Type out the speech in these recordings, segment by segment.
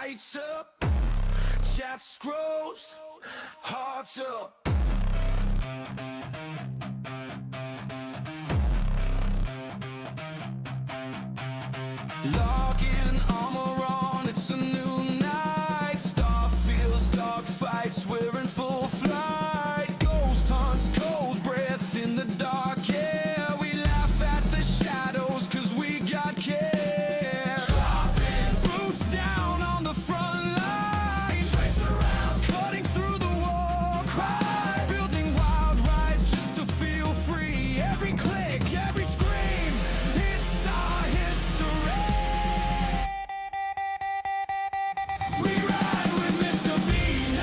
lights up, chat scrolls, hearts up. Log in, armor on, it's a new night. Star feels, dog fights, we're in full flight. Ghost hunts, cold breath in the dark air. We laugh at the shadows cause we got care. Dropping boots down on the front line. Trace around, cutting through the war cry. Building wild rides just to feel free. Every click, every scream, it's our history. We ride with Mr. B9,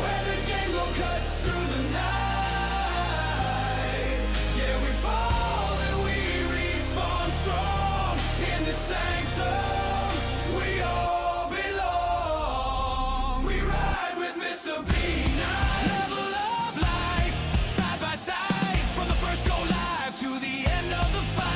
where the game glow cuts through the night. Yeah, we fall and we respawn strong in the sanctum. We all belong. We ride with Mr. B9. Level up life, side by side, from the first go live to the end of the fight.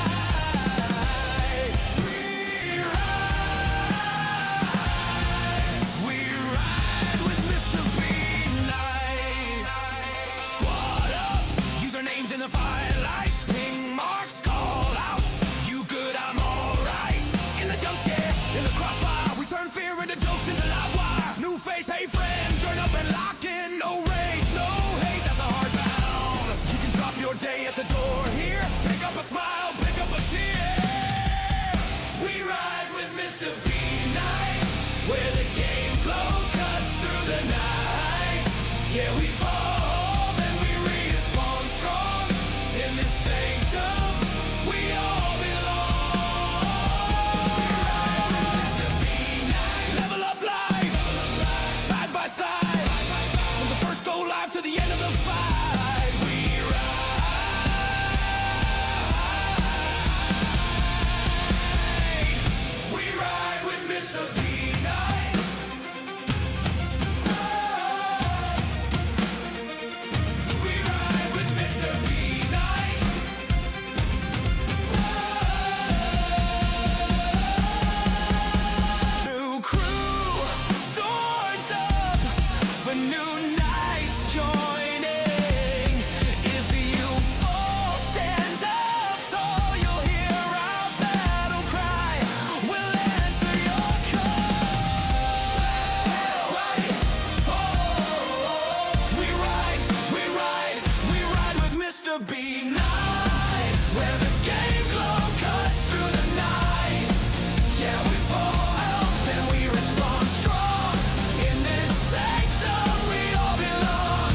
We ride with Mr. B9. Squad up, usernames in the firelight, ping marks, call outs. You good, I'm alright. In the jump scare, in the crossfire, we turn fear into jokes into live wire. New face, hey friend, join up and lock in. No rage, no hate, that's a hard bound. You can drop your day at the door here. Pick up a smile, pick up a cheer. We ride with Mr. B9, where the game glow cuts through the night. Yeah, we fall, then we respawn strong in this sanctum. We all belong. We ride with Mr. B9. Level up life, side by side, from the first go live to the end of the fight. We ride with Mr. B9. We ride with Mr. B9. New crew, swords up for new nights joining. If you fall, stand up tall, you'll hear our battle cry. We'll answer your call. We ride with Mr. B9, where the game glow cuts through the night. Yeah, we fall out, then we respond strong. In this sanctum, we all belong.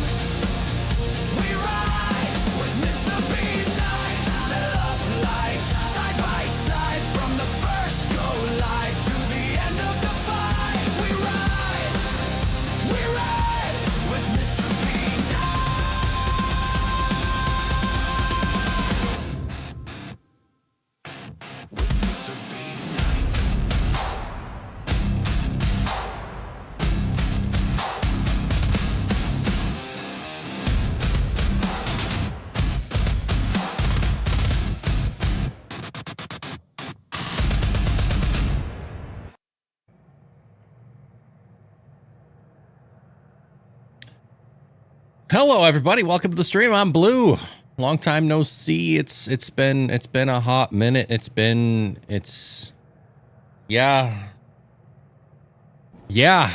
We ride with Mr. B9. Level up life, side by side, from the first go live to the end of the fight. We ride with Mr. B9. With Mr. B9. Hello, everybody. Welcome to the stream. I'm Blue. Long time no see. It's been a hot minute. Yeah.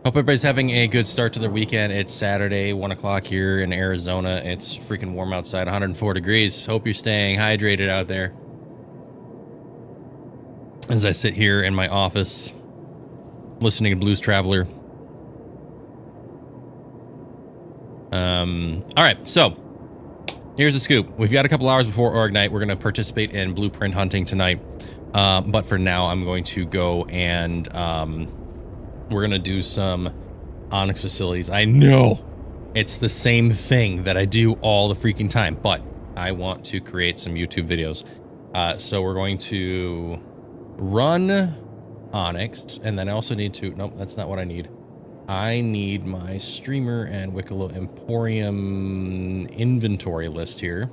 Hope everybody's having a good start to their weekend. It's Saturday, 1 o'clock here in Arizona. It's freaking warm outside, 104 degrees. Hope you're staying hydrated out there. As I sit here in my office, listening to Blues Traveler. All right, so here's the scoop. We've got a couple hours before Orgnite. We're going to participate in blueprint hunting tonight. But for now, I'm going to go and we're going to do some Onyx facilities. I know it's the same thing that I do all the freaking time, but I want to create some YouTube videos. So we're going to run Onyx, and then I also need to, nope, that's not what I need. I need my streamer and Wicklow Emporium inventory list here.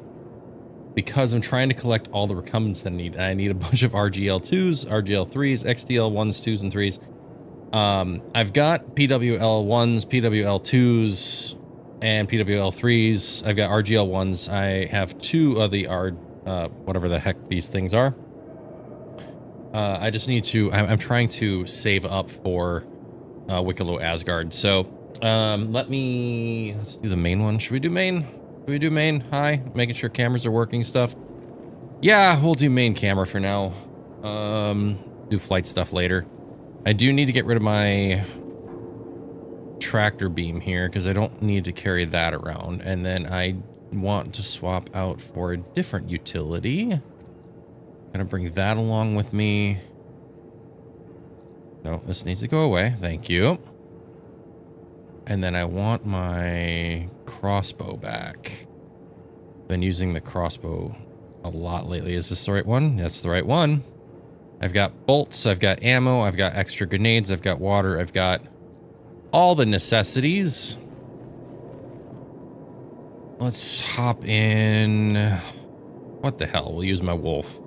because I'm trying to collect all the recumbents that I need. I need a bunch of RGL2s, RGL3s, XDL1s, 2s, and 3s. I've got PWL1s, PWL2s, and PWL3s. I've got RGL1s. I have 2 of the whatever the heck these things are. I just need to, I'm trying to save up for Wicklow Asgard. So let's do the main one. Should we do main? Should we do main? Hi, making sure cameras are working stuff. Yeah, we'll do main camera for now. Do flight stuff later. I do need to get rid of my tractor beam here because I don't need to carry that around. And then I want to swap out for a different utility. Gonna bring that along with me. No, this needs to go away. Thank you. And then I want my crossbow back. Been using the crossbow a lot lately. Is this the right one? That's the right one. I've got bolts, I've got ammo, I've got extra grenades, I've got water, I've got all the necessities. Let's hop in. What the hell? We'll use my wolf.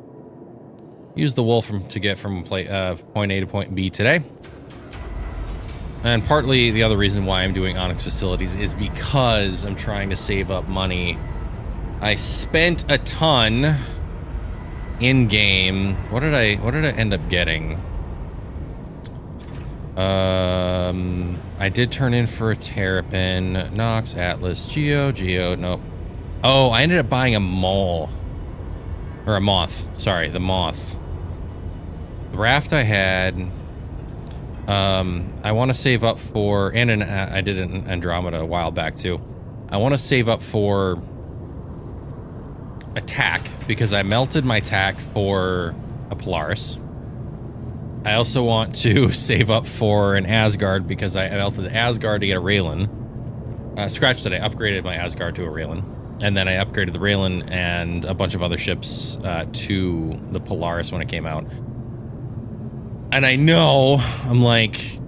Use the wolf to get from point A to point B today. And partly the other reason why I'm doing Onyx Facilities is because I'm trying to save up money. I spent a ton in game. What did I end up getting? I did turn in for a Terrapin, Nox, Atlas, Geo, nope. Oh, I ended up buying a mole. Or a moth. Sorry, the moth. The raft I had. I want to save up for, and I did an Andromeda a while back too. I want to save up for a tack because I melted my tack for a Polaris. I also want to save up for an Asgard because I melted the Asgard to get a Raylan. Scratch that, I upgraded my Asgard to a Raylan. And then I upgraded the Raylan and a bunch of other ships to the Polaris when it came out. And I know, I'm like,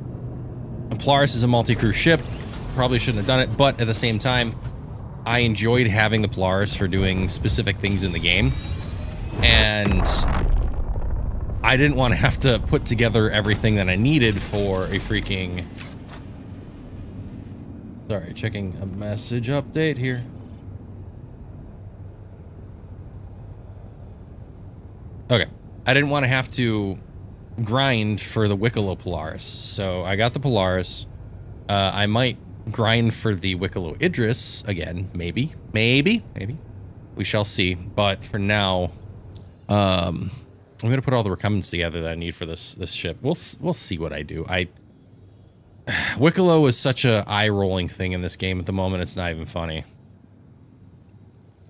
Polaris is a multi-crew ship. Probably shouldn't have done it, but at the same time, I enjoyed having the Polaris for doing specific things in the game. And I didn't want to have to put together everything that I needed for a freaking... Sorry, checking a message update here. Okay. I didn't want to have to grind for the Wicklow Polaris. So I got the Polaris. I might grind for the Wicklow Idris again. Maybe. We shall see. But for now, I'm going to put all the recumbents together that I need for this ship. We'll see what I do. Wicklow is such a eye-rolling thing in this game at the moment. It's not even funny.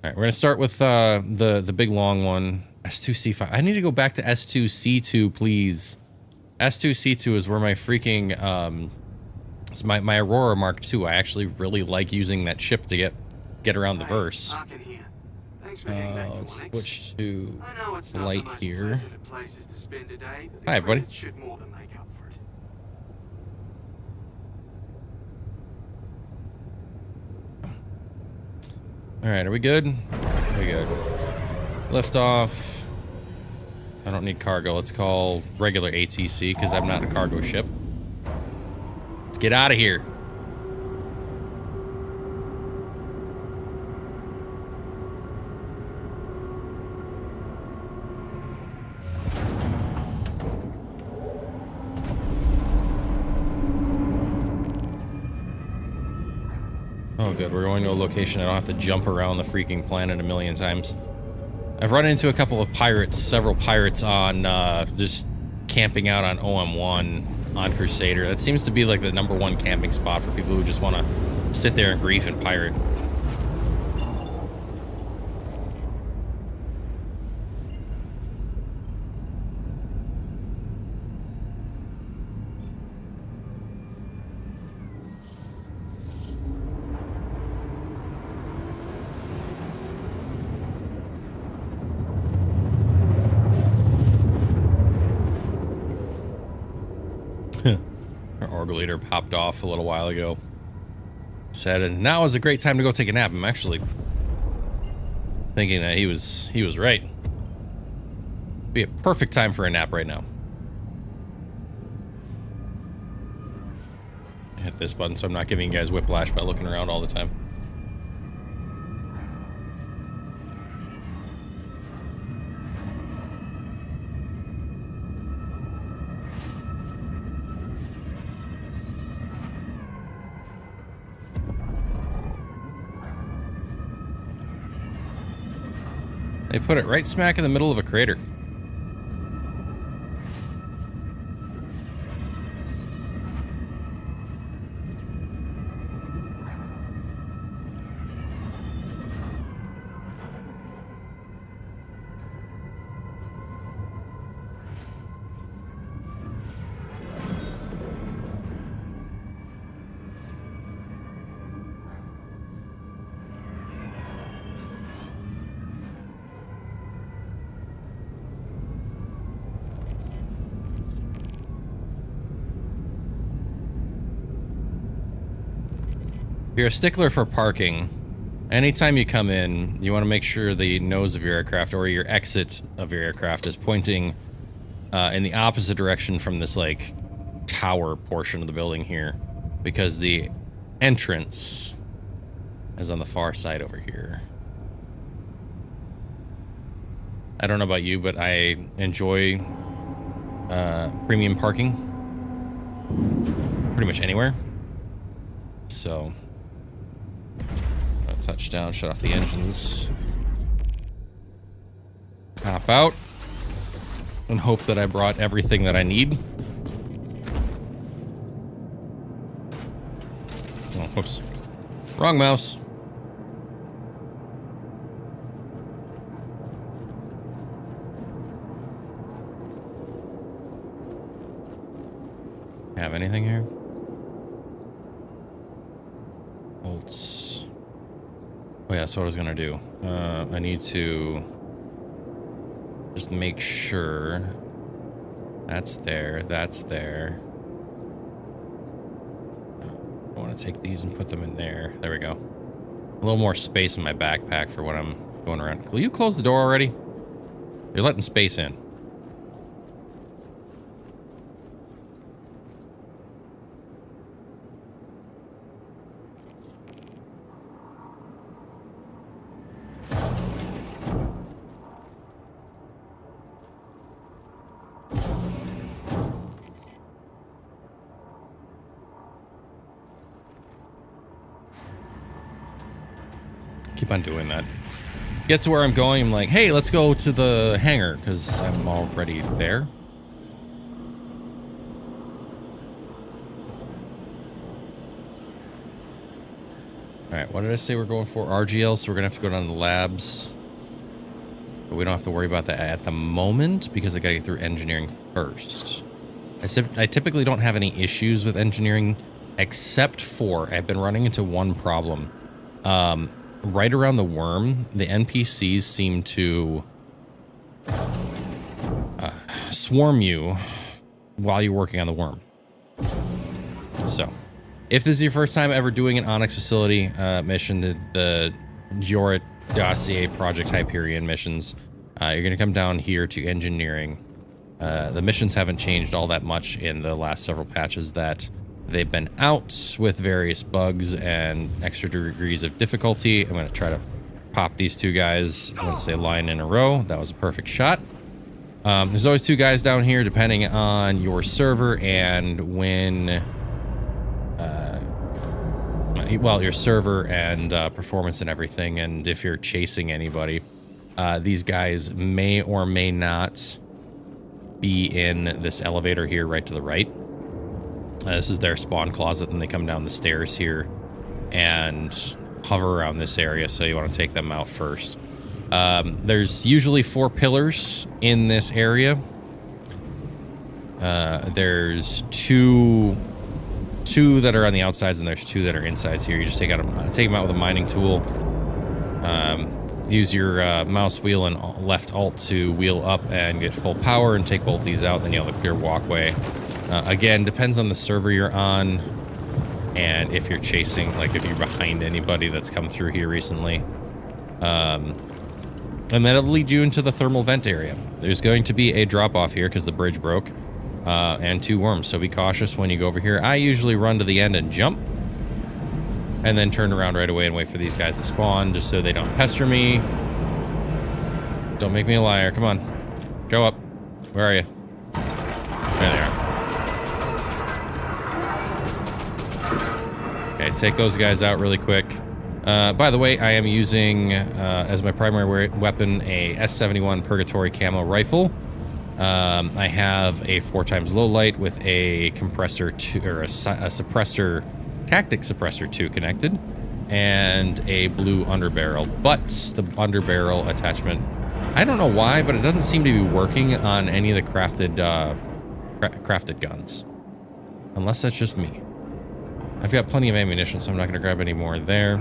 All right, we're going to start with the big long one. S2C5. I need to go back to S2C2, please. S2C2 is where my freaking it's my Aurora Mark II. I actually really like using that ship to get around the verse. Let's switch to light here. Hi, everybody. All right, are we good? We're good. Lift off. I don't need cargo. Let's call regular ATC because I'm not a cargo ship. Let's get out of here. Oh, good. We're going to a location I don't have to jump around the freaking planet a million times. I've run into a couple of pirates, several pirates on just camping out on OM1 on Crusader. That seems to be like the #1 camping spot for people who just want to sit there and grief and pirate. Our Orgulator popped off a little while ago. Said, and now is a great time to go take a nap. I'm actually thinking that he was right. Be a perfect time for a nap right now. Hit this button so I'm not giving you guys whiplash by looking around all the time. They put it right smack in the middle of a crater. If you're a stickler for parking, anytime you come in, you want to make sure the nose of your aircraft or your exit of your aircraft is pointing in the opposite direction from this, like, tower portion of the building here. Because the entrance is on the far side over here. I don't know about you, but I enjoy premium parking pretty much anywhere. So... touchdown, shut off the engines. Hop out. And hope that I brought everything that I need. Oh, whoops. Wrong mouse. Have anything here? Bolts. Oh yeah, that's what I was gonna do. I need to just make sure that's there, that's there. I want to take these and put them in there. There we go. A little more space in my backpack for when I'm going around. Will you close the door already? You're letting space in. Keep on doing that. Get to where I'm going, I'm like, hey, let's go to the hangar, because I'm already there. Alright, what did I say we're going for? RGL, so we're going to have to go down to the labs. But we don't have to worry about that at the moment, because I got to get through engineering first. I typically don't have any issues with engineering, except for I've been running into one problem. Right around the worm, the NPCs seem to swarm you while you're working on the worm. So, if this is your first time ever doing an Onyx facility mission, the Jorit Dossier Project Hyperion missions, you're going to come down here to engineering. The missions haven't changed all that much in the last several patches that they've been out, with various bugs and extra degrees of difficulty. I'm going to try to pop these two guys once they line in a row. That was a perfect shot. There's always two guys down here depending on your server and when... well, your server and performance and everything, and if you're chasing anybody. These guys may or may not be in this elevator here right to the right. This is their spawn closet, and they come down the stairs here and hover around this area, so you want to take them out first. There's usually 4 pillars in this area. There's two that are on the outsides, and there's 2 that are insides here. You just take them out with a mining tool. Use your mouse wheel and left alt to wheel up and get full power and take both these out. Then you'll have a clear walkway. Again, depends on the server you're on and if you're chasing, like if you're behind anybody that's come through here recently. And that'll lead you into the thermal vent area. There's going to be a drop off here because the bridge broke, and 2 worms. So be cautious when you go over here. I usually run to the end and jump, and then turn around right away and wait for these guys to spawn just so they don't pester me. Don't make me a liar. Come on. Show up. Where are you? There they are. Okay, take those guys out really quick. By the way, I am using, as my primary weapon, a S71 Purgatory Camo rifle. I have a 4x low light with a compressor 2, or a suppressor, tactic suppressor 2 connected, and a blue underbarrel. But the underbarrel attachment, I don't know why, but it doesn't seem to be working on any of the crafted guns. Unless that's just me. I've got plenty of ammunition, so I'm not going to grab any more there.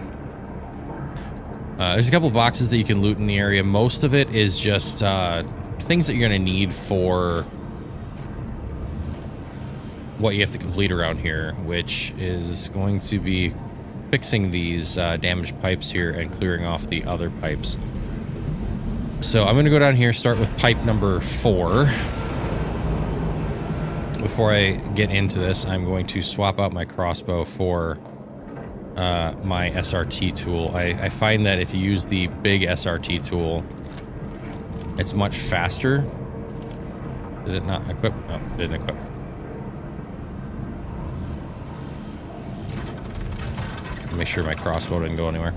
There's a couple boxes that you can loot in the area. Most of it is just things that you're going to need for what you have to complete around here, which is going to be fixing these damaged pipes here and clearing off the other pipes. So I'm going to go down here, start with pipe number 4. Before I get into this, I'm going to swap out my crossbow for my SRT tool. I find that if you use the big SRT tool, it's much faster. Did it not equip? No, it didn't equip. Make sure my crossbow didn't go anywhere.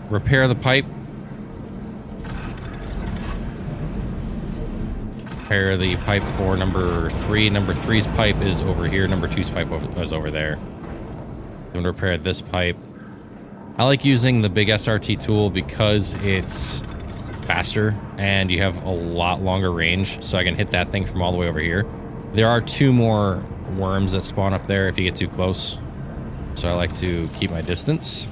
Repair the pipe. Repair the pipe for number 3. Number 3's pipe is over here. Number 2's pipe is over there. I'm going to repair this pipe. I like using the big SRT tool because it's faster and you have a lot longer range, so I can hit that thing from all the way over here. There are 2 more worms that spawn up there if you get too close, so I like to keep my distance.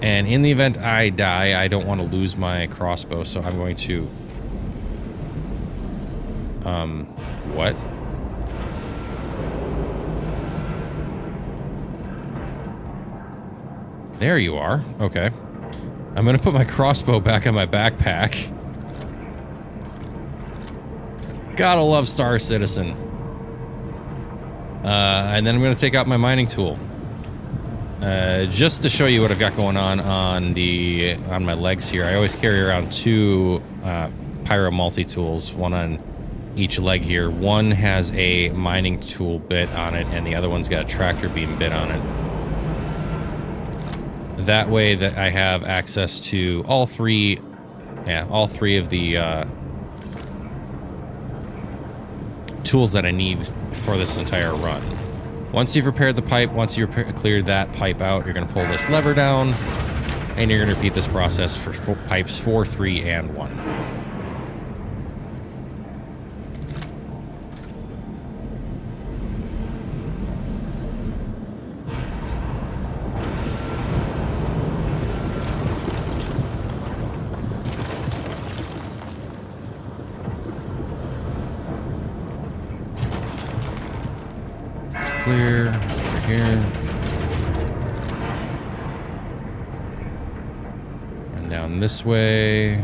And in the event I die, I don't want to lose my crossbow, so I'm going to... what? There you are. Okay. I'm gonna put my crossbow back on my backpack. Gotta love Star Citizen. And then I'm gonna take out my mining tool. Just to show you what I've got going on my legs here. I always carry around 2 pyro multi-tools, one on each leg here. One has a mining tool bit on it, and the other one's got a tractor beam bit on it. That way that I have access to all 3 of the tools that I need for this entire run. Once you've repaired the pipe, once you've cleared that pipe out, you're going to pull this lever down, and you're going to repeat this process for pipes 4, 3, and 1. Clear over here. And down this way.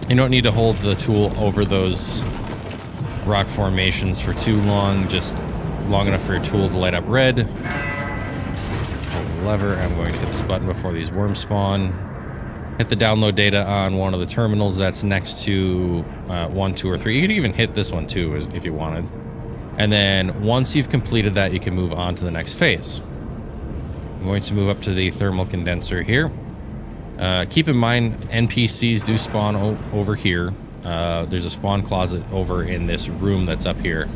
You don't need to hold the tool over those rock formations for too long, just long enough for your tool to light up red. Pull the lever. I'm going to hit this button before these worms spawn. Hit the download data on one of the terminals that's next to 1, 2, or 3. You could even hit this one too if you wanted. And then once you've completed that, you can move on to the next phase. I'm going to move up to the thermal condenser here. Keep in mind, NPCs do spawn over here. There's a spawn closet over in this room that's up here.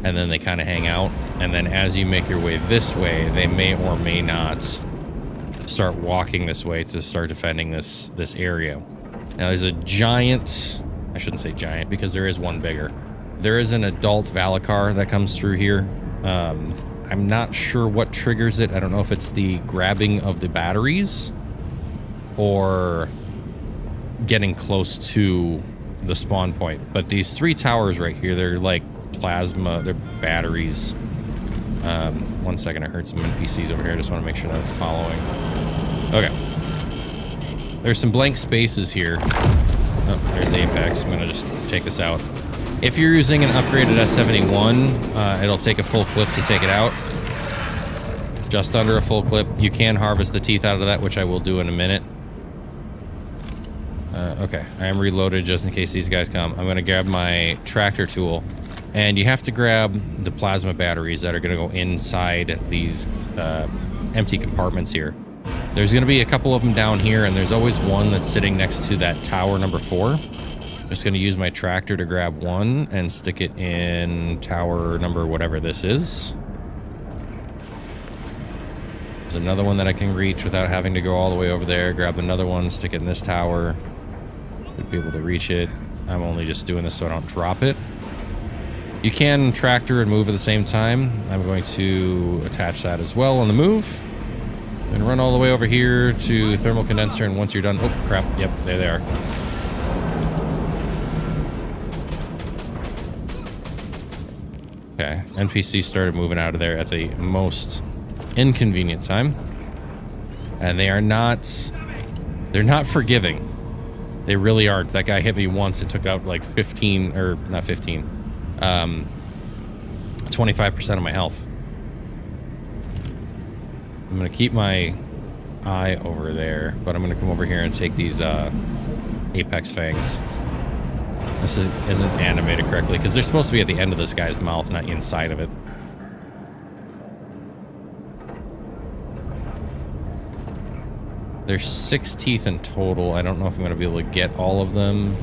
And then they kind of hang out. And then as you make your way this way, they may or may not start walking this way to start defending this area. Now there's a giant, I shouldn't say giant because there is one bigger. There is an adult Valacar that comes through here. I'm not sure what triggers it. I don't know if it's the grabbing of the batteries or getting close to the spawn point. But these 3 towers right here, they're like plasma, their batteries. 1 second, I heard some NPCs over here. I just want to make sure that I'm following. Okay. There's some blank spaces here. Oh, there's Apex. I'm going to just take this out. If you're using an upgraded S71, it'll take a full clip to take it out. Just under a full clip. You can harvest the teeth out of that, which I will do in a minute. Okay, I am reloaded just in case these guys come. I'm going to grab my tractor tool. And you have to grab the plasma batteries that are going to go inside these empty compartments here. There's going to be a couple of them down here, and there's always one that's sitting next to that tower number 4. Just going to use my tractor to grab one and stick it in tower number whatever this is. There's another one that I can reach without having to go all the way over there. Grab another one, stick it in this tower. Should be able to reach it. I'm only just doing this so I don't drop it. You can tractor and move at the same time. I'm going to attach that as well on the move. And run all the way over here to thermal condenser, and once you're done... Oh, crap. Yep, there they are. Okay, NPC started moving out of there at the most inconvenient time. And they are not... They're not forgiving. They really aren't. That guy hit me once and took out like 15... Or, not 15... 25% of my health. I'm gonna keep my eye over there, but I'm gonna come over here and take these Apex fangs. This isn't animated correctly because they're supposed to be at the end of this guy's mouth, not inside of it. There's 6 teeth in total. I don't know if I'm gonna be able to get all of them.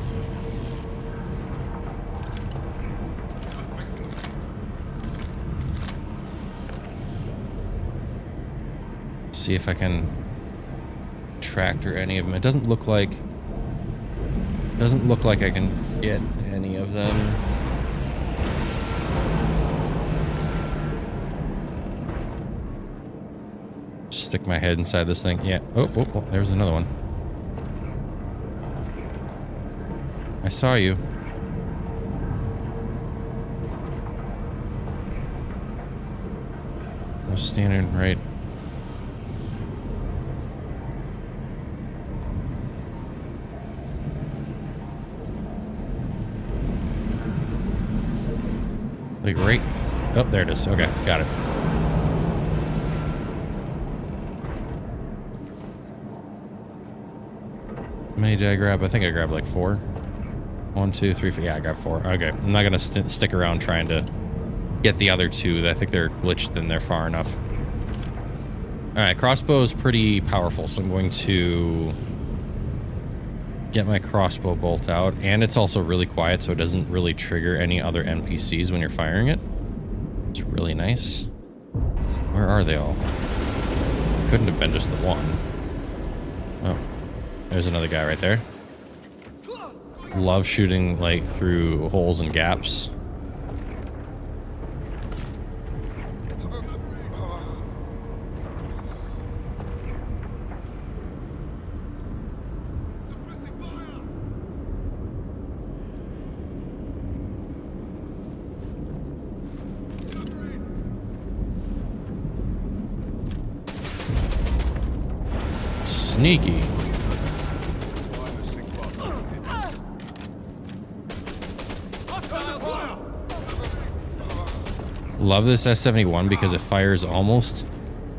See if I can tractor any of them. It doesn't look like I can get any of them. Stick my head inside this thing. Yeah. Oh, there's another one. I saw you. I was standing right. Like right. Oh, there it is. Okay, got it. How many did I grab? I think I grabbed like 4. 1, 2, 3, 4. Yeah, I got 4. Okay, I'm not gonna stick around trying to get the other 2. I think they're glitched and they're far enough. All right, crossbow is pretty powerful, so I'm going to get my crossbow bolt out, and it's also really quiet, so it doesn't really trigger any other NPCs when you're firing it. It's really nice. Where are they all? Couldn't have been just the one. Oh, there's another guy right there. Love shooting like through holes and gaps. Sneaky. Love this S71 because it fires almost...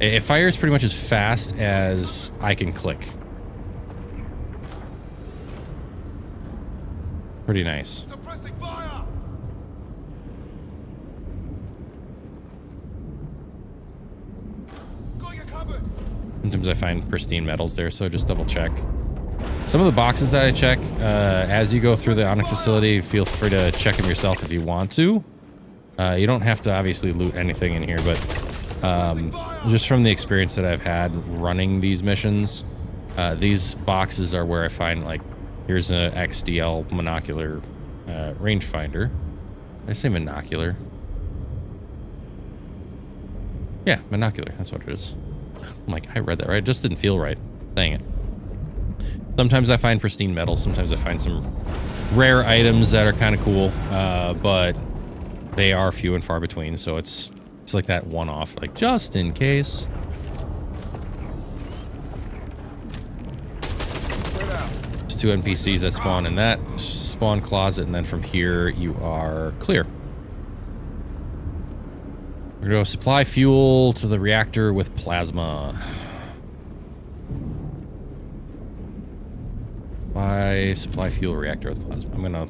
It fires pretty much as fast as I can click. Pretty nice. Sometimes I find pristine metals there, so just double check. Some of the boxes that I check, as you go through the Onyx facility, feel free to check them yourself if you want to. You don't have to obviously loot anything in here, but just from the experience that I've had running these missions, these boxes are where I find, like, here's an XDL monocular rangefinder. Did I say monocular? Yeah, monocular, that's what it is. I'm like, I read that right. It just didn't feel right saying it. Sometimes I find pristine metals. Sometimes I find some rare items that are kind of cool. But they are few and far between, so it's like that one-off, like just in case. There's 2 NPCs that spawn in that spawn closet, and then from here you are clear. We're gonna go supply fuel to the reactor with plasma. Supply fuel reactor with plasma. I'm gonna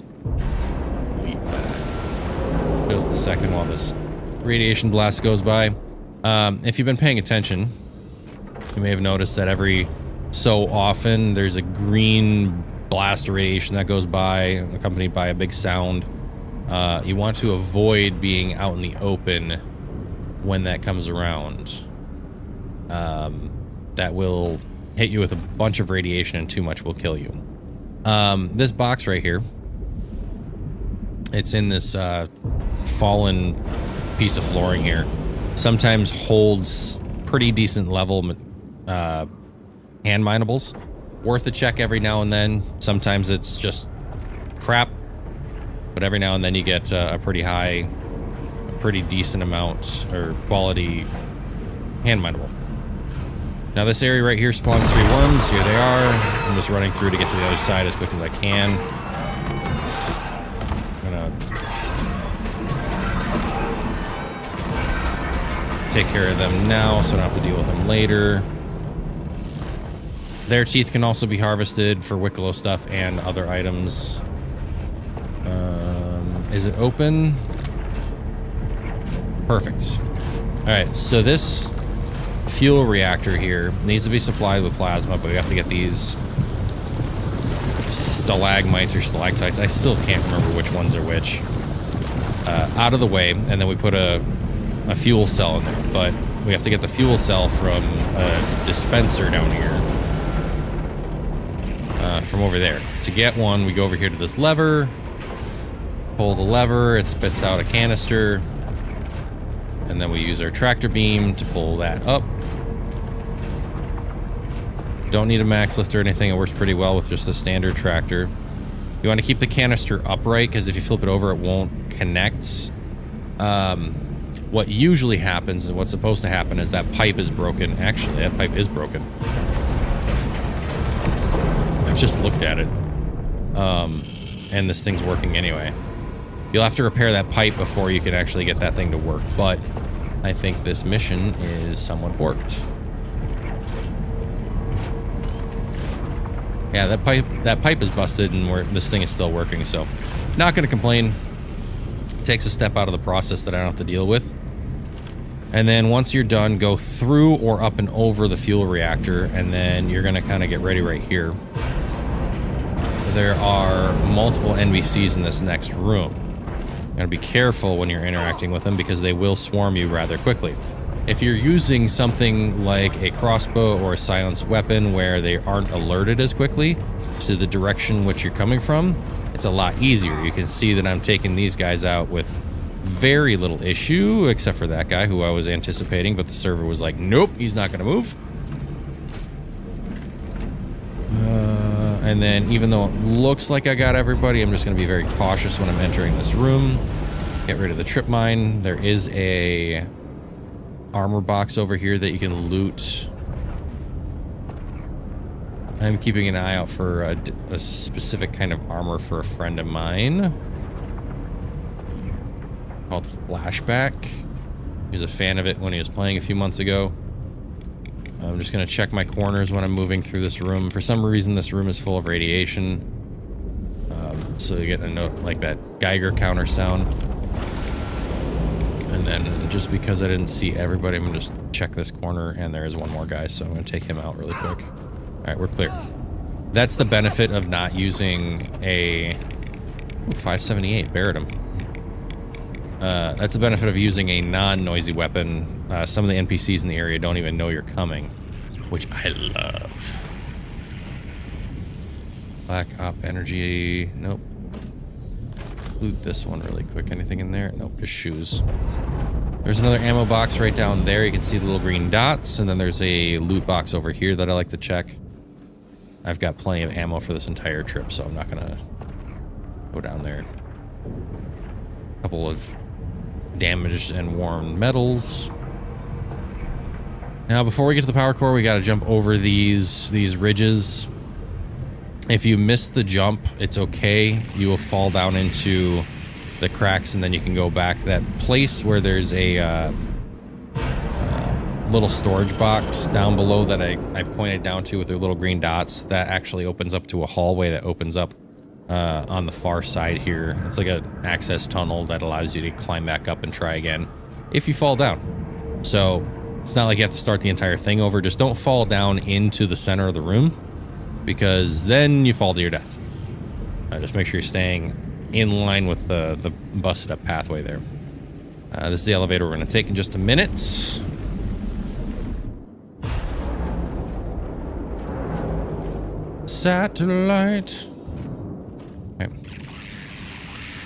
leave that. Just a second while this radiation blast goes by. If you've been paying attention, you may have noticed that every so often there's a green blast of radiation that goes by, accompanied by a big sound. You want to avoid being out in the open when that comes around. That will hit you with a bunch of radiation, and too much will kill you. This box right here, it's in this fallen piece of flooring here, sometimes holds pretty decent level hand minables. Worth a check every now and then. Sometimes it's just crap, but every now and then you get a pretty decent amount or quality hand mineable. Now this area right here spawns 3 worms. Here they are. I'm just running through to get to the other side as quick as I can. I'm gonna take care of them now so I don't have to deal with them later. Their teeth can also be harvested for Wicklow stuff and other items. Is it open? Perfect. All right, so this fuel reactor here needs to be supplied with plasma, but we have to get these stalagmites or stalactites, I still can't remember which ones are which, out of the way, and then we put a fuel cell in there. But we have to get the fuel cell from a dispenser down here, from over there. To get one, we go over here to this lever, pull the lever, it spits out a canister, and then we use our tractor beam to pull that up. Don't need a max lift or anything. It works pretty well with just the standard tractor. You want to keep the canister upright, because if you flip it over, it won't connect. What usually happens, and what's supposed to happen, is that pipe is broken. Actually, that pipe is broken. I've just looked at it. And this thing's working anyway. You'll have to repair that pipe before you can actually get that thing to work, but I think this mission is somewhat worked. Yeah, that pipe is busted, and this thing is still working, so not going to complain. Takes a step out of the process that I don't have to deal with. And then once you're done, go through or up and over the fuel reactor, and then you're going to kind of get ready right here. There are multiple NPCs in this next room. You gotta be careful when you're interacting with them, because they will swarm you rather quickly. If you're using something like a crossbow or a silenced weapon where they aren't alerted as quickly to the direction which you're coming from, it's a lot easier. You can see that I'm taking these guys out with very little issue, except for that guy who I was anticipating, but the server was like, nope, he's not gonna move. And then even though it looks like I got everybody, I'm just going to be very cautious when I'm entering this room. Get rid of the trip mine. There is a armor box over here that you can loot. I'm keeping an eye out for a specific kind of armor for a friend of mine called Flashback. He was a fan of it when he was playing a few months ago. I'm just going to check my corners when I'm moving through this room. For some reason, this room is full of radiation. So you get a note like that Geiger counter sound. And then just because I didn't see everybody, I'm going to just check this corner, and there is one more guy, so I'm going to take him out really quick. All right, we're clear. That's the benefit of not using a... Ooh, 578, buried him. That's the benefit of using a non-noisy weapon. Some of the NPCs in the area don't even know you're coming, which I love. Black Op Energy, nope. Loot this one really quick. Anything in there? Nope, just shoes. There's another ammo box right down there. You can see the little green dots, and then there's a loot box over here that I like to check. I've got plenty of ammo for this entire trip, so I'm not gonna go down there. A couple of damaged and worn metals. Now, before we get to the power core, we got to jump over these ridges. If you miss the jump, it's okay. You will fall down into the cracks, and then you can go back. That place where there's a little storage box down below that I pointed down to with their little green dots, that actually opens up to a hallway that opens up on the far side here. It's like an access tunnel that allows you to climb back up and try again if you fall down. So it's not like you have to start the entire thing over. Just don't fall down into the center of the room, because then you fall to your death. Just make sure you're staying in line with the busted up pathway there. This is the elevator we're going to take in just a minute. Satellite. Okay.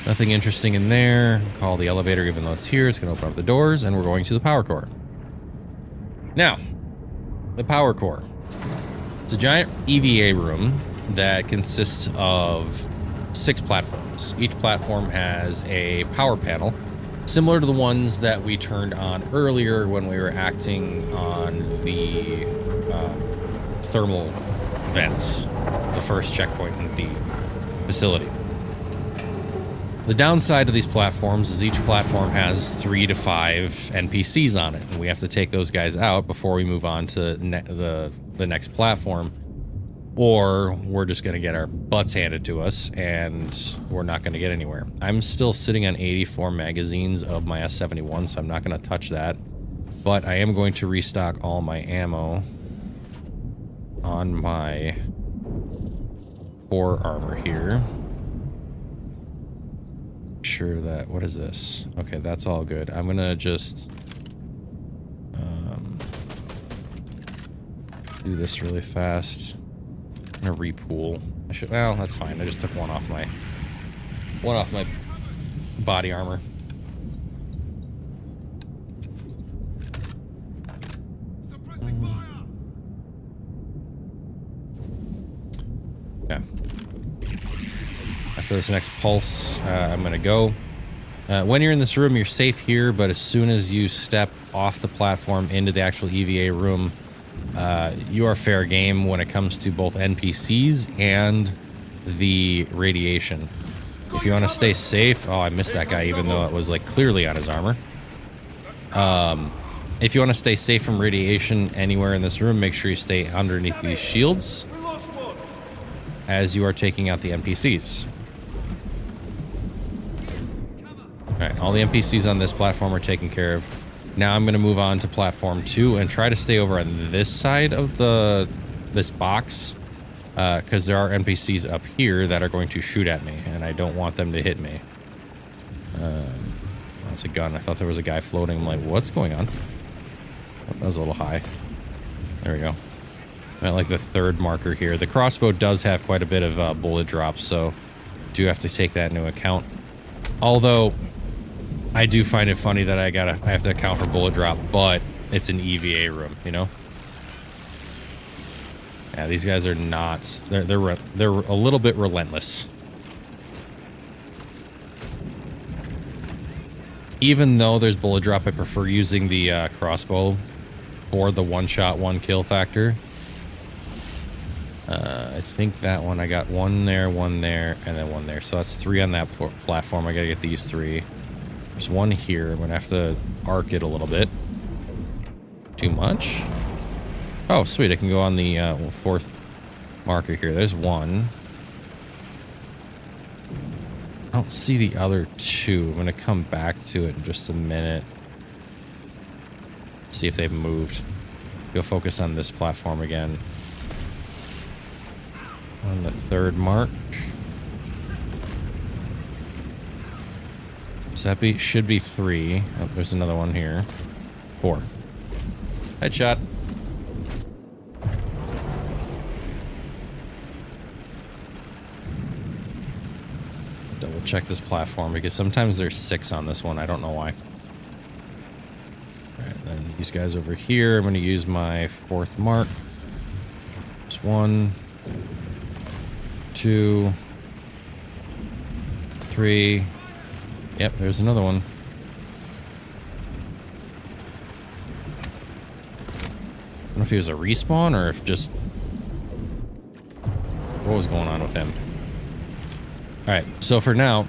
Nothing interesting in there. Call the elevator even though it's here. It's going to open up the doors, and we're going to the power core. Now, the power core. It's a giant EVA room that consists of 6 platforms. Each platform has a power panel, similar to the ones that we turned on earlier when we were acting on the thermal vents, the first checkpoint in the facility. The downside of these platforms is each platform has 3 to 5 NPCs on it, and we have to take those guys out before we move on to the next platform, or we're just going to get our butts handed to us and we're not going to get anywhere. I'm still sitting on 84 magazines of my S71, so I'm not going to touch that, but I am going to restock all my ammo on my core armor here. Sure that, what is this? Okay, that's all good. I'm gonna just do this really fast. I'm gonna repool. Well, that's fine. I just took one off my body armor. Okay. After this next pulse, I'm gonna go. When you're in this room, you're safe here, but as soon as you step off the platform into the actual EVA room, you are fair game when it comes to both NPCs and the radiation. If you want to stay safe, oh, I missed that guy even though it was like clearly on his armor. If you want to stay safe from radiation anywhere in this room, make sure you stay underneath these shields as you are taking out the NPCs. Alright, all the NPCs on this platform are taken care of. Now I'm going to move on to platform 2 and try to stay over on this side of this box, because there are NPCs up here that are going to shoot at me, and I don't want them to hit me. That's a gun. I thought there was a guy floating. I'm like, what's going on? Oh, that was a little high. There we go. I'm at like the 3rd marker here. The crossbow does have quite a bit of bullet drops, so do have to take that into account. Although I do find it funny that I have to account for bullet drop, but it's an EVA room, you know? Yeah, these guys are not. They're a little bit relentless. Even though there's bullet drop, I prefer using the crossbow for the one-shot, one-kill factor. I think that one, I got one there, and then one there. So that's 3 on that platform. I gotta get these 3. There's one here. I'm gonna have to arc it a little bit. Too much? Oh, sweet. I can go on the 4th marker here. There's one. I don't see the other 2. I'm gonna come back to it in just a minute. See if they've moved. Go focus on this platform again. On the 3rd mark. Seppi should be 3. Oh, there's another one here. 4. Headshot. Double check this platform because sometimes there's 6 on this one. I don't know why. Alright, then these guys over here. I'm going to use my 4th mark. There's 1, 2, 3. Yep, there's another one. if he was a respawn or if just... What was going on with him? Alright, so for now...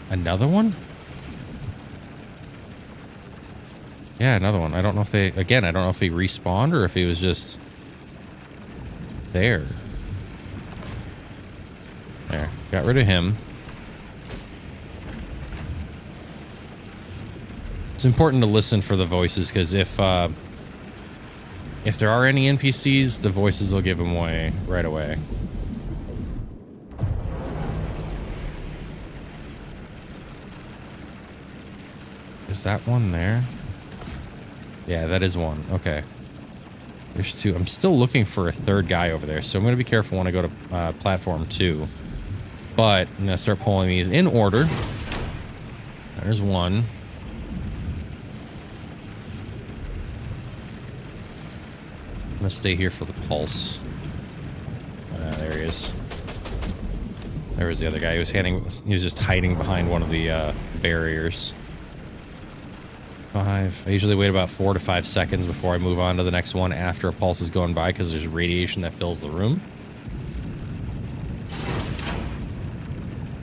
Another one? Yeah, another one. I don't know if they... Again, I don't know if he respawned or if he was just... There. There. Got rid of him. It's important to listen for the voices, because if there are any NPCs, the voices will give them away right away. Is that one there? Yeah, that is one. Okay. There's two. I'm still looking for a third guy over there, so I'm going to be careful when I go to platform 2. But I'm going to start pulling these in order. There's one. I'm going to stay here for the pulse. There he is. There was the other guy. He was just hiding behind one of the barriers. 5. I usually wait about 4 to 5 seconds before I move on to the next one after a pulse has gone by, because there's radiation that fills the room.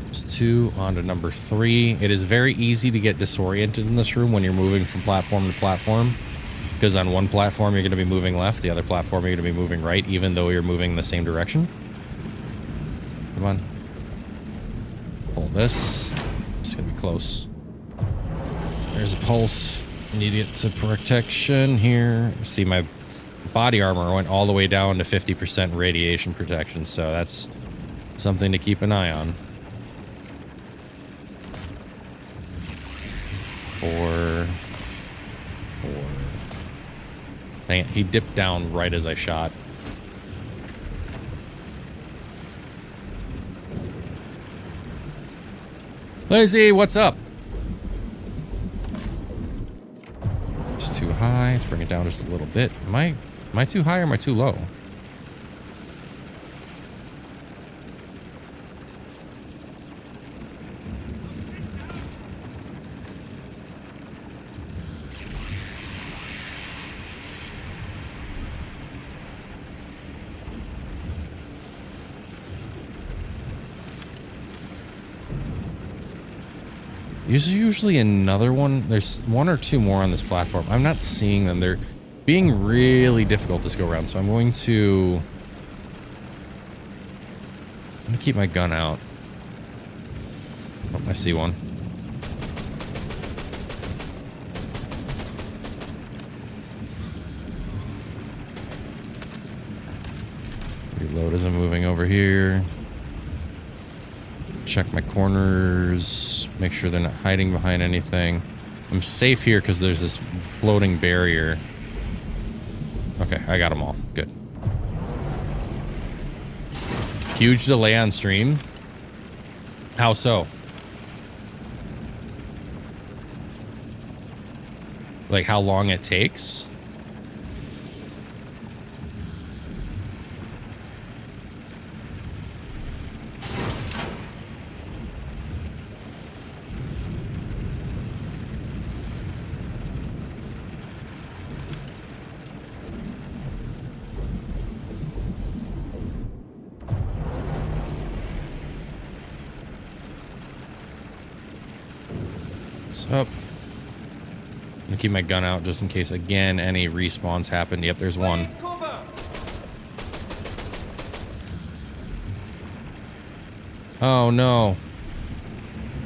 There's 2 on to number 3. It is very easy to get disoriented in this room when you're moving from platform to platform, because on one platform you're going to be moving left, the other platform you're going to be moving right, even though you're moving in the same direction. Come on. Pull this. It's going to be close. There's a pulse. Need to get to protection here. See, my body armor went all the way down to 50% radiation protection, so that's something to keep an eye on. 4. Dang it, he dipped down right as I shot. Lizzie, what's up? It's too high. Let's bring it down just a little bit. Am I too high or am I too low? There's usually another one. There's 1 or 2 more on this platform. I'm not seeing them. They're being really difficult this go around, so I'm going to keep my gun out. Oh, I see one. Reload as I'm moving over here. Check my corners, make sure they're not hiding behind anything. I'm safe here because there's this floating barrier. Okay, I got them all. Good. Huge delay on stream. How so? Like how long it takes? Up. I'm gonna keep my gun out just in case again any respawns happen. Yep, there's one. Oh no.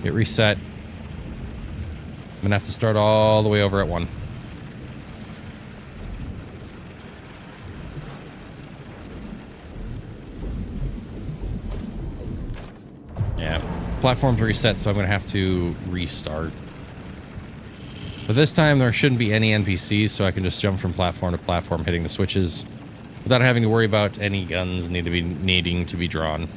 It reset. I'm gonna have to start all the way over at 1. Yeah. Platform's reset, so I'm gonna have to restart. But this time there shouldn't be any NPCs, so I can just jump from platform to platform, hitting the switches without having to worry about any guns needing to be drawn.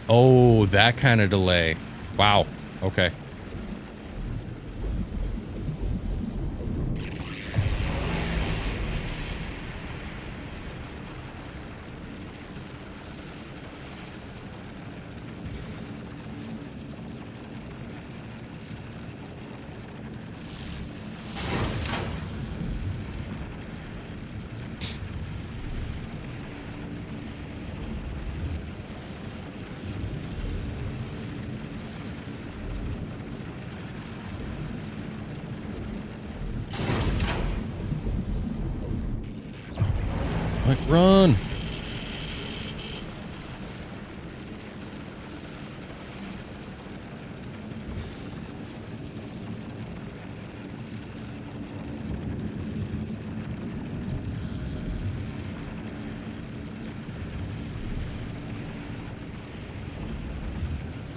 Oh, that kind of delay. Wow. Okay. Like, run.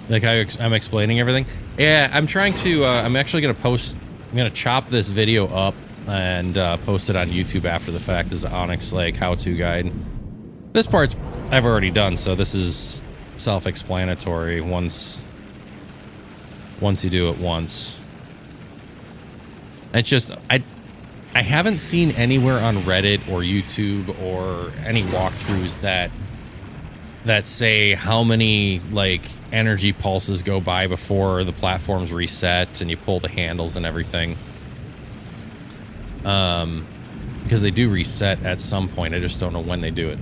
Like I'm explaining everything. Yeah, I'm trying to, I'm actually going to post, I'm going to chop this video up and post it on YouTube after the fact as Onyx Lake how-to guide. This part's I've already done, so this is self-explanatory once you do it once. It's just, I haven't seen anywhere on Reddit or YouTube or any walkthroughs that say how many like energy pulses go by before the platforms reset and you pull the handles and everything. Because they do reset at some point. I just don't know when they do it.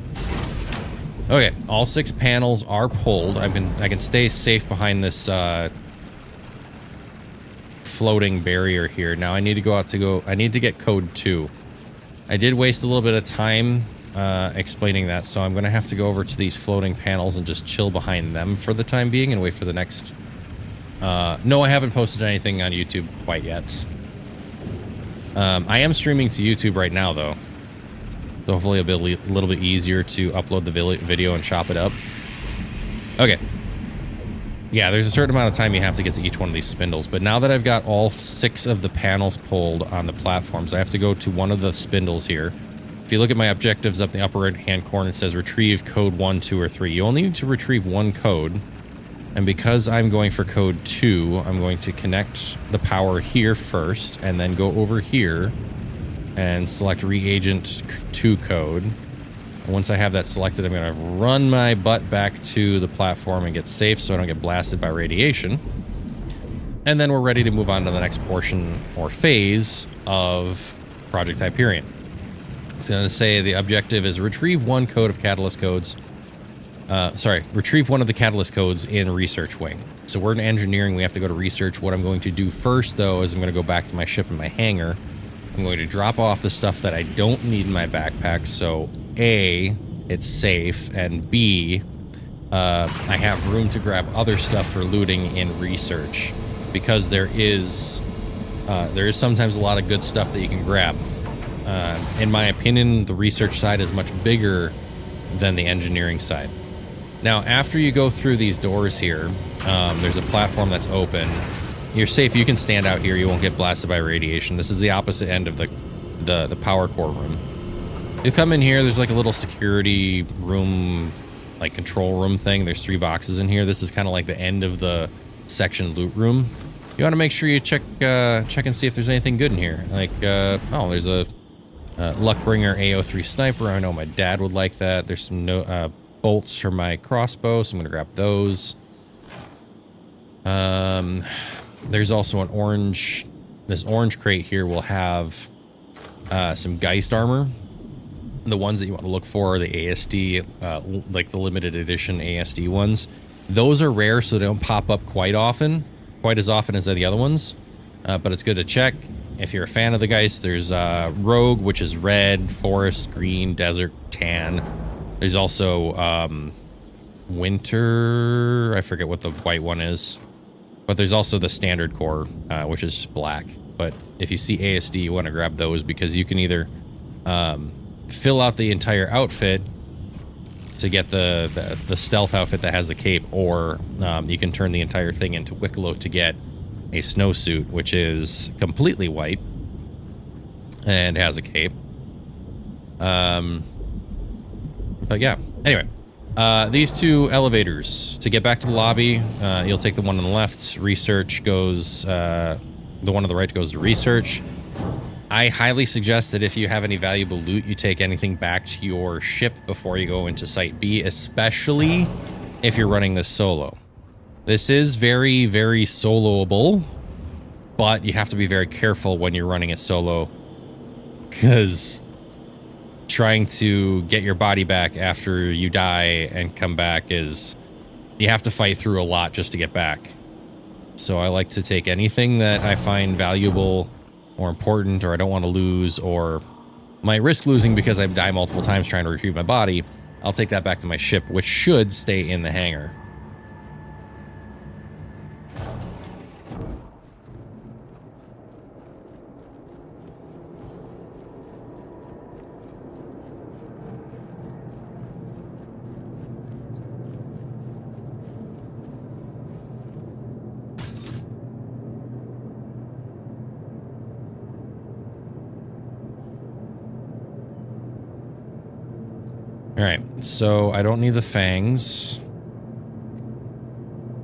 Okay, all 6 panels are pulled. I can stay safe behind this floating barrier here. Now I need to I need to get code 2. I did waste a little bit of time explaining that, so I'm gonna have to go over to these floating panels and just chill behind them for the time being and wait for the next. No, I haven't posted anything on YouTube quite yet. I am streaming to YouTube right now though, so hopefully it'll be a little bit easier to upload the video and chop it up. Okay. Yeah, there's a certain amount of time you have to get to each one of these spindles, but now that I've got all 6 of the panels pulled on the platforms, I have to go to one of the spindles here. If you look at my objectives up in the upper right-hand corner, it says retrieve code 1, 2, or 3. You only need to retrieve 1 code, and because I'm going for code 2, I'm going to connect the power here first, and then go over here and select reagent 2 code. And once I have that selected, I'm going to run my butt back to the platform and get safe so I don't get blasted by radiation. And then we're ready to move on to the next portion or phase of Project Hyperion. It's going to say the objective is retrieve 1 code of catalyst codes. Retrieve 1 of the catalyst codes in research wing. So we're in engineering. We have to go to research. What I'm going to do first, though, is I'm going to go back to my ship in my hangar. I'm going to drop off the stuff that I don't need in my backpack. So A, it's safe, and B, I have room to grab other stuff for looting in research, because there is sometimes a lot of good stuff that you can grab. In my opinion, the research side is much bigger than the engineering side. Now, after you go through these doors here, there's a platform that's open. You're safe. You can stand out here. You won't get blasted by radiation. This is the opposite end of the power core room. You come in here. There's like a little security room, like control room thing. There's 3 boxes in here. This is kind of like the end of the section loot room. You want to make sure you check and see if there's anything good in here. Like, oh, there's a Luckbringer AO3 sniper. I know my dad would like that. There's some bolts for my crossbow, so I'm gonna grab those. There's also an orange. This orange crate here will have some Geist armor. The ones that you want to look for are the ASD, like the limited edition ASD ones. Those are rare, so they don't pop up quite as often as the other ones. But it's good to check. If you're a fan of the Geist, there's Rogue, which is red, Forest, green, Desert, tan. There's also Winter. I forget what the white one is. But there's also the standard core, which is just black. But if you see ASD, you want to grab those because you can either fill out the entire outfit to get the stealth outfit that has the cape, or you can turn the entire thing into Wicklow to get a snowsuit, which is completely white and has a cape. But yeah, anyway, these 2 elevators to get back to the lobby. You'll take the one on the left. Research goes, the one on the right goes to research. I highly suggest that if you have any valuable loot, you take anything back to your ship before you go into Site B, especially if you're running this solo. This is very, very soloable, but you have to be very careful when you're running it solo, because trying to get your body back after you die and come back is, you have to fight through a lot just to get back. So I like to take anything that I find valuable or important, or I don't want to lose, or My risk losing because I've died multiple times trying to retrieve my body, I'll take that back to my ship, which should stay in the hangar. All right, so I don't need the fangs.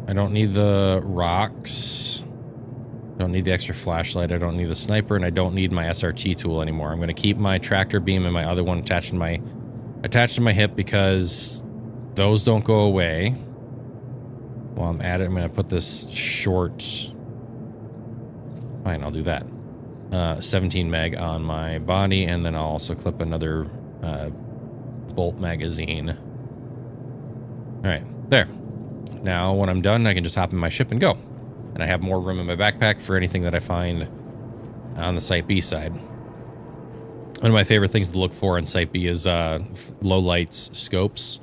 I don't need the rocks. Don't need the extra flashlight. I don't need the sniper, and I don't need my SRT tool anymore. I'm going to keep my tractor beam and my other one attached to my hip because those don't go away. While I'm at it, I'm going to put this short. Fine, I'll do that. 17 meg on my body, and then I'll also clip another bolt magazine. All right, there. Now, when I'm done, I can just hop in my ship and go. And I have more room in my backpack for anything that I find on the Site B side. One of my favorite things to look for in Site B is low lights scopes.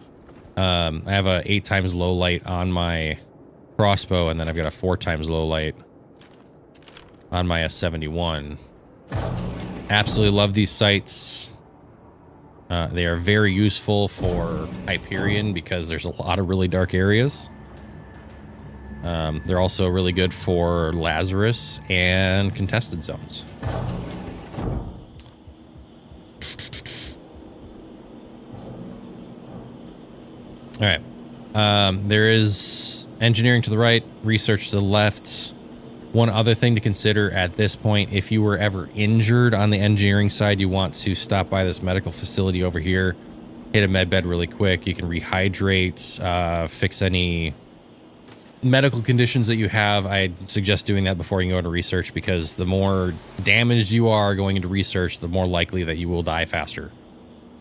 I have a 8 times low light on my crossbow, and then I've got a 4 times low light on my S71. Absolutely love these sights. They are very useful for Hyperion because there's a lot of really dark areas. They're also really good for Lazarus and contested zones. All right. There is engineering to the right, research to the left. One other thing to consider at this point, if you were ever injured on the engineering side, you want to stop by this medical facility over here, hit a med bed really quick. You can rehydrate, fix any medical conditions that you have. I suggest doing that before you go into research, because the more damaged you are going into research, the more likely that you will die faster.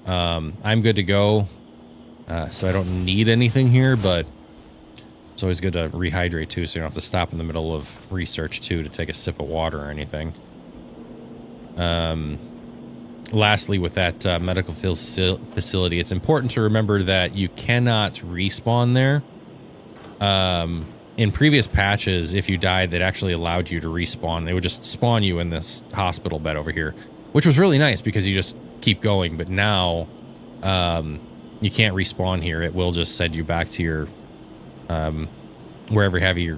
I'm good to go, so I don't need anything here, but it's always good to rehydrate too, so you don't have to stop in the middle of research too to take a sip of water or anything. Lastly, with that medical facility, it's important to remember that you cannot respawn there. In previous patches, if you died, that actually allowed you to respawn. They would just spawn you in this hospital bed over here, which was really nice because you just keep going. But now, you can't respawn here. It will just send you back to your, wherever you have your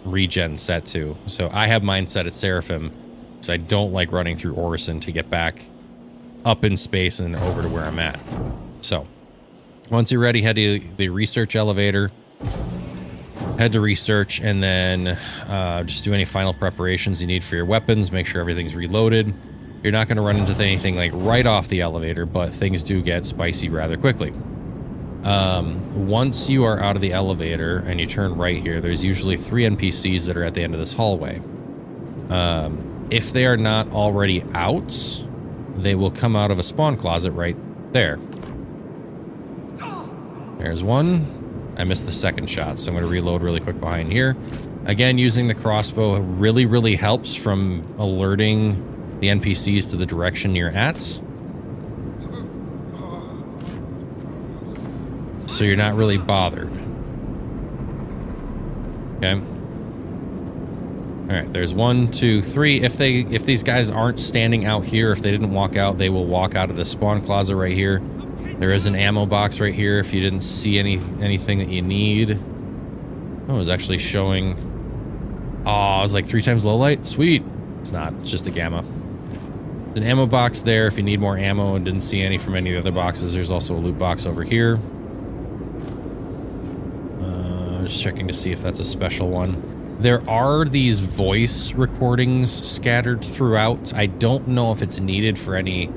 regen set to. So I have mine set at Seraphim because I don't like running through Orison to get back up in space and over to where I'm at. So once you're ready, head to the research elevator. Head to research, and then just do any final preparations you need for your weapons. Make sure everything's reloaded. You're not going to run into anything like right off the elevator, but things do get spicy rather quickly. Once you are out of the elevator and you turn right here, there's usually 3 NPCs that are at the end of this hallway. If they are not already out, they will come out of a spawn closet right there. There's one. I missed the second shot, so I'm going to reload really quick behind here. Again, using the crossbow really helps from alerting the NPCs to the direction you're at. So you're not really bothered. Okay. All right, there's 1, 2, 3. If these guys aren't standing out here, if they didn't walk out, they will walk out of the spawn closet right here. There is an ammo box right here if you didn't see anything that you need. Oh, it was actually showing. Oh, it was like 3 times low light. Sweet. It's not. It's just a gamma. There's an ammo box there if you need more ammo and didn't see any from any of the other boxes. There's also a loot box over here. Just checking to see if that's a special one. There are these voice recordings scattered throughout. I don't know if it's needed for any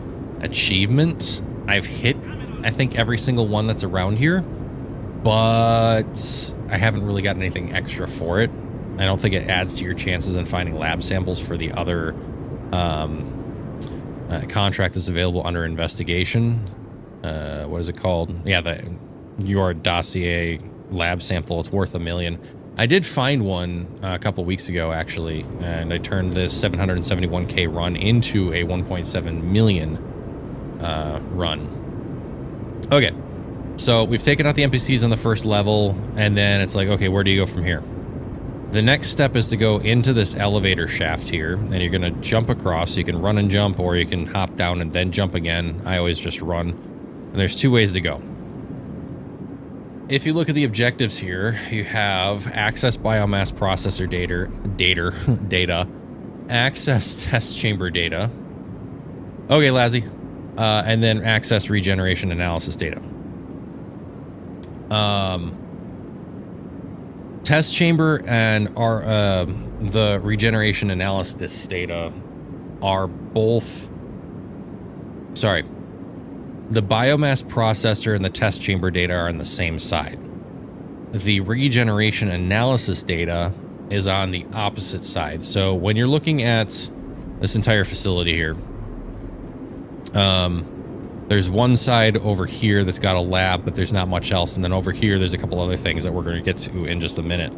achievement. I've hit, I think, every single one that's around here, but I haven't really gotten anything extra for it. I don't think it adds to your chances in finding lab samples for the other contract that's available under investigation. What is it called? Yeah, your dossier lab sample. It's worth $1 million. I did find one a couple weeks ago, actually, and I turned this 771K run into a 1.7 million run. Okay, so we've taken out the NPCs on the first level, and then it's like, okay, where do you go from here? The next step is to go into this elevator shaft here, and you're going to jump across. You can run and jump, or you can hop down and then jump again. I always just run. And there's two ways to go. If you look at the objectives here, you have access biomass processor data, access test chamber data. Okay, Lazzy. And then access regeneration analysis data. Test chamber and the regeneration analysis data are both, sorry, the biomass processor and the test chamber data are on the same side. The regeneration analysis data is on the opposite side. So when you're looking at this entire facility here, there's one side over here that's got a lab, but there's not much else. And then over here, there's a couple other things that we're going to get to in just a minute,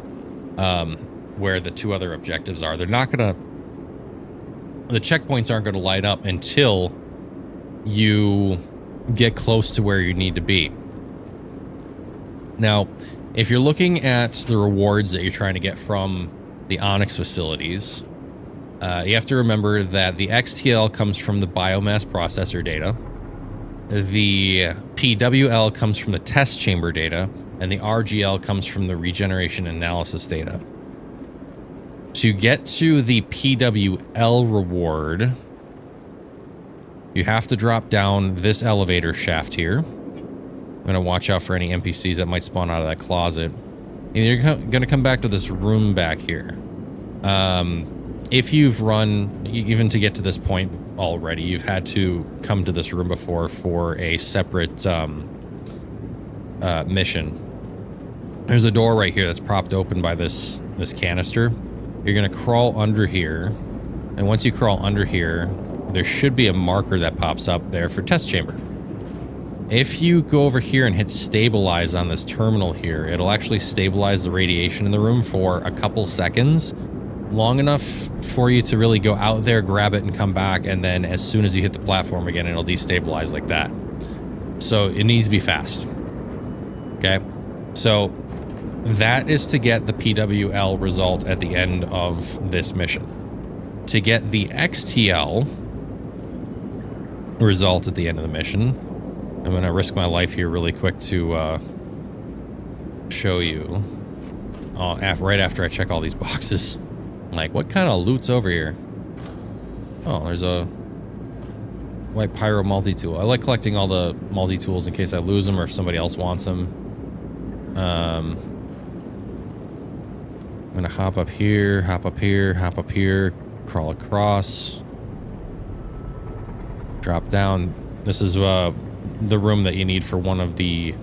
where the two other objectives are. They're not going to, the checkpoints aren't going to light up until you get close to where you need to be. Now, if you're looking at the rewards that you're trying to get from the Onyx facilities, you have to remember that the XTL comes from the biomass processor data. The PWL comes from the test chamber data, and the RGL comes from the regeneration analysis data. To get to the PWL reward, you have to drop down this elevator shaft here. I'm going to watch out for any NPCs that might spawn out of that closet. And you're going to come back to this room back here. If you've run, even to get to this point already, you've had to come to this room before for a separate mission. There's a door right here that's propped open by this canister. You're going to crawl under here. And once you crawl under here, there should be a marker that pops up there for test chamber. If you go over here and hit stabilize on this terminal here, it'll actually stabilize the radiation in the room for a couple seconds. Long enough for you to really go out there, grab it, and come back, and then as soon as you hit the platform again, it'll destabilize like that. So it needs to be fast. Okay? So that is to get the PWL result at the end of this mission. To get the XTL result at the end of the mission, I'm going to risk my life here really quick to show you. Right after I check all these boxes. Like, what kind of loot's over here? Oh, there's a white pyro multi-tool. I like collecting all the multi-tools in case I lose them or if somebody else wants them. I'm gonna hop up here, hop up here, hop up here, crawl across, drop down. This is the room that you need for one of the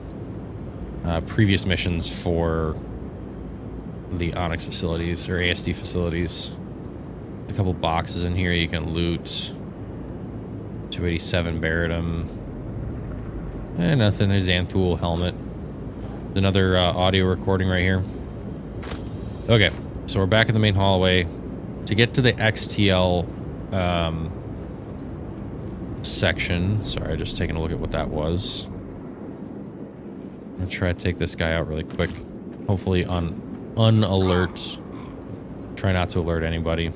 previous missions for the Onyx facilities or ASD facilities. A couple boxes in here you can loot. 287 Baritum. Nothing. There's Xanthul helmet. Another audio recording right here. Okay, so we're back in the main hallway. To get to the XTL section, sorry, just taking a look at what that was. I'm gonna try to take this guy out really quick. Hopefully unalert. Try not to alert anybody.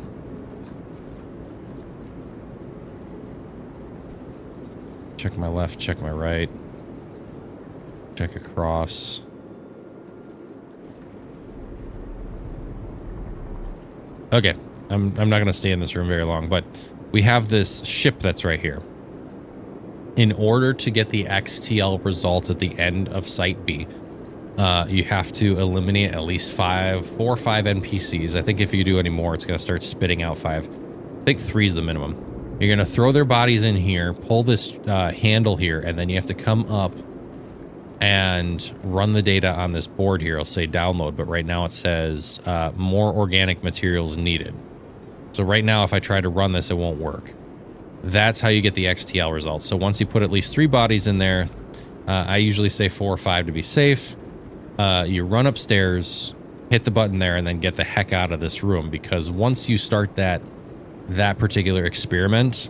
Check my left, check my right. Check across. Okay, I'm not going to stay in this room very long, but we have this ship that's right here. In order to get the XTL result at the end of Site B, you have to eliminate at least 4 or 5 NPCs. I think if you do any more, it's going to start spitting out 5. I think 3 is the minimum. You're going to throw their bodies in here, pull this handle here, and then you have to come up and run the data on this board here. It'll say download, but right now it says more organic materials needed. So right now, if I try to run this, it won't work. That's how you get the XTL results. So once you put at least 3 bodies in there, I usually say 4 or 5 to be safe. You run upstairs, hit the button there, and then get the heck out of this room, because once you start that particular experiment,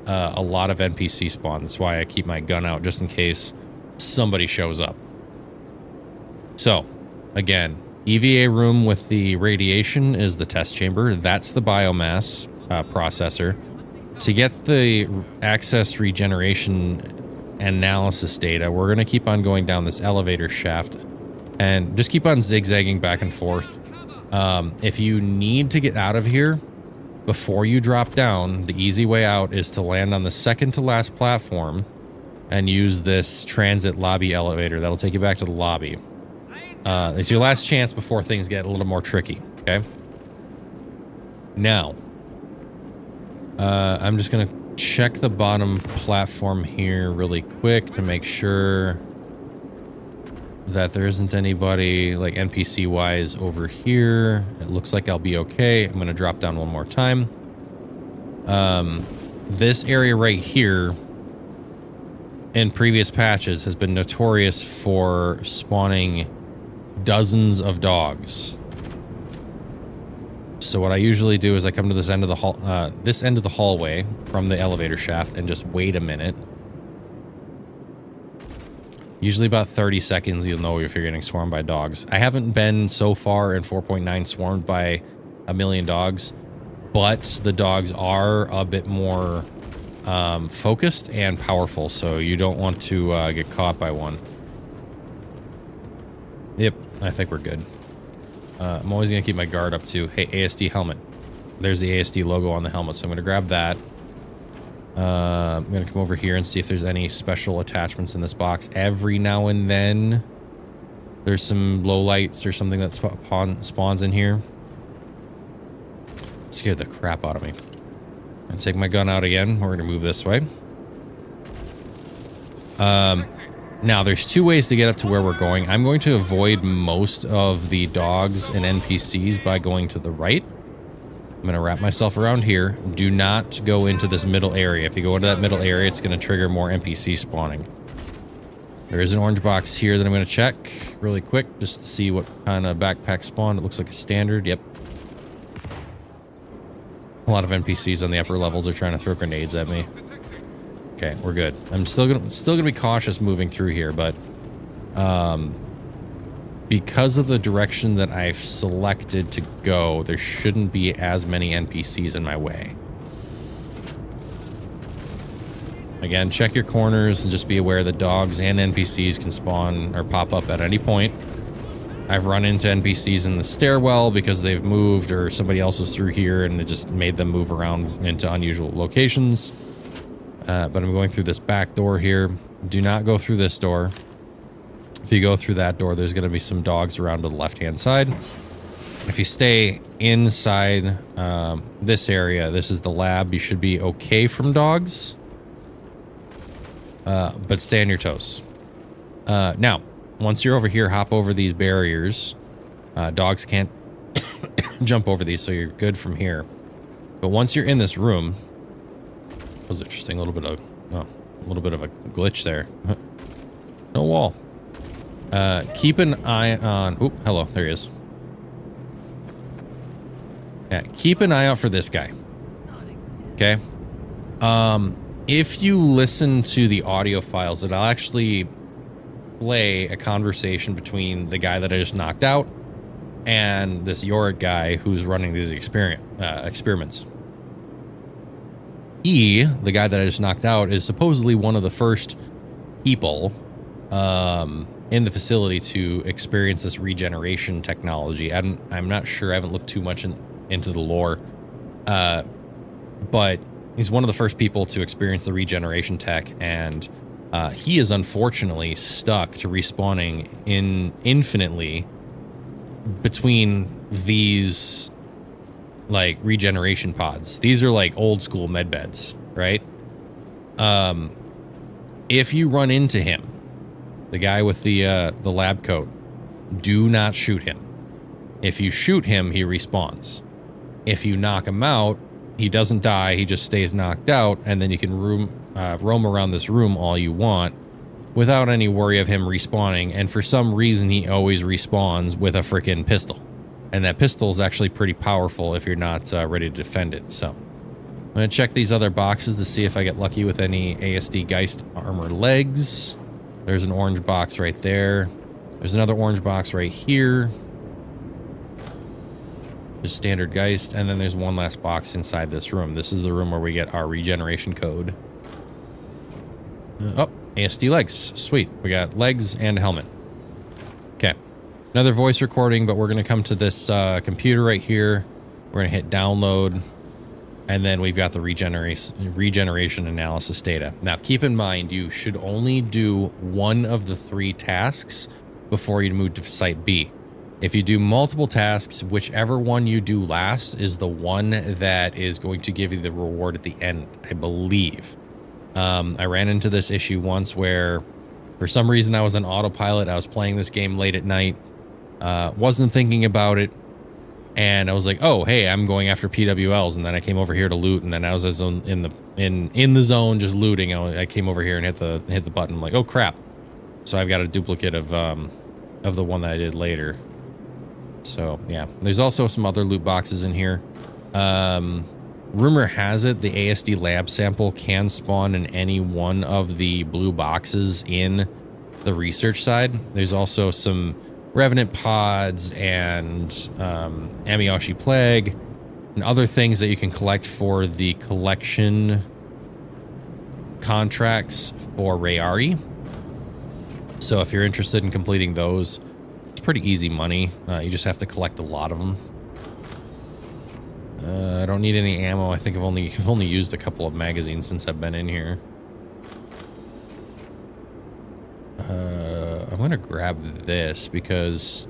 a lot of NPC spawn. That's why I keep my gun out just in case somebody shows up. So, again, EVA room with the radiation is the test chamber. That's the biomass processor. To get the access regeneration analysis data, we're going to keep on going down this elevator shaft and just keep on zigzagging back and forth. If you need to get out of here before you drop down, the easy way out is to land on the second to last platform and use this transit lobby elevator. That'll take you back to the lobby. It's your last chance before things get a little more tricky, okay? Now, I'm just gonna check the bottom platform here really quick to make sure that there isn't anybody like NPC wise over here. It looks like I'll be okay. I'm gonna drop down one more time. This area right here in previous patches has been notorious for spawning dozens of dogs. So what I usually do is I come to this end of the hallway from the elevator shaft and just wait a minute. Usually about 30 seconds, you'll know if you're getting swarmed by dogs. I haven't been so far in 4.9 swarmed by a million dogs, but the dogs are a bit more focused and powerful, so you don't want to get caught by one. Yep, I think we're good. I'm always going to keep my guard up too. Hey, ASD helmet. There's the ASD logo on the helmet, so I'm going to grab that. I'm going to come over here and see if there's any special attachments in this box. Every now and then, there's some low lights or something that spawns in here. It scared the crap out of me. I'm going to take my gun out again. We're going to move this way. Now, there's two ways to get up to where we're going. I'm going to avoid most of the dogs and NPCs by going to the right. I'm going to wrap myself around here. Do not go into this middle area. If you go into that middle area, it's going to trigger more NPC spawning. There is an orange box here that I'm going to check really quick just to see what kind of backpack spawn. It looks like a standard. Yep. A lot of NPCs on the upper levels are trying to throw grenades at me. Okay, we're good. I'm still gonna be cautious moving through here, but because of the direction that I've selected to go, there shouldn't be as many NPCs in my way. Again, check your corners and just be aware that dogs and NPCs can spawn or pop up at any point. I've run into NPCs in the stairwell because they've moved or somebody else was through here and it just made them move around into unusual locations. But I'm going through this back door here. Do not go through this door. If you go through that door, there's going to be some dogs around to the left-hand side. If you stay inside this area, this is the lab, you should be okay from dogs. But stay on your toes. Now, once you're over here, hop over these barriers. Dogs can't jump over these, so you're good from here. But once you're in this room... That was interesting. A little bit of a glitch there. No wall. Keep an eye on... Oop, hello. There he is. Yeah, keep an eye out for this guy. Okay? If you listen to the audio files, it'll actually play a conversation between the guy that I just knocked out and this Yorick guy who's running these experiments. He, the guy that I just knocked out, is supposedly one of the first people in the facility to experience this regeneration technology. I'm not sure. I haven't looked too much into the lore. But he's one of the first people to experience the regeneration tech, and he is unfortunately stuck to respawning infinitely between these... like regeneration pods. These are like old school med beds, right? If you run into him, the guy with the lab coat, do not shoot him. If you shoot him, he respawns. If you knock him out, he doesn't die, he just stays knocked out, and then you can roam around this room all you want without any worry of him respawning, and for some reason he always respawns with a freaking pistol. And that pistol is actually pretty powerful if you're not ready to defend it, so. going to check these other boxes to see if I get lucky with any ASD Geist armor legs. There's an orange box right there. There's another orange box right here. Just standard Geist. And then there's one last box inside this room. This is the room where we get our regeneration code. Oh, ASD legs. Sweet. We got legs and a helmet. Okay. Another voice recording, but we're going to come to this computer right here. We're going to hit download. And then we've got the regeneration analysis data. Now, keep in mind, you should only do one of the 3 tasks before you move to Site B. If you do multiple tasks, whichever one you do last is the one that is going to give you the reward at the end, I believe. I ran into this issue once where, for some reason, I was on autopilot. I was playing this game late at night, wasn't thinking about it. And I was like, oh, hey, I'm going after PWLs. And then I came over here to loot. And then I was in the zone just looting. I came over here and hit the button. I'm like, oh, crap. So I've got a duplicate of the one that I did later. So, yeah. There's also some other loot boxes in here. Rumor has it the ASD lab sample can spawn in any one of the blue boxes in the research side. There's also some Revenant pods and Amiyashi Plague and other things that you can collect for the collection contracts for Rayari. So if you're interested in completing those, it's pretty easy money. You just have to collect a lot of them. I don't need any ammo. I think I've only used a couple of magazines since I've been in here. I'm going to grab this because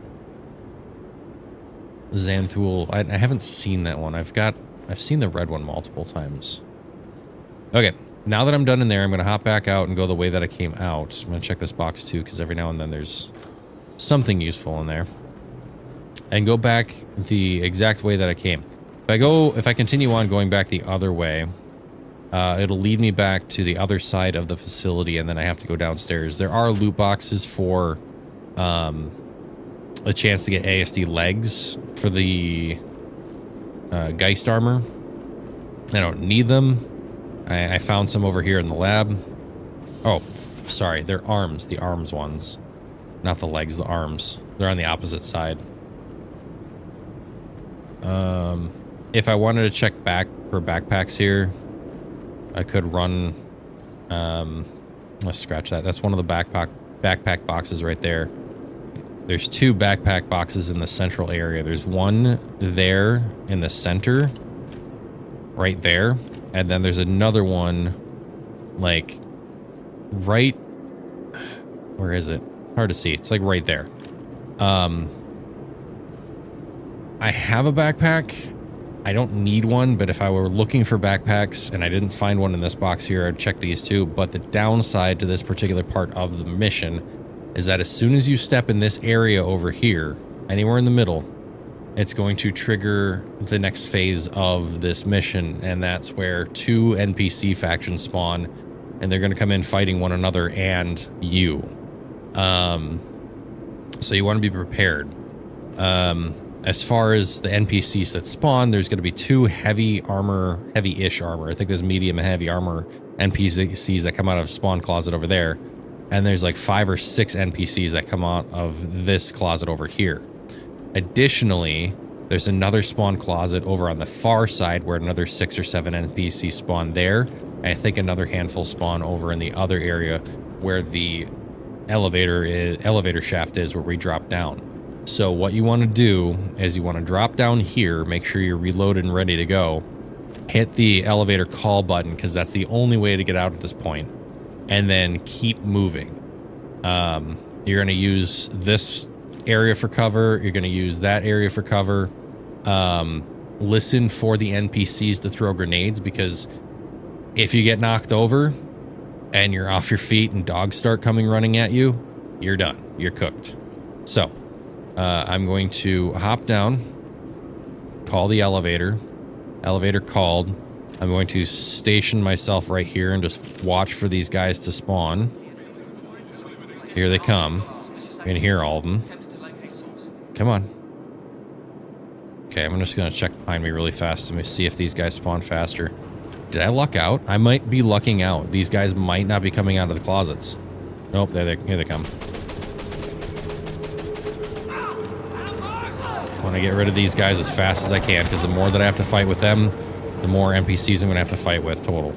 Xanthul, I haven't seen that one. I've seen the red one multiple times. Okay, now that I'm done in there, I'm going to hop back out and go the way that I came out. I'm going to check this box too, because every now and then there's something useful in there. And go back the exact way that I came. If I continue on going back the other way, it'll lead me back to the other side of the facility, and then I have to go downstairs. There are loot boxes for a chance to get ASD legs for the Geist armor. I don't need them. I found some over here in the lab. Oh, sorry, they're arms. The arms ones. Not the legs, the arms. They're on the opposite side. If I wanted to check back for backpacks here, I could run, let's scratch that. That's one of the backpack boxes right there. There's 2 backpack boxes in the central area. There's one there in the center, right there. And then there's another one, like, right, where is it? Hard to see. It's like right there. I have a backpack. I don't need one, but if I were looking for backpacks and I didn't find one in this box here, I'd check these too. But the downside to this particular part of the mission is that as soon as you step in this area over here, anywhere in the middle, it's going to trigger the next phase of this mission. And that's where 2 NPC factions spawn, and they're going to come in fighting one another and you. So you want to be prepared. As far as the NPCs that spawn, there's going to be 2 heavy-ish armor. I think there's medium and heavy armor NPCs that come out of spawn closet over there. And there's like 5 or 6 NPCs that come out of this closet over here. Additionally, there's another spawn closet over on the far side where another 6 or 7 NPCs spawn there. And I think another handful spawn over in the other area where the elevator shaft is, where we drop down. So what you want to do is you want to drop down here, make sure you're reloaded and ready to go, hit the elevator call button, because that's the only way to get out at this point, and then keep moving. You're going to use this area for cover, you're going to use that area for cover. Listen for the NPCs to throw grenades, because if you get knocked over and you're off your feet and dogs start coming running at you, you're done. You're cooked. So I'm going to hop down, call the elevator. Elevator called. I'm going to station myself right here and just watch for these guys to spawn. Here they come. You can hear all of them. Come on. Okay, I'm just going to check behind me really fast to see if these guys spawn faster. Did I luck out? I might be lucking out. These guys might not be coming out of the closets. Nope, here they come. I want to get rid of these guys as fast as I can, because the more that I have to fight with them, the more NPCs I'm going to have to fight with total.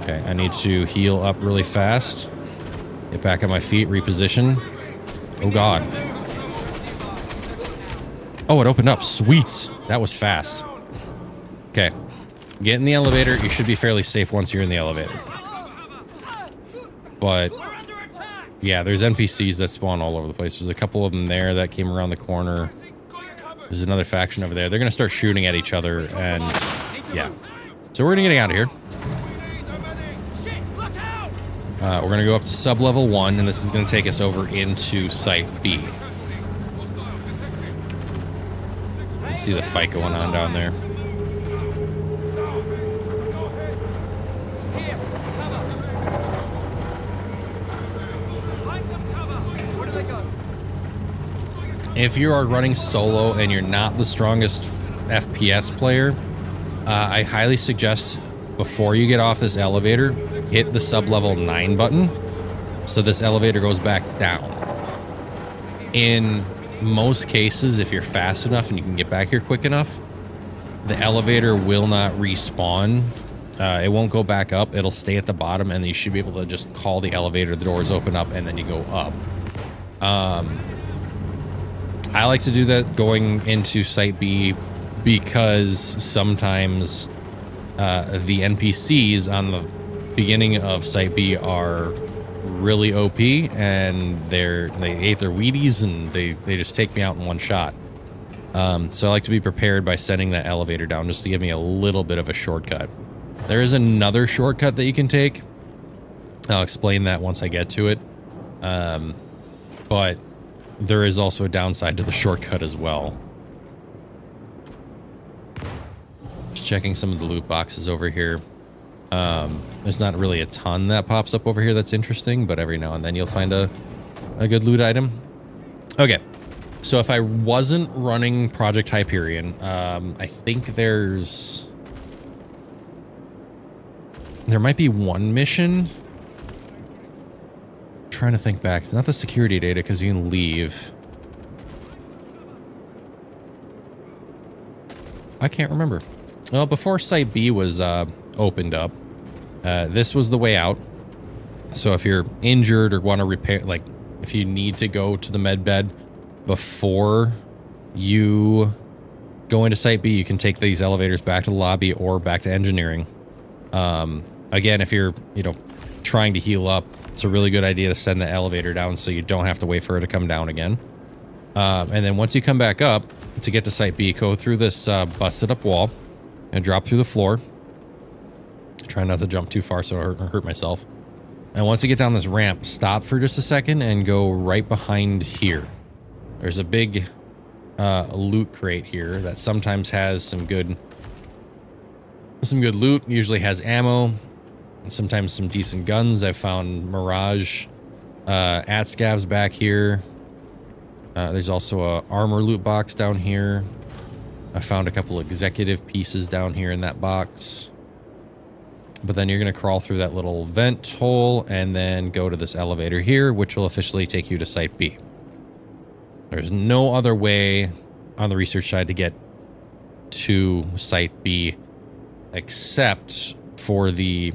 Okay, I need to heal up really fast. Get back on my feet, reposition. Oh god. Oh, it opened up. Sweet. That was fast. Okay. Get in the elevator. You should be fairly safe once you're in the elevator. But yeah, there's NPCs that spawn all over the place. There's a couple of them there that came around the corner. There's another faction over there. They're going to start shooting at each other, and yeah. So we're going to get out of here. We're going to go up to sub-level 1, and this is going to take us over into Site B. You see the fight going on down there. If you are running solo and you're not the strongest FPS player, I highly suggest before you get off this elevator, hit the sub-level 9 button so this elevator goes back down. In most cases, if you're fast enough and you can get back here quick enough, the elevator will not respawn. It won't go back up. It'll stay at the bottom, and then you should be able to just call the elevator. The doors open up, and then you go up. I like to do that going into Site B because sometimes the NPCs on the beginning of Site B are really OP, and they ate their Wheaties, and they just take me out in one shot. So I like to be prepared by setting that elevator down just to give me a little bit of a shortcut. There is another shortcut that you can take. I'll explain that once I get to it. But there is also a downside to the shortcut as well. Just checking some of the loot boxes over here. There's not really a ton that pops up over here that's interesting, but every now and then you'll find a good loot item. Okay, so if I wasn't running Project Hyperion, I think there might be one mission. Trying to think back. It's not the security data because you can leave. I can't remember. Well, before Site B was opened up, this was the way out. So if you're injured or want to repair, like if you need to go to the med bed before you go into Site B, you can take these elevators back to the lobby or back to engineering. Again, if you're, trying to heal up, it's a really good idea to send the elevator down so you don't have to wait for it to come down again. And then once you come back up to get to Site B, go through this busted up wall and drop through the floor. Try not to jump too far so I hurt myself. And once you get down this ramp, stop for just a second and go right behind here. There's a big loot crate here that sometimes has some good loot, usually has ammo, sometimes some decent guns. I've found Mirage AT-SCAVs back here. There's also a armor loot box down here. I found a couple executive pieces down here in that box. But then you're going to crawl through that little vent hole and then go to this elevator here, which will officially take you to Site B. There's no other way on the research side to get to Site B except for the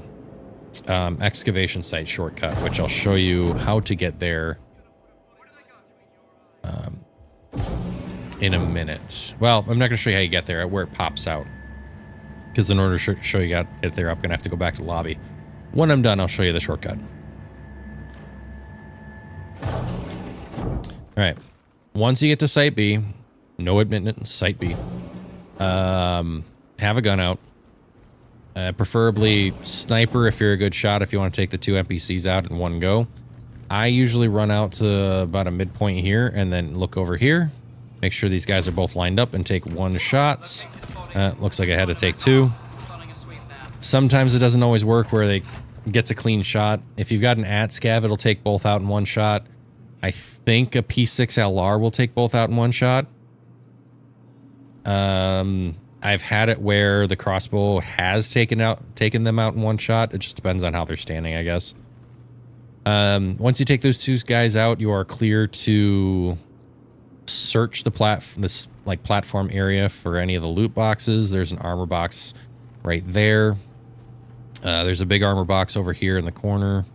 excavation site shortcut, which I'll show you how to get there in a minute. Well, I'm not going to show you how you get there, where it pops out. Because in order to show you how to get there, I'm going to have to go back to the lobby. When I'm done, I'll show you the shortcut. Alright. Once you get to Site B, no admittance, Site B. Have a gun out. Preferably sniper if you're a good shot, if you want to take the two NPCs out in one go. I usually run out to about a midpoint here and then look over here. Make sure these guys are both lined up and take one shot. Looks like I had to take two. Sometimes it doesn't always work where they get a clean shot. If you've got an AT-SCAV, it'll take both out in one shot. I think a P6LR will take both out in one shot. I've had it where the crossbow has taken them out in one shot. It just depends on how they're standing, I guess. Once you take those two guys out, you are clear to search the platform area for any of the loot boxes. There's an armor box right there. There's a big armor box over here in the corner,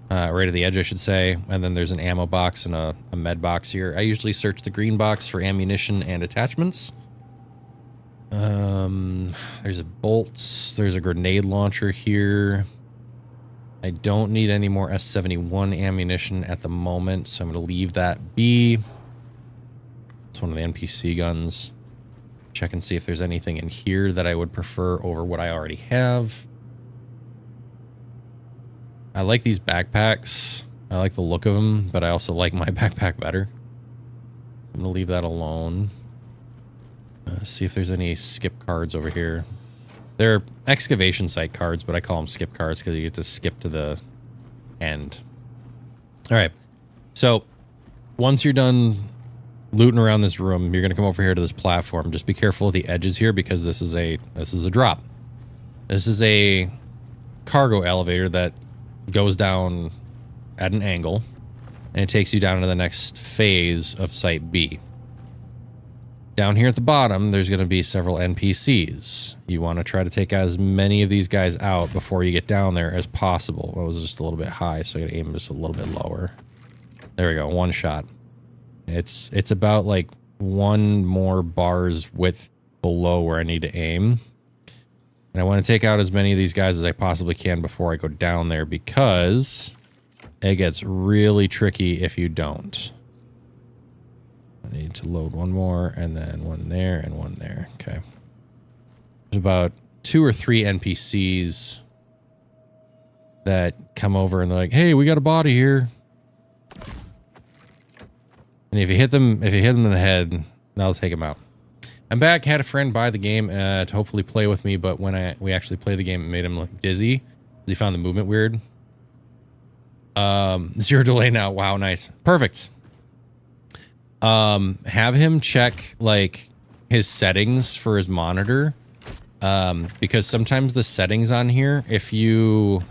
right at the edge, I should say. And then there's an ammo box and a med box here. I usually search the green box for ammunition and attachments. There's a bolts. There's a grenade launcher here. I don't need any more S71 ammunition at the moment, so I'm going to leave that be. It's one of the NPC guns. Check and see if there's anything in here that I would prefer over what I already have. I like these backpacks. I like the look of them, but I also like my backpack better. I'm going to leave that alone. See if there's any skip cards over here. They're excavation site cards, but I call them skip cards because you get to skip to the end. All right. So once you're done looting around this room, you're going to come over here to this platform. Just be careful of the edges here because this is a drop. This is a cargo elevator that goes down at an angle, and it takes you down to the next phase of Site B. Down here at the bottom, there's going to be several NPCs. You want to try to take as many of these guys out before you get down there as possible. It was just a little bit high, so I got to aim just a little bit lower. There we go, one shot. It's about like one more bar's width below where I need to aim. And I want to take out as many of these guys as I possibly can before I go down there because it gets really tricky if you don't. I need to load one more and then one there and one there. Okay. There's about 2 or 3 NPCs that come over and they're like, hey, we got a body here. And if you hit them in the head, that'll take them out. I'm back. Had a friend buy the game to hopefully play with me, but when we actually played the game, it made him look dizzy because he found the movement weird. 0 delay now. Wow, nice. Perfect. Have him check like his settings for his monitor. Because sometimes the settings on here, if you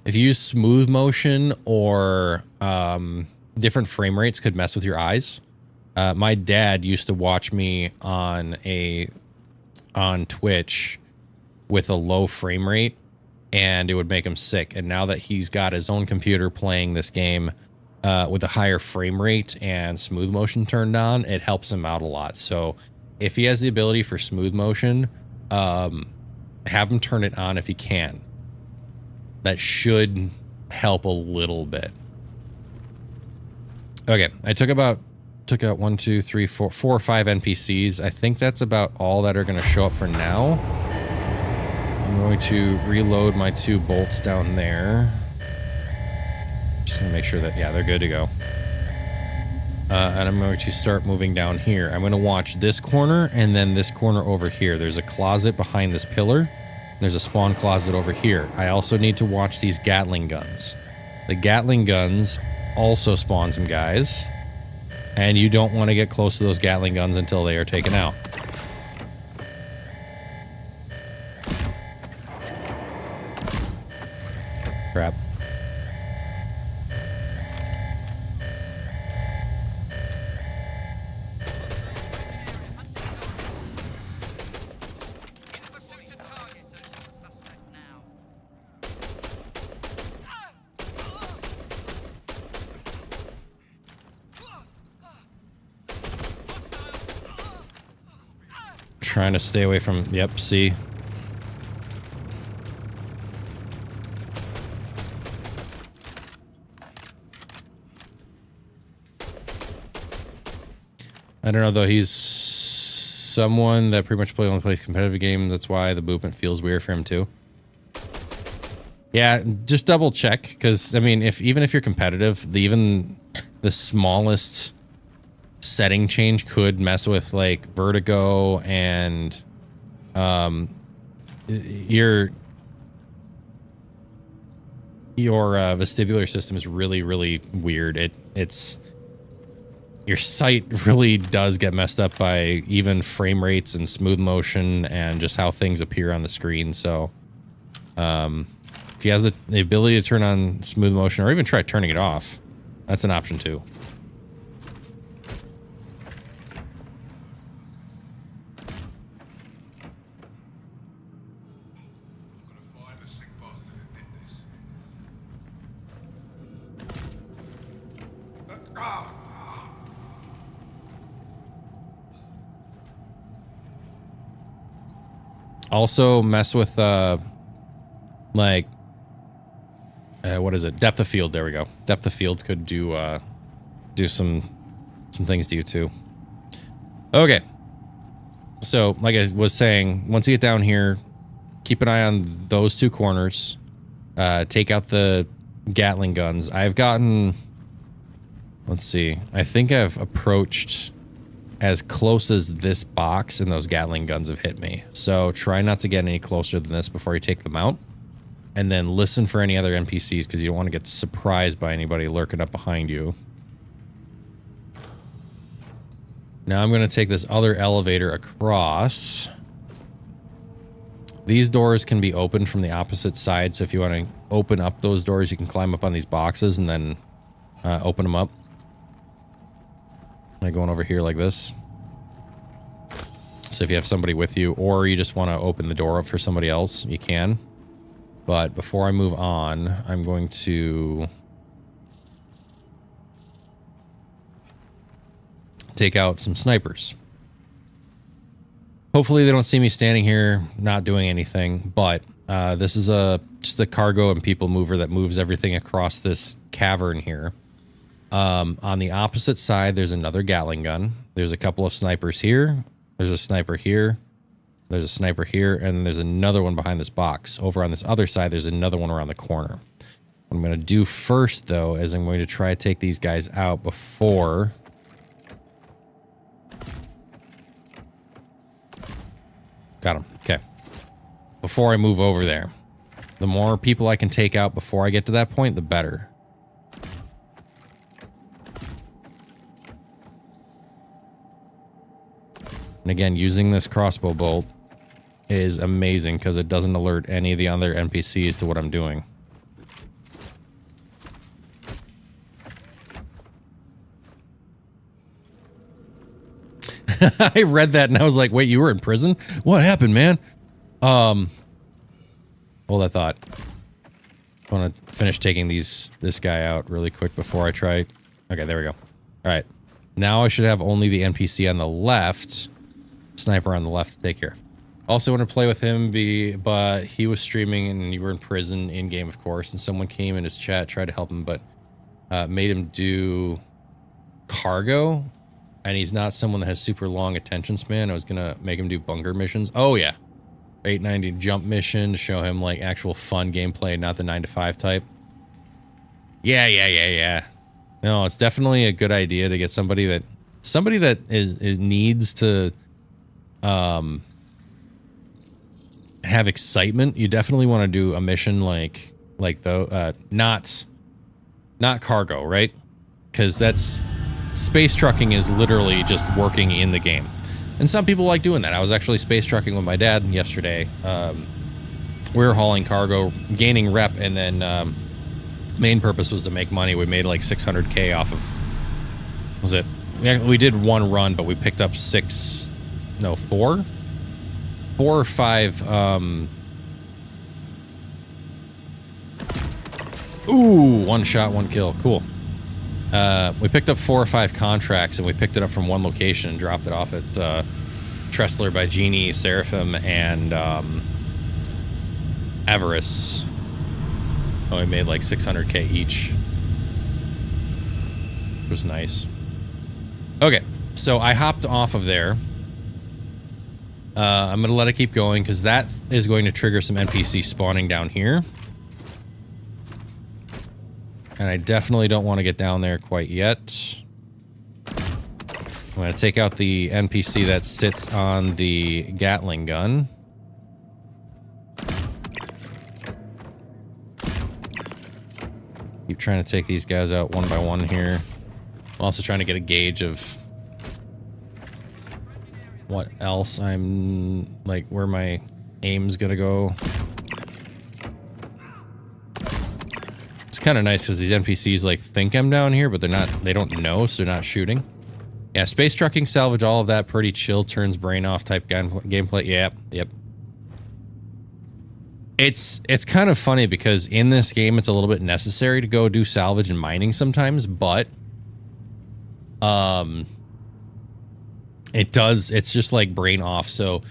use smooth motion or different frame rates could mess with your eyes. My dad used to watch me on Twitch with a low frame rate and it would make him sick. And now that he's got his own computer playing this game with a higher frame rate and smooth motion turned on, it helps him out a lot. So if he has the ability for smooth motion, have him turn it on if he can. That should help a little bit. Okay, I took out 1, 2, 3, 4 or 5 NPCs. I think that's about all that are going to show up for now. I'm going to reload my 2 bolts down there. Just going to make sure that, yeah, they're good to go. And I'm going to start moving down here. I'm going to watch this corner and then this corner over here. There's a closet behind this pillar. There's a spawn closet over here. I also need to watch these Gatling guns. The Gatling guns also spawn some guys. And you don't want to get close to those Gatling guns until they are taken out. Crap. Trying to stay away from, yep, see. I don't know though, he's someone that pretty much only plays competitive games. That's why the movement feels weird for him too. Yeah, just double check, because I mean, even if you're competitive, even the smallest setting change could mess with like vertigo and your vestibular system is really weird. Your your sight really does get messed up by even frame rates and smooth motion and just how things appear on the screen. So if he has the ability to turn on smooth motion or even try turning it off, that's an option too. Also mess with like what is it? Depth of field. There we go. Depth of field could do some things to you too. Okay. So like I was saying, once you get down here, keep an eye on those two corners. Take out the Gatling guns. I've gotten, let's see, I think I've approached as close as this box and those Gatling guns have hit me. So try not to get any closer than this before you take them out. And then listen for any other NPCs because you don't want to get surprised by anybody lurking up behind you. Now I'm going to take this other elevator across. These doors can be opened from the opposite side. So if you want to open up those doors, you can climb up on these boxes and then open them up. Like going over here like this. So if you have somebody with you or you just want to open the door up for somebody else, you can. But before I move on, I'm going to take out some snipers. Hopefully they don't see me standing here not doing anything, but this is just a cargo and people mover that moves everything across this cavern here. On the opposite side, there's another Gatling gun. There's a couple of snipers here. There's a sniper here. There's a sniper here. And there's another one behind this box. Over on this other side, there's another one around the corner. What I'm going to do first, though, is I'm going to try to take these guys out before... Got him. Okay. Before I move over there. The more people I can take out before I get to that point, the better. And again, using this crossbow bolt is amazing because it doesn't alert any of the other NPCs to what I'm doing. I read that and I was like, wait, you were in prison? What happened, man? Hold that thought. I want to finish taking this guy out really quick before I try. Okay, there we go. All right. Now I should have only the NPC on the left. Sniper on the left to take care of. Also want to play with him, but he was streaming and you were in prison in game, of course, and someone came in his chat, tried to help him, but made him do cargo, and he's not someone that has super long attention span. I was gonna make him do bunker missions. Oh yeah, 890 jump mission to show him like actual fun gameplay, not the 9 to 5 type. Yeah. No, it's definitely a good idea to get somebody that needs to have excitement. You definitely want to do a mission like though not cargo, right? Because that's space trucking is literally just working in the game, and some people like doing that. I was actually space trucking with my dad yesterday. We were hauling cargo, gaining rep, and then main purpose was to make money. We made like 600K off of, was it? We did one run, but we picked up four or five. Ooh, one shot, one kill. Cool. We picked up 4 or 5 contracts, and we picked it up from one location and dropped it off at Tressler by Genie, Seraphim, and Everest. Oh, we made like 600K each. It was nice. Okay, so I hopped off of there. I'm going to let it keep going because that is going to trigger some NPC spawning down here. And I definitely don't want to get down there quite yet. I'm going to take out the NPC that sits on the Gatling gun. Keep trying to take these guys out one by one here. I'm also trying to get a gauge of what else I'm, like, where my aim's gonna go. It's kind of nice because these NPCs, like, think I'm down here, but they don't know, so they're not shooting. Yeah, space trucking, salvage, all of that, pretty chill, turns brain off type gameplay. Yep. It's kind of funny because in this game, it's a little bit necessary to go do salvage and mining sometimes, but it's just like brain off. So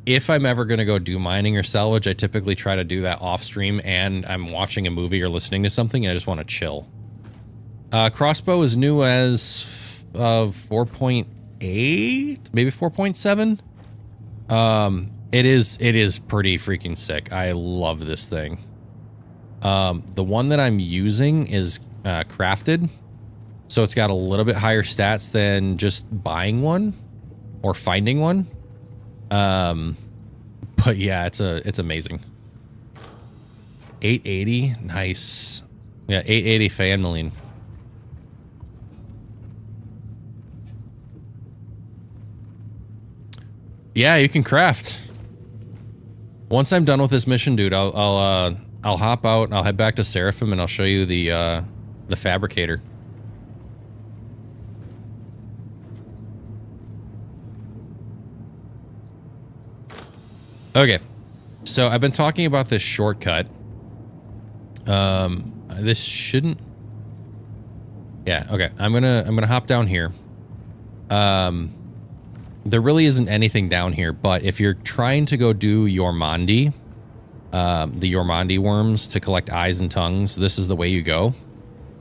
if I'm ever going to go do mining or salvage, I typically try to do that off stream and I'm watching a movie or listening to something and I just want to chill. Crossbow is new as 4.8, maybe 4.7. It is pretty freaking sick. I love this thing. The one that I'm using is crafted. So it's got a little bit higher stats than just buying one or finding one. But yeah, it's amazing. 880, nice. Yeah, 880 fan million. Yeah, you can craft. Once I'm done with this mission, dude, I'll hop out and I'll head back to Seraphim and I'll show you the fabricator. Okay, so I've been talking about this shortcut. This shouldn't. Yeah, okay. I'm gonna hop down here. There really isn't anything down here, but if you're trying to go do Yormandi, the Yormandi worms to collect eyes and tongues, this is the way you go.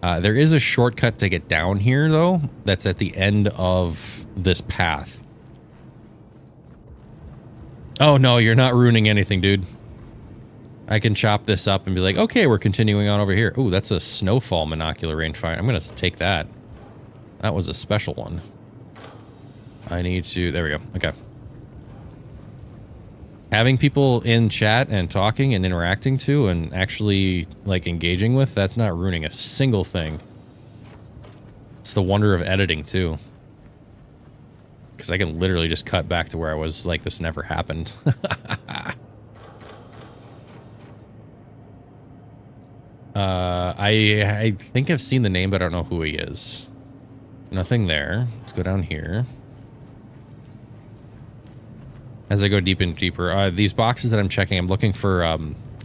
There is a shortcut to get down here, though, that's at the end of this path. Oh, no, you're not ruining anything, dude. I can chop this up and be like, okay, we're continuing on over here. Ooh, that's a snowfall monocular rangefinder. I'm going to take that. That was a special one. I need to... There we go. Okay. Having people in chat and talking and interacting to and actually, like, engaging with, that's not ruining a single thing. It's the wonder of editing, too. Because I can literally just cut back to where I was like, this never happened. I think I've seen the name, but I don't know who he is. Nothing there. Let's go down here. As I go deep and deeper, these boxes that I'm checking, I'm looking for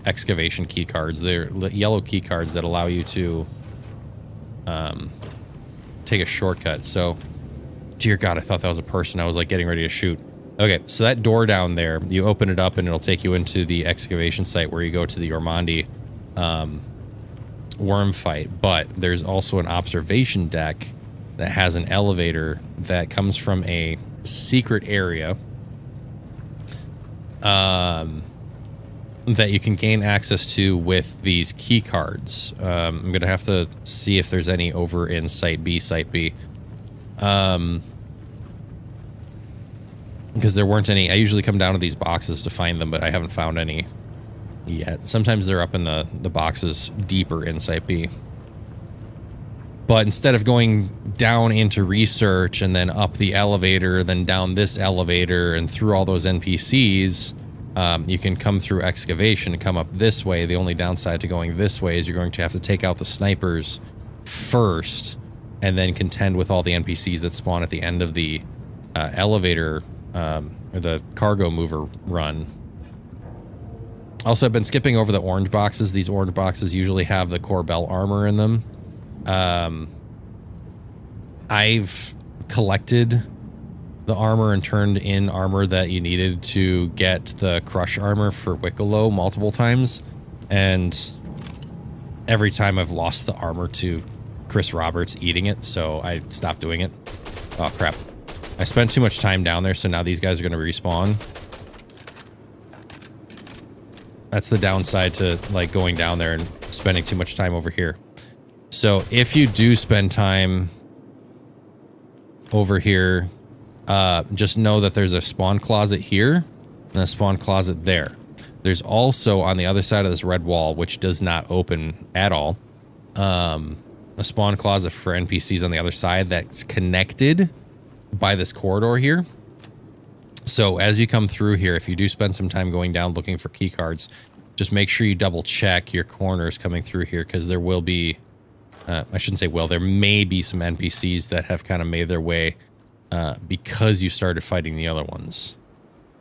excavation key cards. They're yellow key cards that allow you to take a shortcut. So, dear God, I thought that was a person. I was like getting ready to shoot. Okay, so that door down there, you open it up and it'll take you into the excavation site where you go to the Yormandi worm fight. But there's also an observation deck that has an elevator that comes from a secret area that you can gain access to with these key cards. I'm gonna have to see if there's any over in Site B. Because there weren't any. I usually come down to these boxes to find them, but I haven't found any yet. Sometimes they're up in the boxes deeper in Site B. But instead of going down into research and then up the elevator, then down this elevator and through all those NPCs, you can come through excavation and come up this way. The only downside to going this way is you're going to have to take out the snipers first and then contend with all the NPCs that spawn at the end of the elevator or the cargo mover run. Also, I've been skipping over the orange boxes. These orange boxes usually have the Corbel armor in them. I've collected the armor and turned in armor that you needed to get the crush armor for Wicklow multiple times, and every time I've lost the armor to Chris Roberts eating it, so I stopped doing it. Oh crap, I spent too much time down there, so now these guys are going to respawn. That's the downside to like going down there and spending too much time over here. So if you do spend time over here, just know that there's a spawn closet here and a spawn closet there. There's also on the other side of this red wall, which does not open at all, a spawn closet for NPCs on the other side that's connected by this corridor here. So as you come through here, if you do spend some time going down looking for key cards, just make sure you double check your corners coming through here, because there will be, I shouldn't say will, there may be some NPCs that have kind of made their way because you started fighting the other ones.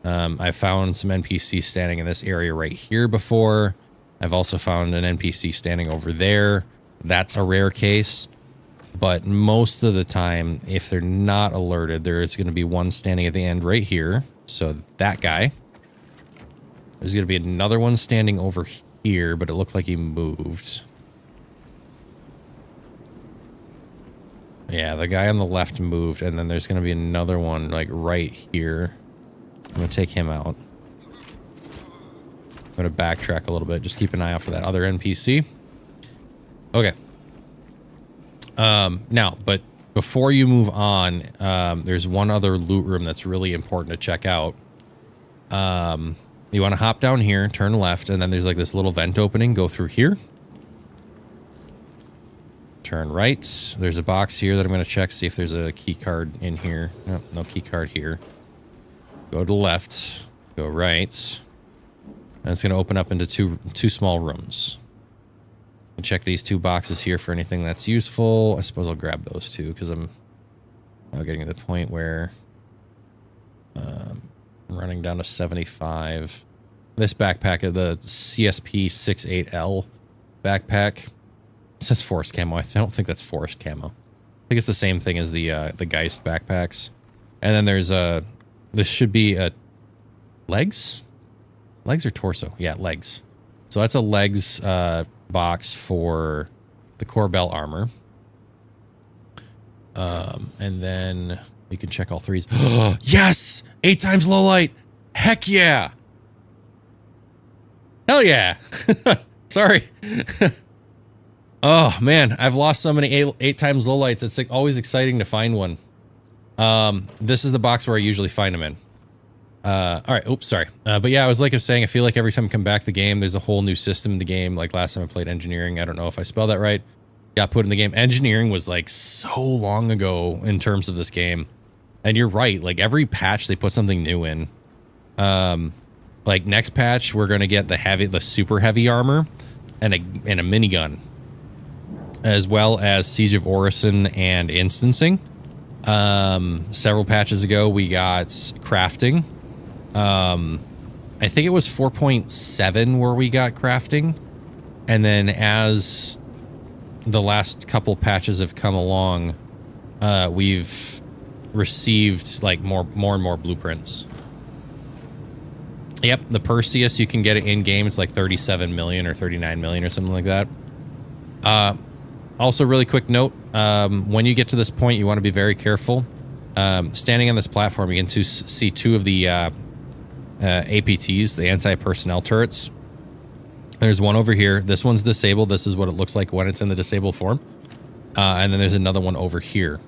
I found some NPCs standing in this area right here before. I've also found an NPC standing over there. That's a rare case. But most of the time, if they're not alerted, there is going to be one standing at the end right here. So that guy. There's going to be another one standing over here, but it looked like he moved. Yeah, the guy on the left moved, and then there's going to be another one like right here. I'm going to take him out. I'm going to backtrack a little bit. Just keep an eye out for that other NPC. Okay. Now, but before you move on, there's one other loot room that's really important to check out. You want to hop down here, turn left, and then there's like this little vent opening. Go through here. Turn right. There's a box here that I'm going to check, see if there's a key card in here. Nope, no key card here. Go to the left. Go right. And it's going to open up into two small rooms. Check these two boxes here for anything that's useful. I suppose I'll grab those two because I'm now getting to the point where I'm running down to 75. This backpack, the CSP-68L backpack, it says forest camo. I don't think that's forest camo. I think it's the same thing as the Geist backpacks. And then there's this should be a legs or torso. Yeah, legs. So that's a legs box for the Corbel armor. And then you can check all threes. Yes! 8 times low light! Heck yeah! Hell yeah! Sorry. Oh man, I've lost so many 8 times low lights. It's like always exciting to find one. This is the box where I usually find them in. All right. Oops, sorry. But yeah, I was saying, I feel like every time I come back the game, there's a whole new system in the game. Like last time I played engineering, I don't know if I spelled that right. Got put in the game. Engineering was like so long ago in terms of this game. And you're right. Like every patch, they put something new in. Like next patch, we're going to get the super heavy armor and a minigun, as well as Siege of Orison and instancing. Several patches ago, we got crafting. I think it was 4.7 where we got crafting. And then as the last couple patches have come along, we've received like more and more blueprints. Yep, the Perseus, you can get it in game. It's like 37 million or 39 million or something like that. Also, really quick note, when you get to this point, you want to be very careful. Standing on this platform, you can see two of the APTs, the anti-personnel turrets. There's one over here. This one's disabled. This is what it looks like when it's in the disabled form. And then there's another one over here.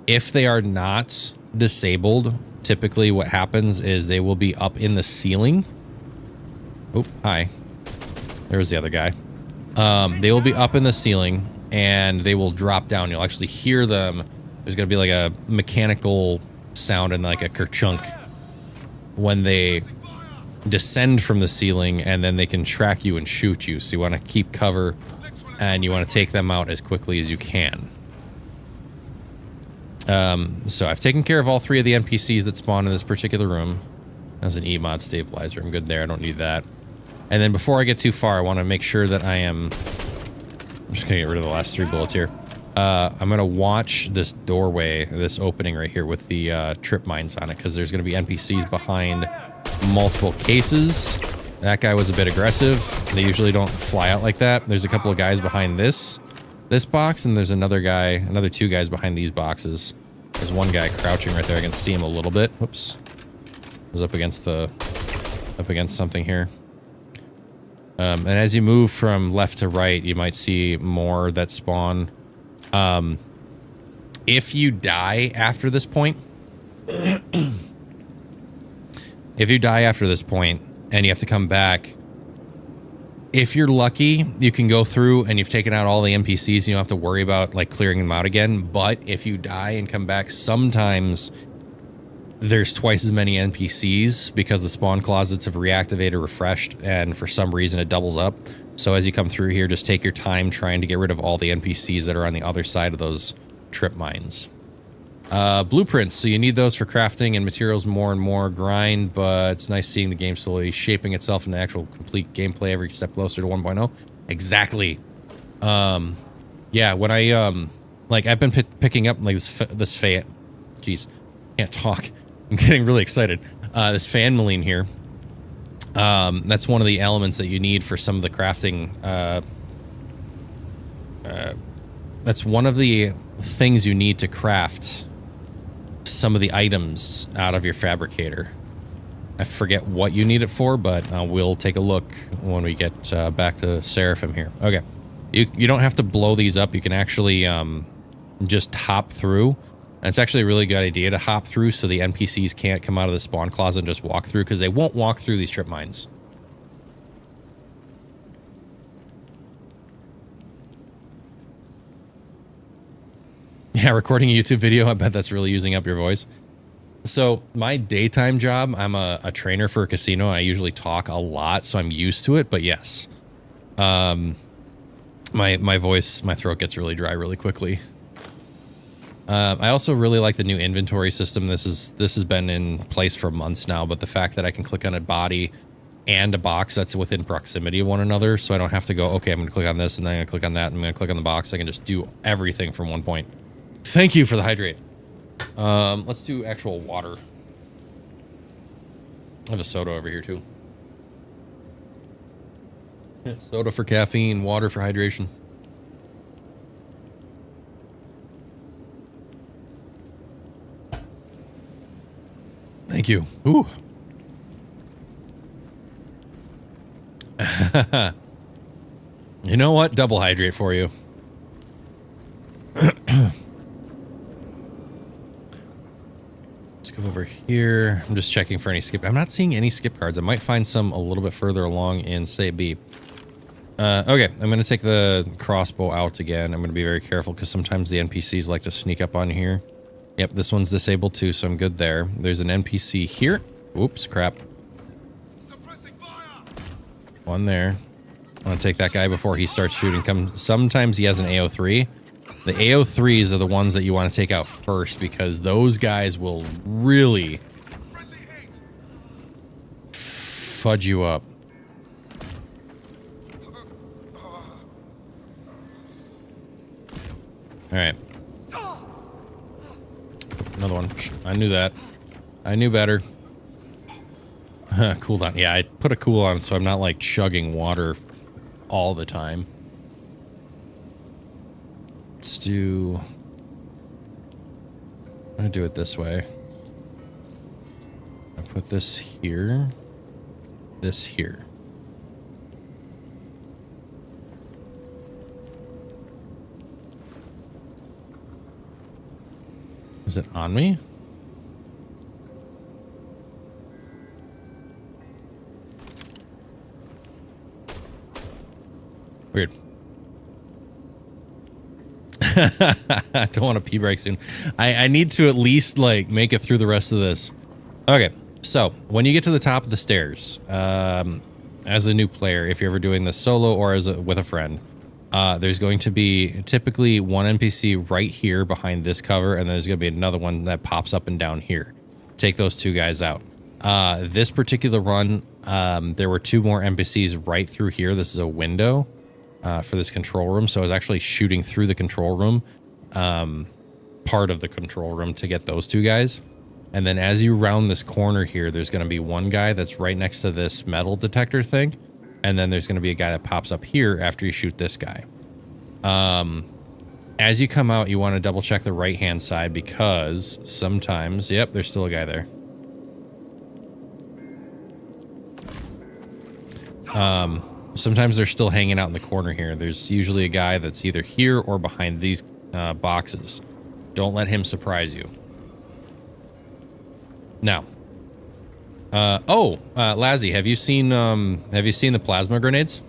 If they are not disabled, typically what happens is they will be up in the ceiling. Oh, hi. There was the other guy. They will be up in the ceiling and they will drop down. You'll actually hear them. There's going to be like a mechanical sound and like a kerchunk when they descend from the ceiling, and then they can track you and shoot you. So you want to keep cover and you want to take them out as quickly as you can. So I've taken care of all 3 of the NPCs that spawn in this particular room. That's an E-mod stabilizer. I'm good there. I don't need that. And then before I get too far, I want to make sure that I'm just going to get rid of the last 3 bullets here. I'm going to watch this doorway, this opening right here with the trip mines on it, because there's going to be NPCs behind multiple cases. That guy was a bit aggressive. They usually don't fly out like that. There's a couple of guys behind this box, and there's another 2 guys behind these boxes. There's one guy crouching right there. I can see him a little bit. Whoops. I was up against something here. And as you move from left to right, you might see more that spawn. If you die after this point, and you have to come back, If you're lucky, you can go through and you've taken out all the NPCs. You don't have to worry about like clearing them out again. But if you die and come back, sometimes there's twice as many NPCs because the spawn closets have reactivated, refreshed, and for some reason it doubles up. So as you come through here, just take your time trying to get rid of all the NPCs that are on the other side of those trip mines. Blueprints, so you need those for crafting and materials more and more grind, but it's nice seeing the game slowly shaping itself into actual complete gameplay every step closer to 1.0. Exactly. Yeah, when I like I've been picking up like this fan. Jeez, can't talk. I'm getting really excited. This fan milling here. That's one of the elements that you need for some of the crafting. That's one of the things you need to craft some of the items out of your fabricator. I forget what you need it for, but we'll take a look when we get back to Seraphim here. Okay, you don't have to blow these up. You can actually just hop through. And it's actually a really good idea to hop through so the NPCs can't come out of the spawn closet and just walk through, because they won't walk through these trip mines. Yeah, recording a YouTube video, I bet that's really using up your voice. So my daytime job, I'm a trainer for a casino. I usually talk a lot, so I'm used to it, but yes. My voice, my throat gets really dry really quickly. I also really like the new inventory system. This has been in place for months now, but the fact that I can click on a body and a box that's within proximity of one another, so I don't have to go, okay, I'm going to click on this, and then I'm going to click on that, and I'm going to click on the box. I can just do everything from one point. Thank you for the hydrate. Let's do actual water. I have a soda over here, too. Soda for caffeine, water for hydration. Thank you. Ooh. You know what? Double hydrate for you. Let's go over here. I'm just checking for any skip. I'm not seeing any skip cards. I might find some a little bit further along in Say B. Okay, I'm going to take the crossbow out again. I'm going to be very careful because sometimes the NPCs like to sneak up on here. Yep, this one's disabled too, so I'm good there. There's an NPC here. Oops, crap. One there. I'm going to take that guy before he starts shooting. Sometimes he has an AO3. The AO3s are the ones that you want to take out first because those guys will really fudge you up. All right. Another one. I knew that. I knew better. Cooldown. Yeah, I put a cooldown so I'm not like chugging water all the time. Let's do... I'm gonna do it this way. I put this here. This here. Is it on me? Weird. I don't want to pee break soon. I need to at least like make it through the rest of this. Okay, so when you get to the top of the stairs, as a new player, if you're ever doing this solo or with a friend, there's going to be typically one NPC right here behind this cover, and there's going to be another one that pops up and down here. Take those two guys out. This particular run, there were two more NPCs right through here. This is a window for this control room, so I was actually shooting through the control room, part of the control room, to get those two guys. And then as you round this corner here, there's going to be one guy that's right next to this metal detector thing. And then there's going to be a guy that pops up here after you shoot this guy. As you come out, you want to double check the right-hand side because sometimes... Yep, there's still a guy there. Sometimes they're still hanging out in the corner here. There's usually a guy that's either here or behind these boxes. Don't let him surprise you. Now... Lazzy, have you seen the plasma grenades?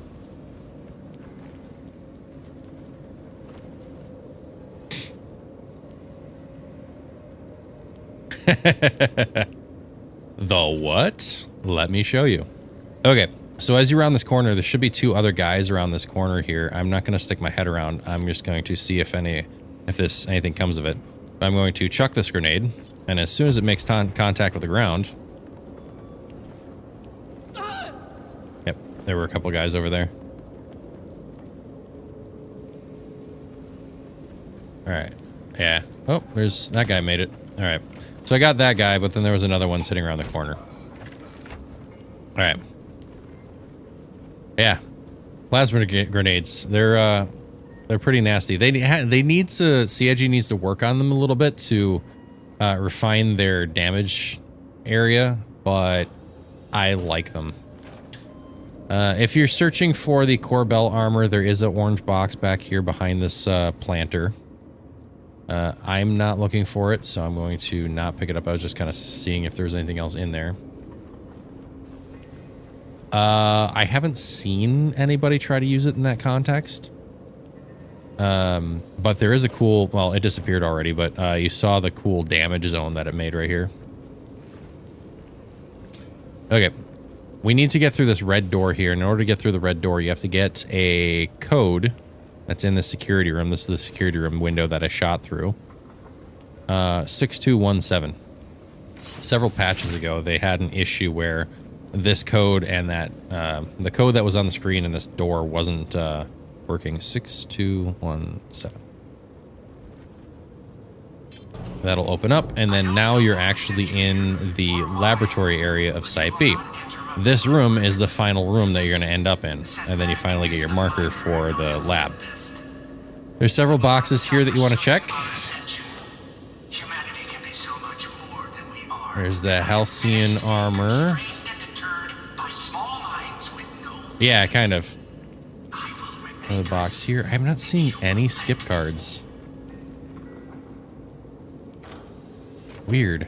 The what? Let me show you. Okay, so as you round this corner, there should be two other guys around this corner here. I'm not going to stick my head around. I'm just going to see if anything comes of it. I'm going to chuck this grenade, and as soon as it makes contact with the ground... Yep, there were a couple guys over there. Alright, yeah. Oh, there's... that guy made it. Alright, so I got that guy, but then there was another one sitting around the corner. Alright. Yeah. Plasma grenades. They're pretty nasty. They need to... CIG needs to work on them a little bit to refine their damage area, but I like them. If you're searching for the Corbel armor, there is an orange box back here behind this planter. I'm not looking for it, so I'm going to not pick it up. I was just kind of seeing if there's anything else in there. I haven't seen anybody try to use it in that context. But there is a cool... well, it disappeared already, but you saw the cool damage zone that it made right here. Okay. We need to get through this red door here. In order to get through the red door, you have to get a code that's in the security room. This is the security room window that I shot through. 6217. Several patches ago, they had an issue where this code and that the code that was on the screen in this door wasn't working. 6217. That'll open up, and then now you're actually in the laboratory area of Site B. This room is the final room that you're going to end up in, and then you finally get your marker for the lab. There's several boxes here that you want to check. There's the Halcyon armor. Yeah, kind of. Another box here. I'm not seeing any skip cards. Weird.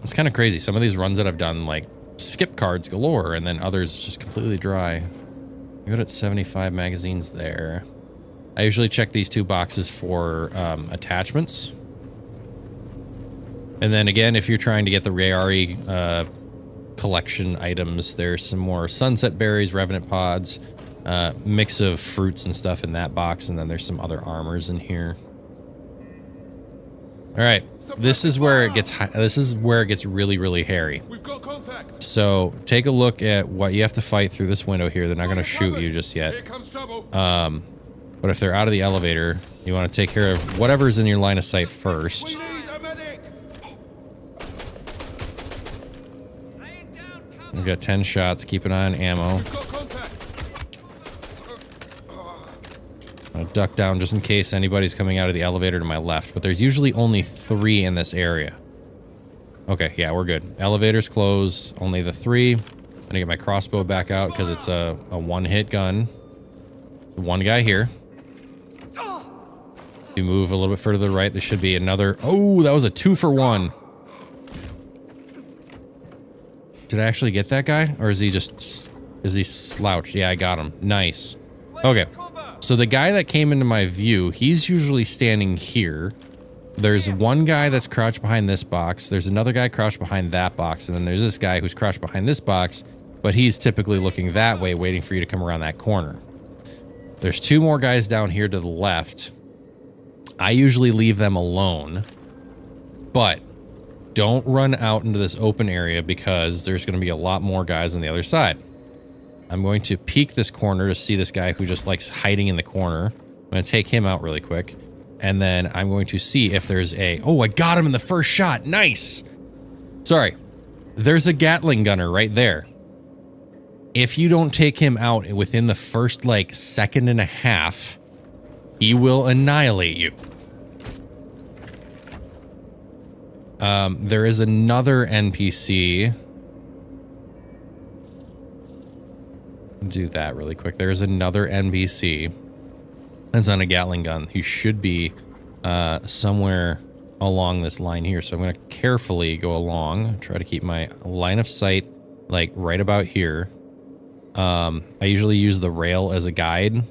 It's kind of crazy. Some of these runs that I've done, like, skip cards galore, and then others just completely dry. Good at 75 magazines there. I usually check these two boxes for attachments. And then again, if you're trying to get the Rayari collection items, there's some more Sunset Berries, Revenant Pods, mix of fruits and stuff in that box, and then there's some other armors in here. All right, this is where it gets really, really hairy. We've got contact. So take a look at what you have to fight through this window here. They're not going to shoot you just yet. Here comes trouble. But if they're out of the elevator, you want to take care of whatever's in your line of sight first. We need a medic. We've got 10 shots. Keep an eye on ammo. We've got contact. I'll duck down just in case anybody's coming out of the elevator to my left. But there's usually only 3 in this area. Okay, yeah, we're good. Elevator's closed. Only the 3. I'm gonna get my crossbow back out because it's a one-hit gun. One guy here. If you move a little bit further to the right, there should be another... oh, that was a 2-for-1. Did I actually get that guy? Or is he just... is he slouched? Yeah, I got him. Nice. Okay. So the guy that came into my view, he's usually standing here. There's one guy that's crouched behind this box. There's another guy crouched behind that box. And then there's this guy who's crouched behind this box. But he's typically looking that way, waiting for you to come around that corner. There's 2 more guys down here to the left. I usually leave them alone. But don't run out into this open area because there's going to be a lot more guys on the other side. I'm going to peek this corner to see this guy who just likes hiding in the corner. I'm going to take him out really quick. And then I'm going to see if there's a... oh, I got him in the first shot. Nice. Sorry. There's a Gatling gunner right there. If you don't take him out within the first, like, second and a half, he will annihilate you. There is another NPC. Do that really quick. There's another NPC that's on a Gatling gun. He should be somewhere along this line here. So I'm going to carefully go along, try to keep my line of sight, like, right about here. I usually use the rail as a guide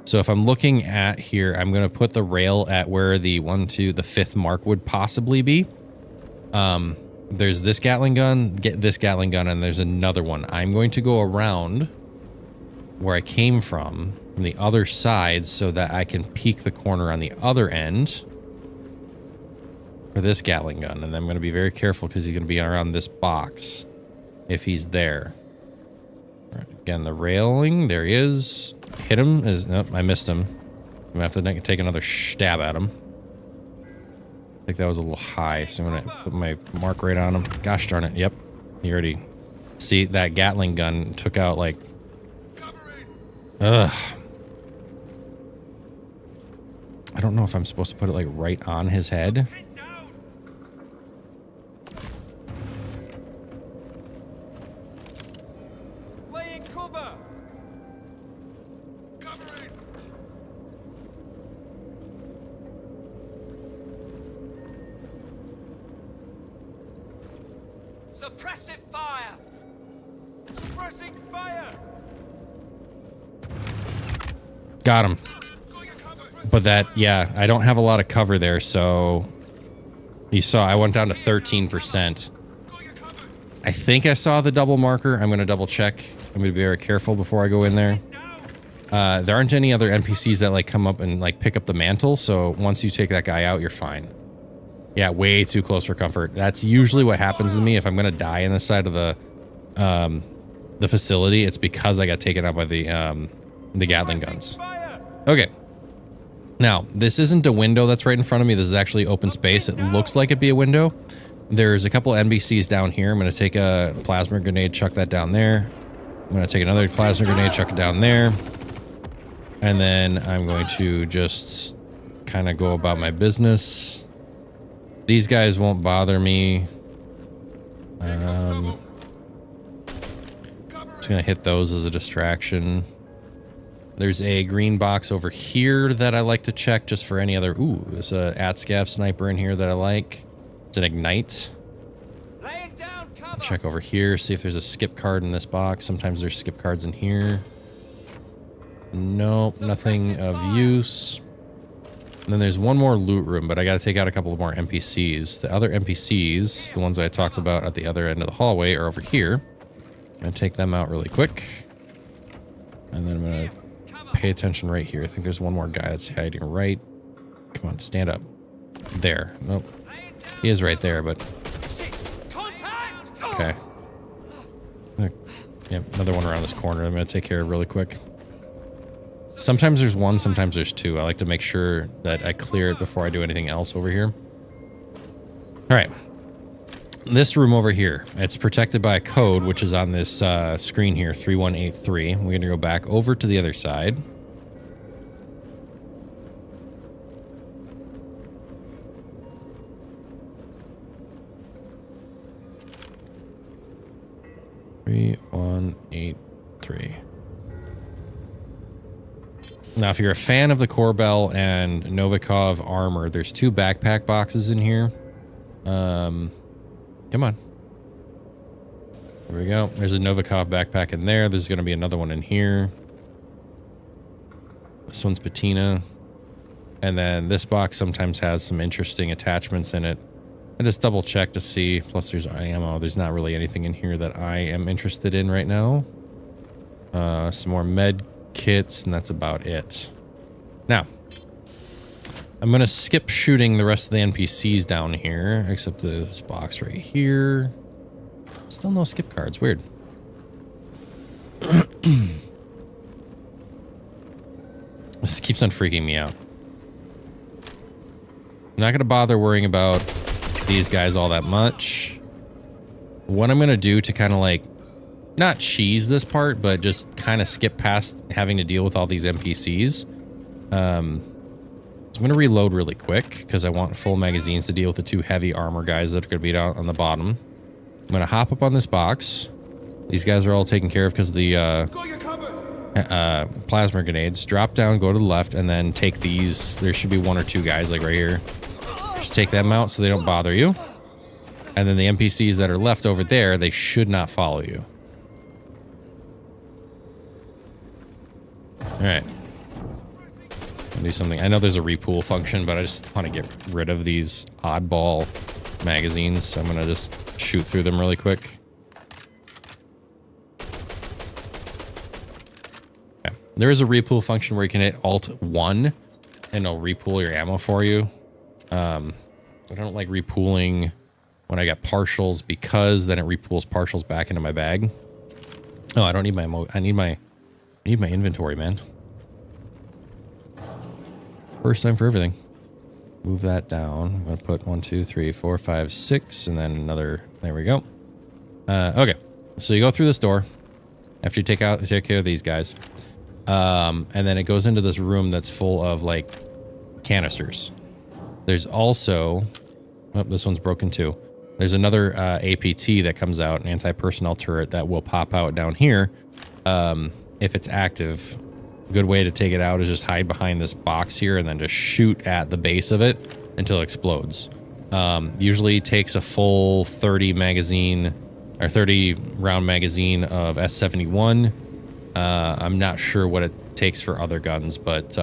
So if I'm looking at here, I'm going to put the rail at where the the fifth mark would possibly be. There's this Gatling gun, this Gatling gun, and there's another one. I'm going to go around where I came from the other side so that I can peek the corner on the other end for this Gatling gun. And I'm going to be very careful because he's going to be around this box if he's there. All right, again, the railing, there he is. Hit him. Nope, I missed him. I'm going to have to take another stab at him. I think that was a little high, so I'm going to put my mark right on him. Gosh darn it. Yep. He already... See, that Gatling gun took out, like... Ugh. I don't know if I'm supposed to put it, like, right on his head. Laying cover. Covering. Suppressive fire. Suppressing fire. Got him. But that, yeah, I don't have a lot of cover there, so... You saw, I went down to 13%. I think I saw the double marker. I'm going to double check. I'm going to be very careful before I go in there. There aren't any other NPCs that, like, come up and, like, pick up the mantle, so once you take that guy out, you're fine. Yeah, way too close for comfort. That's usually what happens to me if I'm going to die in this side of the facility. It's because I got taken out by the Gatling guns. Okay. Now, this isn't a window that's right in front of me. This is actually open space. It looks like it'd be a window. There's a couple NPCs down here. I'm going to take a plasma grenade, chuck that down there. I'm going to take another plasma grenade, chuck it down there. And then I'm going to just kind of go about my business. These guys won't bother me. Just going to hit those as a distraction. There's a green box over here that I like to check just for any other... Ooh, there's a ATSCAV sniper in here that I like. It's an Ignite. Check over here, see if there's a skip card in this box. Sometimes there's skip cards in here. Nope, nothing of use. And then there's one more loot room, but I got to take out a couple more NPCs. The other NPCs, the ones I talked about at the other end of the hallway, are over here. I'm going to take them out really quick. And then I'm going to pay attention right here. I think there's one more guy that's hiding right. Come on, stand up. There. Nope. He is right there, but... Okay. Yep, another one around this corner I'm going to take care of really quick. Sometimes there's one, sometimes there's two. I like to make sure that I clear it before I do anything else over here. Alright. This room over here, it's protected by a code, which is on this screen here, 3183. We're going to go back over to the other side. Now, if you're a fan of the Korbel and Novikov armor, there's two backpack boxes in here. Come on. There we go. There's a Novikov backpack in there. There's going to be another one in here. This one's patina. And then this box sometimes has some interesting attachments in it. I just double check to see. Plus there's ammo. There's not really anything in here that I am interested in right now. Some more med kits, and that's about it. Now, I'm going to skip shooting the rest of the NPCs down here, except this box right here. Still no skip cards. Weird. This keeps on freaking me out. I'm not going to bother worrying about these guys all that much. What I'm going to do to kind of like, not cheese this part, but just kind of skip past having to deal with all these NPCs. So I'm going to reload really quick because I want full magazines to deal with the two heavy armor guys that are going to be down on the bottom. I'm going to hop up on this box. These guys are all taken care of because of the plasma grenades. Drop down, go to the left, and then take these. There should be one or two guys like right here. Just take them out so they don't bother you. And then the NPCs that are left over there, they should not follow you. Alright. do something. I know there's a repool function, but I just want to get rid of these oddball magazines, so I'm gonna just shoot through them really quick. Okay. There is a repool function where you can hit Alt-1 and it'll repool your ammo for you. I don't like repooling when I got partials because then it repools partials back into my bag. Oh, I don't need my I need my inventory, man. First time for everything. Move that down. I'm gonna put 1, 2, 3, 4, 5, 6, and then another. There we go. Okay, so you go through this door after you take care of these guys, and then it goes into this room that's full of like canisters. There's also, oh, this one's broken too. There's another APT that comes out, an anti-personnel turret that will pop out down here if it's active. A good way to take it out is just hide behind this box here and then just shoot at the base of it until it explodes. Usually takes a full 30 magazine or 30 round magazine of S71. I'm not sure what it takes for other guns, but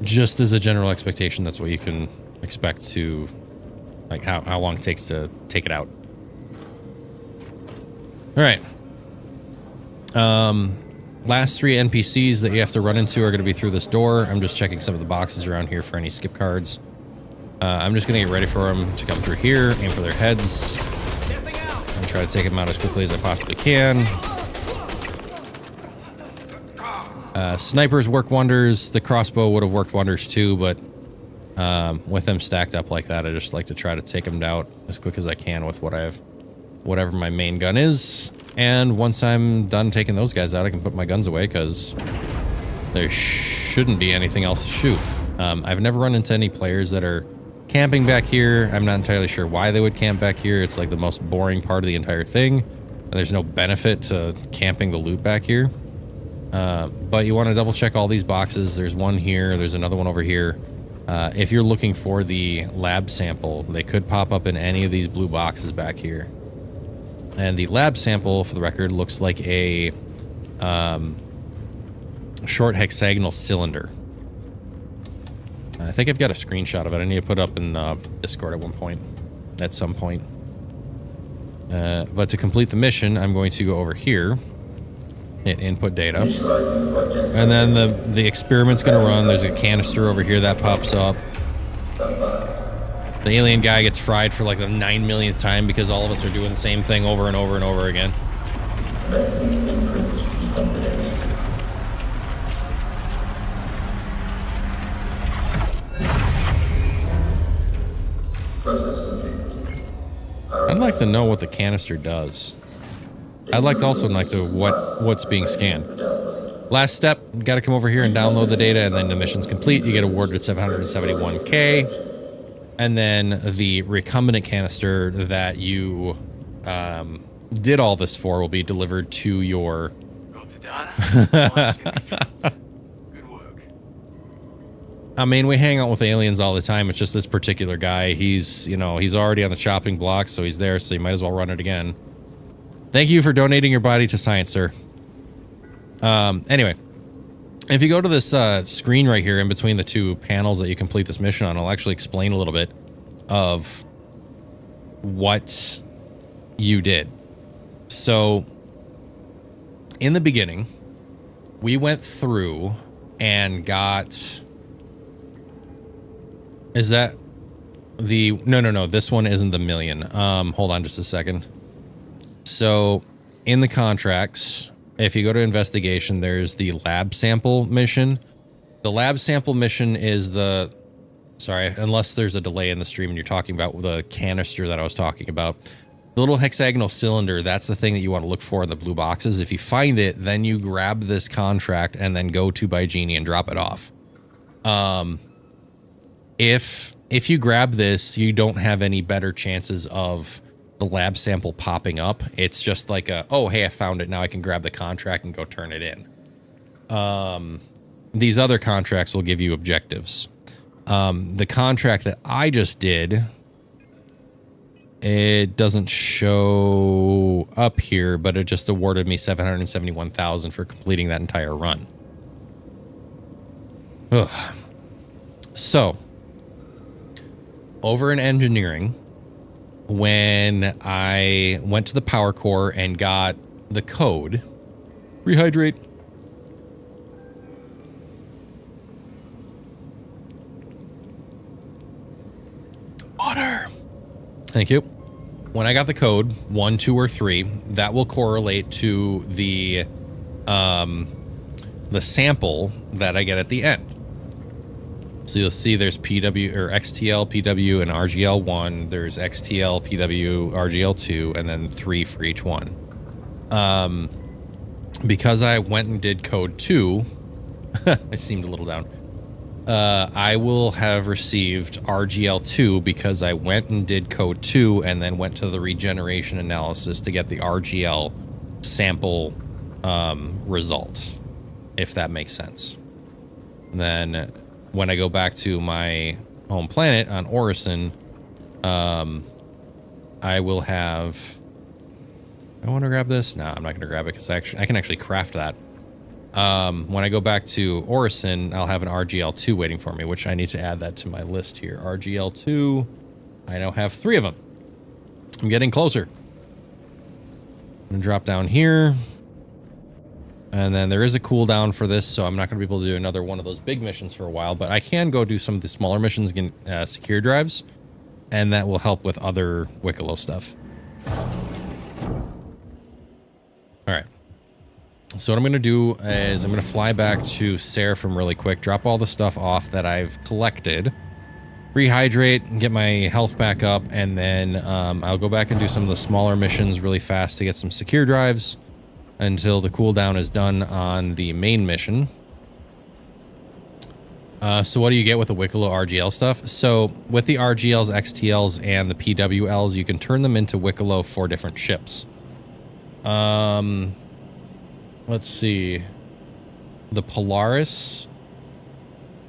just as a general expectation, that's what you can expect to, like how long it takes to take it out. All right. Last 3 NPCs that you have to run into are going to be through this door. I'm just checking some of the boxes around here for any skip cards. I'm just going to get ready for them to come through here, aim for their heads, and try to take them out as quickly as I possibly can. Snipers work wonders. The crossbow would have worked wonders too, but with them stacked up like that, I just like to try to take them out as quick as I can with what I have, whatever my main gun is. And once I'm done taking those guys out, I can put my guns away because there shouldn't be anything else to shoot. I've never run into any players that are camping back here. I'm not entirely sure why they would camp back here. It's like the most boring part of the entire thing. And there's no benefit to camping the loot back here. But you want to double check all these boxes. There's one here. There's another one over here. If you're looking for the lab sample, they could pop up in any of these blue boxes back here. And the lab sample, for the record, looks like a short hexagonal cylinder. I think I've got a screenshot of it. I need to put it up in Discord at some point. But to complete the mission, I'm going to go over here, hit input data, and then the experiment's going to run. There's a canister over here that pops up. The alien guy gets fried for like the 9 millionth time because all of us are doing the same thing over and over and over again. I'd like to know what the canister does. I'd like to also like to what's being scanned. Last step, got to come over here and download the data, and then the mission's complete. You get awarded 771K. And then the recombinant canister that you did all this for will be delivered to your... Got the data? Good work. I mean, we hang out with aliens all the time. It's just this particular guy. He's, you know, he's already on the chopping block, so he's there, so you might as well run it again. Thank you for donating your body to science, sir. Anyway. If you go to this screen right here in between the 2 panels that you complete this mission on, I'll actually explain a little bit of what you did. So, in the beginning, we went through and got... Is that the... No. This one isn't the million. Hold on just a second. So, in the contracts... If you go to investigation, there's the lab sample mission. The lab sample mission is the... Sorry, unless there's a delay in the stream and you're talking about the canister that I was talking about. The little hexagonal cylinder, that's the thing that you want to look for in the blue boxes. If you find it, then you grab this contract and then go to Bygenie and drop it off. If you grab this, you don't have any better chances of... the lab sample popping up. It's just like a, oh, hey, I found it. Now I can grab the contract and go turn it in. These other contracts will give you objectives. The contract that I just did, it doesn't show up here, but it just awarded me 771,000 for completing that entire run. Ugh. So, over in engineering, when I went to the power core and got the code, rehydrate. Water. Thank you. When I got the code 1, 2, or 3, that will correlate to the sample that I get at the end. So you'll see there's PW or XTL, PW, and RGL1. There's XTL, PW, RGL2, and then 3 for each one. Because I went and did code 2, I seemed a little down. I will have received RGL2 because I went and did code 2 and then went to the regeneration analysis to get the RGL sample result, if that makes sense. Then when I go back to my home planet on Orison, I will have... I want to grab this? No, I'm not going to grab it because I can actually craft that. When I go back to Orison, I'll have an RGL2 waiting for me, which I need to add that to my list here. RGL2. I now have 3 of them. I'm getting closer. I'm going to drop down here. And then there is a cooldown for this, so I'm not going to be able to do another one of those big missions for a while, but I can go do some of the smaller missions, get secure drives, and that will help with other Wicklow stuff. All right. So what I'm going to do is I'm going to fly back to Seraphim really quick, drop all the stuff off that I've collected, rehydrate, and get my health back up, and then I'll go back and do some of the smaller missions really fast to get some secure drives until the cooldown is done on the main mission. So what do you get with the Wicklow RGL stuff? So with the RGLs, XTLs, and the PWLs, you can turn them into Wicklow for different ships. Let's see. The Polaris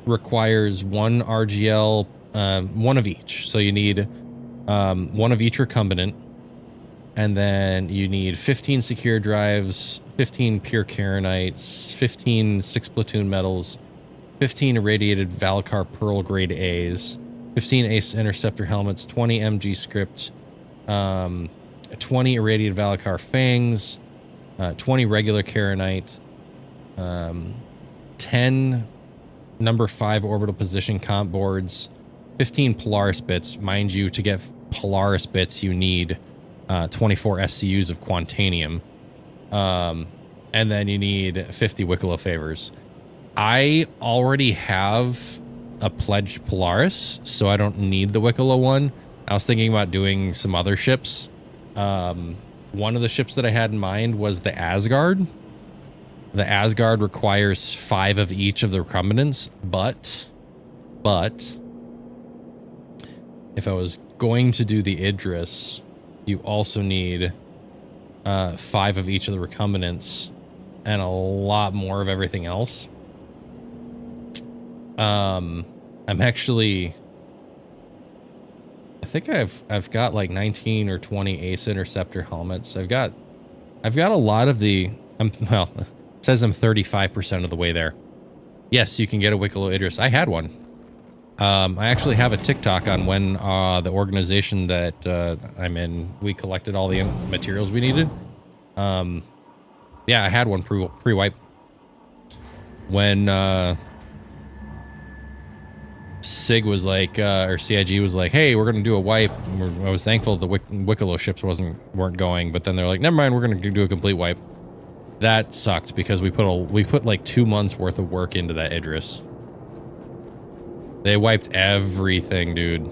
requires 1 RGL, 1 of each. So you need 1 of each recombinant. And then you need 15 secure drives, 15 pure Karenites, 15 6 platoon metals, 15 irradiated Valkar Pearl grade A's, 15 Ace Interceptor helmets, 20 MG script, 20 irradiated Valkar Fangs, 20 regular Karenite, 10 number 5 orbital position comp boards, 15 Polaris bits. Mind you, to get Polaris bits, you need 24 SCUs of Quantanium. And then you need 50 Wicklow favors. I already have a pledged Polaris, so I don't need the Wicklow one. I was thinking about doing some other ships. One of the ships that I had in mind was the Asgard. The Asgard requires 5 of each of the recombinants, but if I was going to do the Idris, you also need 5 of each of the recombinants and a lot more of everything else. I'm actually, I think I've got like 19 or 20 Ace Interceptor helmets. I've got a lot of the, well, it says I'm 35% of the way there. Yes, you can get a Wicklow Idris. I had one. I actually have a TikTok on when the organization that I'm in, we collected all the materials we needed. Yeah, I had one pre-wipe. When SIG was like, or CIG was like, hey, we're going to do a wipe. I was thankful the Wicklow ships weren't going, but then they're like, never mind, we're going to do a complete wipe. That sucked because we put like 2 months worth of work into that Idris. They wiped everything, dude.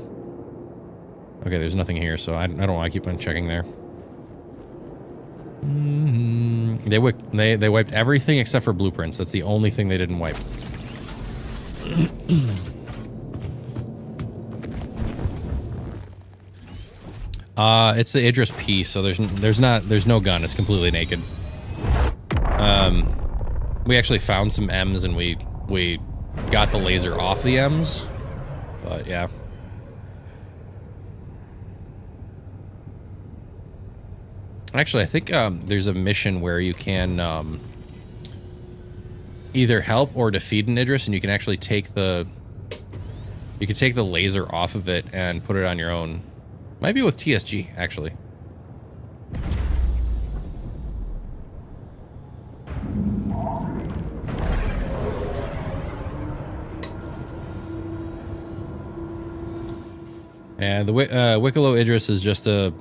Okay, there's nothing here, so I don't want to keep on checking there. They wiped everything except for blueprints. That's the only thing they didn't wipe. It's the Idris P, so there's no gun. It's completely naked. We actually found some M's and we got the laser off the M's, but yeah. Actually, I think there's a mission where you can either help or defeat an Idris, and you can actually take the laser off of it and put it on your own. Might be with TSG, actually. And the Wicklow Idris is just a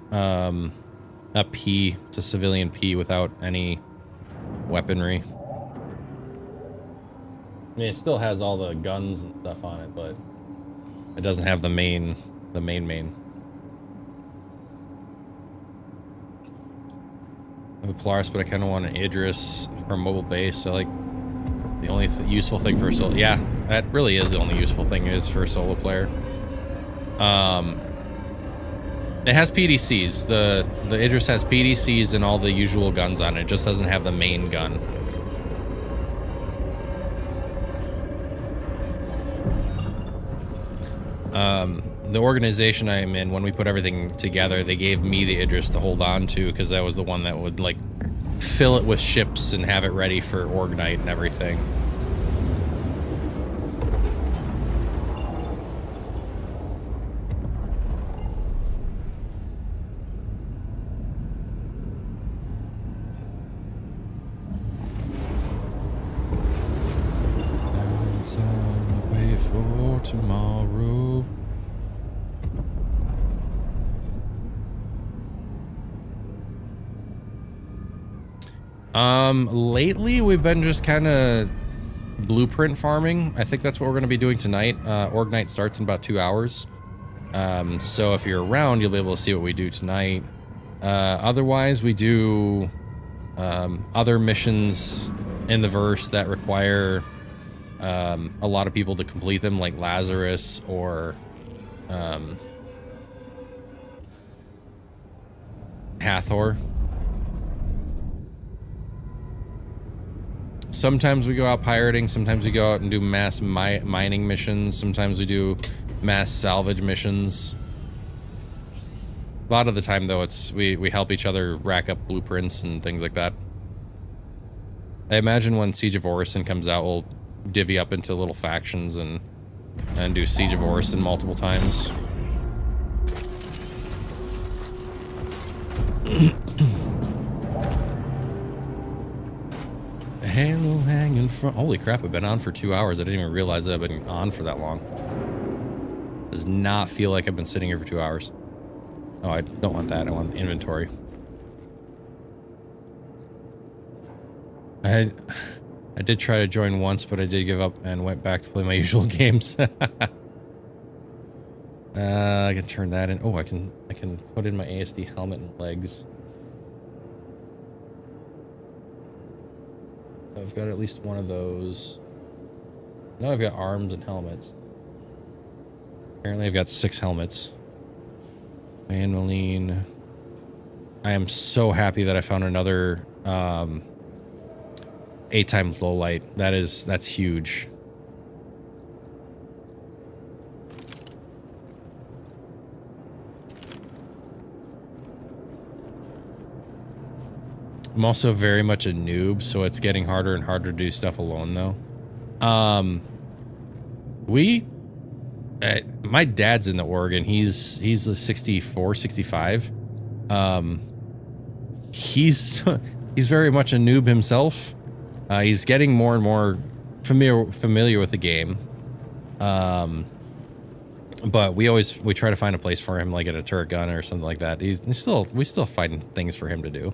P. It's a civilian P without any weaponry. I mean, it still has all the guns and stuff on it, but it doesn't have the main. I have a Polaris, but I kind of want an Idris for mobile base. So like the only useful thing for a solo. Yeah, that really is the only useful thing is for a solo player. It has PDCs. The Idris has PDCs and all the usual guns on it. It just doesn't have the main gun. The organization I am in, when we put everything together, they gave me the Idris to hold on to because that was the one that would like fill it with ships and have it ready for Orgnite and everything. For tomorrow. Lately we've been just kind of blueprint farming. I think that's what we're going to be doing tonight. Orgnite starts in about 2 hours. So if you're around, you'll be able to see what we do tonight. Otherwise, we do other missions in the verse that require a lot of people to complete them, like Lazarus or Hathor. Sometimes we go out pirating, sometimes we go out and do mass mining missions, sometimes we do mass salvage missions. A lot of the time, though, it's we help each other rack up blueprints and things like that. I imagine when Siege of Orison comes out, we'll divvy up into little factions and do Siege of Orison multiple times. Halo hanging from. Holy crap! I've been on for 2 hours. I didn't even realize that I've been on for that long. Does not feel like I've been sitting here for 2 hours. Oh, I don't want that. I want inventory. I did try to join once, but I did give up and went back to play my usual games. I can turn that in. Oh, I can put in my ASD helmet and legs. I've got at least one of those. Now I've got arms and helmets. Apparently I've got 6 helmets. Van Moline. I am so happy that I found another 8 times low light. That's huge. I'm also very much a noob, so it's getting harder and harder to do stuff alone, though. My dad's in the Oregon. He's a 64, 65. He's very much a noob himself. He's getting more and more familiar with the game. But we try to find a place for him, like at a turret gun or something like that. We still find things for him to do.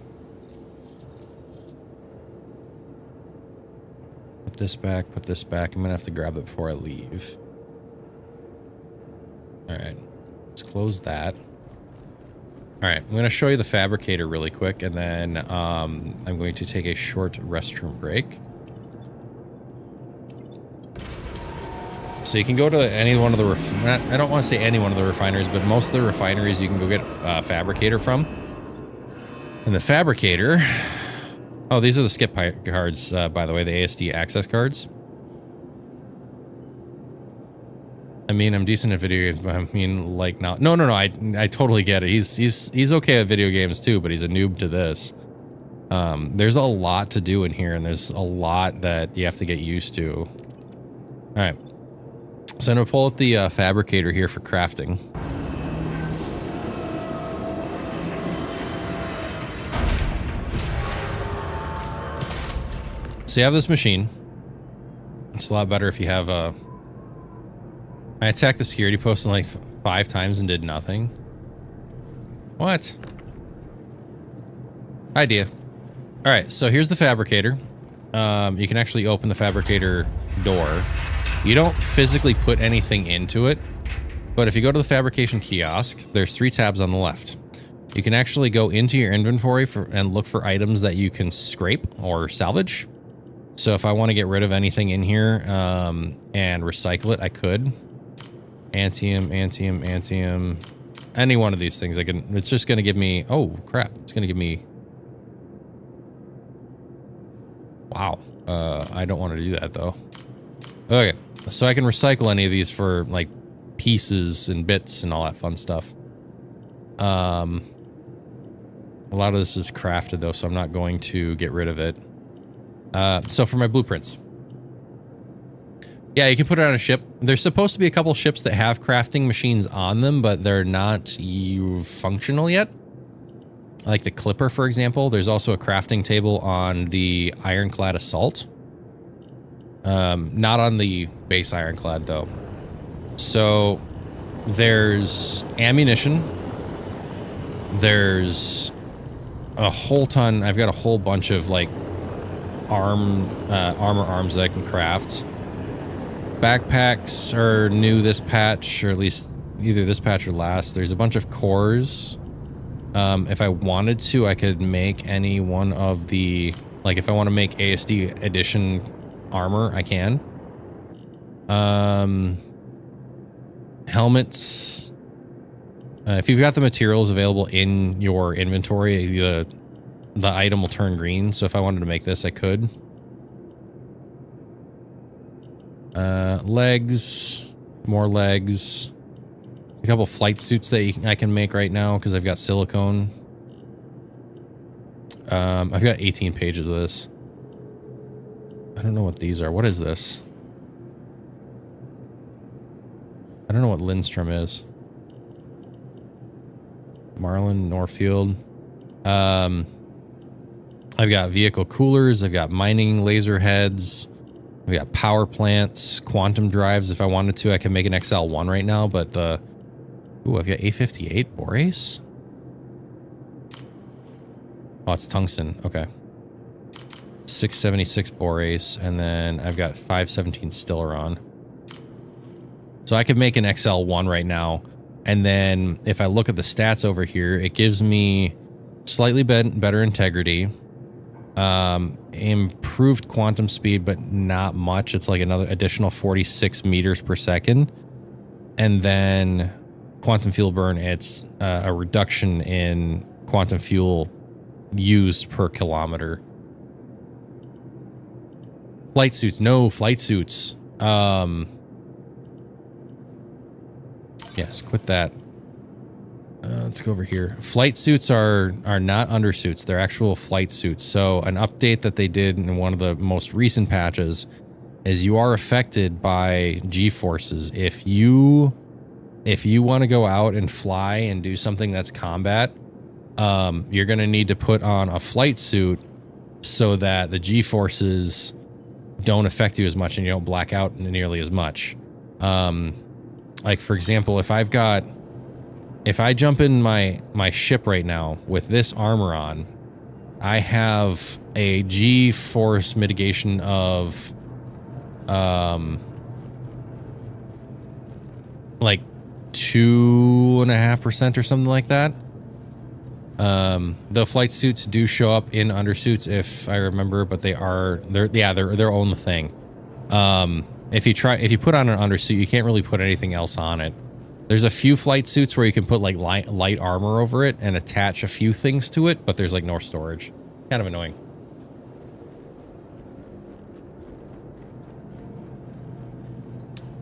Put this back. I'm gonna have to grab it before I leave. All right, let's close that. All right, I'm gonna show you the fabricator really quick, and then I'm going to take a short restroom break. So you can go to any one of the I don't want to say any one of the refineries, but most of the refineries you can go get a fabricator from. And the fabricator. Oh, these are the skip cards, by the way, the ASD access cards. I mean, I'm decent at video games, but I mean, like, not. No. I totally get it. He's okay at video games too, but he's a noob to this. There's a lot to do in here, and there's a lot that you have to get used to. All right. So I'm going to pull up the fabricator here for crafting. So you have this machine. It's a lot better if you have a... I attacked the security post like 5 times and did nothing. What? Idea. All right, so here's the fabricator. You can actually open the fabricator door. You don't physically put anything into it, but if you go to the fabrication kiosk, there's 3 tabs on the left. You can actually go into your inventory and look for items that you can scrape or salvage. So if I want to get rid of anything in here and recycle it, I could. Antium, antium, antium. Any one of these things I can... It's just going to give me... Oh, crap. It's going to give me... Wow. I don't want to do that, though. Okay. So I can recycle any of these for, like, pieces and bits and all that fun stuff. A lot of this is crafted, though, so I'm not going to get rid of it. So for my blueprints. Yeah, you can put it on a ship. There's supposed to be a couple ships that have crafting machines on them, but they're not functional yet. Like the Clipper, for example. There's also a crafting table on the Ironclad Assault. Not on the base Ironclad, though. So there's ammunition. There's a whole ton. I've got a whole bunch of, like, armor arms that I can craft. Backpacks are new this patch, or at least either this patch or last. There's a bunch of cores. If I wanted to, I could make any one of the... Like, if I want to make ASD edition armor, I can. Helmets. If you've got the materials available in your inventory, the item will turn green. So if I wanted to make this, I could. Legs. More legs. A couple flight suits that I can make right now because I've got silicone. I've got 18 pages of this. I don't know what these are. What is this? I don't know what Lindstrom is. Marlin, Northfield. I've got vehicle coolers. I've got mining laser heads. I've got power plants, quantum drives. If I wanted to, I can make an XL1 right now, but the... Ooh, I've got A58 Borace. Oh, it's tungsten. Okay. 676 Borace, and then I've got 517 Stellaron. So I could make an XL1 right now, and then if I look at the stats over here, it gives me slightly better integrity, improved quantum speed, but not much. It's like another additional 46 meters per second, and then quantum fuel burn, it's a reduction in quantum fuel used per kilometer. Flight suits, no flight suits. Yes, quit that. Let's go over here. Flight suits are not undersuits. They're actual flight suits. So an update that they did in one of the most recent patches is you are affected by G-forces. If you want to go out and fly and do something that's combat, you're going to need to put on a flight suit so that the G-forces don't affect you as much and you don't black out nearly as much. Like, for example, if I jump in my ship right now with this armor on, I have a G-force mitigation of like 2.5% or something like that. The flight suits do show up in undersuits if I remember, but they're their own thing. If you put on an undersuit, you can't really put anything else on it. There's a few flight suits where you can put like light armor over it and attach a few things to it, but there's like no storage. Kind of annoying.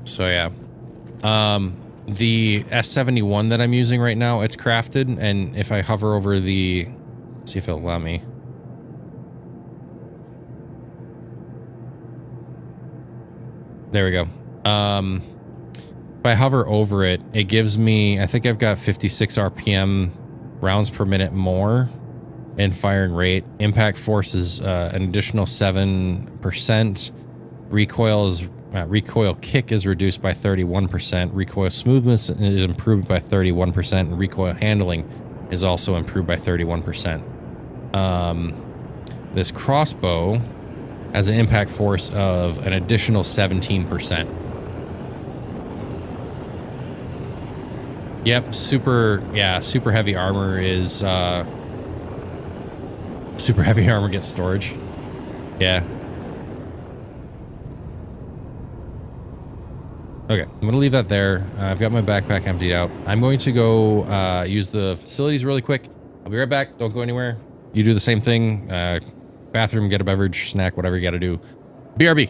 So yeah. The S71 that I'm using right now, it's crafted, and if I hover over let's see if it'll allow me. There we go. If I hover over it, it gives me, I think I've got 56 RPM rounds per minute more in firing rate. Impact force is an additional 7%. Recoil kick is reduced by 31%. Recoil smoothness is improved by 31%. And recoil handling is also improved by 31%. This crossbow has an impact force of an additional 17%. Yep, super heavy armor is, super heavy armor gets storage. Yeah. Okay, I'm going to leave that there. I've got my backpack emptied out. I'm going to go use the facilities really quick. I'll be right back. Don't go anywhere. You do the same thing. Bathroom, get a beverage, snack, whatever you got to do. BRB.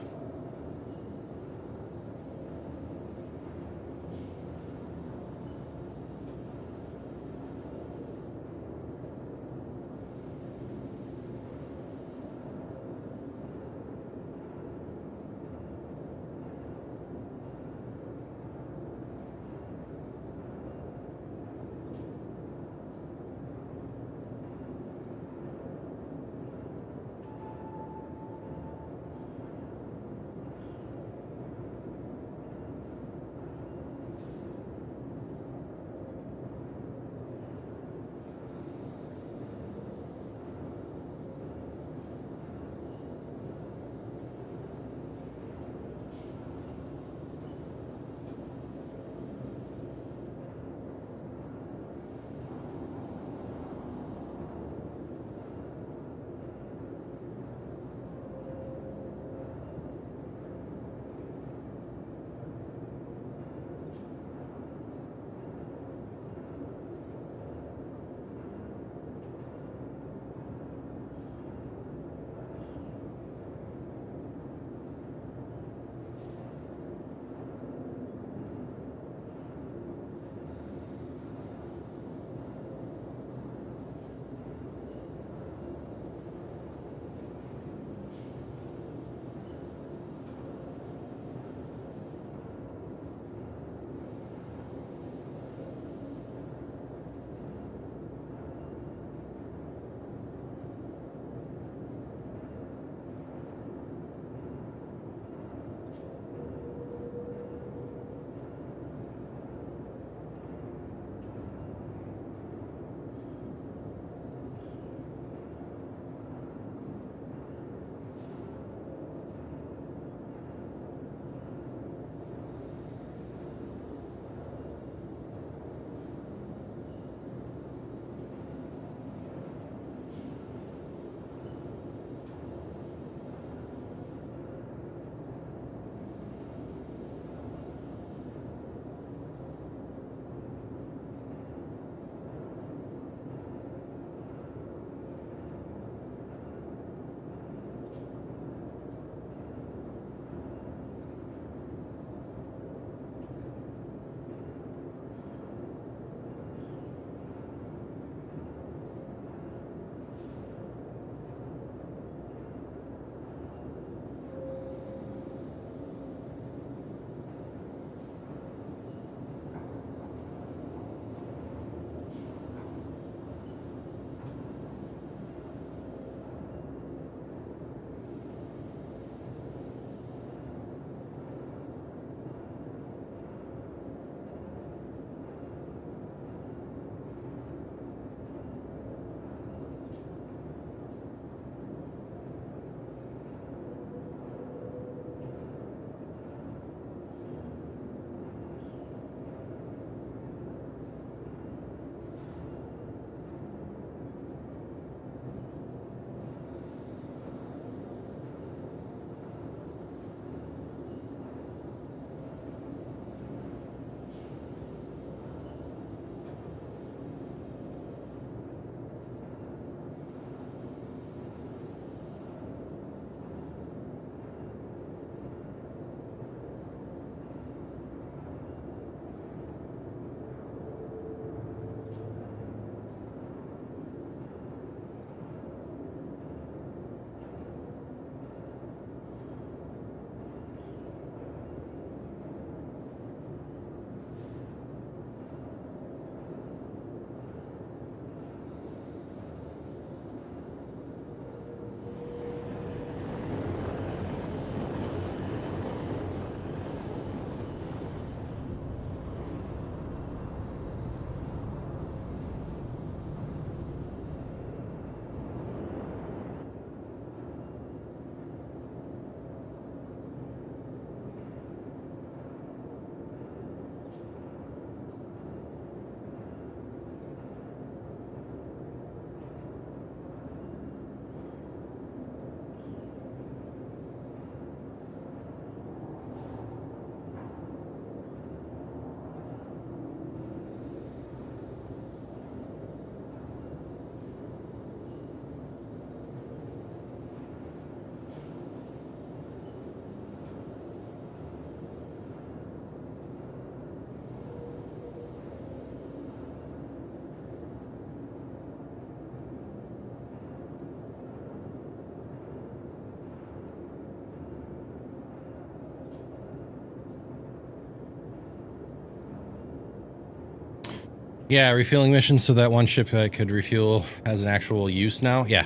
Yeah, refueling missions so that one ship could refuel has an actual use now. Yeah.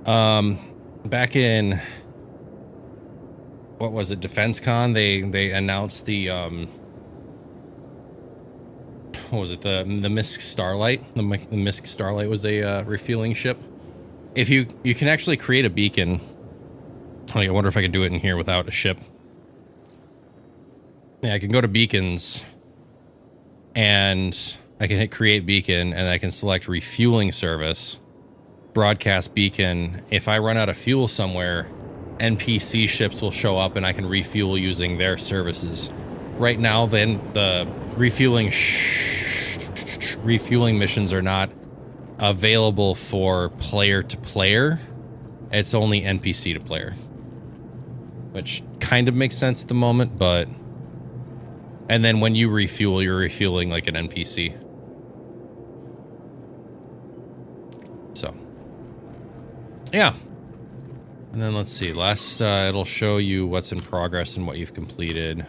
Back in what was it, Defense Con, they announced the what was it, the Misk Starlight? The Misk Starlight was a refueling ship. If you can actually create a beacon. Like, I wonder if I can do it in here without a ship. Yeah, I can go to beacons and I can hit create beacon and I can select refueling service, broadcast beacon. If I run out of fuel somewhere, NPC ships will show up and I can refuel using their services. Right now, then the refueling missions are not available for player to player. It's only NPC to player, which kind of makes sense at the moment, but and then when you refuel, you're refueling like an NPC. So yeah. And then let's see, last it'll show you what's in progress and what you've completed.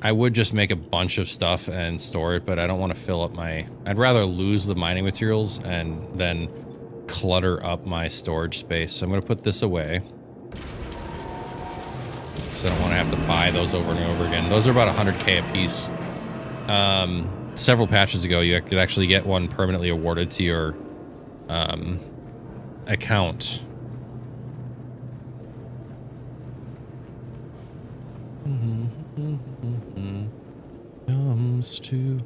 I would just make a bunch of stuff and store it, but I don't want to fill up my... I'd rather lose the mining materials and then clutter up my storage space. So I'm going to put this away. So I don't want to have to buy those over and over again. Those are about 100k a piece. Several patches ago, you could actually get one permanently awarded to your account. Comes to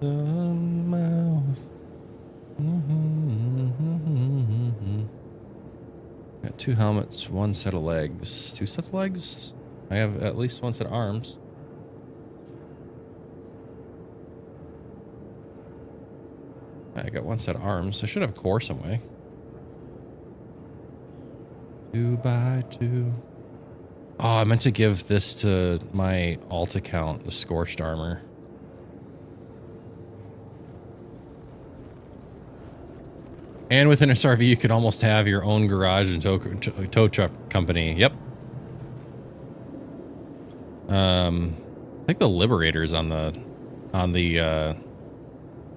the mouth. Got 2 helmets, 1 set of legs. 2 sets of legs? I have at least 1 set of arms. I got 1 set of arms. I should have a core some way. 2 by 2. Oh, I meant to give this to my alt account, the Scorched Armor. And within SRV, you could almost have your own garage and tow truck company. Yep. I think the Liberator's on the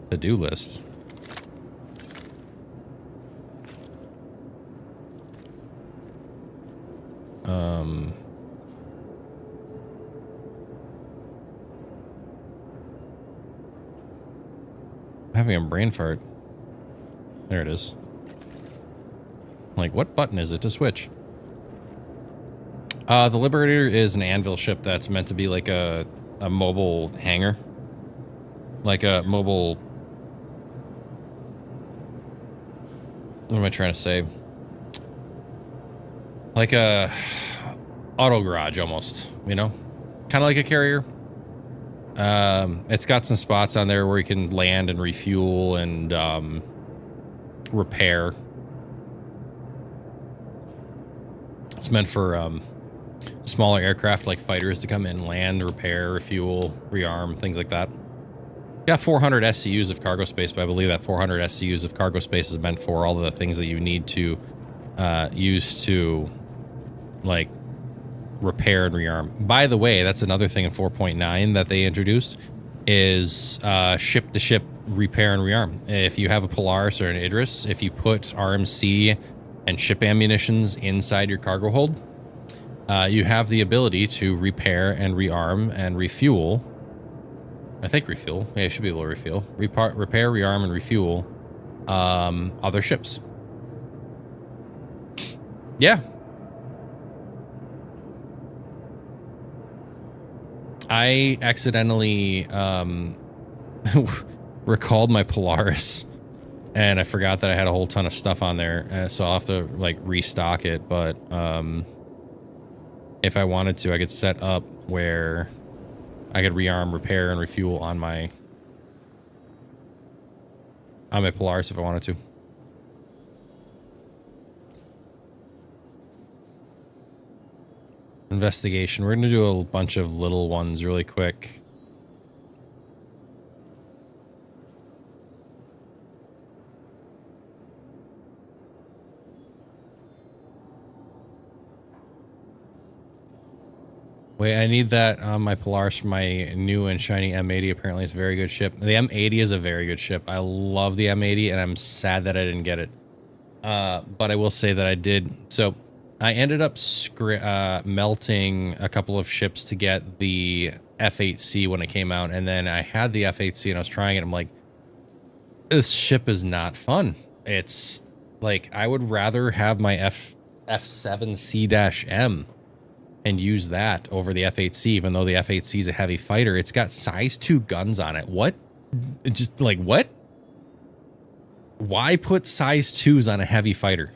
to-do list. Having a brain fart. There it is. Like, what button is it to switch? The Liberator is an anvil ship that's meant to be like a mobile hangar. Like a mobile... What am I trying to say? Like a auto garage almost, you know? Kind of like a carrier. It's got some spots on there where you can land and refuel and repair. It's meant for smaller aircraft like fighters to come in, land, repair, refuel, rearm, things like that. Got 400 SCUs of cargo space, but I believe that 400 SCUs of cargo space is meant for all of the things that you need to use to, like, repair and rearm. By the way, that's another thing in 4.9 that they introduced is ship-to-ship repair and rearm. If you have a Polaris or an Idris, if you put RMC and ship ammunitions inside your cargo hold, you have the ability to repair and rearm and refuel. I think refuel. Yeah, you should be able to refuel. Repair, rearm, and refuel other ships. Yeah. I accidentally recalled my Polaris and I forgot that I had a whole ton of stuff on there. So I'll have to like restock it. But if I wanted to, I could set up where I could rearm, repair, and refuel on my Polaris if I wanted to. Investigation. We're going to do a bunch of little ones really quick. Wait, I need that on my Polaris for my new and shiny M80. Apparently, it's a very good ship. The M80 is a very good ship. I love the M80, and I'm sad that I didn't get it. But I will say that I did. So I ended up melting a couple of ships to get the F8C when it came out, and then I had the F8C and I was trying it. I'm like, this ship is not fun. It's like I would rather have my F7C-M and use that over the F8C, even though the F8C is a heavy fighter. It's got size 2 guns on it. What? Just like what? Why put size 2s on a heavy fighter?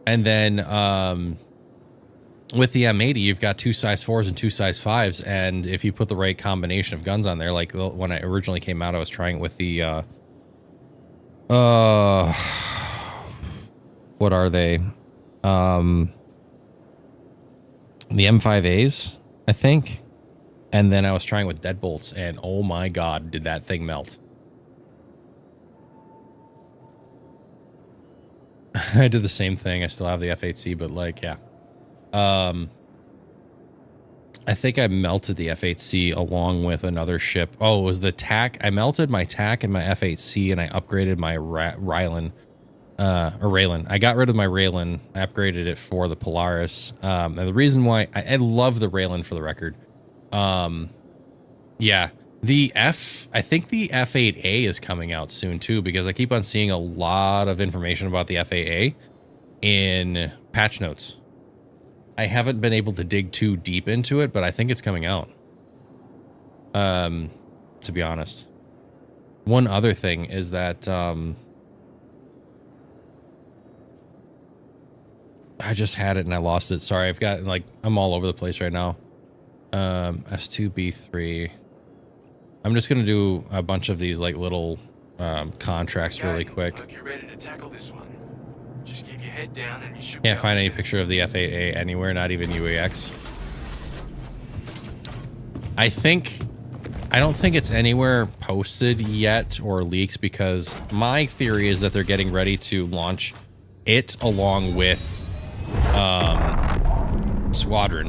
And then with the M80, you've got 2 size 4s and 2 size 5s, and if you put the right combination of guns on there, like when I originally came out, I was trying it with the what are they? The M5As, I think. And then I was trying with deadbolts, and oh my god, did that thing melt. I did the same thing. I still have the F8C, but like, yeah. I think I melted the F8C along with another ship. Oh, it was the TAC. I melted my TAC and my F8C, and I upgraded my Raylan. I got rid of my Raylan. I upgraded it for the Polaris. And the reason why I love the Raylan, for the record. Yeah, I think the F8A is coming out soon too, because I keep on seeing a lot of information about the F8A in patch notes. I haven't been able to dig too deep into it, but I think it's coming out. To be honest. One other thing is that, I just had it and I lost it. Sorry, I've got like I'm all over the place right now. S2B3. I'm just gonna do a bunch of these like little contracts really quick. Look, you're ready to tackle this one. Just keep your head down and you should. Can't find any picture of the F8A anywhere, not even UAX. I don't think it's anywhere posted yet or leaked, because my theory is that they're getting ready to launch it along with Squadron.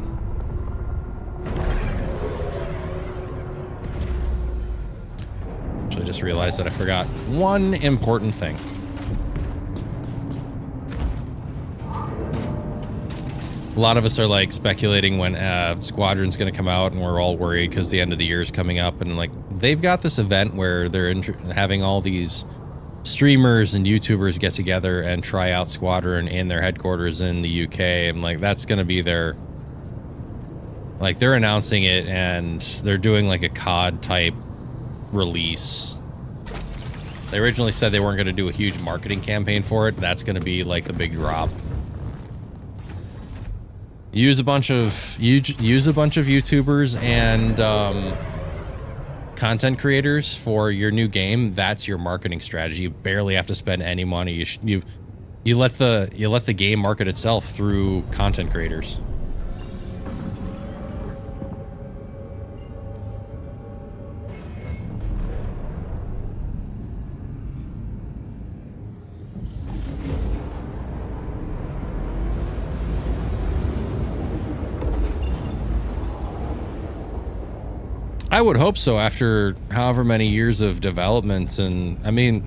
Actually, I just realized that I forgot one important thing. A lot of us are like speculating when Squadron's going to come out, and we're all worried because the end of the year is coming up, and like they've got this event where they're having all these streamers and YouTubers get together and try out Squadron in their headquarters in the UK. And like that's gonna be their, like they're announcing it, and they're doing like a COD type release. They originally said they weren't gonna do a huge marketing campaign for it. That's gonna be like the big drop. Use a bunch of YouTubers and content creators for your new game. That's your marketing strategy. You barely have to spend any money. You let the game market itself through content creators. I would hope so, after however many years of development. And I mean,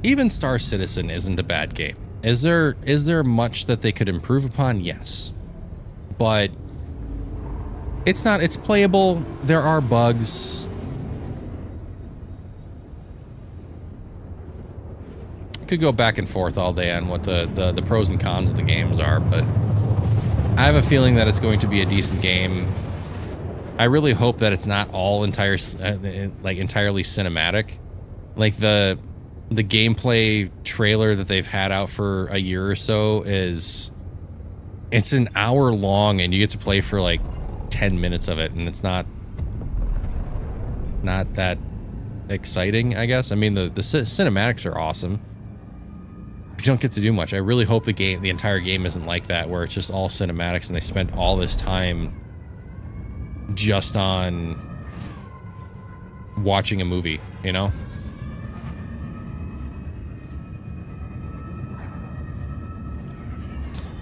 even Star Citizen isn't a bad game. Is there much that they could improve upon? Yes. But it's playable. There are bugs. Could go back and forth all day on what the pros and cons of the games are, but I have a feeling that it's going to be a decent game. I really hope that it's not all entirely cinematic. Like the gameplay trailer that they've had out for a year or so it's an hour long, and you get to play for like 10 minutes of it, and it's not that exciting, I guess. I mean, the cinematics are awesome. You don't get to do much. I really hope the entire game isn't like that, where it's just all cinematics and they spent all this time just on watching a movie, you know?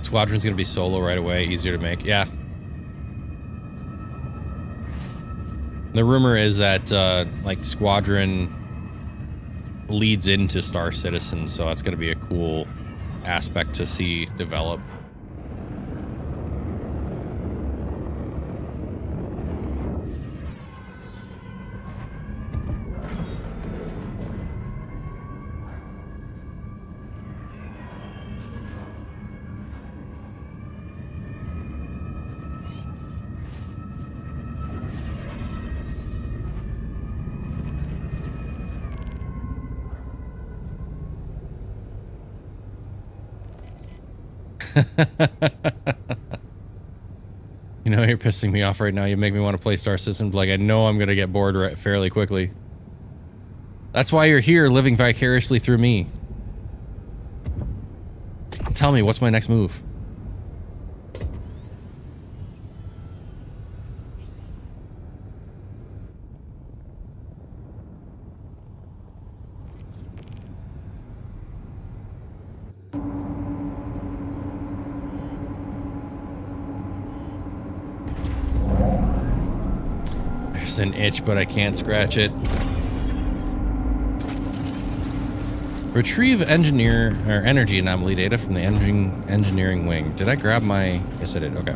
Squadron's gonna be solo right away, easier to make. Yeah. The rumor is that like Squadron leads into Star Citizen, so that's gonna be a cool aspect to see develop. You know, you're pissing me off right now. You make me want to play Star Citizen. Like, I know I'm going to get bored fairly quickly. That's why you're here, living vicariously through me. Tell me, what's my next move? There's an itch, but I can't scratch it. Retrieve energy anomaly data from the engineering wing. Did I grab my... Yes, I did. Okay.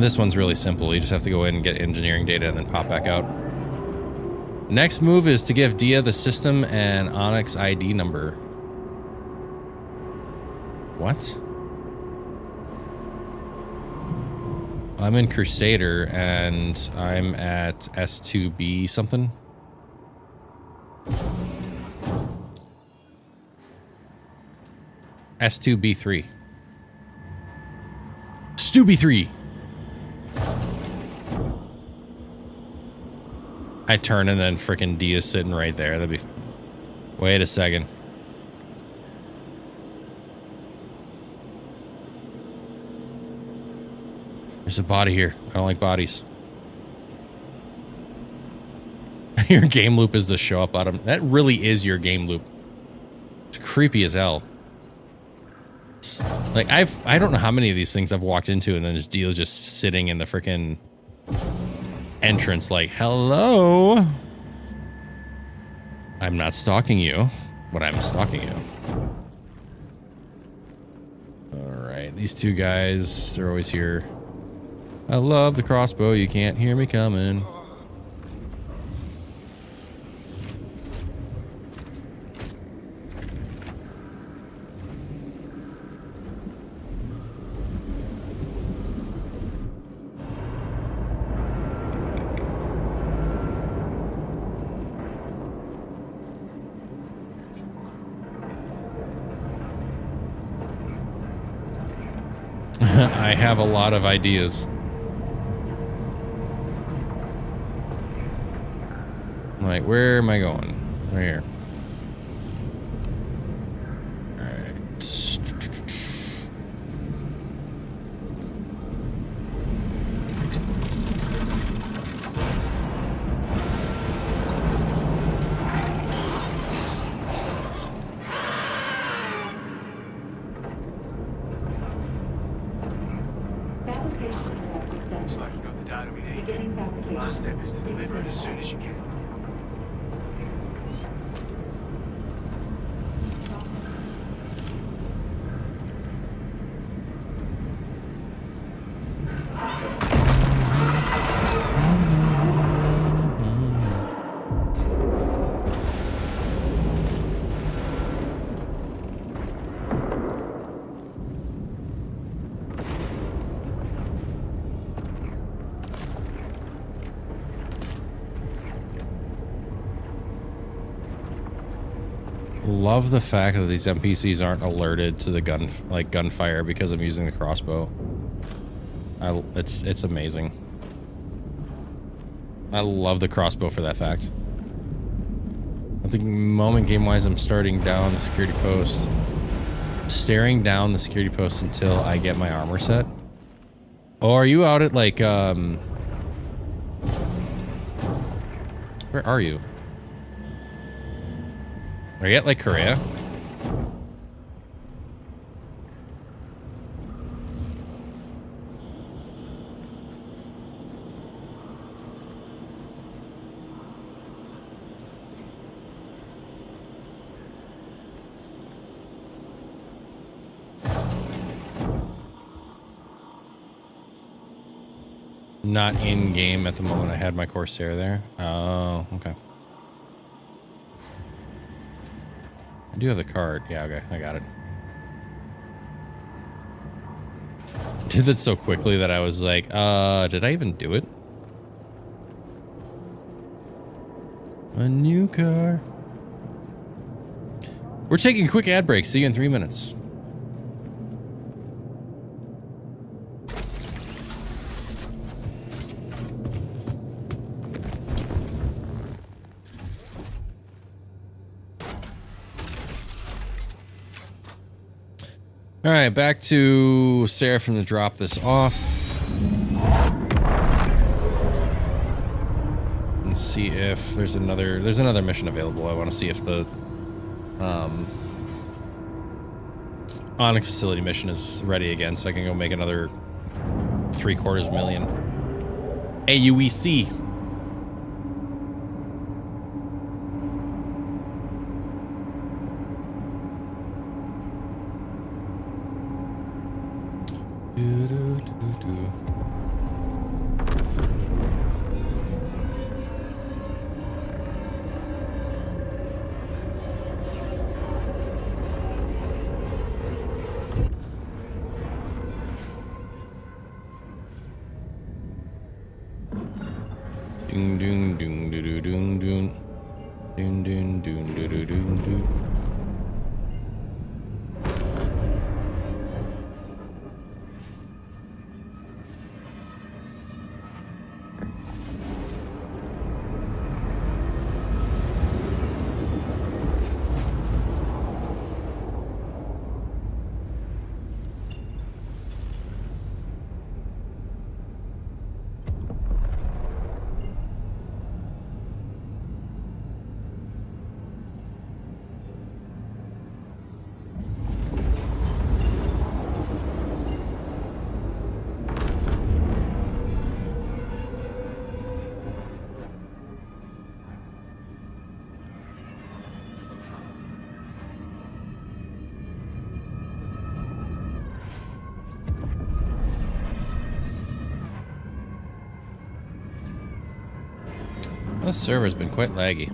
This one's really simple. You just have to go in and get engineering data and then pop back out. Next move is to give Dia the system and Onyx ID number. What? I'm in Crusader and I'm at S2B something. S2B3. Stubby3. I turn and then frickin' Dia's sitting right there. That'd be... Wait a second. There's a body here. I don't like bodies. Your game loop is the show up bottom. That really is your game loop. It's creepy as hell. Like I don't know how many of these things I've walked into and then this deal's just sitting in the freaking entrance like, hello. I'm not stalking you, but I'm stalking you. All right, these two guys, they're always here. I love the crossbow. You can't hear me coming. I have a lot of ideas. Like, where am I going? Right here. Alright. Looks like you got the data we need. Last step is to deliver it as soon as you can. Love the fact that these NPCs aren't alerted to the gunfire because I'm using the crossbow. It's amazing. I love the crossbow for that fact. At the moment, game-wise, I'm starting down the security post. Staring down the security post until I get my armor set. Oh, are you out at, like, where are you? Are you at, like, Korea? Not in game at the moment. I had my Corsair there. Oh, okay. I do have the card. Yeah, okay. I got it. Did that so quickly that I was like, did I even do it? A new car. We're taking a quick ad break. See you in 3 minutes. All right, back to Seraphim to drop this off. And see if there's another mission available. I want to see if the Onyx facility mission is ready again, so I can go make another $750,000 AUEC. Doom doom doom doo doo doom doom doom doom doom doo doo doom doom. This server's been quite laggy.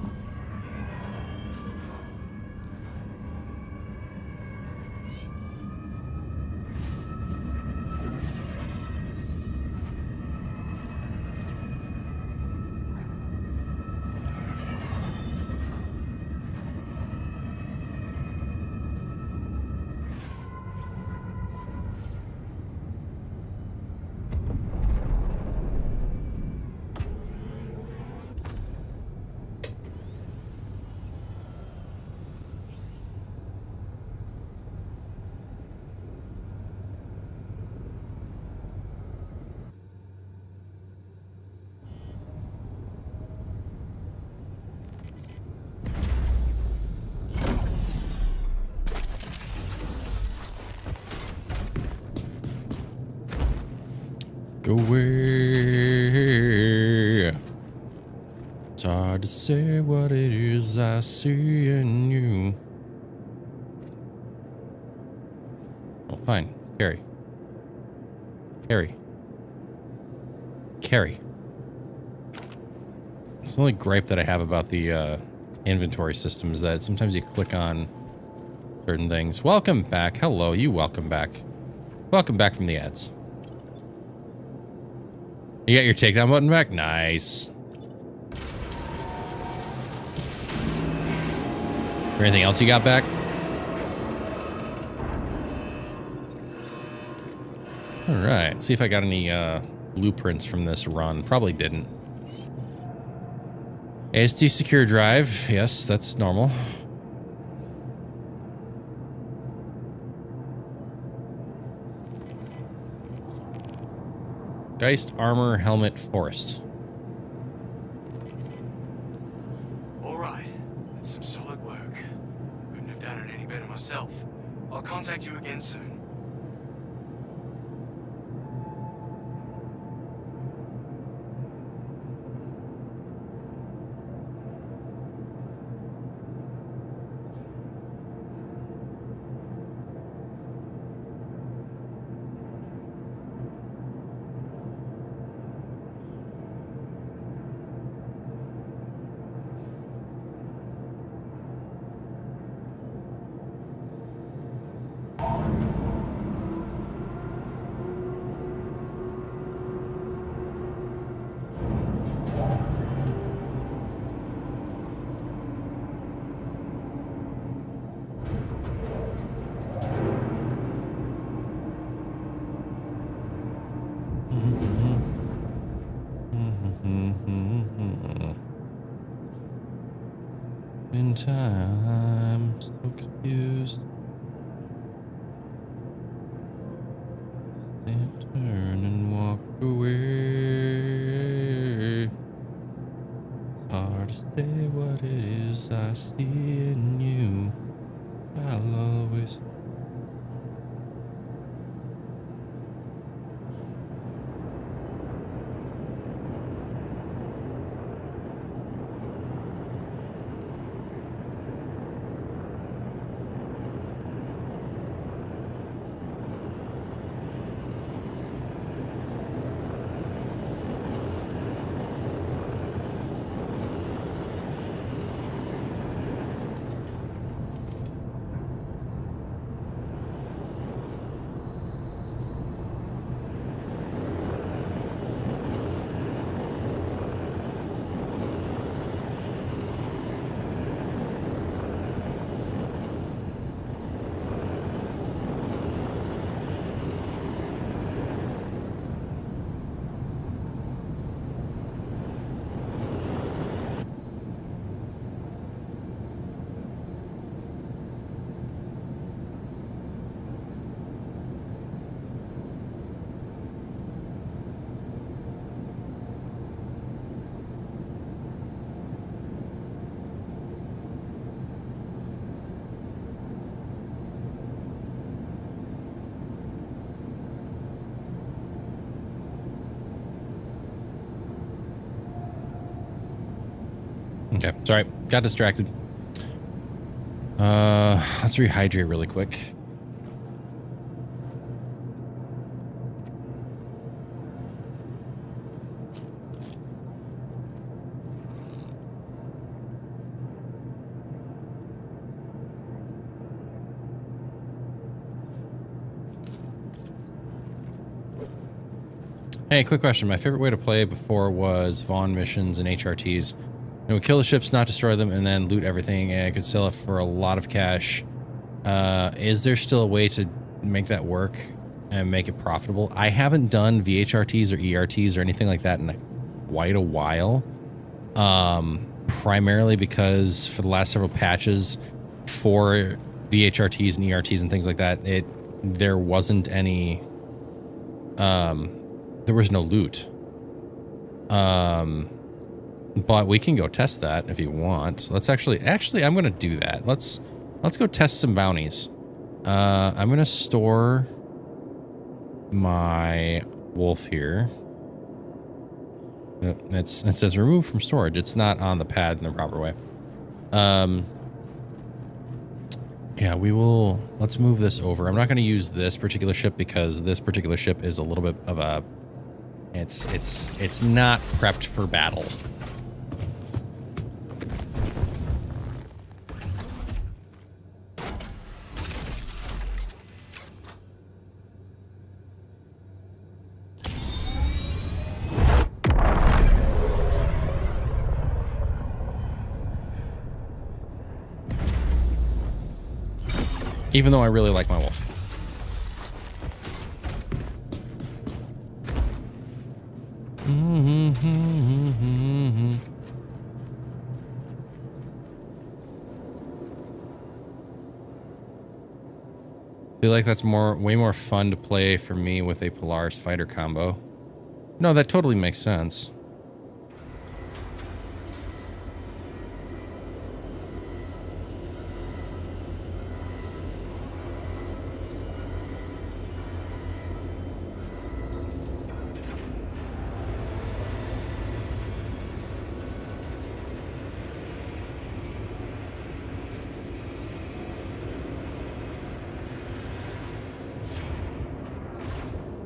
Go away. It's hard to say what it is I see in you. Oh, fine. Carry. Carry. Carry. It's the only gripe that I have about the inventory system is that sometimes you click on certain things. Welcome back. Hello, you welcome back. Welcome back from the ads. You got your takedown button back? Nice. Is there anything else you got back? All right. See if I got any blueprints from this run. Probably didn't. ASD secure drive. Yes, that's normal. Geist armor helmet forest. All right, that's some solid work. Couldn't have done it any better myself. I'll contact you again soon. In time, so confused. Then turn and walk away. It's hard to say what it is I see in you. I'll always. Okay, sorry, got distracted. Let's rehydrate really quick. Hey, quick question. My favorite way to play before was Vaughn missions and HRTs. You know, kill the ships, not destroy them, and then loot everything. And I could sell it for a lot of cash. Is there still a way to make that work and make it profitable? I haven't done VHRTs or ERTs or anything like that in quite a while. Primarily because for the last several patches for VHRTs and ERTs and things like that, there wasn't any. There was no loot. But we can go test that if you want. Let's actually, I'm going to do that. Let's go test some bounties. I'm going to store my wolf here. It says remove from storage. It's not on the pad in the proper way. Yeah, we will. Let's move this over. I'm not going to use this particular ship because this particular ship is a little bit of a. It's not prepped for battle. Even though I really like my wolf. Feel like that's way more fun to play for me with a Polaris fighter combo. No, that totally makes sense.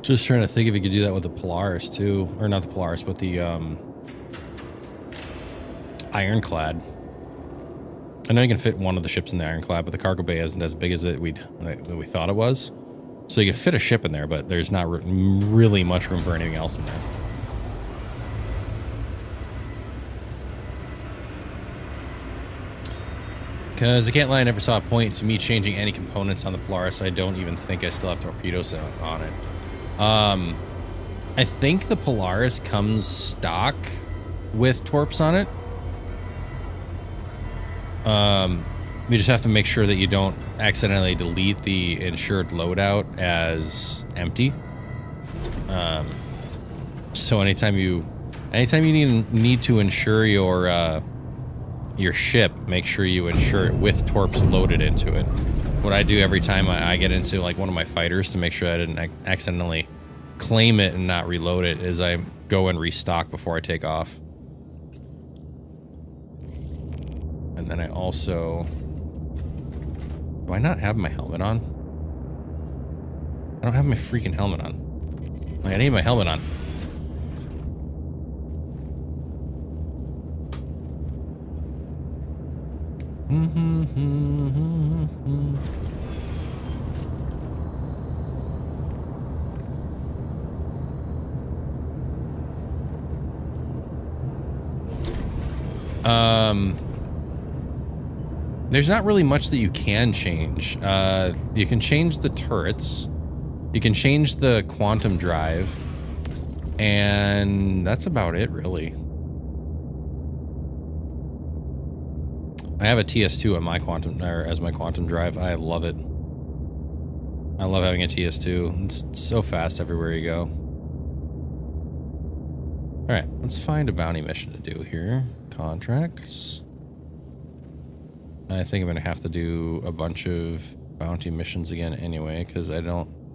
Just trying to think if you could do that with the Polaris too, or not the Polaris, but the Ironclad. I know you can fit one of the ships in the Ironclad, but the cargo bay isn't as big as we thought it was. So you can fit a ship in there, but there's not really much room for anything else in there. Because I can't lie, I never saw a point to me changing any components on the Polaris. I don't even think I still have torpedoes on it. I think the Polaris comes stock with Torps on it. We just have to make sure that you don't accidentally delete the insured loadout as empty. So anytime you need to insure your ship, make sure you insure it with Torps loaded into it. What I do every time I get into like one of my fighters to make sure I didn't accidentally claim it and not reload it is I go and restock before I take off. And then I also... Do I not have my helmet on? I don't have my freaking helmet on. Like, I need my helmet on. There's not really much that you can change. You can change the turrets. You can change the quantum drive. And that's about it, really. I have a TS2 on my quantum, or as my quantum drive. I love it. I love having a TS2. It's so fast everywhere you go. All right, let's find a bounty mission to do here. Contracts. I think I'm gonna have to do a bunch of bounty missions again anyway, because I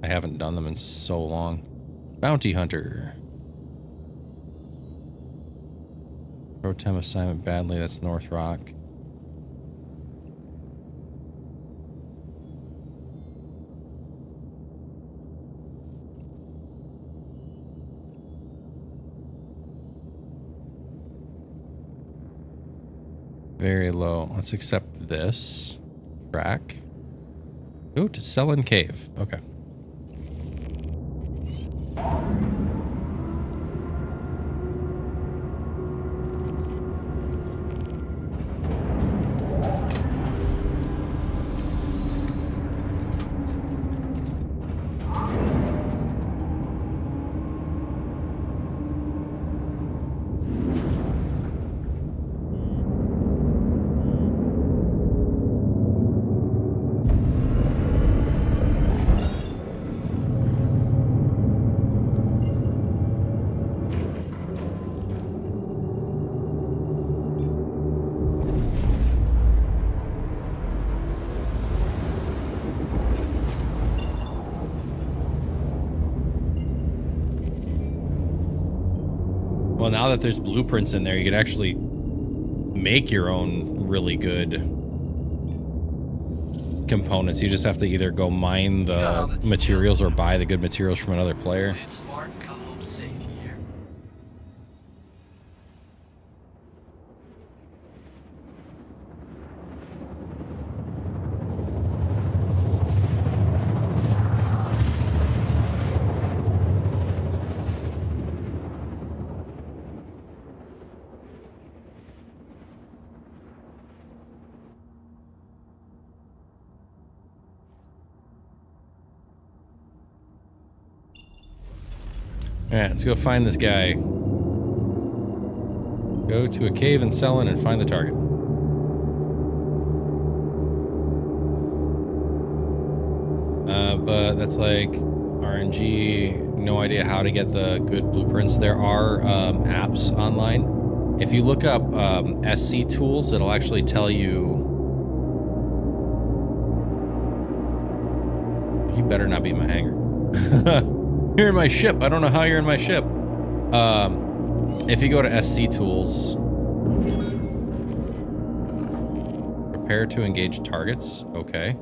haven't done them in so long. Bounty Hunter. Pro-Tem assignment badly, that's North Rock. Very low. Let's accept this. Track. Go to Selin Cave. Okay. Well, now that there's blueprints in there, you can actually make your own really good components. You just have to either go mine the materials or buy the good materials from another player. It's smart and come home safe here. Alright, let's go find this guy. Go to a cave in Selin and find the target. But that's like RNG, no idea how to get the good blueprints. There are apps online. If you look up SC tools, it'll actually tell you... You better not be in my hangar. You're in my ship. I don't know how you're in my ship. If you go to SC Tools, prepare to engage targets. Okay.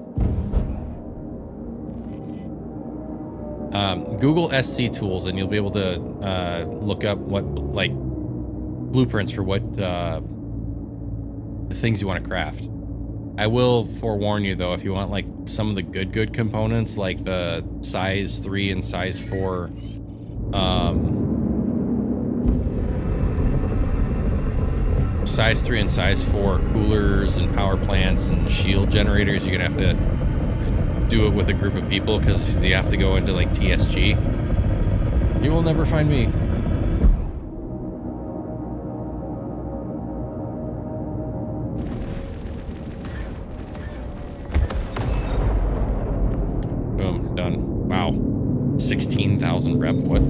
Google SC Tools, and you'll be able to look up what like blueprints for what the things you want to craft. I will forewarn you though, if you want like some of the good components, like the size 3 and size 4 size 3 and size 4 coolers and power plants and shield generators, you're gonna have to do it with a group of people because you have to go into like TSG You will never find me. Boom, done. Wow. 16,000 rep, what?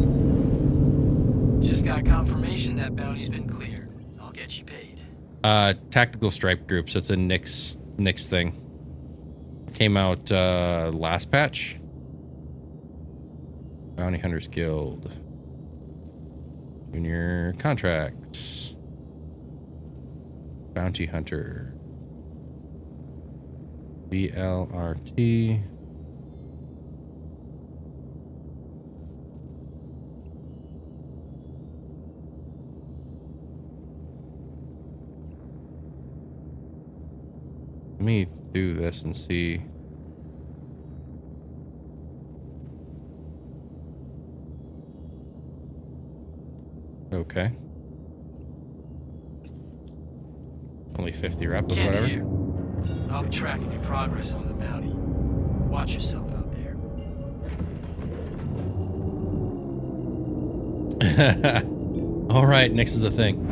Just got confirmation that bounty's been cleared. I'll get you paid. Tactical strike groups, that's a Nyx thing. Came out, last patch. Bounty Hunters Guild. Junior contracts. Bounty Hunter. BLRT. Let me do this and see. Okay. Only 50 rep, but Can't whatever. hear. I'll be tracking your progress on the bounty. Watch yourself out there. All right, Nyx is a thing.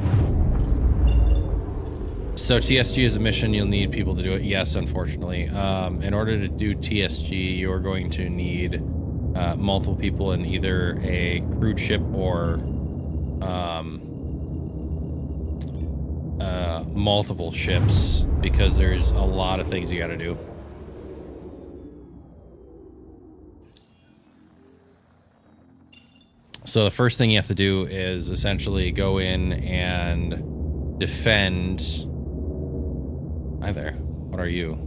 So TSG is a mission. You'll need people to do it. Yes, unfortunately. In order to do TSG, you're going to need multiple people in either a crewed ship or multiple ships, because there's a lot of things you got to do. So the first thing you have to do is essentially go in and defend. Hi there. What are you?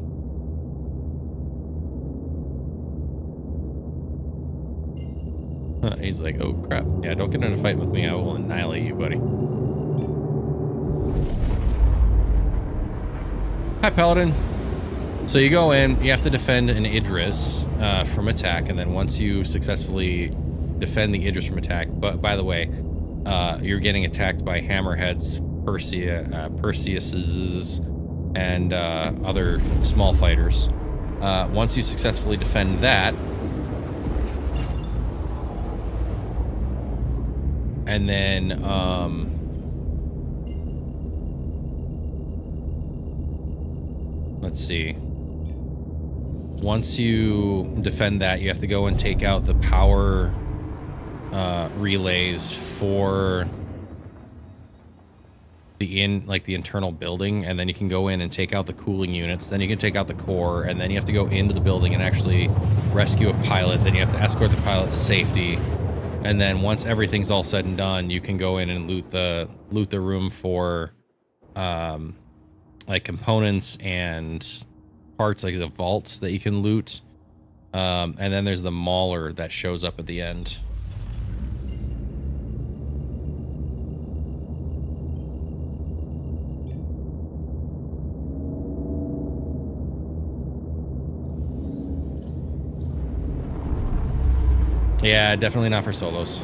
He's like, oh crap. Yeah, don't get in a fight with me. I will annihilate you, buddy. Hi, Paladin. So you go in, you have to defend an Idris from attack, and then once you successfully defend the Idris from attack, but by the way, you're getting attacked by hammerheads, Perseuses, and other small fighters. Once you successfully defend that, and then let's see. Once you defend that, you have to go and take out the power relays for the internal building, and then you can go in and take out the cooling units. Then you can take out the core, and then you have to go into the building and actually rescue a pilot. Then you have to escort the pilot to safety, and then once everything's all said and done, you can go in and loot the room for like components and parts, like the vaults that you can loot, and then there's the mauler that shows up at the end. Yeah, definitely not for solos.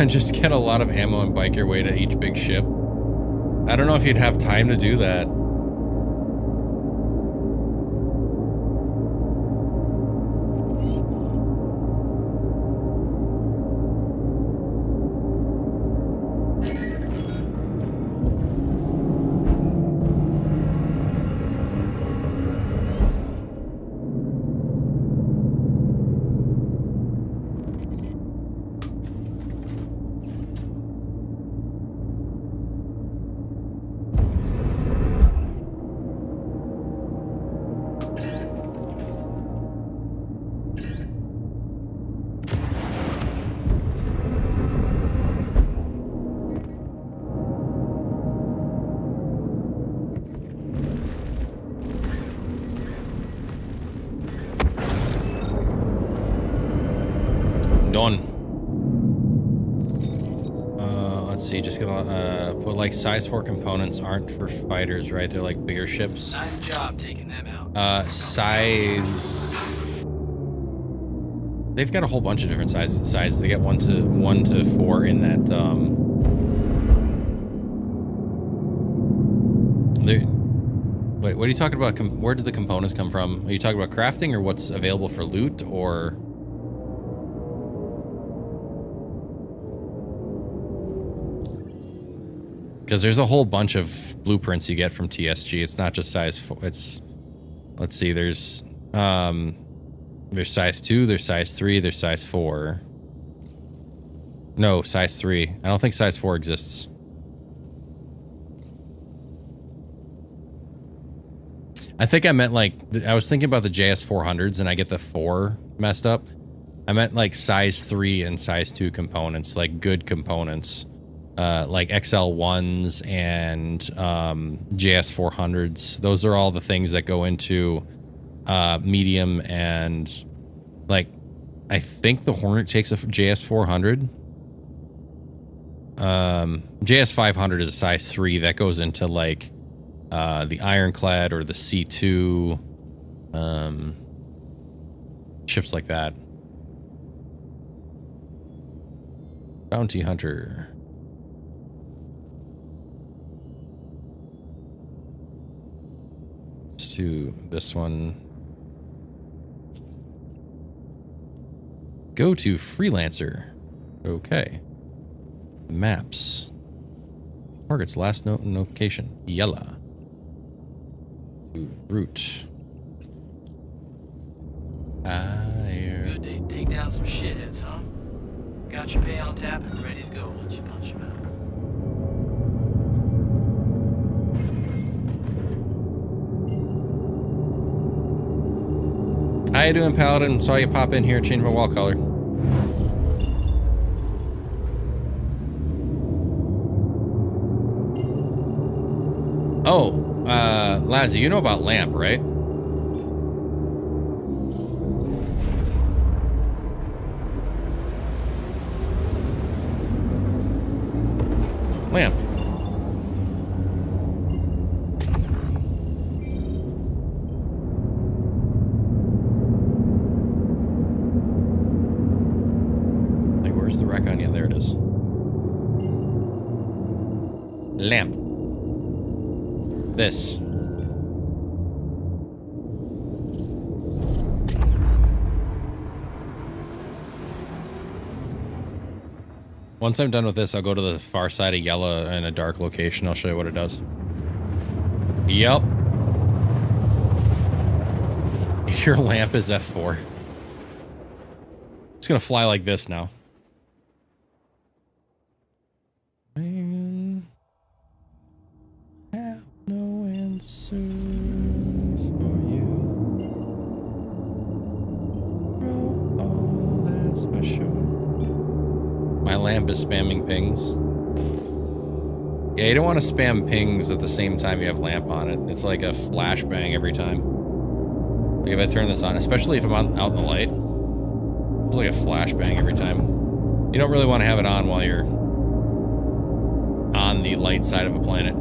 Just get a lot of ammo and bike your way to each big ship. I don't know if you'd have time to do that. So you just gotta put like size 4 components aren't for fighters, right? They're like bigger ships. Nice job taking them out. Size. They've got a whole bunch of different sizes. They get 1 to 4 in that. Wait, what are you talking about? Where did the components come from? Are you talking about crafting or what's available for loot or? Because there's a whole bunch of blueprints you get from TSG. It's not just size 4. It's, let's see, there's size 2, there's size 3, there's size 4. No, size 3. I don't think size 4 exists. I think I meant like, I was thinking about the JS400s and I get the 4 messed up. I meant like size 3 and size 2 components, like good components. Like XL1s and JS400s. Those are all the things that go into medium and like I think the Hornet takes a JS400. JS500 is a size 3 that goes into like the Ironclad or the C2 ships like that. Bounty Hunter. To this one. Go to Freelancer. Okay. Maps. Target's last notification. Yella. To route. Good day to take down some shitheads, huh? Got your pay on tap and ready to go once you punch them out. How you doing, Paladin? Saw you pop in here, change my wall color. Oh, Lazzy, you know about Lamp, right? Lamp. Where's the wreck on you? There it is. Lamp. This. Once I'm done with this, I'll go to the far side of Yella in a dark location. I'll show you what it does. Yep. Your lamp is F4. It's gonna fly like this now. I have no answers for you. Oh, that's for sure. My lamp is spamming pings. Yeah, you don't want to spam pings at the same time you have lamp on it. It's like a flashbang every time. Like if I turn this on, especially if I'm out in the light, it's like a flashbang every time. You don't really want to have it on while you're on the light side of a planet.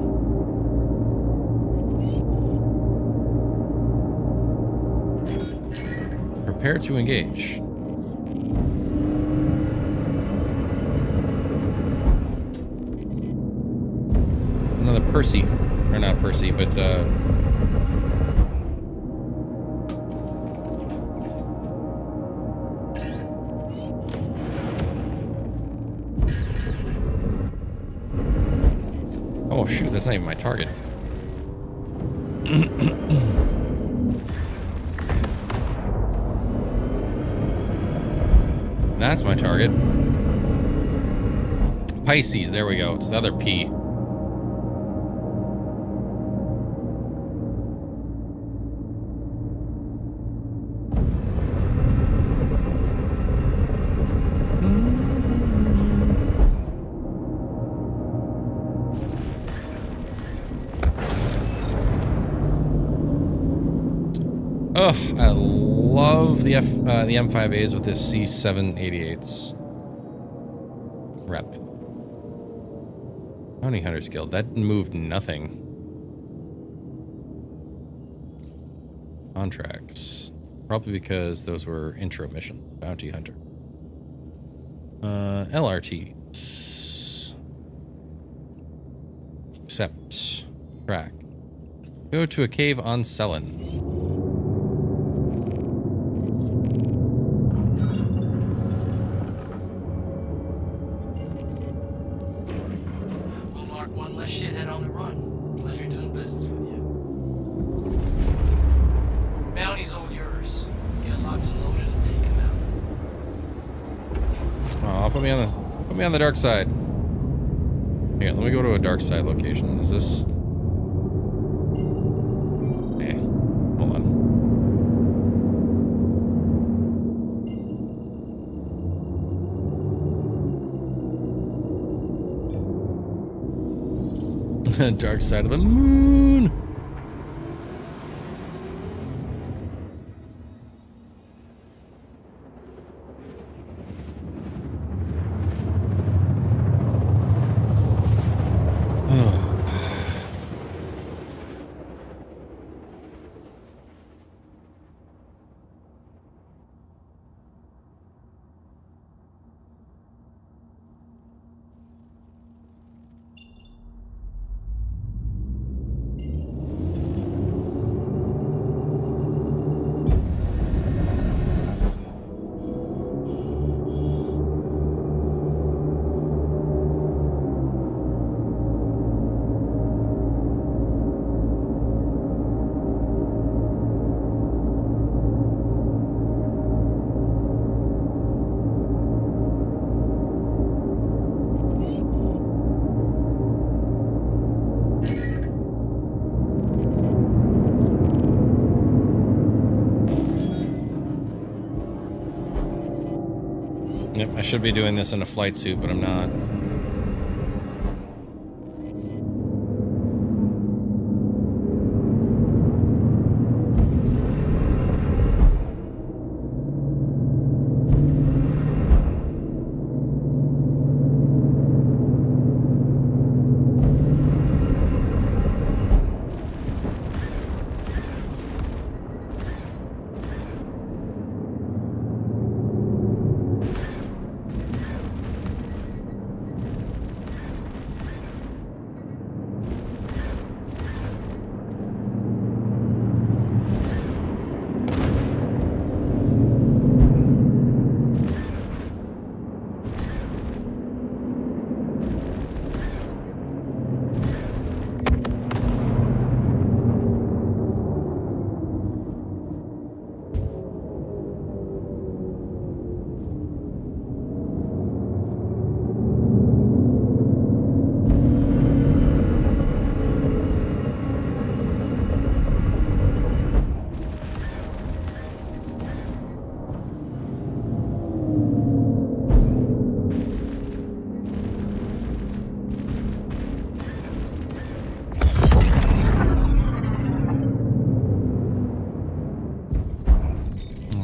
Prepare to engage. Another Percy. Or not Percy, but oh shoot, that's not even my target. That's my target. Pisces, there we go. It's the other P. Ugh, I love the M5As with this C788s. Rep. Bounty Hunters Guild. That moved nothing. Contracts. Probably because those were intro missions. Bounty Hunter. LRTs. Accept. Track. Go to a cave on Selen. We'll mark one less shithead on the run. Pleasure doing business with you. Bounty's all yours. Get locked and loaded and take him out. Oh, put me on the dark side. Here, let me go to a dark side location. Is this? Hold on. Dark side of the moon. Yep, I should be doing this in a flight suit, but I'm not.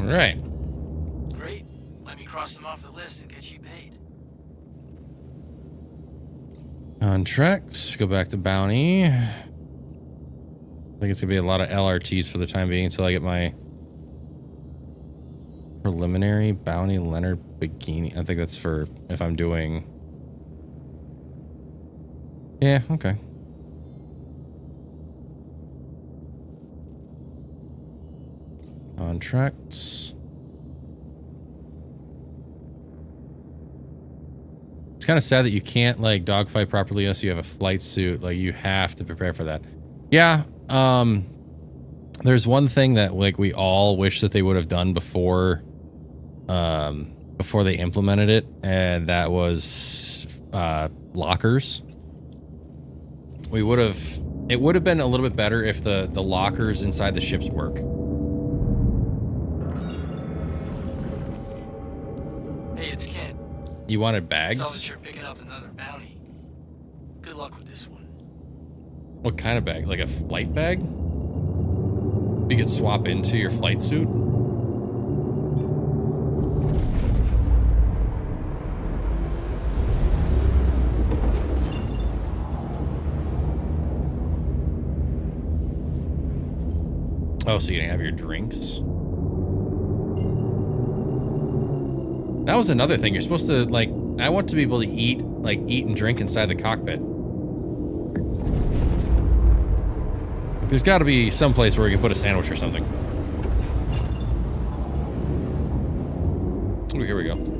All right. Great. Let me cross them off the list and get you paid. Contracts. Go back to bounty. I think it's gonna be a lot of LRTs for the time being until I get my preliminary bounty. Leonard Bikini. I think that's for if I'm doing. Yeah. Okay. Contracts. It's kind of sad that you can't like dogfight properly unless you have a flight suit. Like you have to prepare for that. Yeah. There's one thing that like we all wish that they would have done before they implemented it, and that was lockers. It would have been a little bit better if the lockers inside the ships work. Hey, it's Ken. You wanted Saw bags? that you're picking up another bounty. Good luck with this one. What kind of bag? Like a flight bag? You could swap into your flight suit? Oh, so you didn't have your drinks? That was another thing. You're supposed to, like, I want to be able to eat and drink inside the cockpit. There's got to be some place where we can put a sandwich or something. Oh, here we go.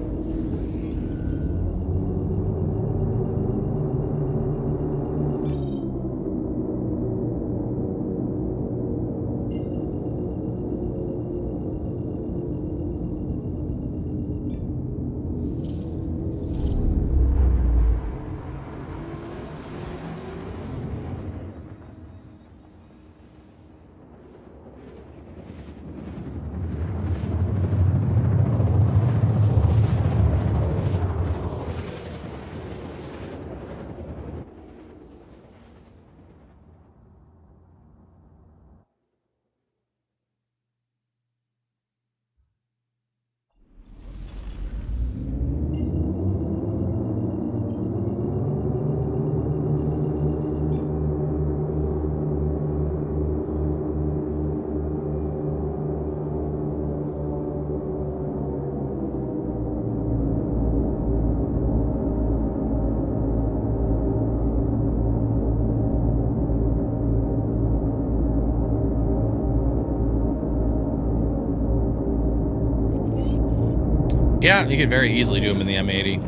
Yeah, you could very easily do them in the M80.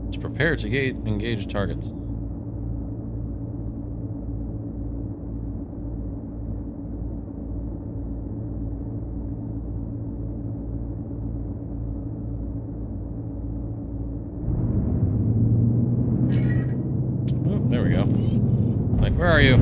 It's prepared to engage targets. There we go. Like, where are you?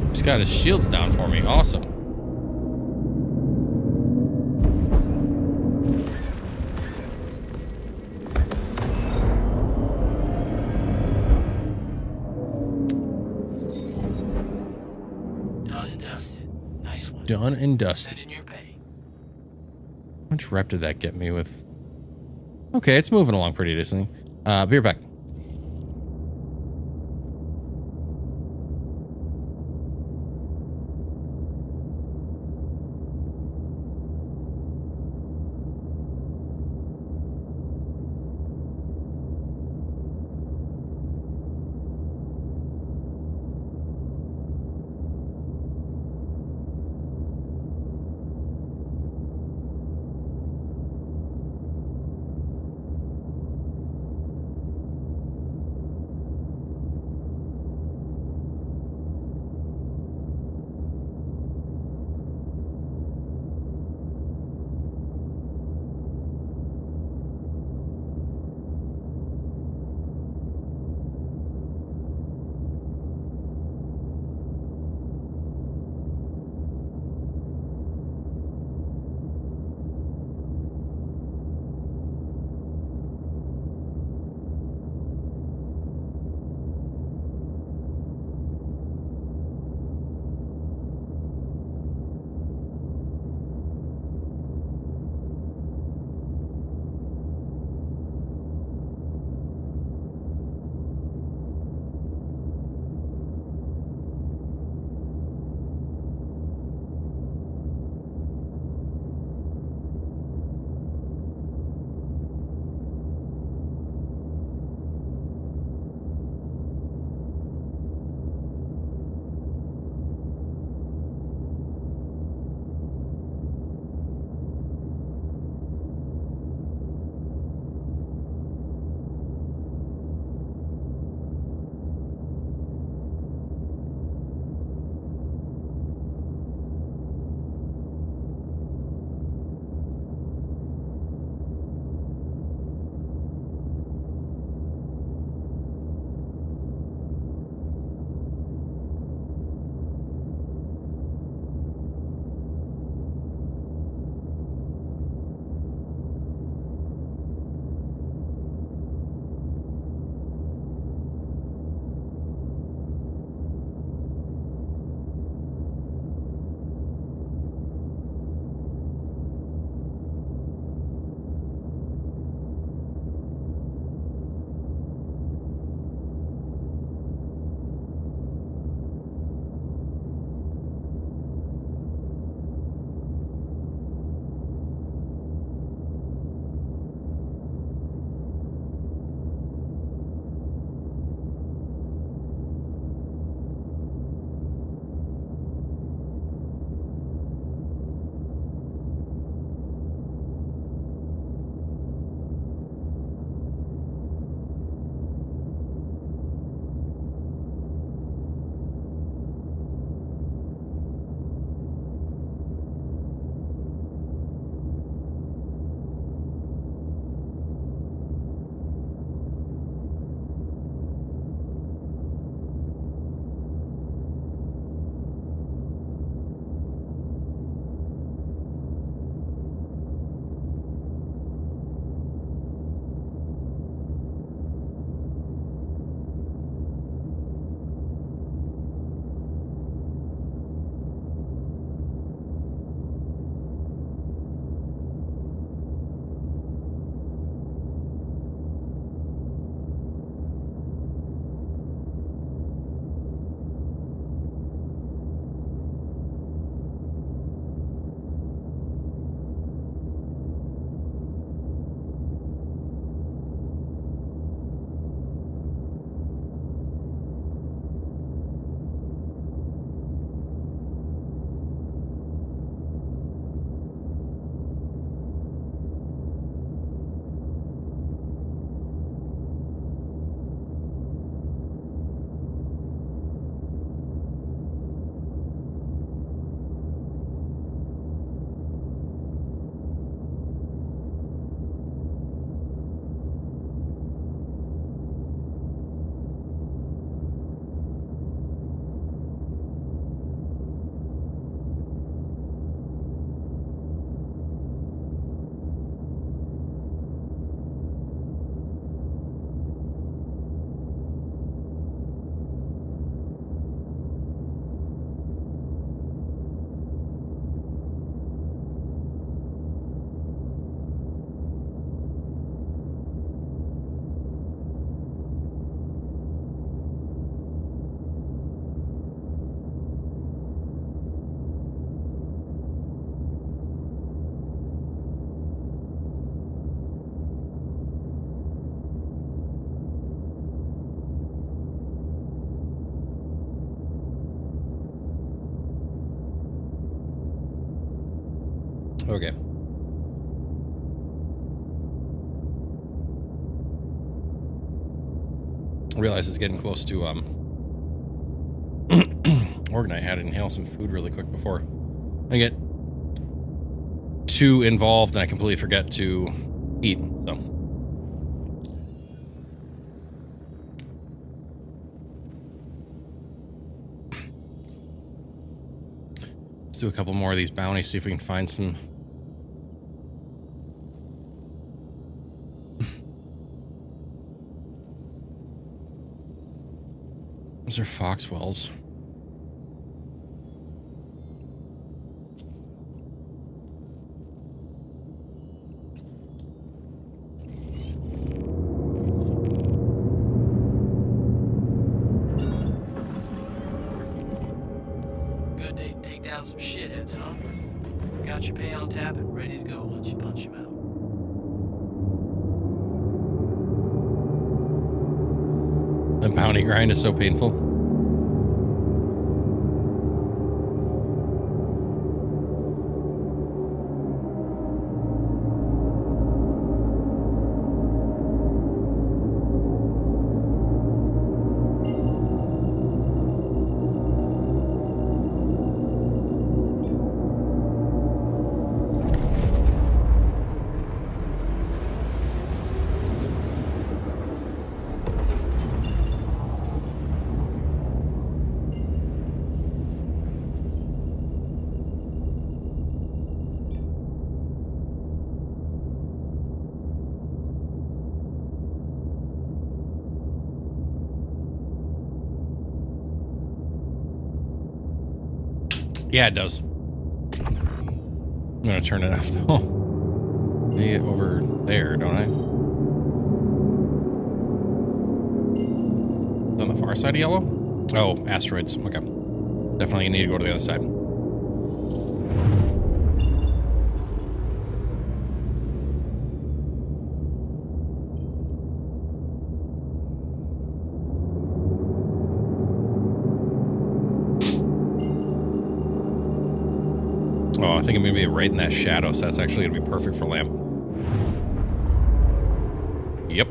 He's got his shields down for me. Awesome. Done and dusted. Nice one. Done and dusted. Send in your pay. How much rep did that get me with? Okay, it's moving along pretty decently. Be right back. Okay. I realize it's getting close to Organite. I had to inhale some food really quick before I get too involved and I completely forget to eat. So let's do a couple more of these bounties, see if we can find some. Those are Foxwells. Good day to take down some shitheads, huh? Got your pay on tap and ready to go once you punch him out. The bounty grind is so painful. Yeah, it does. I'm gonna turn it off though. Need it over there, don't I? It's on the far side of yellow? Oh, asteroids. Okay. Definitely need to go to the other side. Oh, I think I'm gonna be right in that shadow, so that's actually gonna be perfect for Lamp. Yep.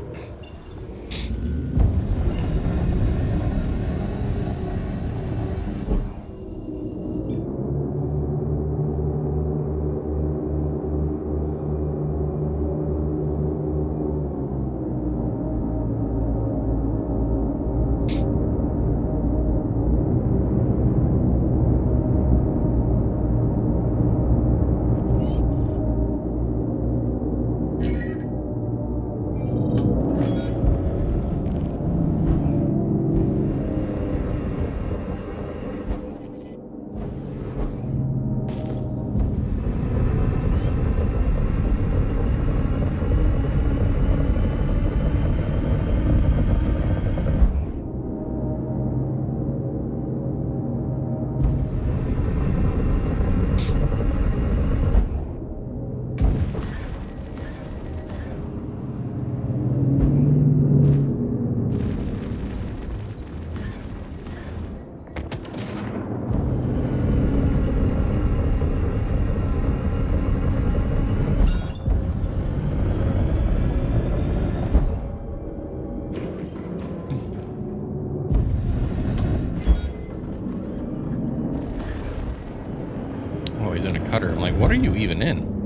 Oh, he's in a cutter. I'm like, what are you even in?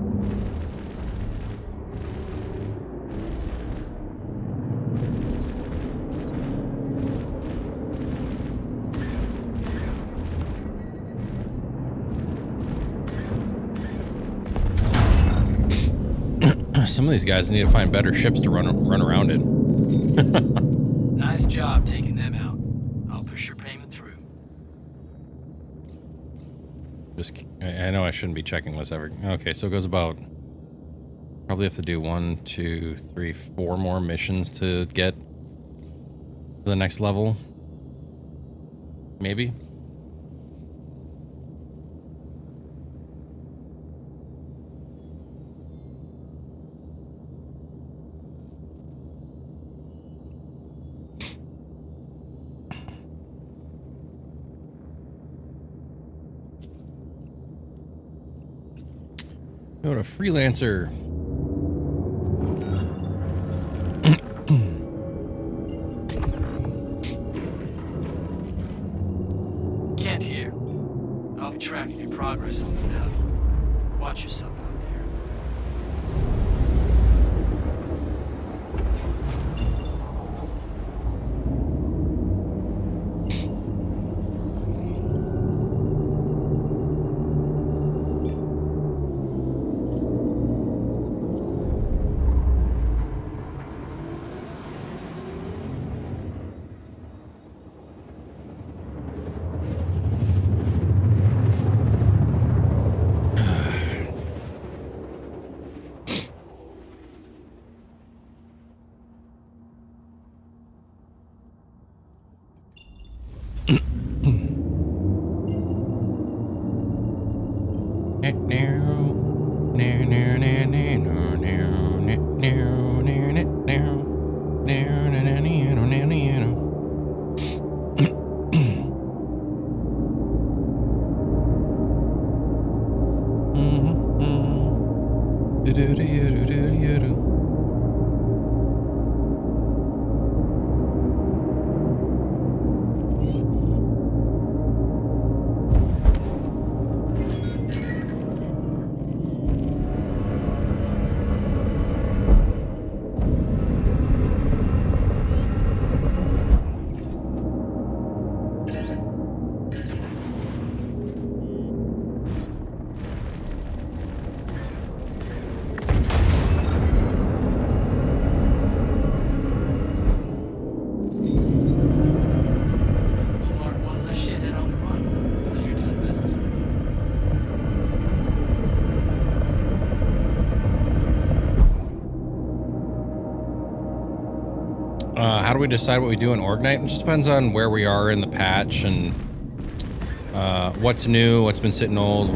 Some of these guys need to find better ships to run around in. Nice job taking them out. I'll push your payment through. I know I shouldn't be checking this ever. Okay, so it goes about. Probably have to do 1, 2, 3, 4 more missions to get to the next level. Maybe. Go to freelancer. Kent here. I'll be tracking your progress on the now. Watch yourself out there. We'll mark one less shithead on the run. As you're doing business with me. How do we decide what we do in Orgnite? It just depends on where we are in the patch and what's new, what's been sitting old.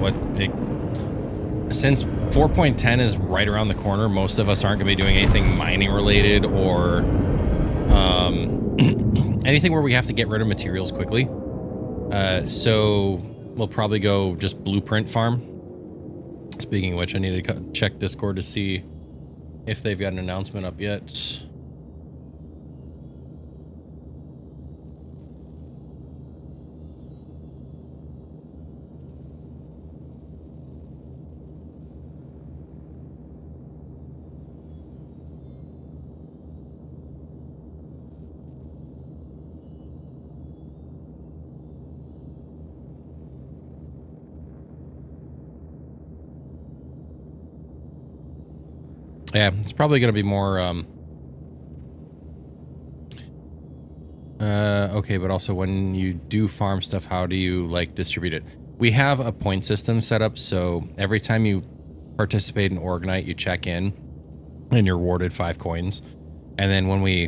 Since 4.10 is right around the corner, most of us aren't going to be doing anything mining related or anything where we have to get rid of materials quickly. So we'll probably go just blueprint farm. Speaking of which, I need to check Discord to see if they've got an announcement up yet. Yeah, it's probably going to be more, okay, but also when you do farm stuff, how do you, like, distribute it? We have a point system set up, so every time you participate in Orgnite, you check in, and you're awarded 5 coins. And then when we,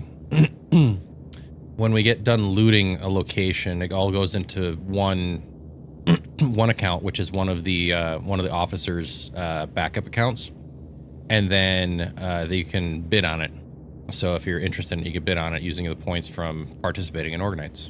when we get done looting a location, it all goes into one account, which is one of the officers' backup accounts. And then you can bid on it. So if you're interested, you can bid on it using the points from participating in Orgnites.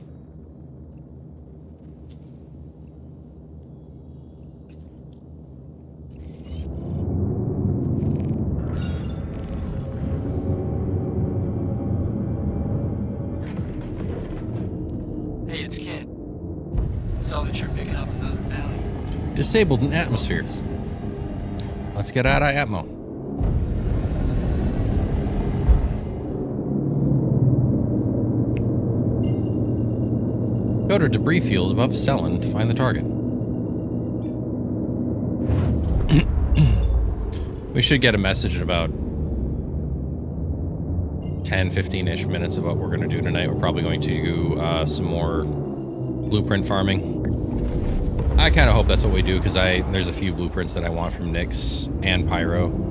Hey, it's Kent. Saw that you're picking up another bounty. Disabled in atmosphere. Let's get out of Atmo. Go to debris field above Cellin to find the target. We should get a message in about 10-15-ish minutes of what we're going to do tonight. We're probably going to do some more blueprint farming. I kind of hope that's what we do because there's a few blueprints that I want from Nyx and Pyro.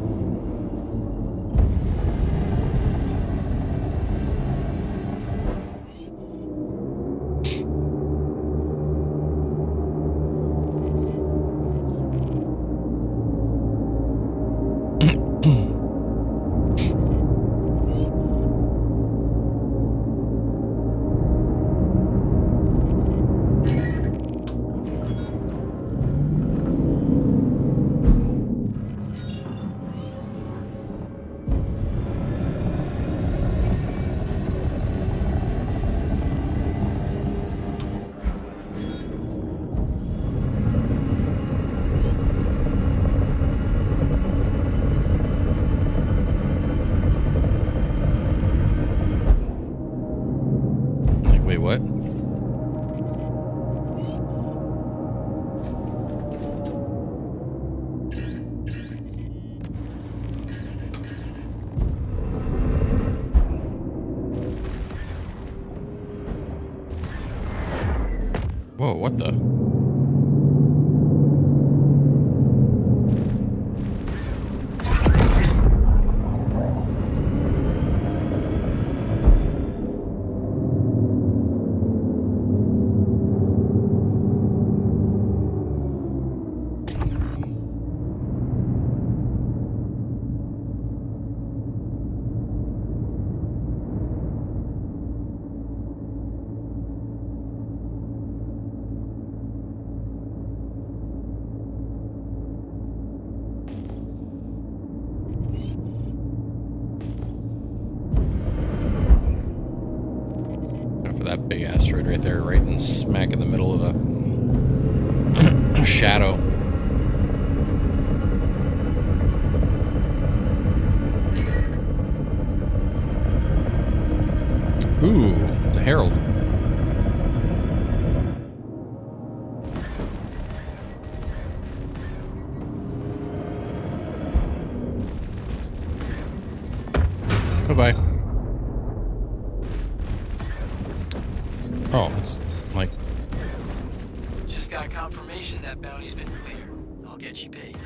what? Whoa, what the? That big asteroid right there, right in smack in the middle of the shadow. Ooh, it's a Herald. Bye-bye. Oh, it's like... Just got confirmation that bounty's been cleared. I'll get you paid.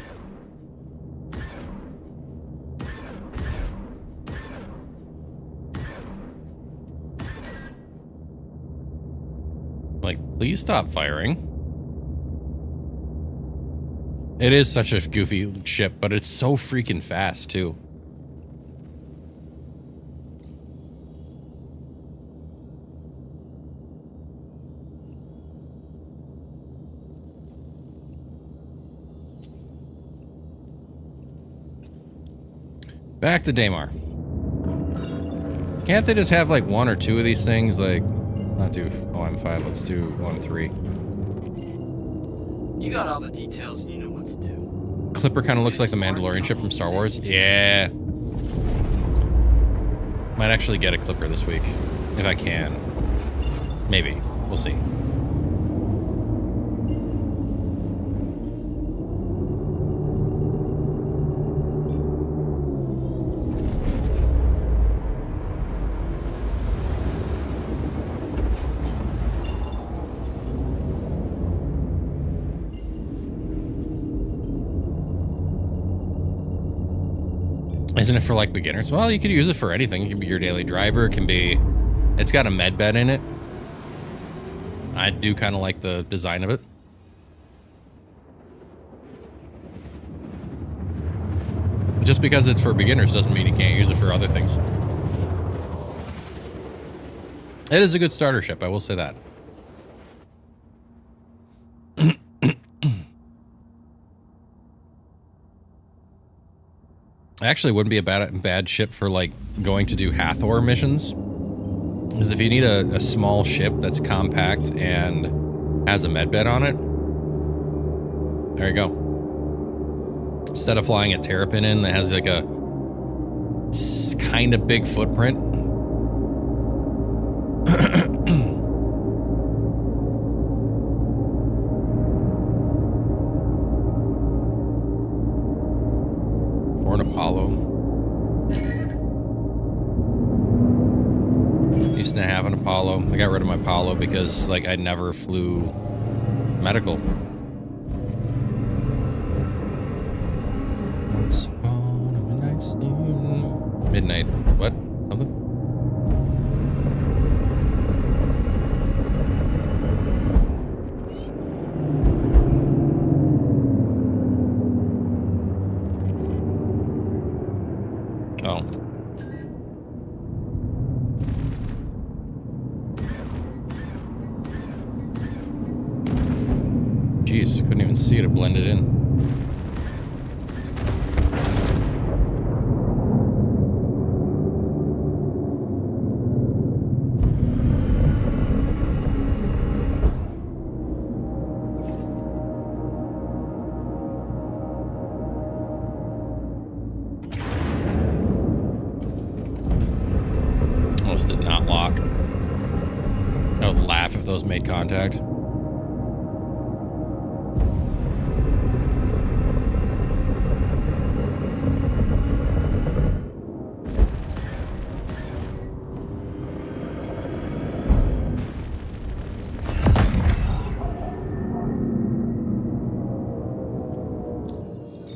Like, please stop firing. It is such a goofy ship, but it's so freaking fast, too. Back to Daymar. Can't they just have like one or two of these things? Like, not do OM5, let's do OM3. You got all the details and you know what to do. Clipper kind of looks like the Mandalorian ship from Star Wars. Yeah. Might actually get a Clipper this week. If I can. Maybe. We'll see. Isn't it for like beginners? Well, you could use it for anything. It can be your daily driver. It can be... It's got a med bed in it. I do kind of like the design of it. Just because it's for beginners doesn't mean you can't use it for other things. It is a good starter ship, I will say that. Actually wouldn't be a bad ship for like going to do Hathor missions. Because if you need a small ship that's compact and has a medbed on it, there you go. Instead of flying a Terrapin in that has like a kind of big footprint. Or an Apollo. Used to have an Apollo. I got rid of my Apollo because like I never flew medical. Once upon a midnight scene. Midnight. What? Something? Oh. Jeez, couldn't even see it. It blended in. if those made contact.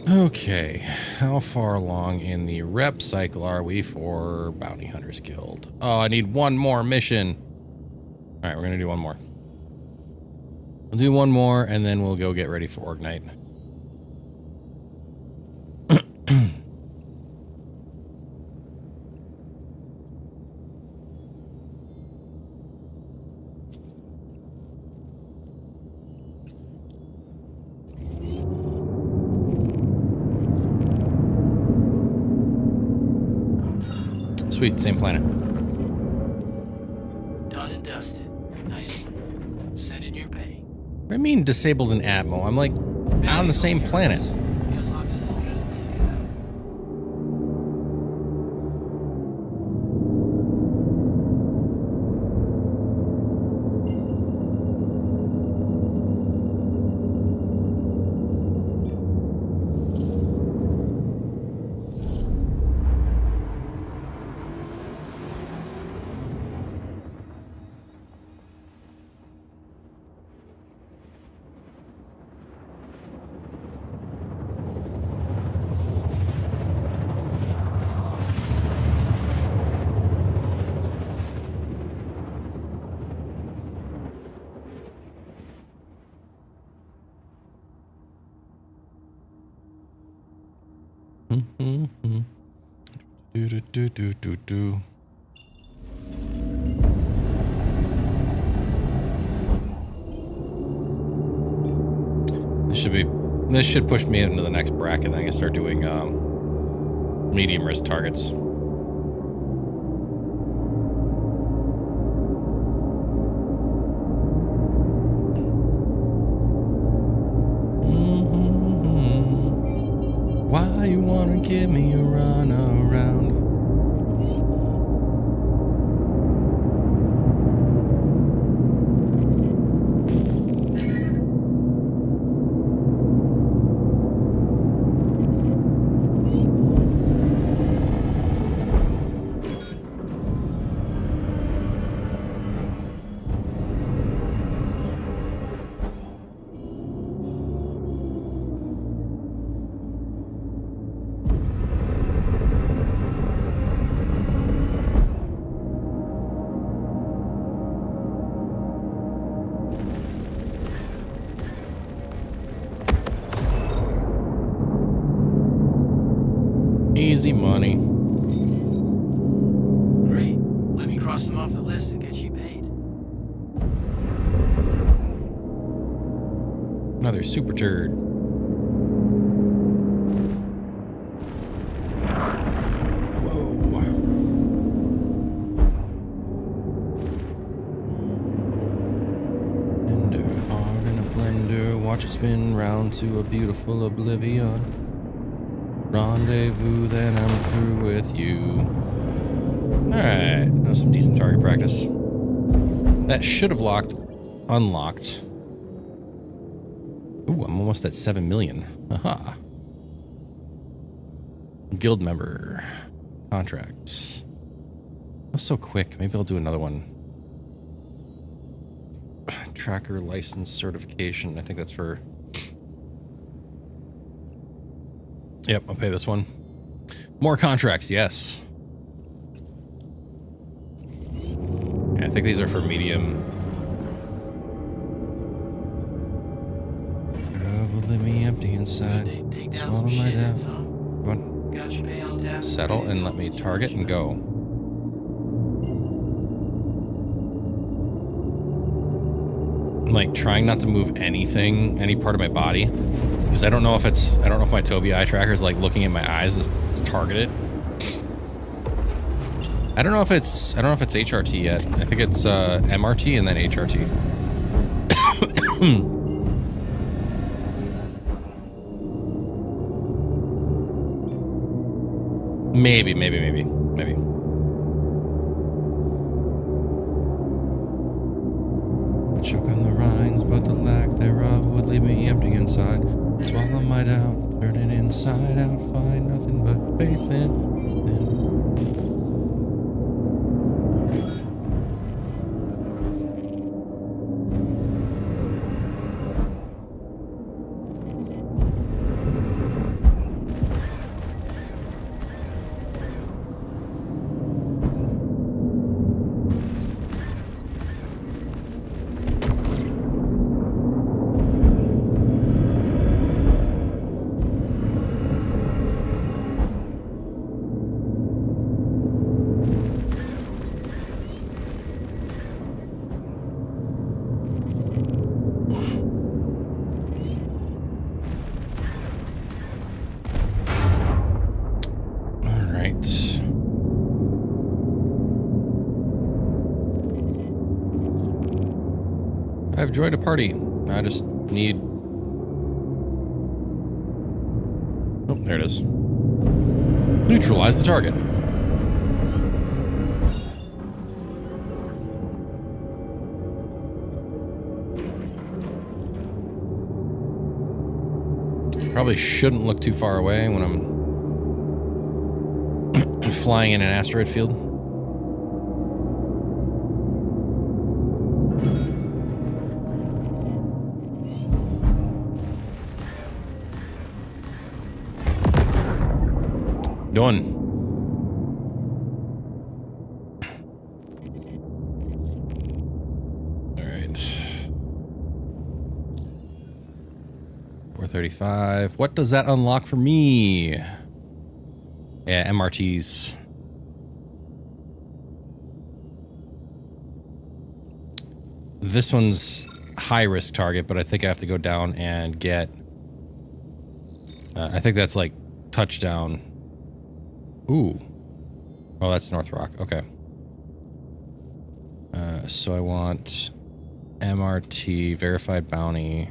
Okay, how far along in the rep cycle are we for Bounty Hunters Guild? Oh, I need one more mission. All right, we're gonna do one more. We'll do one more, and then we'll go get ready for Org Night. Sweet, same planet. Done and dusted. Nice one. Send in your pay. What do you mean disabled in Atmo? I'm like on the same planet. He unlocks an alternate city. Do. This should push me into the next bracket. Then I can start doing medium risk targets. Why you wanna give me a run around? Easy money. Great. Let me cross them off the list and get you paid. Another super turd. Whoa. Blender, hard in a blender. Watch it spin round to a beautiful oblivion. Rendezvous, then I'm through with you. Alright, that was some decent target practice. That should have unlocked. Ooh, I'm almost at 7 million. Aha. Guild member. Contracts. That's so quick. Maybe I'll do another one. Tracker license certification. I think that's for... Yep, I'll pay this one. More contracts, yes. Yeah, I think these are for medium. Will leave me empty inside. Take down Swallow some my shit, down. huh? Come on. Got your pay on tap. Settle and let me target and go. I'm like trying not to move anything, any part of my body. Because I don't know if my Tobii eye tracker is like looking at my eyes as targeted. I don't know if it's HRT yet. I think it's MRT and then HRT. Maybe. choke on the rinds, but the lack thereof would leave me empty inside. Swallow my doubt, turn it inside out, find nothing but faith in. I've joined a party. I just need... Oh, there it is. Neutralize the target. Probably shouldn't look too far away when I'm flying in an asteroid field. Done. All right. 435. What does that unlock for me? Yeah, MRTs. This one's high risk target, but I think I have to go down and get... I think that's like touchdown. Ooh. Oh, that's North Rock. Okay. So I want MRT, verified bounty.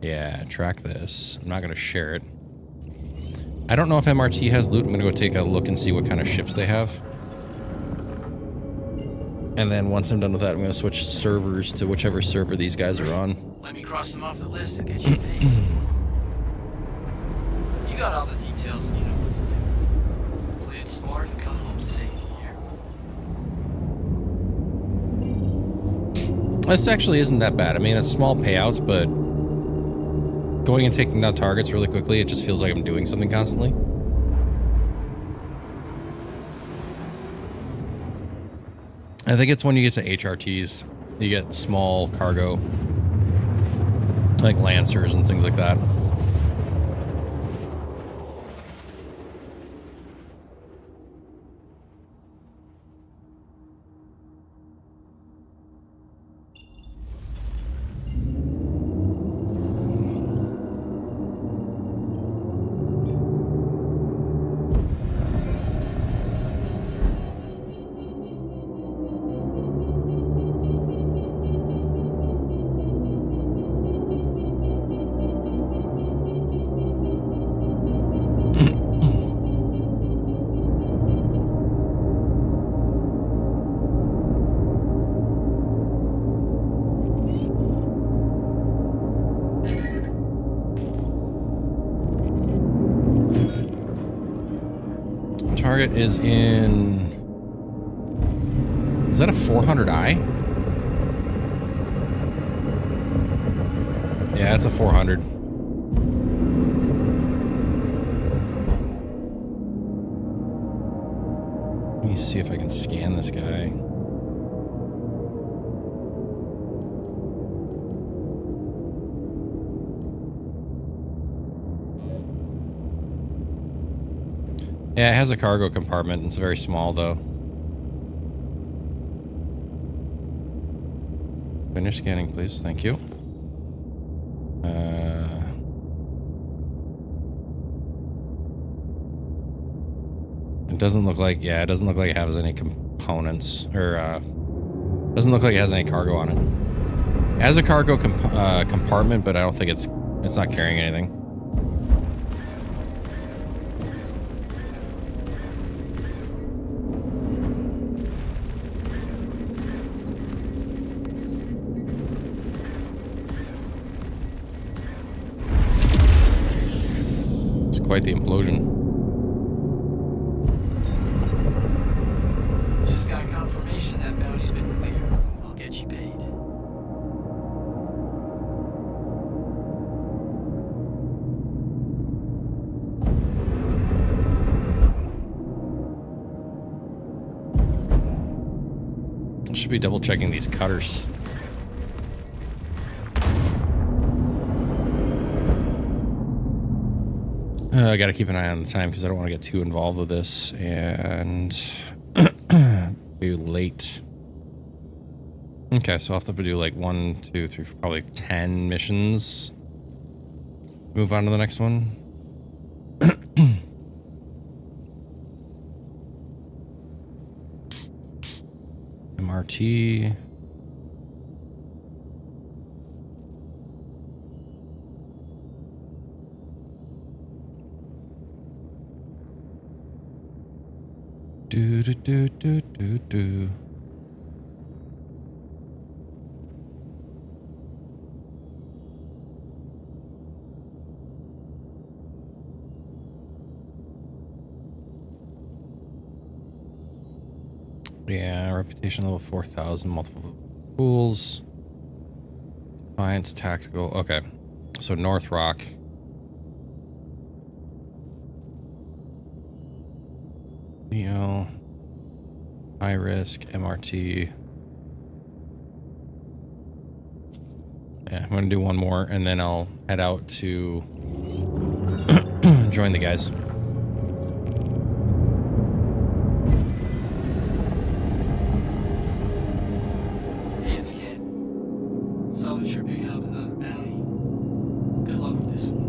Yeah, track this. I'm not going to share it. I don't know if MRT has loot. I'm going to go take a look and see what kind of ships they have. And then once I'm done with that, I'm going to switch servers to whichever server these guys are on. Let me cross them off the list to get you paid. You got all the details and you know what to do. Play it smart and come home safe here. This actually isn't that bad. I mean, it's small payouts, but going and taking down targets really quickly, it just feels like I'm doing something constantly. I think it's when you get to HRTs, you get small cargo, like Lancers and things like that. Target is in... Is that a 400i? Yeah, it's a 400. Let me see if I can scan this guy. Yeah, it has a cargo compartment. It's very small, though. Finish scanning, please. Thank you. It doesn't look like... Yeah, it doesn't look like it has any components. Or, doesn't look like it has any cargo on it. It has a cargo compartment, but I don't think it's not carrying anything. quite the implosion. Just got confirmation that bounty's been cleared. I'll get you paid. I should be double checking these cutters. I gotta keep an eye on the time because I don't want to get too involved with this and be late. Okay, so I'll have to do like 1, 2, 3, 4, probably 10 missions. Move on to the next one. MRT. Do do do do do do. Yeah, reputation level 4,000, multiple pools. Defiance, tactical. Okay, so North Rock. Neo. High risk, MRT. Yeah, I'm gonna do one more and then I'll head out to join the guys. Hey, it's Kid. Saw that you're picking up another bounty. Good luck with this one.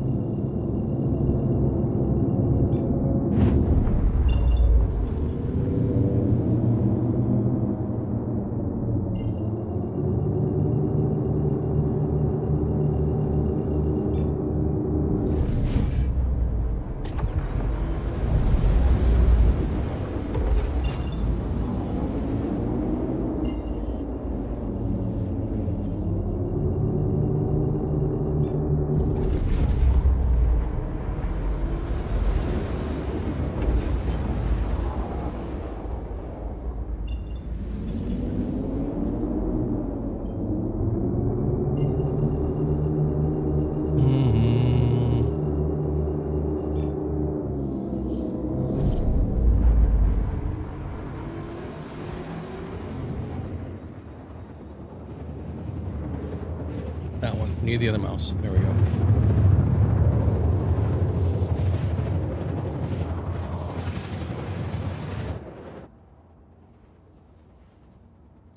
That one. Need the other mouse. There we go.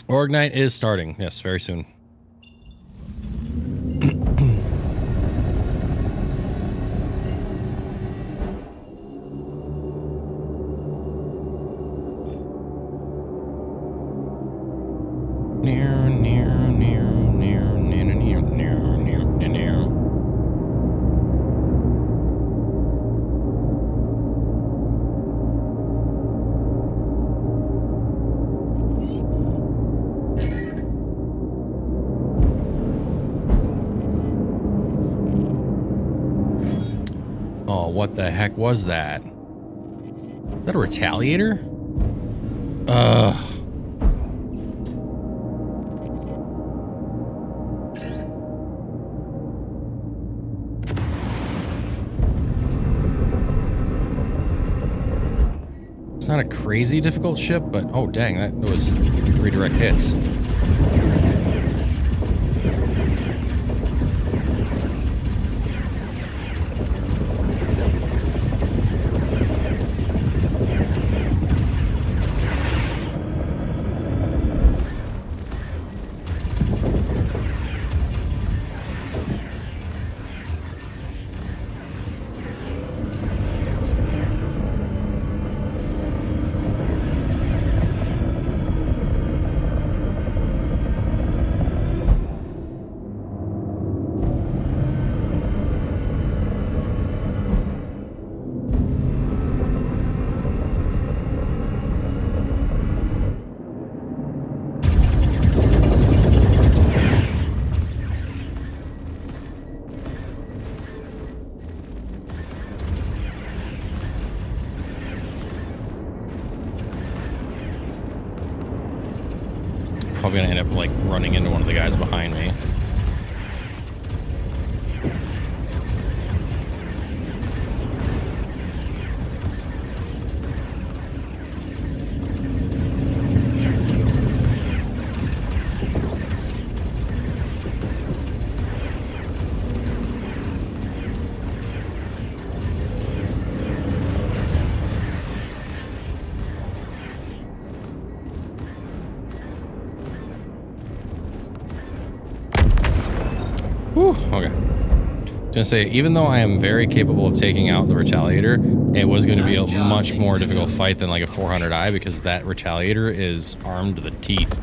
Orgnite is starting. Yes, very soon. Near, near, near, near, near, near, near, near, near. Oh, what the heck was that? Is that a retaliator? Ugh. It's not a crazy difficult ship, but oh dang, that was redirect hits. probably gonna end up like running into one of the guys behind me. Whew, okay. I was gonna say, even though I am very capable of taking out the Retaliator, it was going to be a much more difficult fight than like a 400i because that Retaliator is armed to the teeth.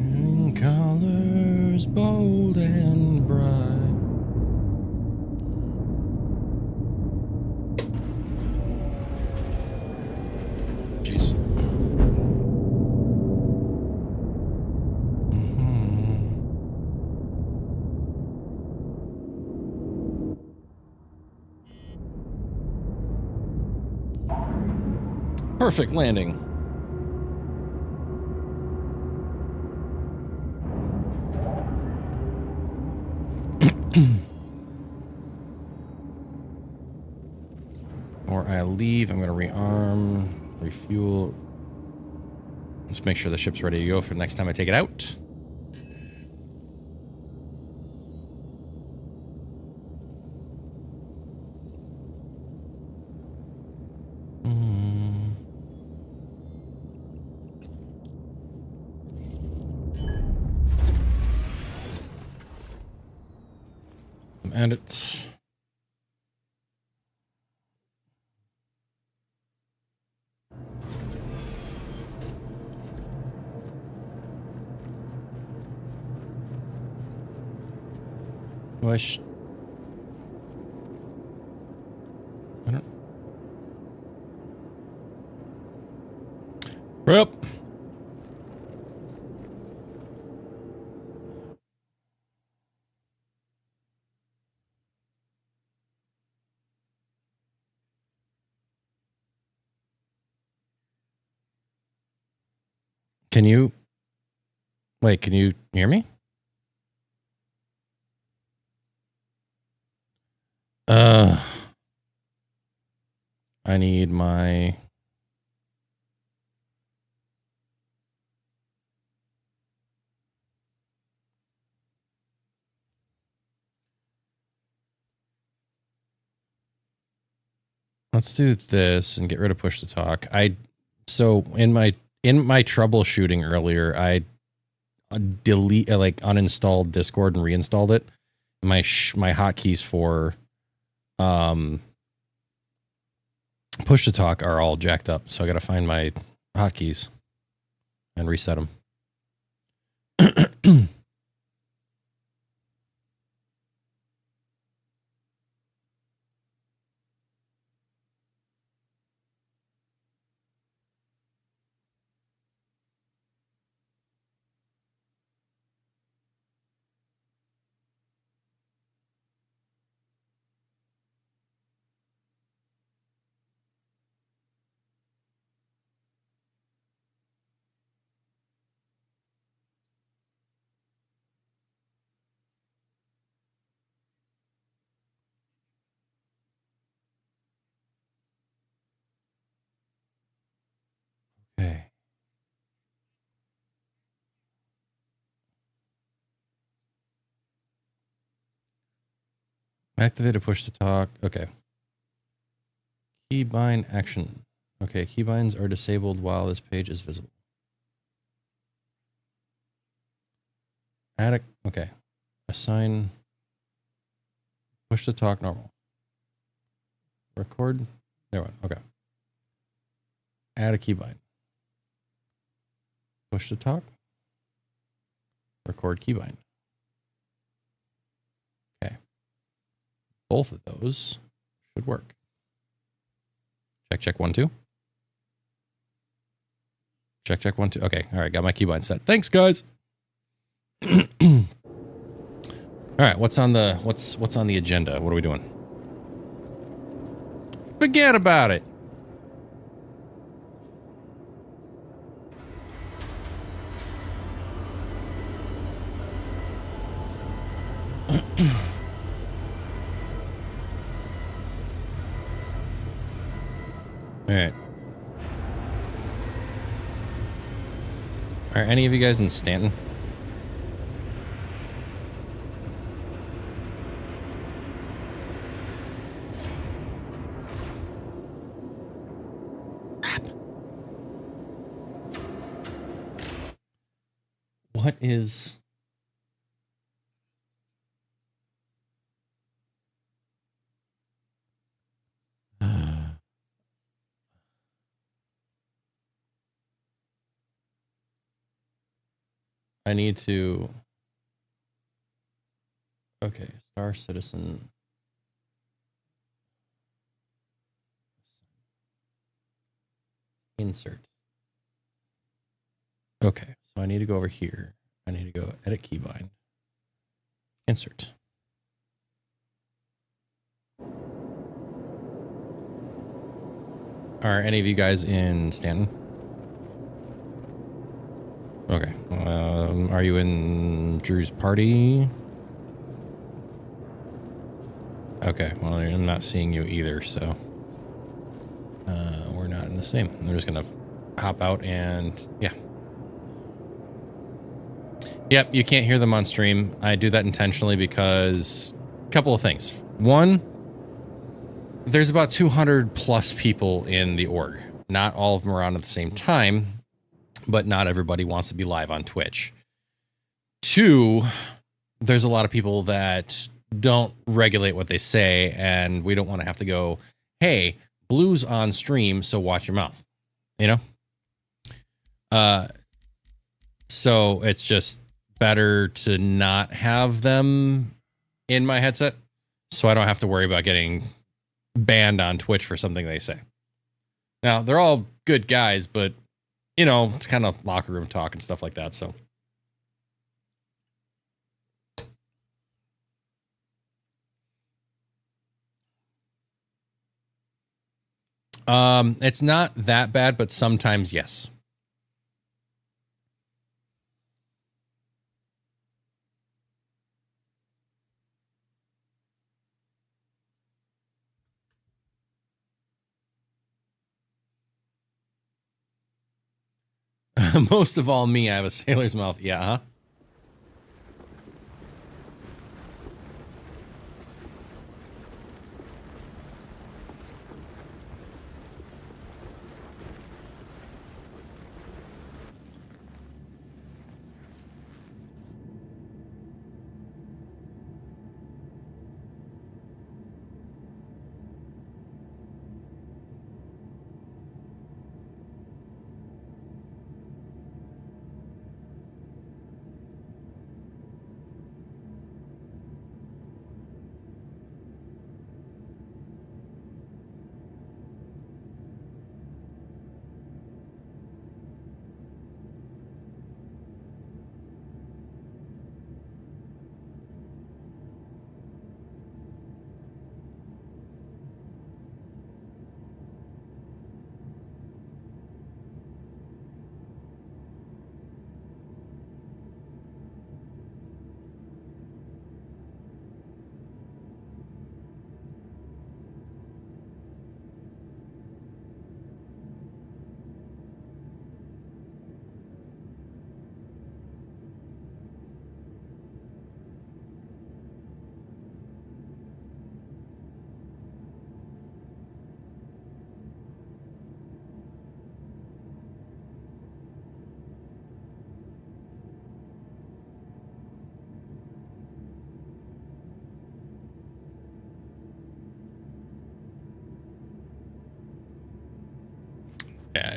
In colors bold and bright. Jeez. Perfect landing. Or I leave, I'm gonna rearm, refuel. Let's make sure the ship's ready to go for the next time I take it out. And it's I don't. Rip. Can you wait? Can you hear me? I need my. Let's do this and get rid of push to talk. So in my troubleshooting earlier, I like uninstalled Discord and reinstalled it. My hotkeys for push to talk are all jacked up, so I got to find my hotkeys and reset them. Activate a push to talk. Okay. Keybind action. Okay, keybinds are disabled while this page is visible. Add a, okay. Assign push to talk normal. Record. There one. Okay. Add a keybind. Push to talk. Record keybind. Okay. Both of those should work. Check, check, 1, 2. Check, check, 1, 2. Okay. All right. Got my keybind set. Thanks, guys. All right. What's on the agenda? What are we doing? Forget about it. All right. Are any of you guys in Stanton? What is... I need to... Okay, Star Citizen. Insert. Okay, so I need to go over here. I need to go edit keybind. Insert. Are any of you guys in Stanton? Okay. Are you in Drew's party? Okay, well, I'm not seeing you either, so we're not in the same. I'm just gonna hop out and yeah. Yep, you can't hear them on stream. I do that intentionally because a couple of things. One, there's about 200 plus people in the org. Not all of them are on at the same time, but not everybody wants to be live on Twitch. Two, there's a lot of people that don't regulate what they say, and we don't want to have to go, hey, Blue's on stream, so watch your mouth. You know? So it's just better to not have them in my headset, so I don't have to worry about getting banned on Twitch for something they say. Now, they're all good guys, but, you know, it's kind of locker room talk and stuff like that, so... It's not that bad, but sometimes yes. Most of all me, I have a sailor's mouth. Yeah, huh?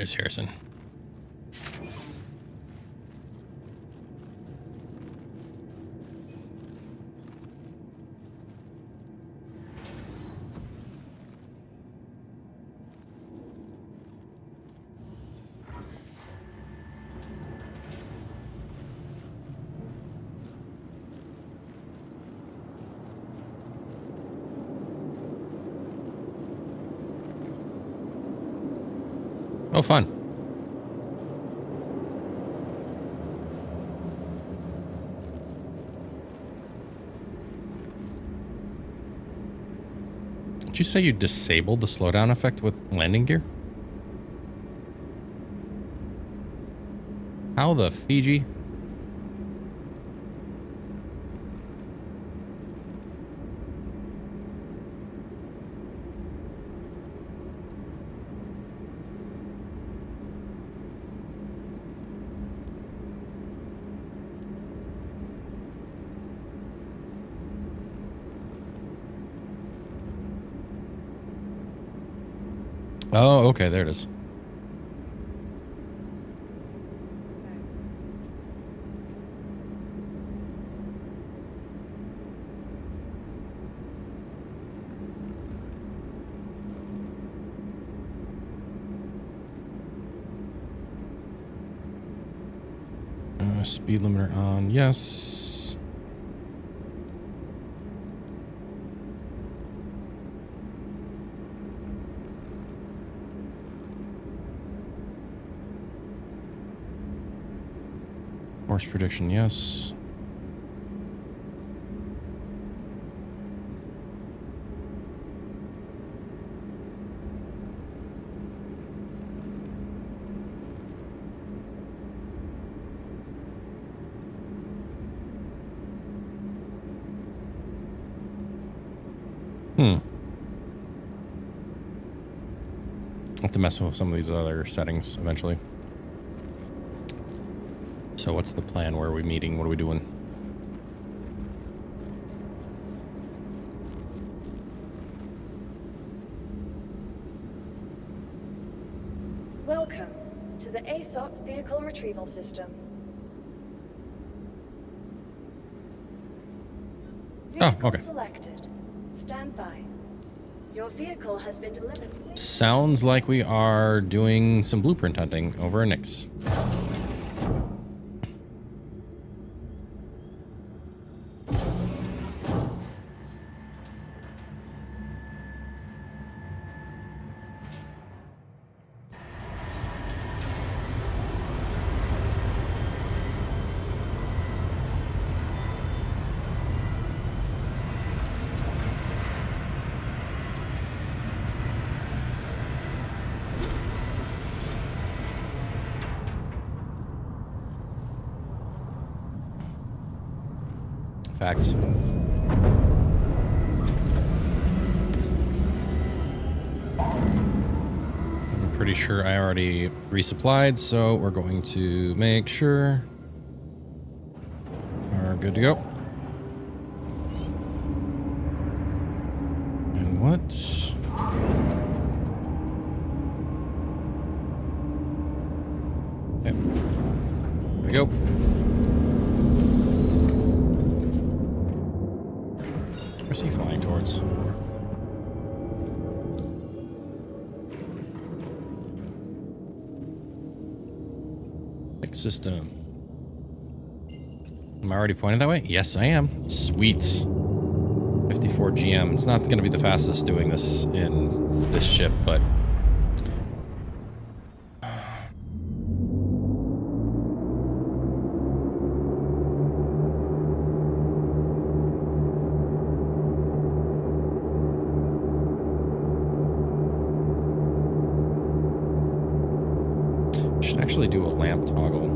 there's Harrison. Oh, fun. Did you say you disabled the slowdown effect with landing gear? How the Fiji? Oh, okay, there it is. Speed limiter on, yes. Force prediction, yes. I'll have to mess with some of these other settings eventually. So what's the plan? Where are we meeting? What are we doing? Welcome to the ASOP Vehicle Retrieval System. Vehicle okay. selected. Stand by. Your vehicle has been delivered. Sounds like we are doing some blueprint hunting over in Nix. Facts. I'm pretty sure I already resupplied, so we're going to make sure we're good to go. And what? Okay. There we go. Where's he flying towards? Big system. Am I already pointed that way? Yes, I am. Sweet. 54 GM. It's not going to be the fastest doing this in this ship, but actually do a lamp toggle.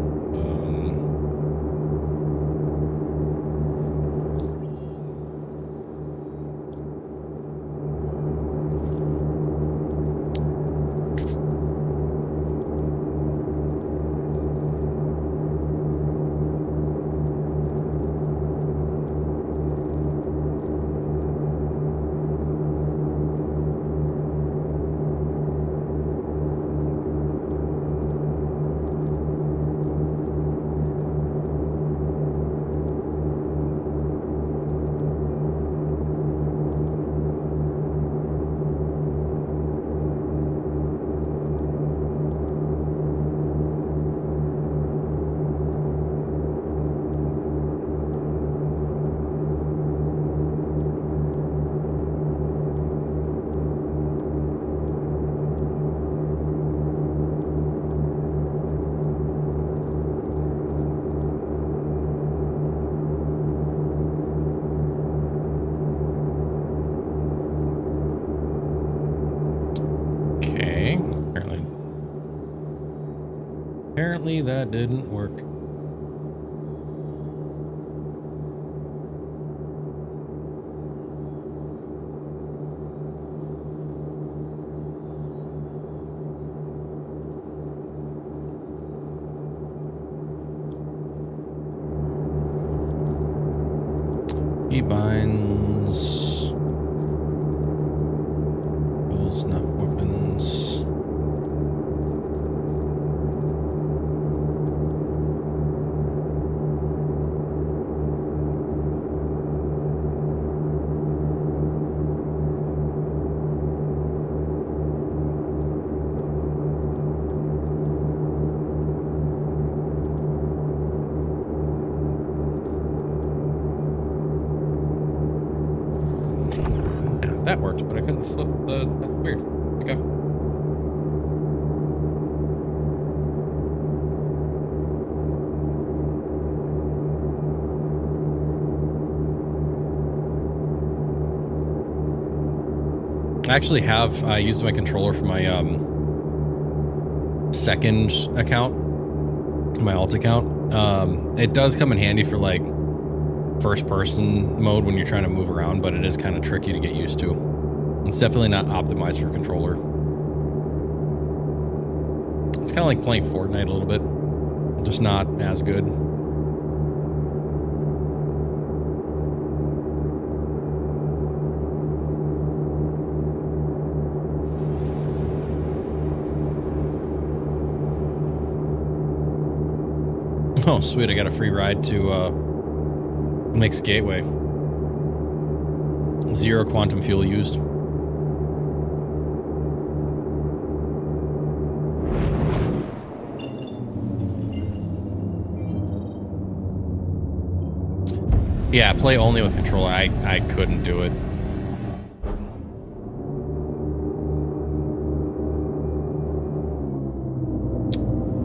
apparently that didn't work. Keybinds. Tools, not weapons. That worked, but I couldn't flip the... Weird. Okay. I actually have used my controller for my second account, my alt account. It does come in handy for like first person mode when you're trying to move around, but it is kind of tricky to get used to. It's definitely not optimized for controller. It's kind of like playing Fortnite a little bit, just not as good. Oh, sweet. I got a free ride to Mixed Gateway. 0 quantum fuel used. Yeah, play only with controller. I couldn't do it.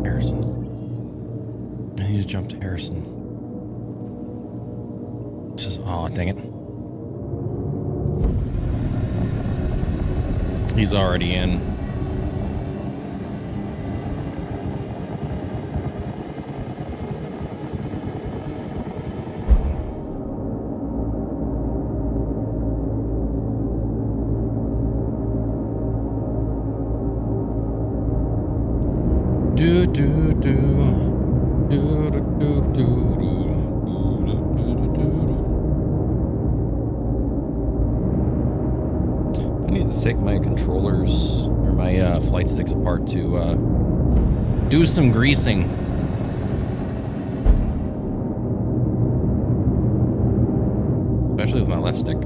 Harrison. I need to jump to Harrison. It says, oh, dang it. He's already in. Do do do do do do do do. I need to take my controllers or my flight sticks apart to do some greasing. Especially with my left stick.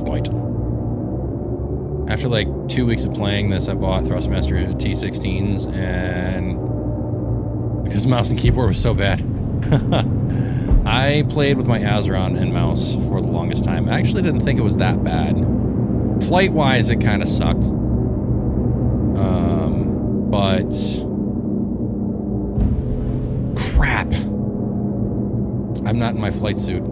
Flight. After like 2 weeks of playing this, I bought Thrustmaster T16s, and because mouse and keyboard was so bad, I played with my Azeron and mouse for the longest time. I actually didn't think it was that bad. Flight-wise, it kind of sucked. But crap. I'm not in my flight suit.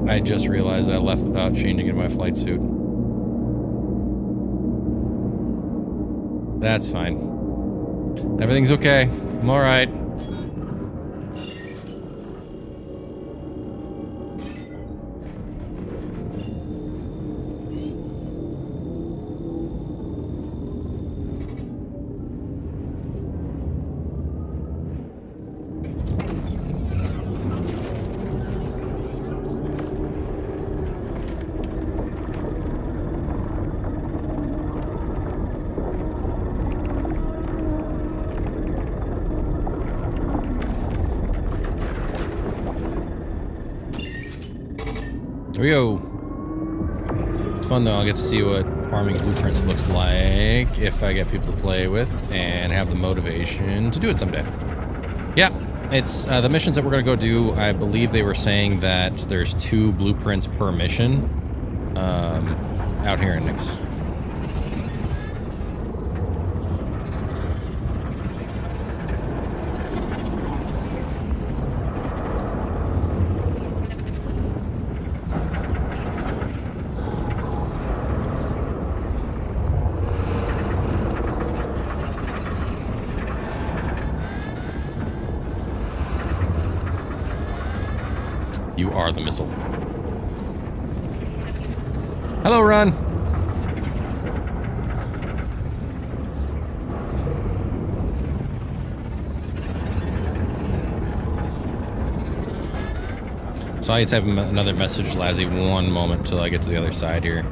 I just realized I left without changing into my flight suit. That's fine. Everything's okay. I'm all right. Here we go. It's fun though. I'll get to see what farming blueprints looks like if I get people to play with and have the motivation to do it someday. Yeah, it's the missions that we're gonna go do. I believe they were saying that there's 2 blueprints per mission out here in Nix. You are the missile. Hello, Ron. So I type another message, Lazzy. One moment till I get to the other side here.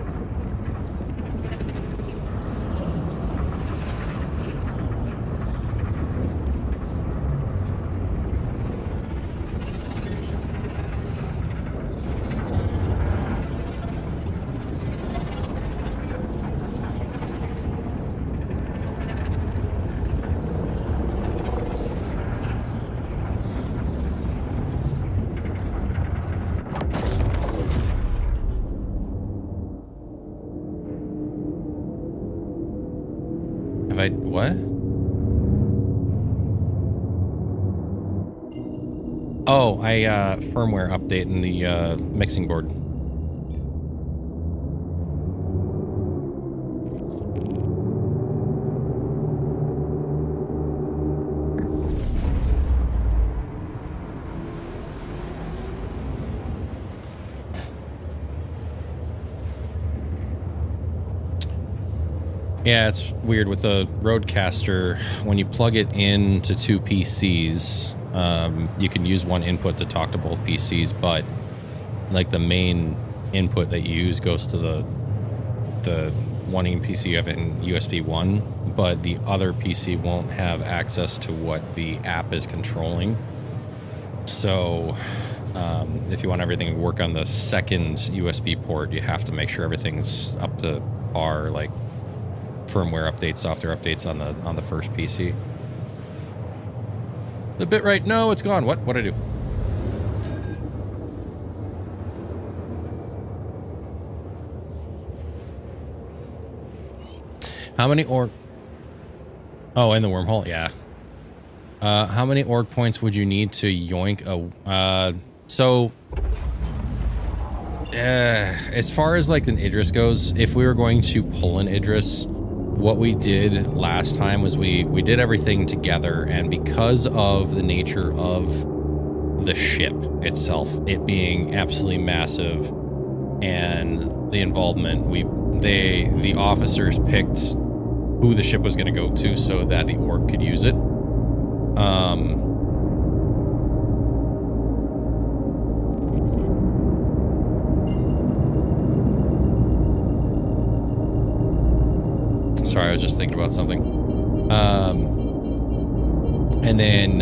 Have I, what? Oh, I firmware update in the mixing board. Yeah, it's weird with the Rodecaster. When you plug it into two PCs, you can use one input to talk to both PCs, but like the main input that you use goes to the one PC you have in USB 1, but the other PC won't have access to what the app is controlling. So if you want everything to work on the second USB port, you have to make sure everything's up to par, like firmware updates, software updates on the first PC. The bitrate, no, it's gone. What'd I do? How many org? Oh, in the wormhole, yeah. How many org points would you need to yoink a? As far as like an Idris goes, if we were going to pull an Idris, what we did last time was we did everything together, and because of the nature of the ship itself, it being absolutely massive, and the involvement, the officers picked who the ship was going to go to so that the org could use it. Sorry, I was just thinking about something. And then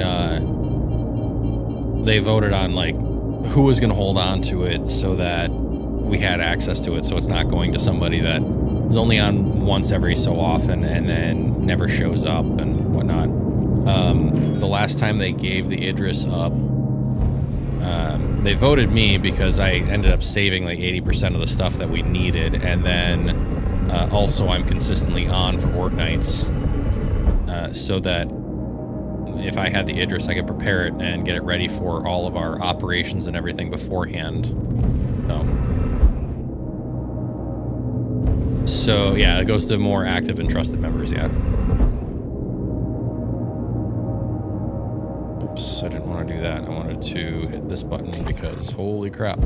they voted on like who was going to hold on to it so that we had access to it, so it's not going to somebody that is only on once every so often and then never shows up and whatnot. The last time they gave the Idris up, they voted me because I ended up saving like 80% of the stuff that we needed, and then also I'm consistently on for org nights, so that if I had the Idris, I could prepare it and get it ready for all of our operations and everything beforehand. So yeah, it goes to more active and trusted members, yeah. Oops, I didn't want to do that. I wanted to hit this button because holy crap.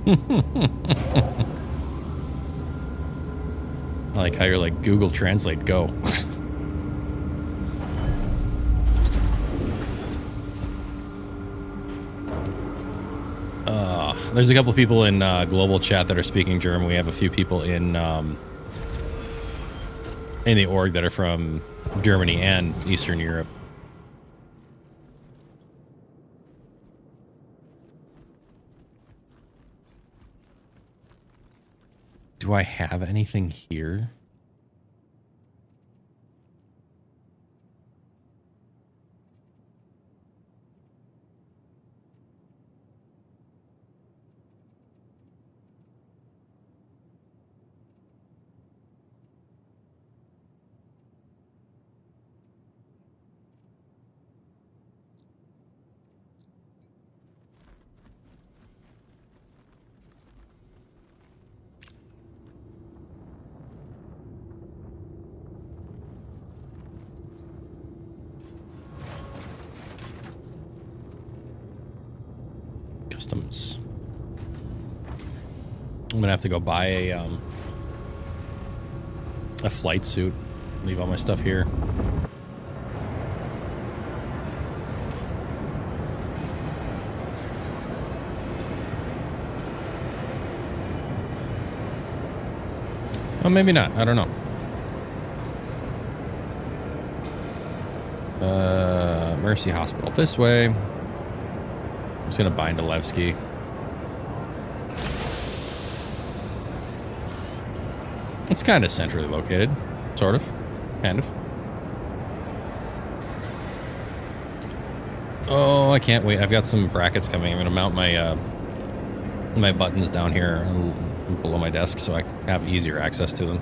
I like how you're like, Google Translate, go. There's a couple people in global chat that are speaking German. We have a few people in the org that are from Germany and Eastern Europe. Do I have anything here? Customs. I'm gonna have to go buy a flight suit. Leave all my stuff here. Well, maybe not. I don't know. Mercy Hospital this way. I'm just gonna bind Alevsky. It's kind of centrally located, sort of, kind of. Oh, I can't wait. I've got some brackets coming. I'm gonna mount my my buttons down here below my desk so I have easier access to them.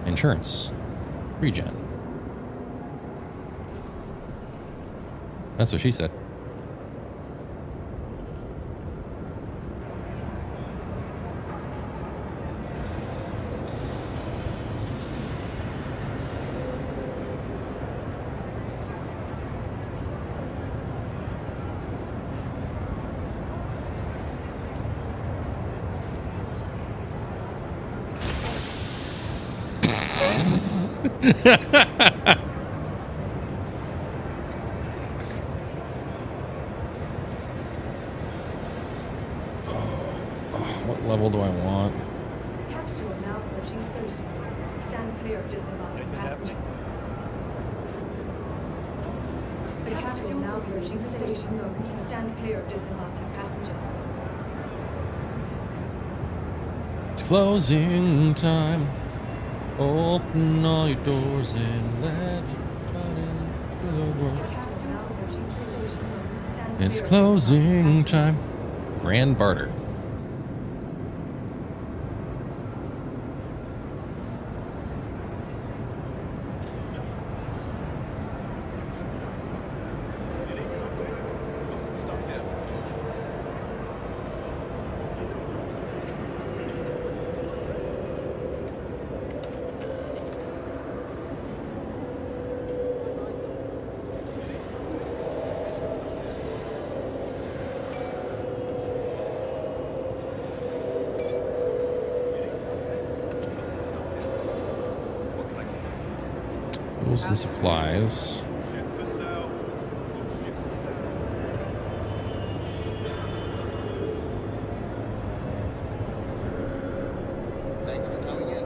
Insurance, regen. That's what she said. What level do I want? Capsule now approaching station. Stand clear of disembarking passengers. The capsule now approaching station. Stand clear of disembarking passengers. It's closing time. Open all your doors and let you out into the world. Capsule now approaching station. Stand It's clear of closing disembarking time. Grand barter. Tools and supplies. Thanks for coming in.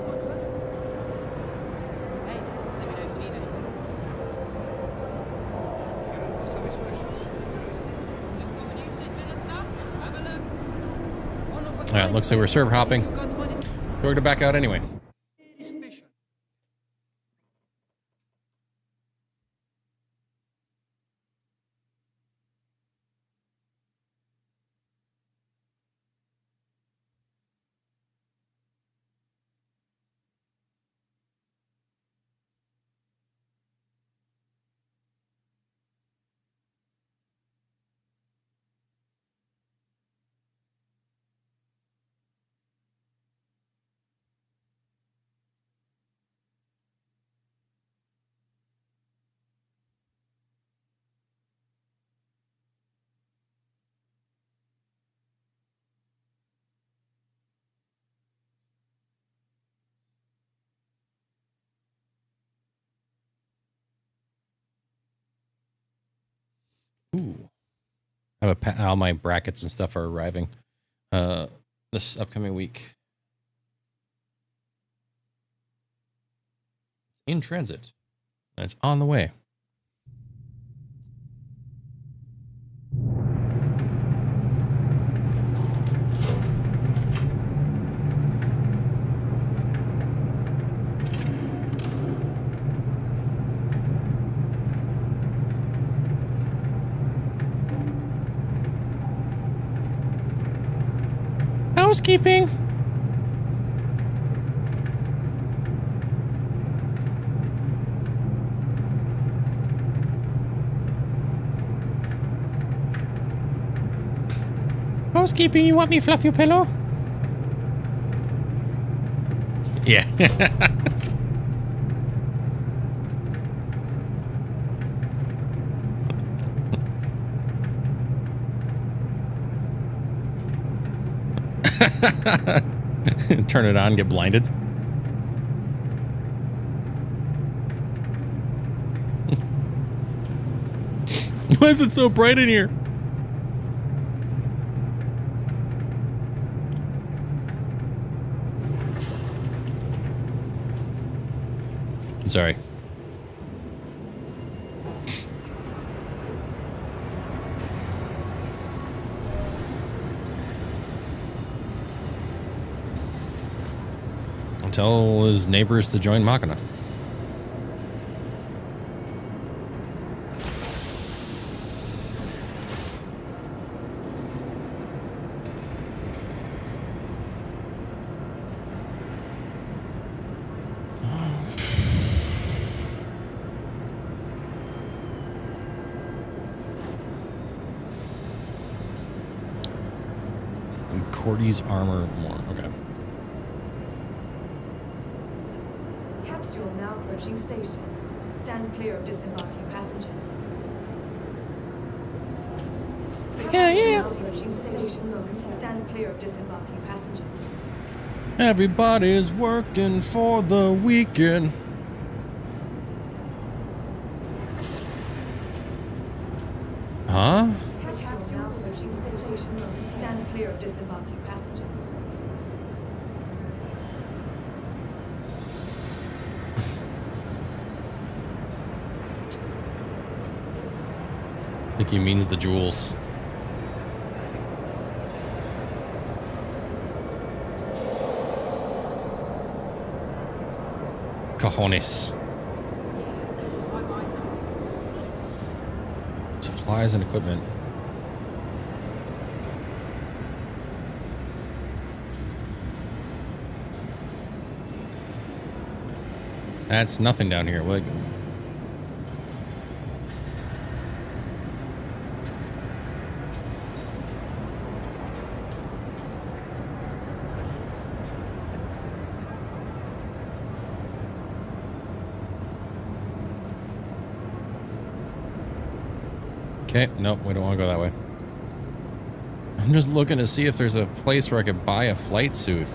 Hey, let me know if you need anything. Just got a new fit bit of stuff. Have a look. Alright, looks like we're server hopping. We're gonna back out anyway. Ooh. I have all my brackets and stuff are arriving this upcoming week. In transit. And it's on the way. Housekeeping. Housekeeping, you want me fluff your pillow? Yeah. Turn it on, get blinded. Why is it so bright in here? I'm sorry. Tell his neighbors to join Machina. And Cordy's armor more. Okay. Capsule now approaching station. Stand clear of disembarking passengers. Yeah. Now approaching station momentarily. Stand clear of disembarking passengers. Everybody's working for the weekend. Huh? Capsule now approaching station momentarily. Stand clear of disembarking passengers. I think he means the jewels. Cojones. Supplies and equipment. That's nothing down here. Like, okay, nope, we don't want to go that way. I'm just looking to see if there's a place where I could buy a flight suit.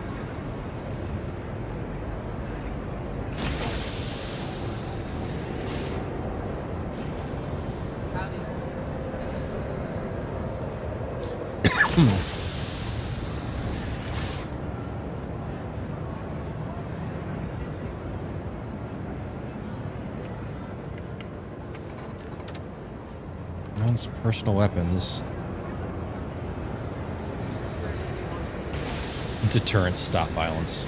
That's personal weapons. Deterrence, stop violence.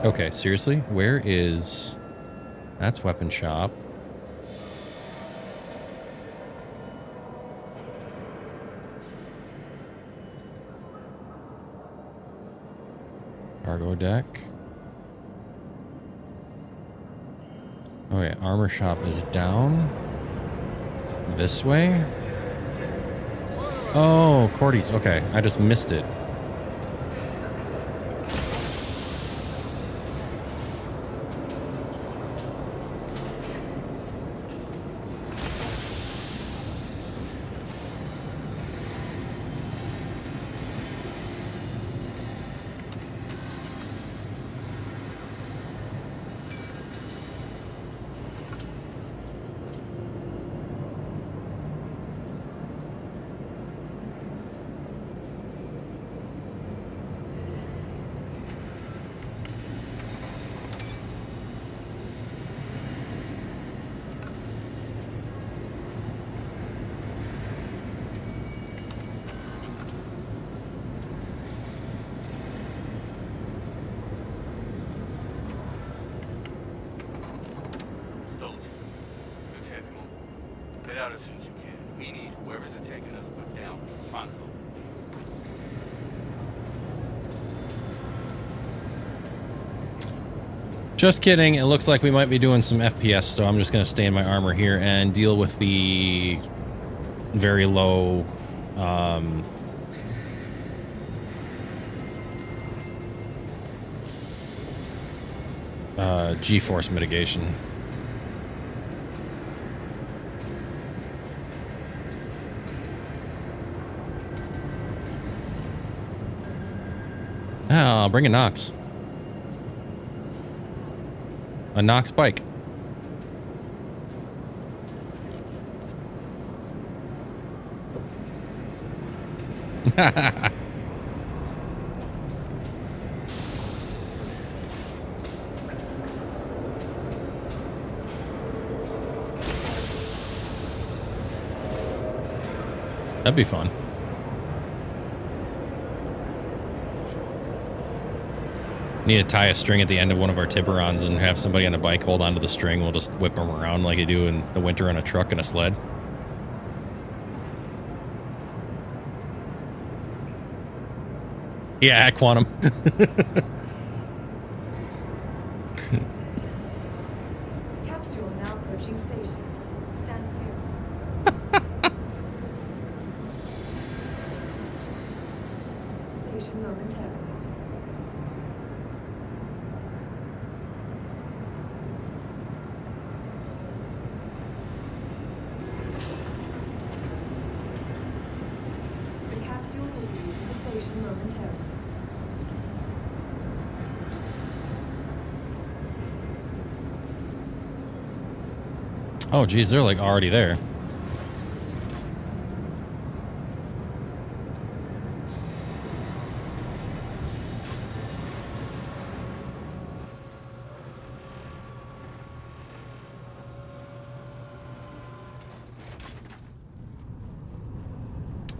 Okay, seriously? Where is... That's weapon shop. Cargo deck. Oh yeah, armor shop is down. This way? Oh, Cordy's. Okay, I just missed it. out as soon as you can. We need whoever's attacking us put down. Pronto. Just kidding. It looks like we might be doing some FPS, so I'm just going to stay in my armor here and deal with the very low G-force mitigation. I'll bring a Nox. A Nox bike. That'd be fun. Need to tie a string at the end of one of our Tiburons and have somebody on a bike hold onto the string. We'll just whip them around like you do in the winter on a truck and a sled. Yeah, Quantum. Capsule now approaching station. Stand clear. Station momentarily. The capsule will be leaving the station momentarily. Oh, geez, they're like already there.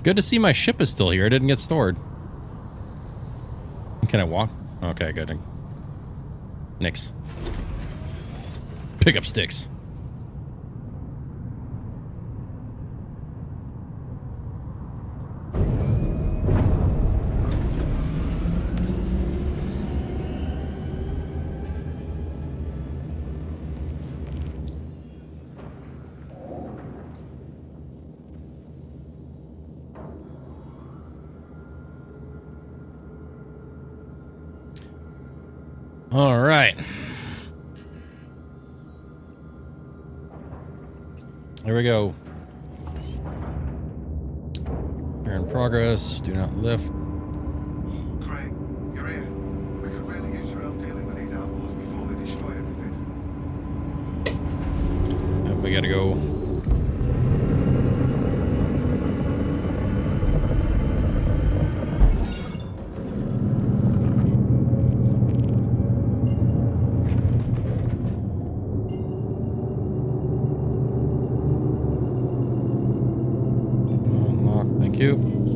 Good to see my ship is still here. It didn't get stored. Can I walk? Okay, good. Nix. Pick up sticks. All right. Here we go. We're in progress. Do not lift. Craig, you're here. We could really use your help dealing with these outlaws before they destroy everything. Yep, we gotta go.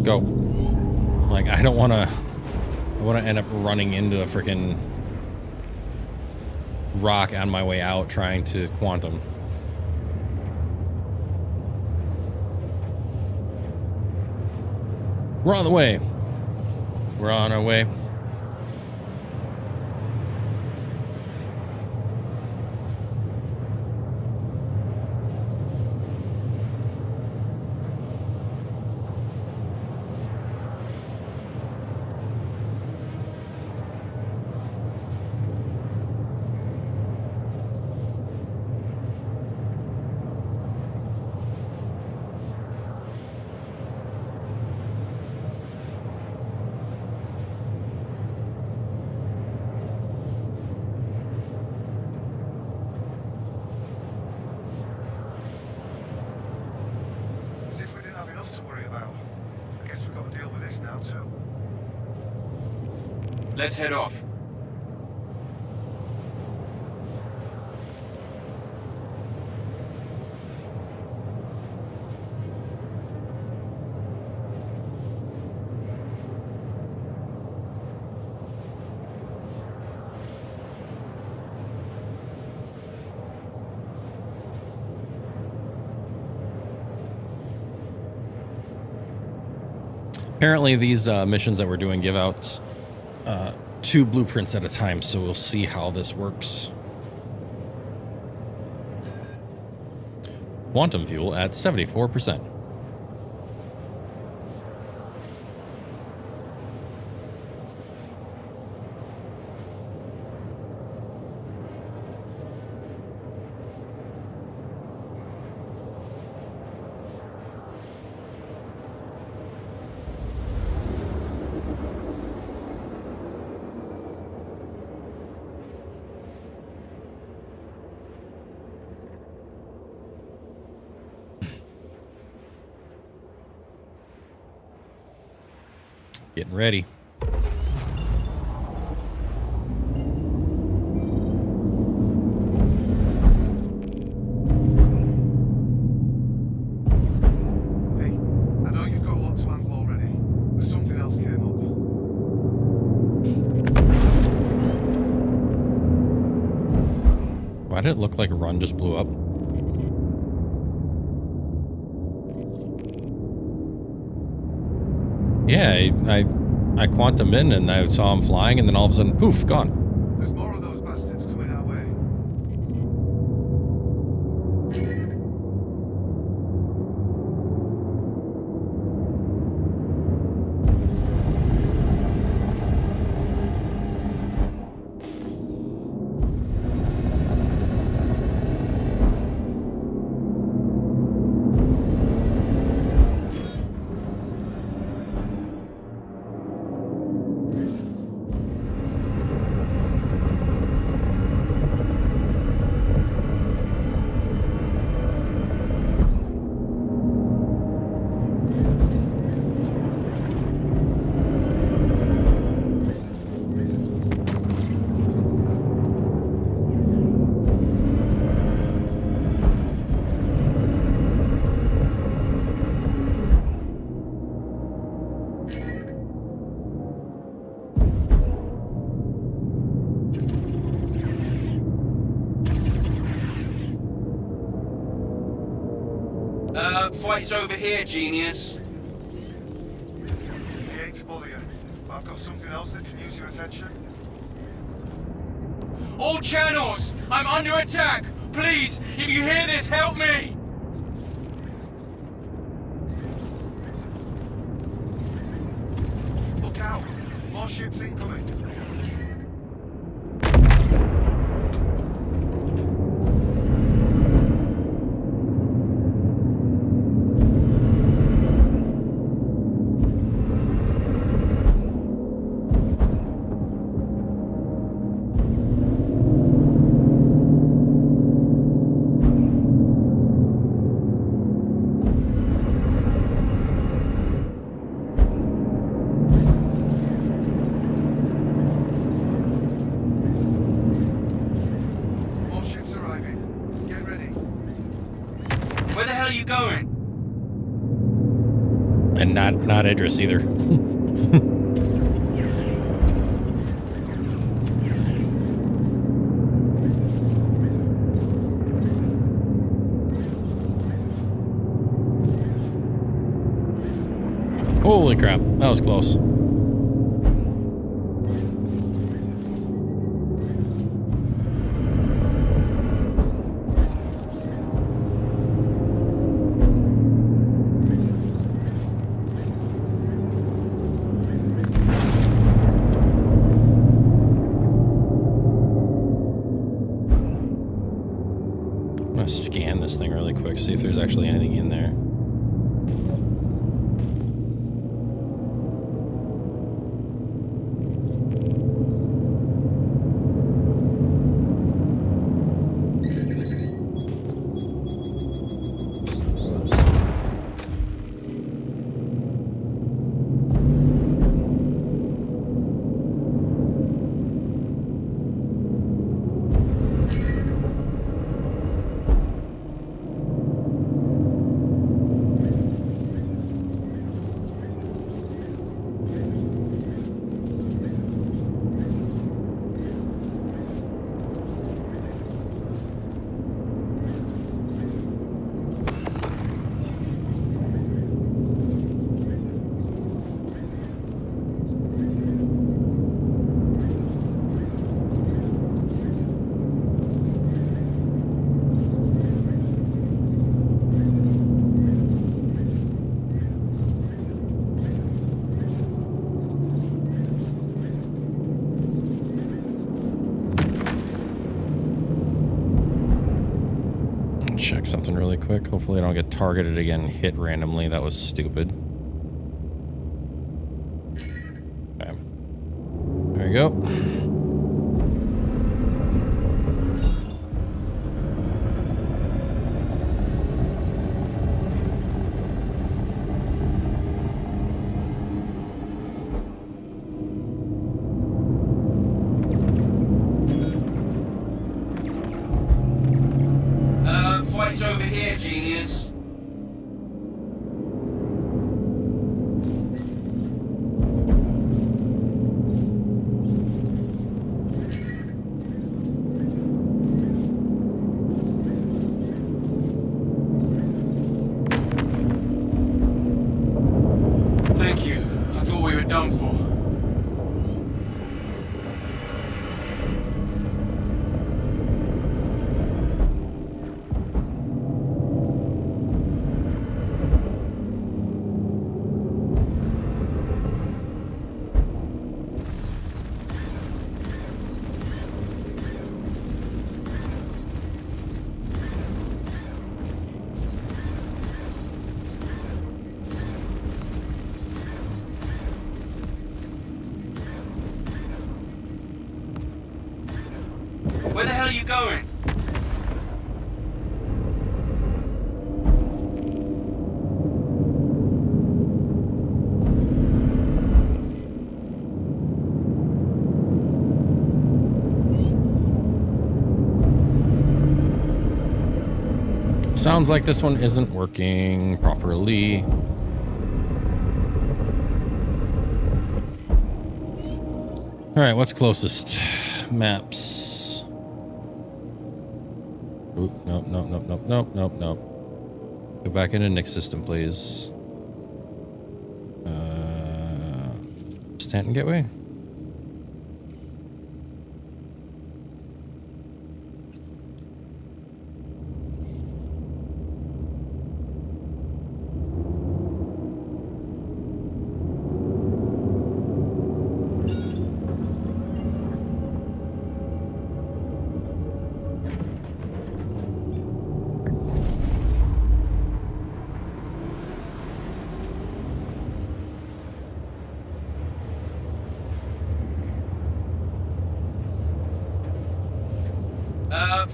Go. Like, I don't want to... I want to end up running into a freaking rock on my way out trying to quantum. We're on the way. We're on our way. Let's head off. Apparently, these missions that we're doing give out 2 blueprints at a time, so we'll see how this works. Quantum fuel at 74%. Getting ready. Hey, I know you've got a lot to handle already, but something else came up. Why did it look like a run just blew up? Yeah, I quantum in and I saw him flying, and then all of a sudden, poof, gone. There's more of those bastards coming our way. Fight's over here, genius. I hate to bother you, but I've got something else that can use your attention. All channels! I'm under attack! Please, if you hear this, help me! Look out! More ships incoming! More ships arriving. Get ready. Where the hell are you going? And not Idris either. Holy crap, that was close. I'm gonna scan this thing really quick, see if there's actually anything in there. check something really quick. Hopefully I don't get targeted again and hit randomly. That was stupid. Okay. There you go. Fight's over here, genius. Thank you. I thought we were done for. Where the hell are you going? Sounds like this one isn't working properly. All right, what's closest? Maps. Oop, nope, nope, nope, nope, nope, nope, nope. Go back into Nick's system, please. Stanton Gateway?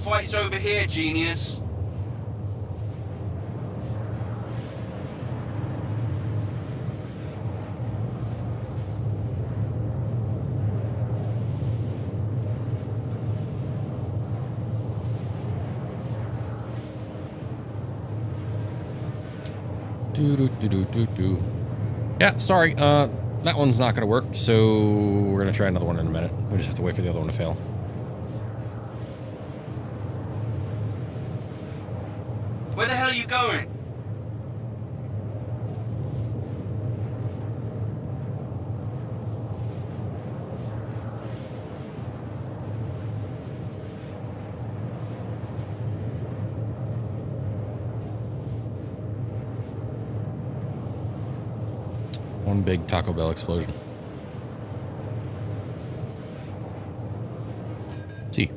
Fight's over here, genius. Yeah, sorry. That one's not gonna work, so we're gonna try another one in a minute. We just have to wait for the other one to fail. Where the hell are you going? One big Taco Bell explosion. See.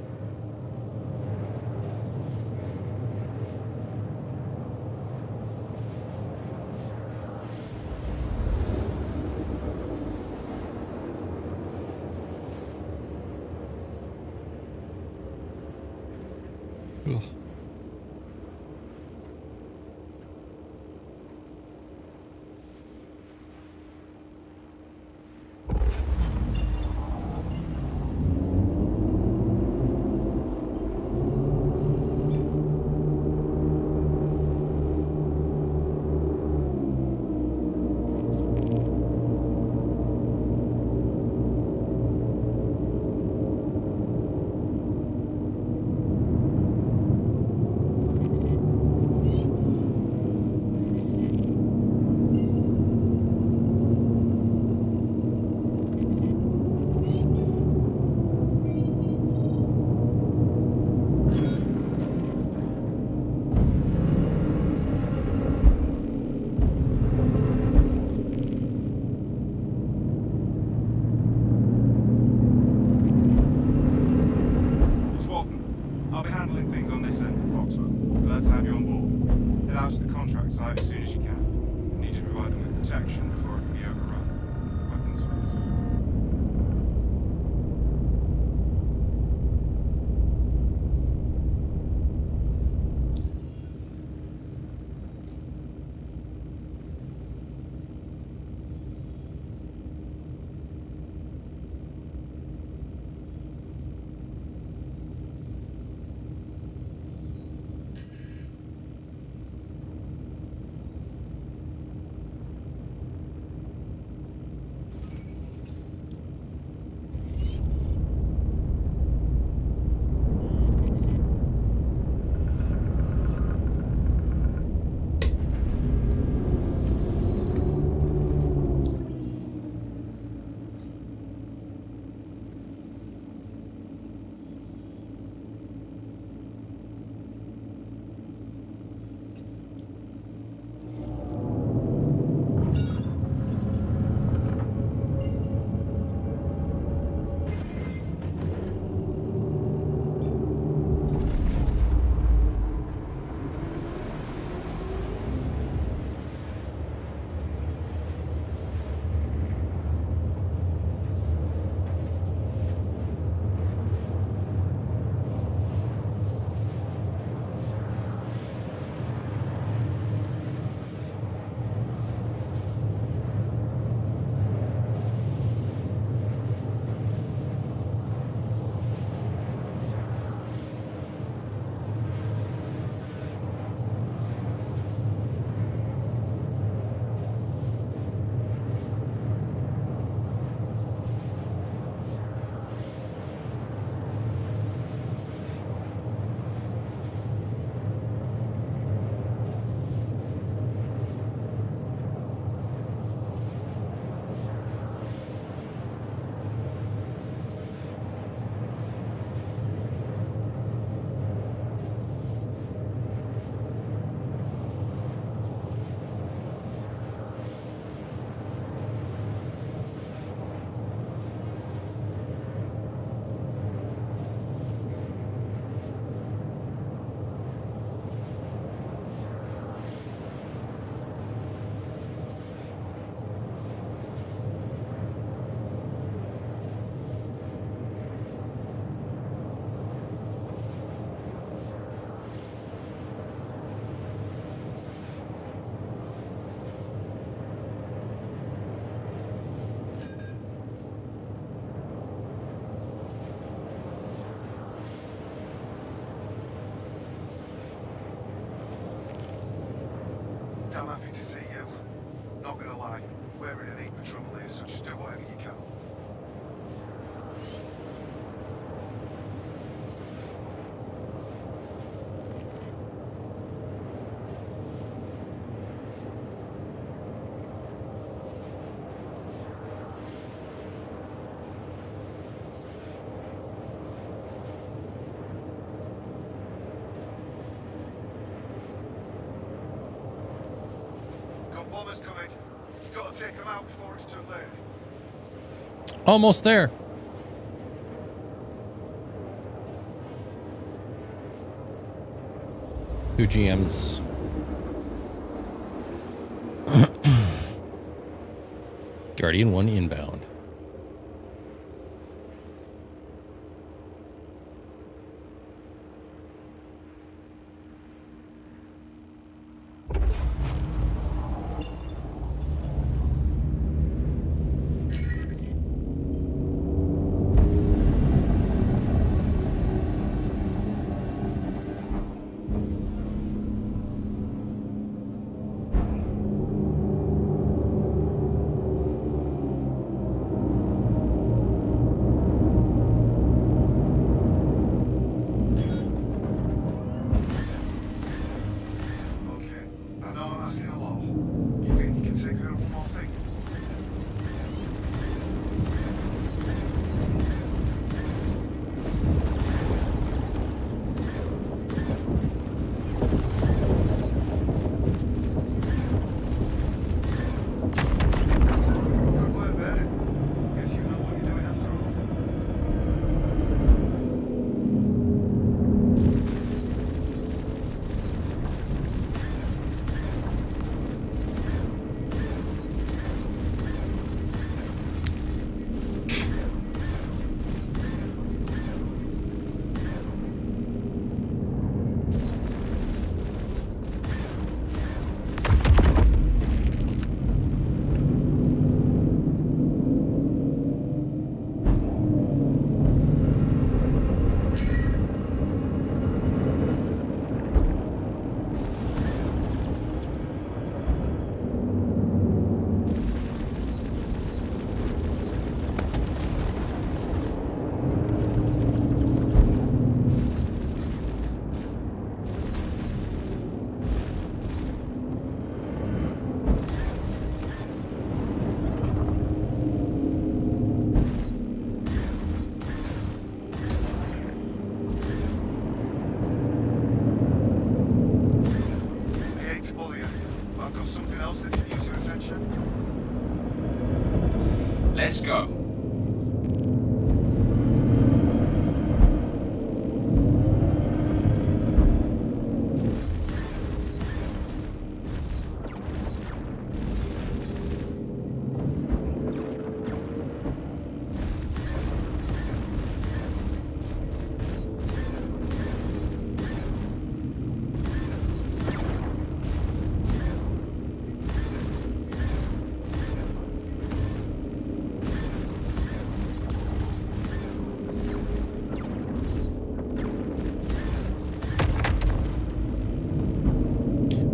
Ugh. handling things on this end for Foxwell. Glad to have you on board. Head out to the contract site as soon as you can. Need you to provide them with protection before it can be overrun. Weapons free. I'm happy to see you. Not gonna lie, we're in a heap of trouble here, so just do whatever you can. Got bombers coming. You gotta take them out before it's too late. Almost there. Two GMs. Guardian 1 inbound.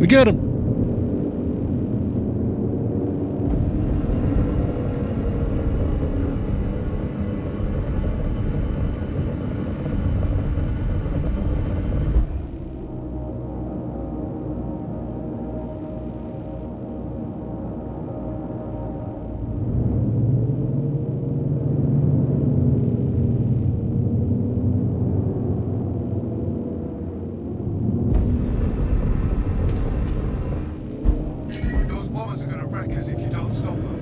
We got him. Those bombers are gonna wreck us if you don't stop them.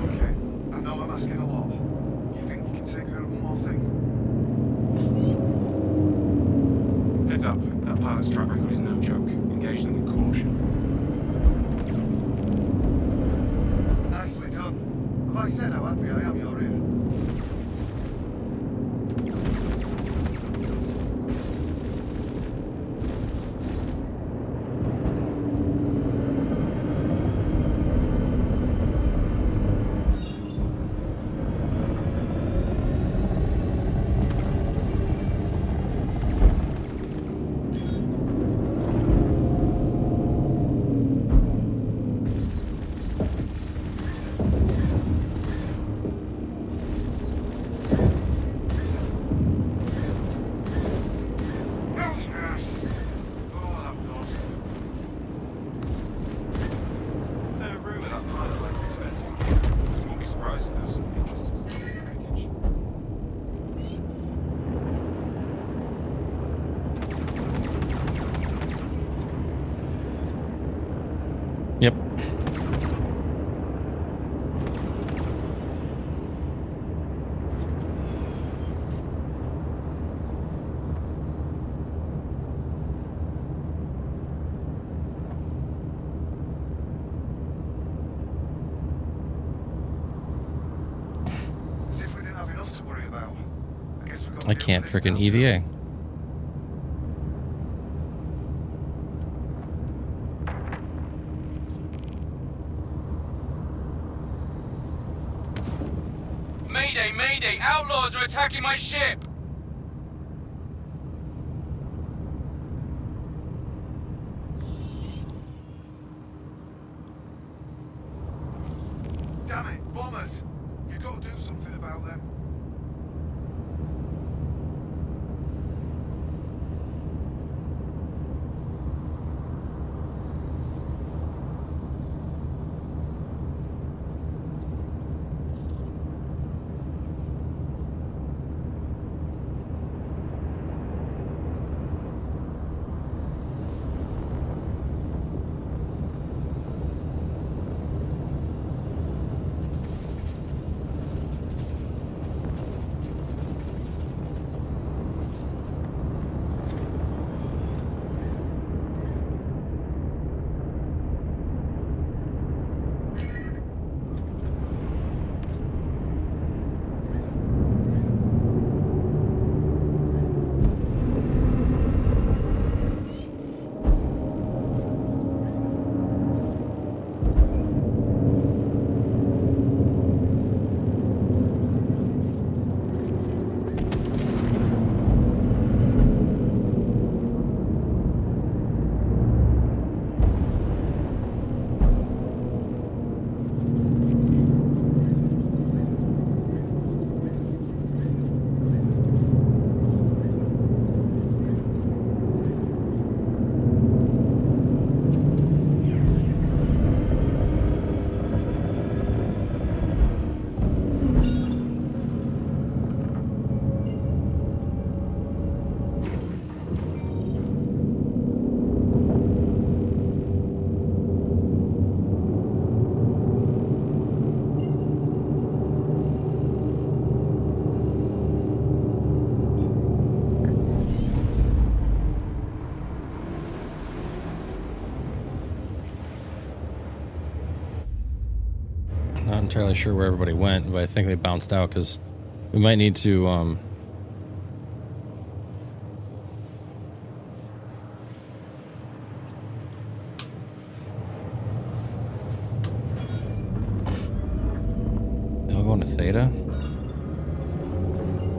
Okay, I know I'm asking a lot. You think you can take care of one more thing? Heads up, that pilot's track record is no joke. Engage them with caution. Nicely done. Have I said how happy I am you're here? No room in that pilot like expensive. Won't be surprised if there's some interest in stuff in the wreckage. Yep. As if we didn't have enough to worry about. I guess we got. I can't freaking EVA. Mayday, mayday! Outlaws are attacking my ship! Damn it, bombers! You've got to do something about them. Not entirely sure where everybody went, but I think they bounced out because we might need to going to Theta?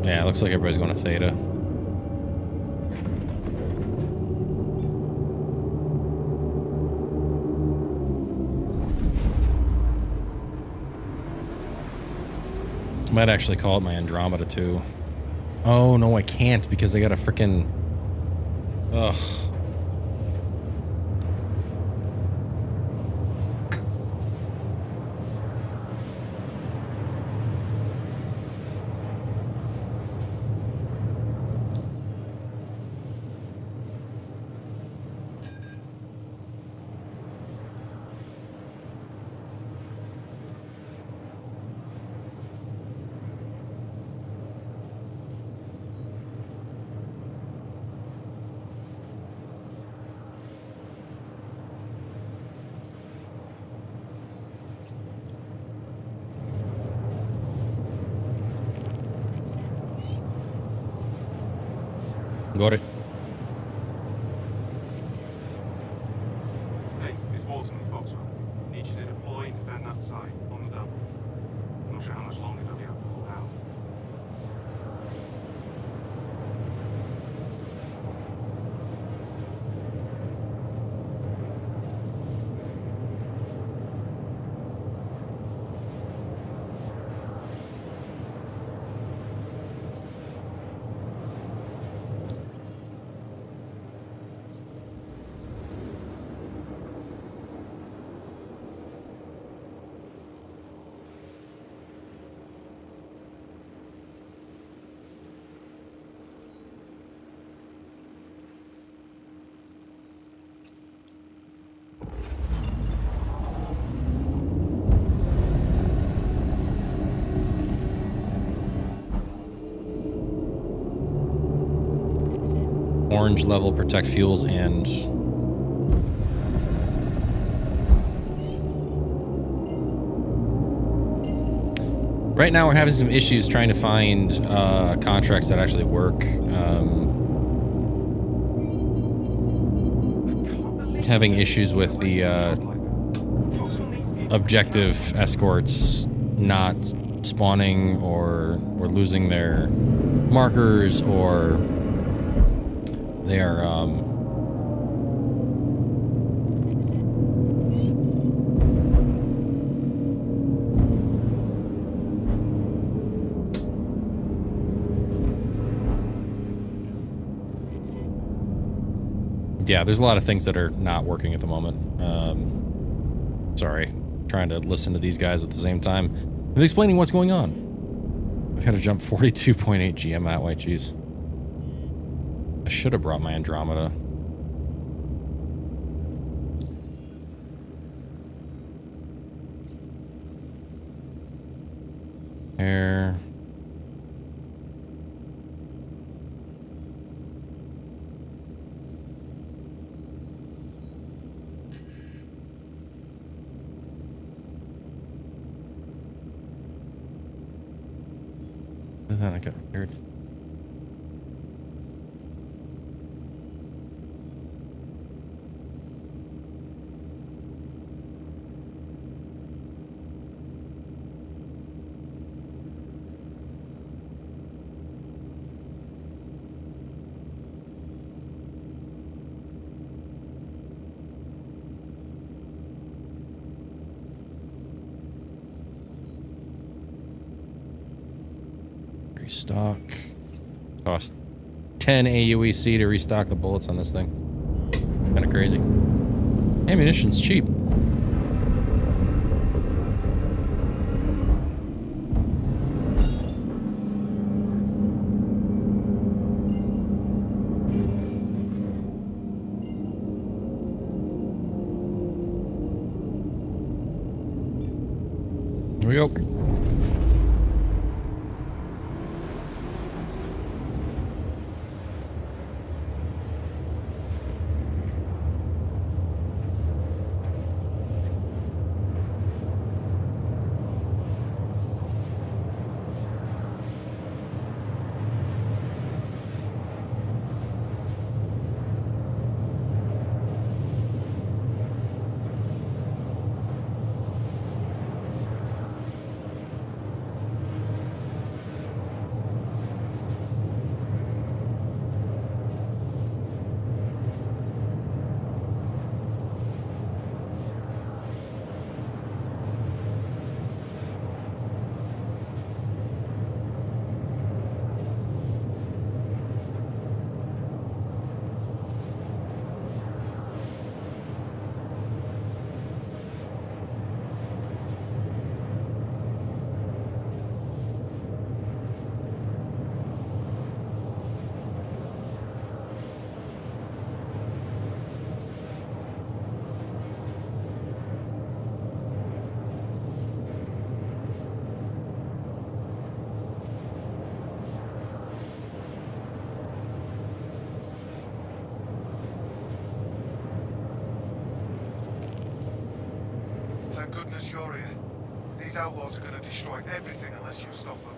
Yeah, it looks like everybody's going to Theta. Might actually call it my Andromeda too. Oh no, I can't because I got a freaking. Ugh. Got it. Hey, it's Walton with Foxwell. Need you to deploy and defend that site on the double. I'm not sure how much longer they'll be able to hold out. Orange level, protect fuels, and right now we're having some issues trying to find contracts that actually work. Having issues with the objective escorts not spawning, or losing their markers, or they are yeah, there's a lot of things that are not working at the moment. Sorry, trying to listen to these guys at the same time and explaining what's going on. I've had to jump 42.8 GM that way, jeez. I should have brought my Andromeda. Air. And then I got repaired. Restock. Cost 10 AUEC to restock the bullets on this thing. Kind of crazy. Ammunition's cheap. Here we go. thank goodness you're here. These outlaws are gonna destroy everything unless you stop them.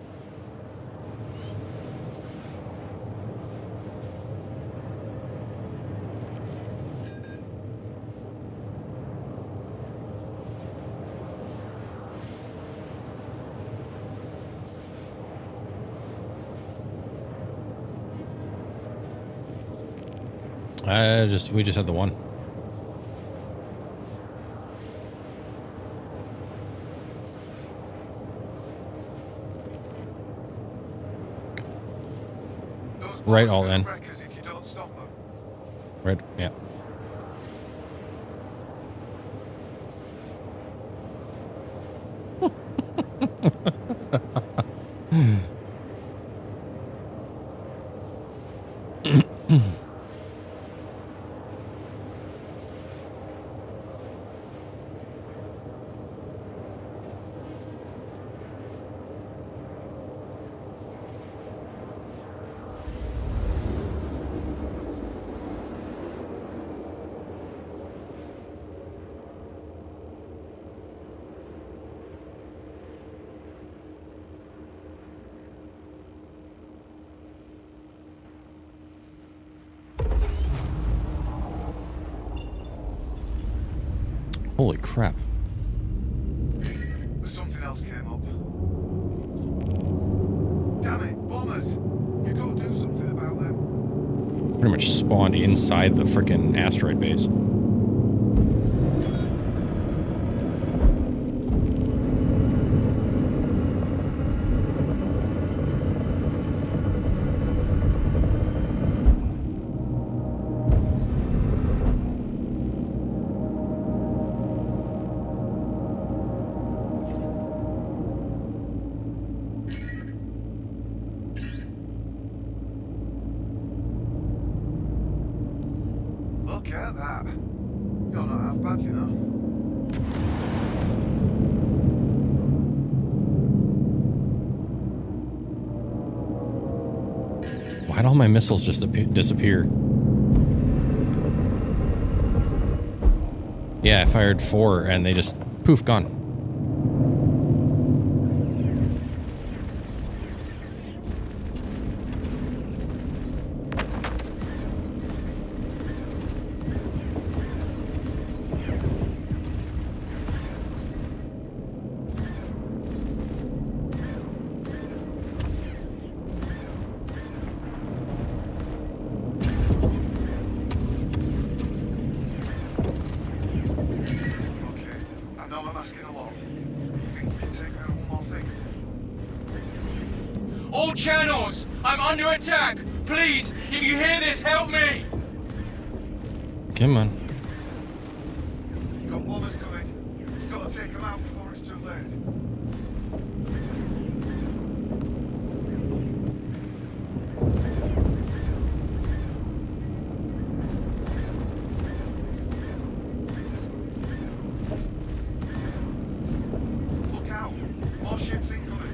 We just had the one. Those Right, boys all are gonna in. wreck us if you don't stop them. Right, yeah. Holy crap. But something else came up. Damn it, bombers! You gotta do something about them. Pretty much spawned inside the frickin' asteroid base. Look at that. You're not half bad, you know. Why'd all my missiles just disappear? Yeah, I fired 4 and they just poof, gone. All channels! I'm under attack! Please, if you hear this, help me! Come on. Got bombers coming. Gotta take them out before it's too late. Look out! More ships incoming.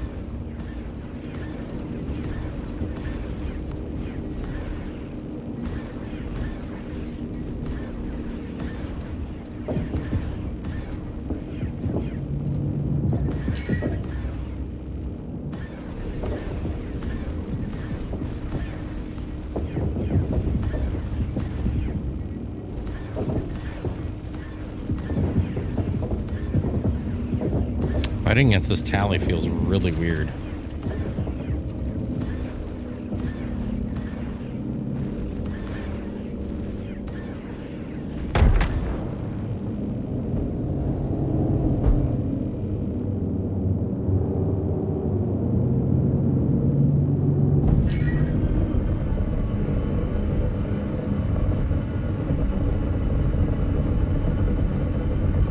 Fighting against this tally feels really weird.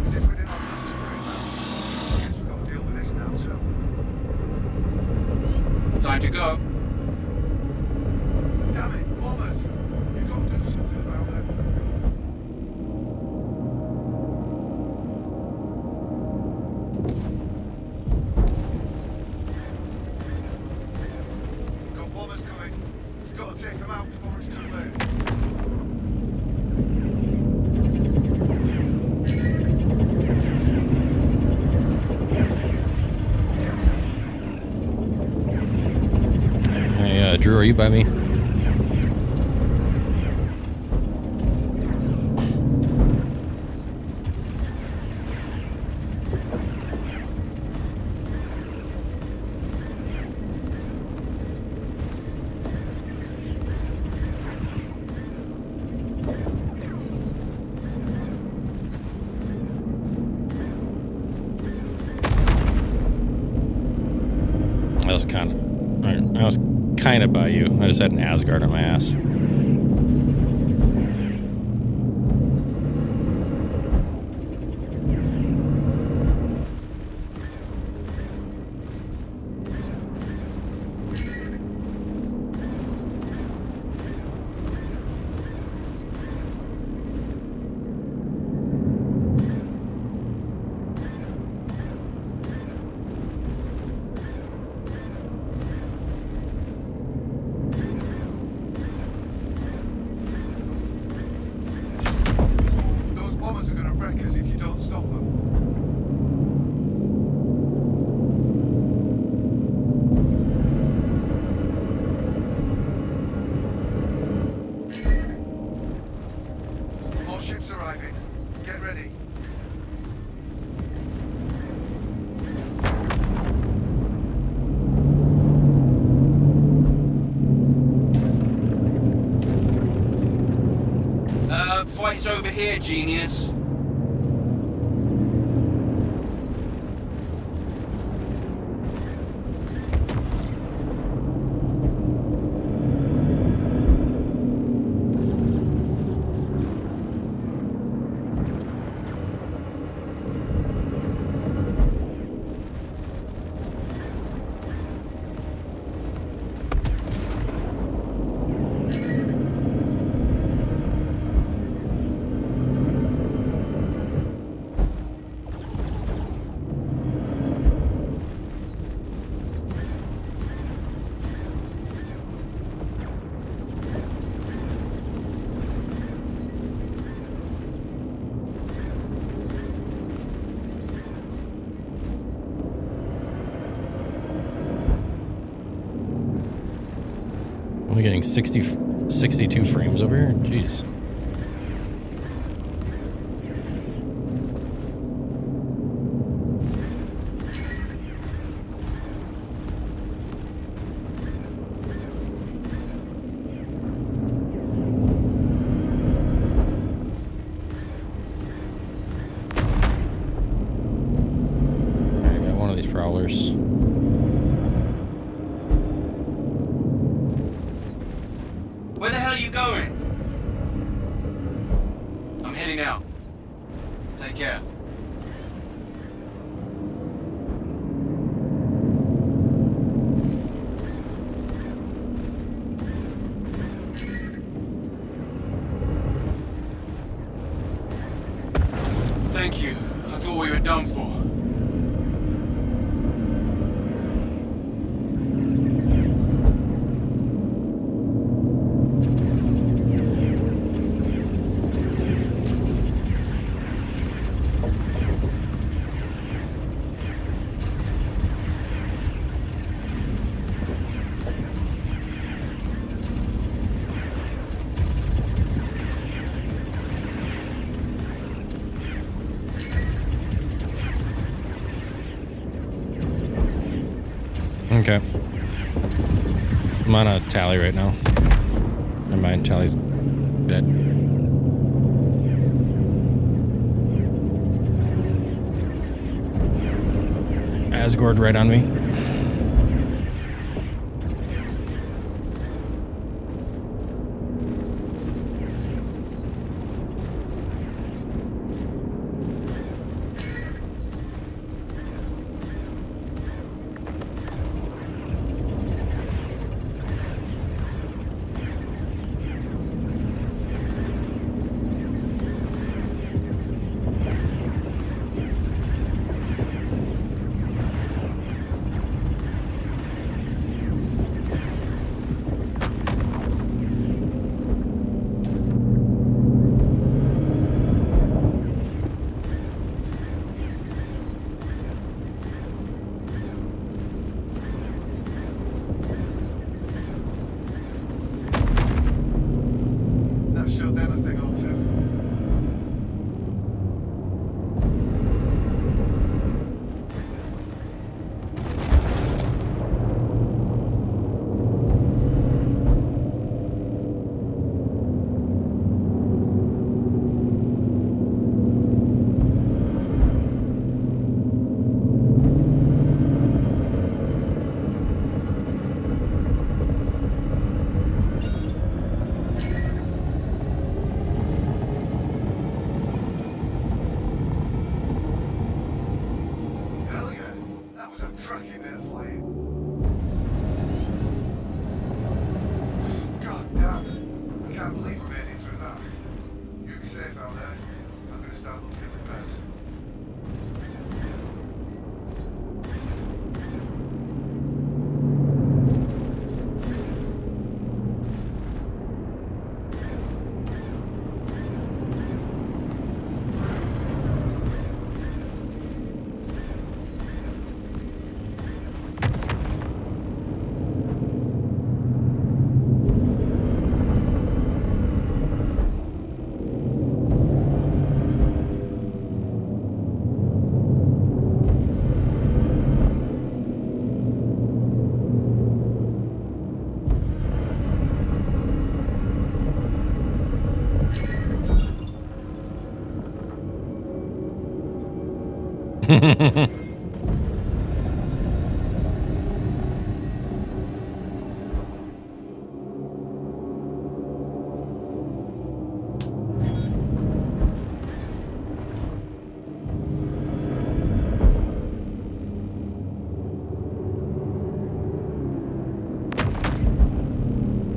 As if we didn't have enough to worry about. I guess we've got to deal with this now too. Time to go. Damn it, bombers! You've got to do something about them. Got bombers coming. You've got to take them out before it's too late. Drew, are you by me? I was kind of by you. I just had an Asgard on my ass. Those bombers are gonna wreck us if you don't stop them. More ships arriving. Get ready. Fight's over here, genius. Only getting 62 frames over here? Jeez. Alright, got one of these prowlers. Where the hell are you going? I'm heading out. Take care. Thank you. I thought we were done for. Okay. I'm on a Tally right now. Never mind, Tally's dead. Asgard right on me. was a cracking bit of flying. God damn. I can't believe we made it through that. You be safe out there. I'm gonna start looking at repairs.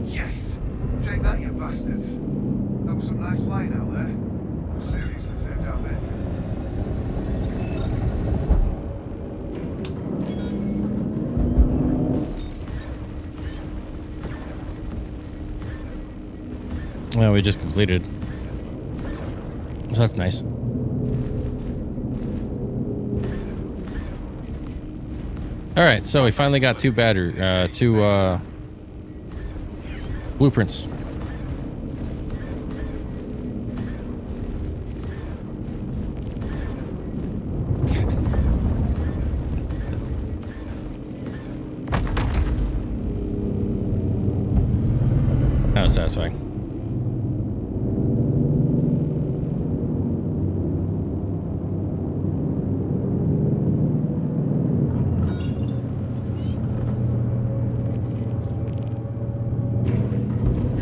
Yes! Take that, you bastards. That was some nice flying out there. You seriously saved our bed. Well, we just completed. So that's nice. All right, so we finally got two blueprints. That was satisfying.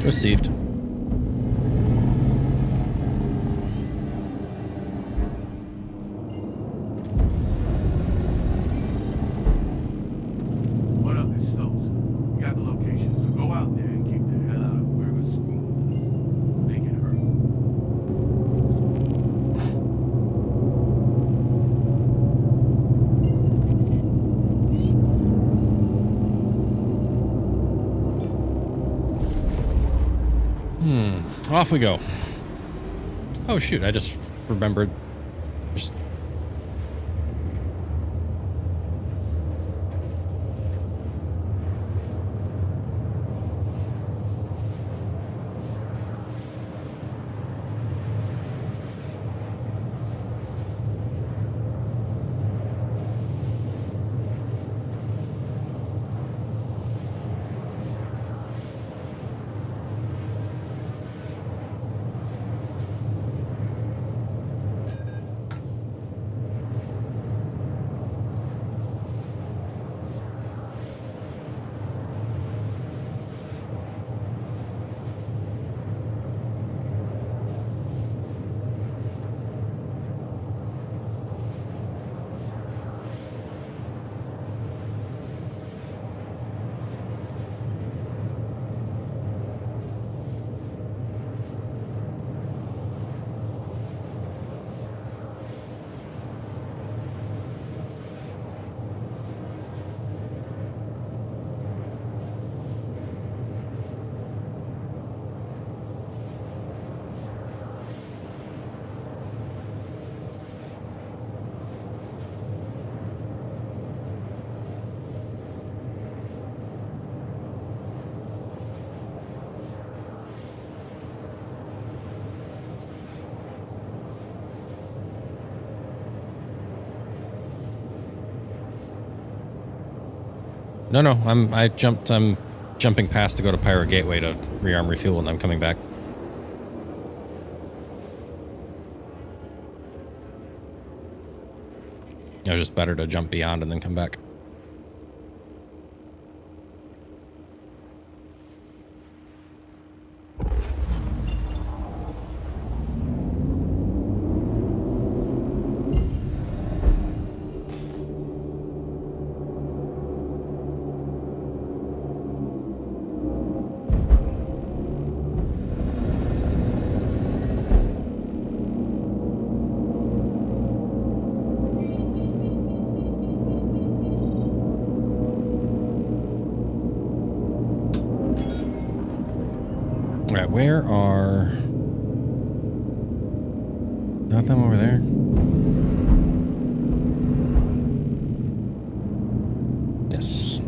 Received. What up, it's Stokes. We got the location, so go out there and kick the hell out of whoever's screwing with us. Make it hurt. Off we go. Oh shoot, I just remembered. Just... No, I'm jumping past to go to Pyro Gateway to rearm, refuel, and I'm coming back. It was just better to jump beyond and then come back. All right, where are... Not them over there? Yes.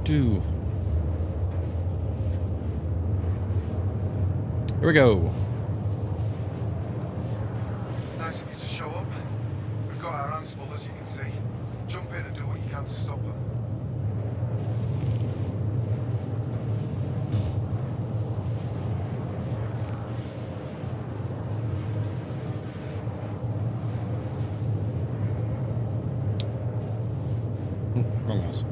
Do. Here we go. Nice of you to show up. We've got our hands full, as you can see. Jump in and do what you can to stop them. Wrong mouse.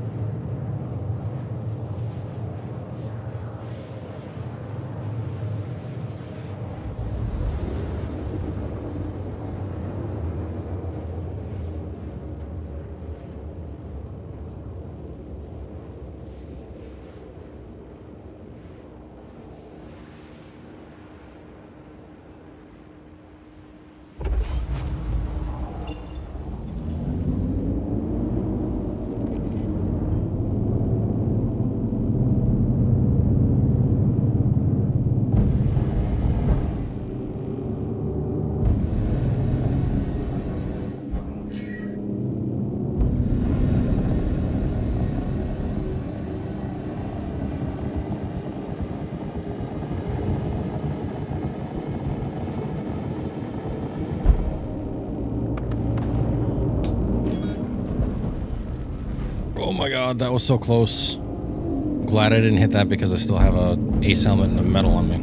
Oh my god, that was so close. I'm glad I didn't hit that because I still have a ace helmet and a medal on me.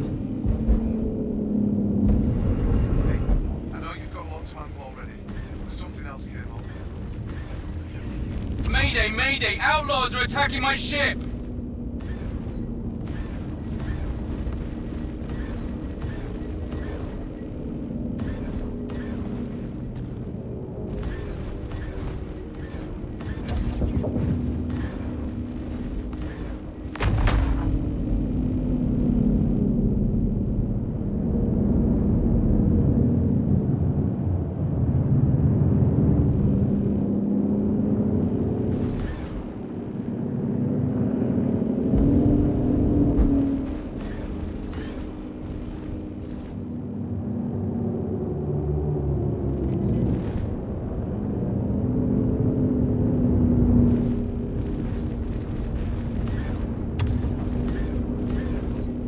Hey, I know you've got a lot to handle already, but something else came up. Mayday, mayday! Outlaws are attacking my ship!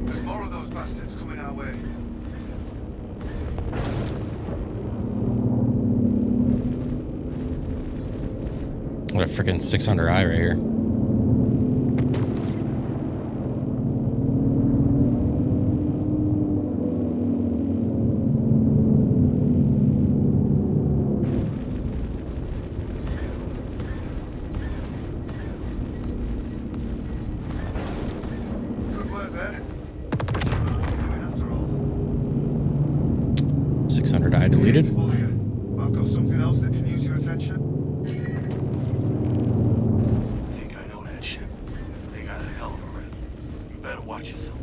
There's more of those bastards coming our way. What a freaking 600 eye right here. Good work there. After all. 600 eye deleted. It's full here. I've got something else that can use your attention. I think I know that ship. They got a hell of a rep. You better watch yourself.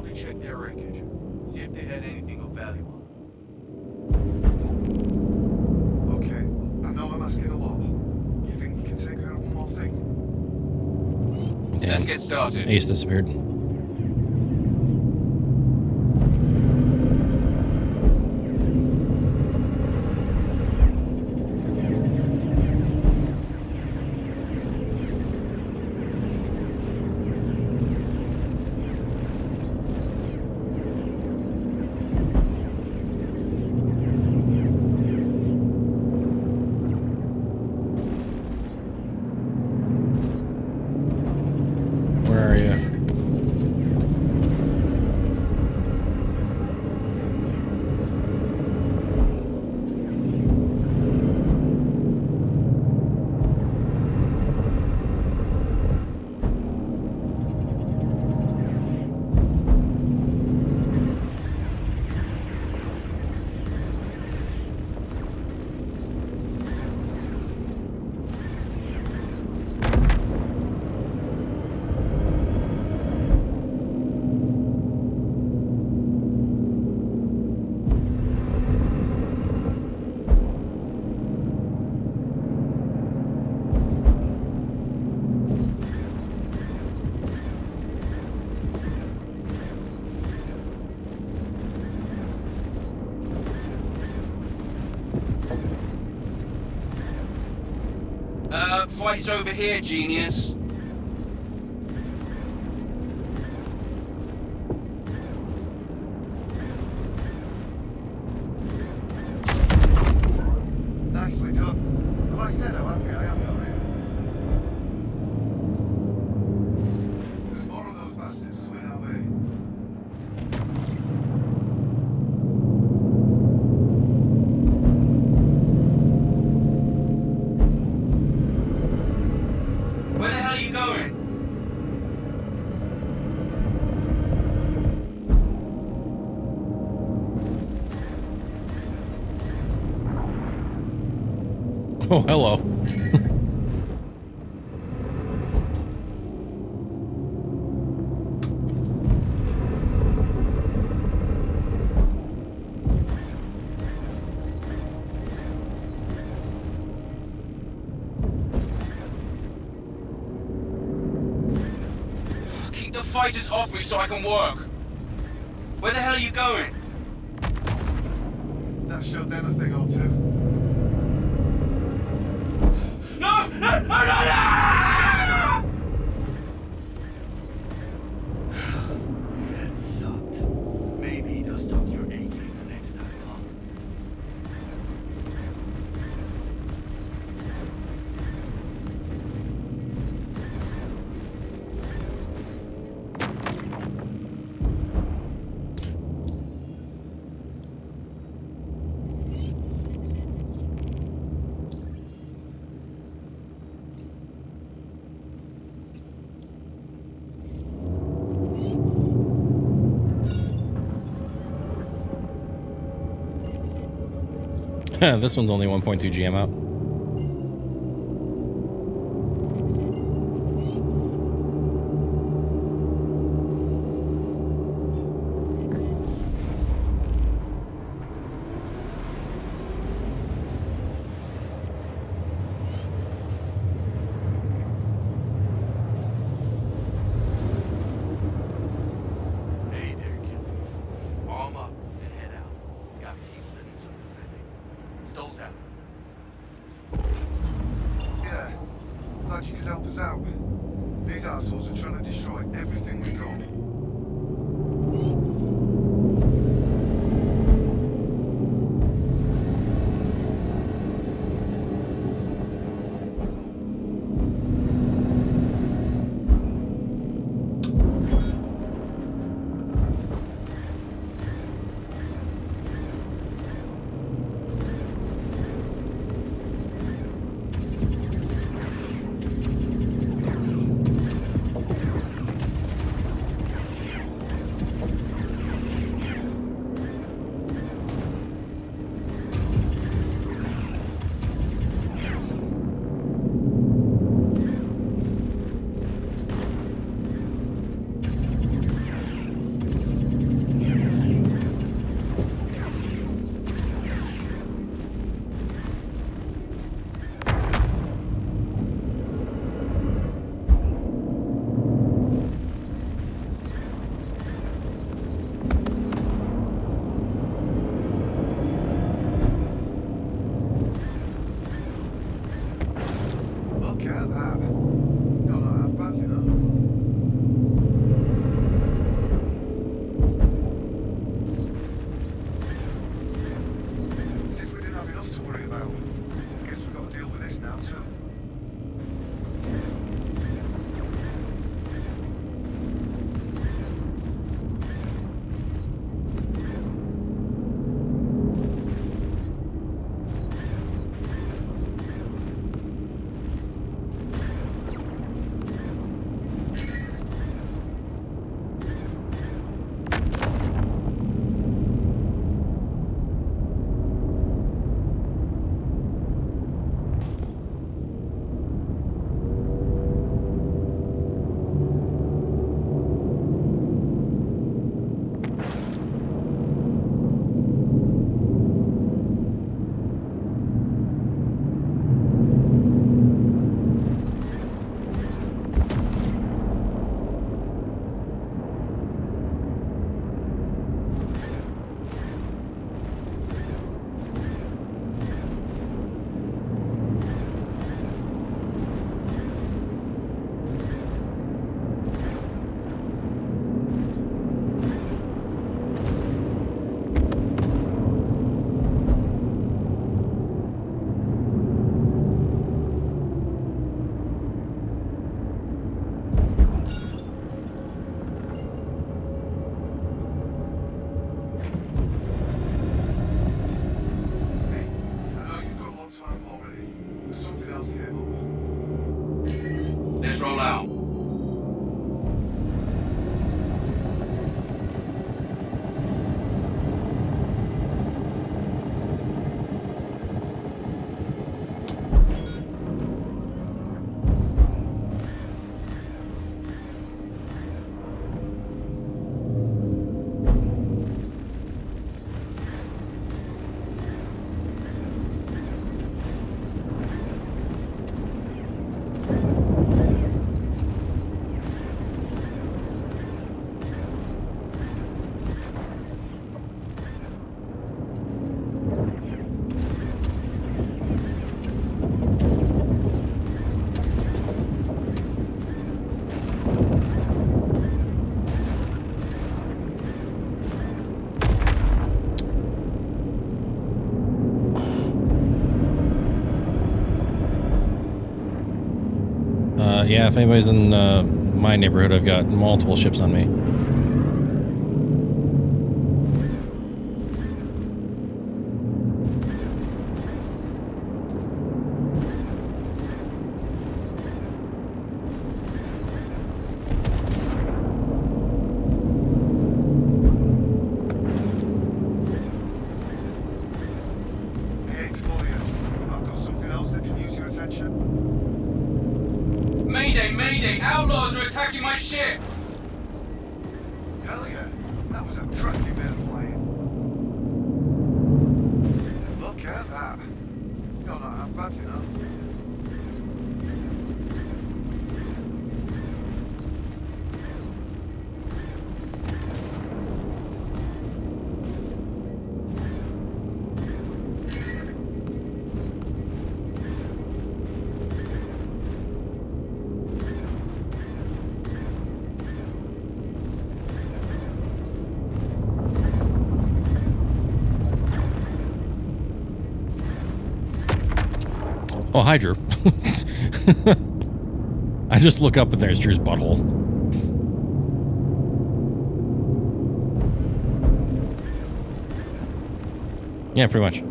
could check their wreckage. See if they had anything of value on them. Okay, well, I know I'm asking a lot. You think you can take care of one more thing? Damn. Let's get started. Ace disappeared. Where are you? Fight's over here, genius. Nicely done. Have I said how happy I am you're here? There's more of those bastards coming our way. Where the hell are you going? Oh, hello. Keep the fighters off me so I can work. Where the hell are you going? That showed them a thing or two. No! No! No! No! No! That sucked. Maybe dust off your A game the next time, huh? This one's only 1.2 GM out. Hey there, killer. Arm up and head out. Got people that need some defending. Stoles out. Yeah, if anybody's in my neighborhood, I've got multiple ships on me. Hey, Exfoliant. I've got something else that can use your attention. Mayday, mayday! Outlaws are attacking my ship! Hell yeah. That was a cracking bit of flying. Look at that. You're not half bad, you know. Oh, hi, Drew. I just look up and there's Drew's butthole. Yeah, pretty much.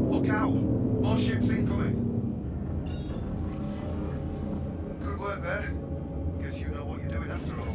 Look out! More ships incoming. Good work there. Guess you know what you're doing after all.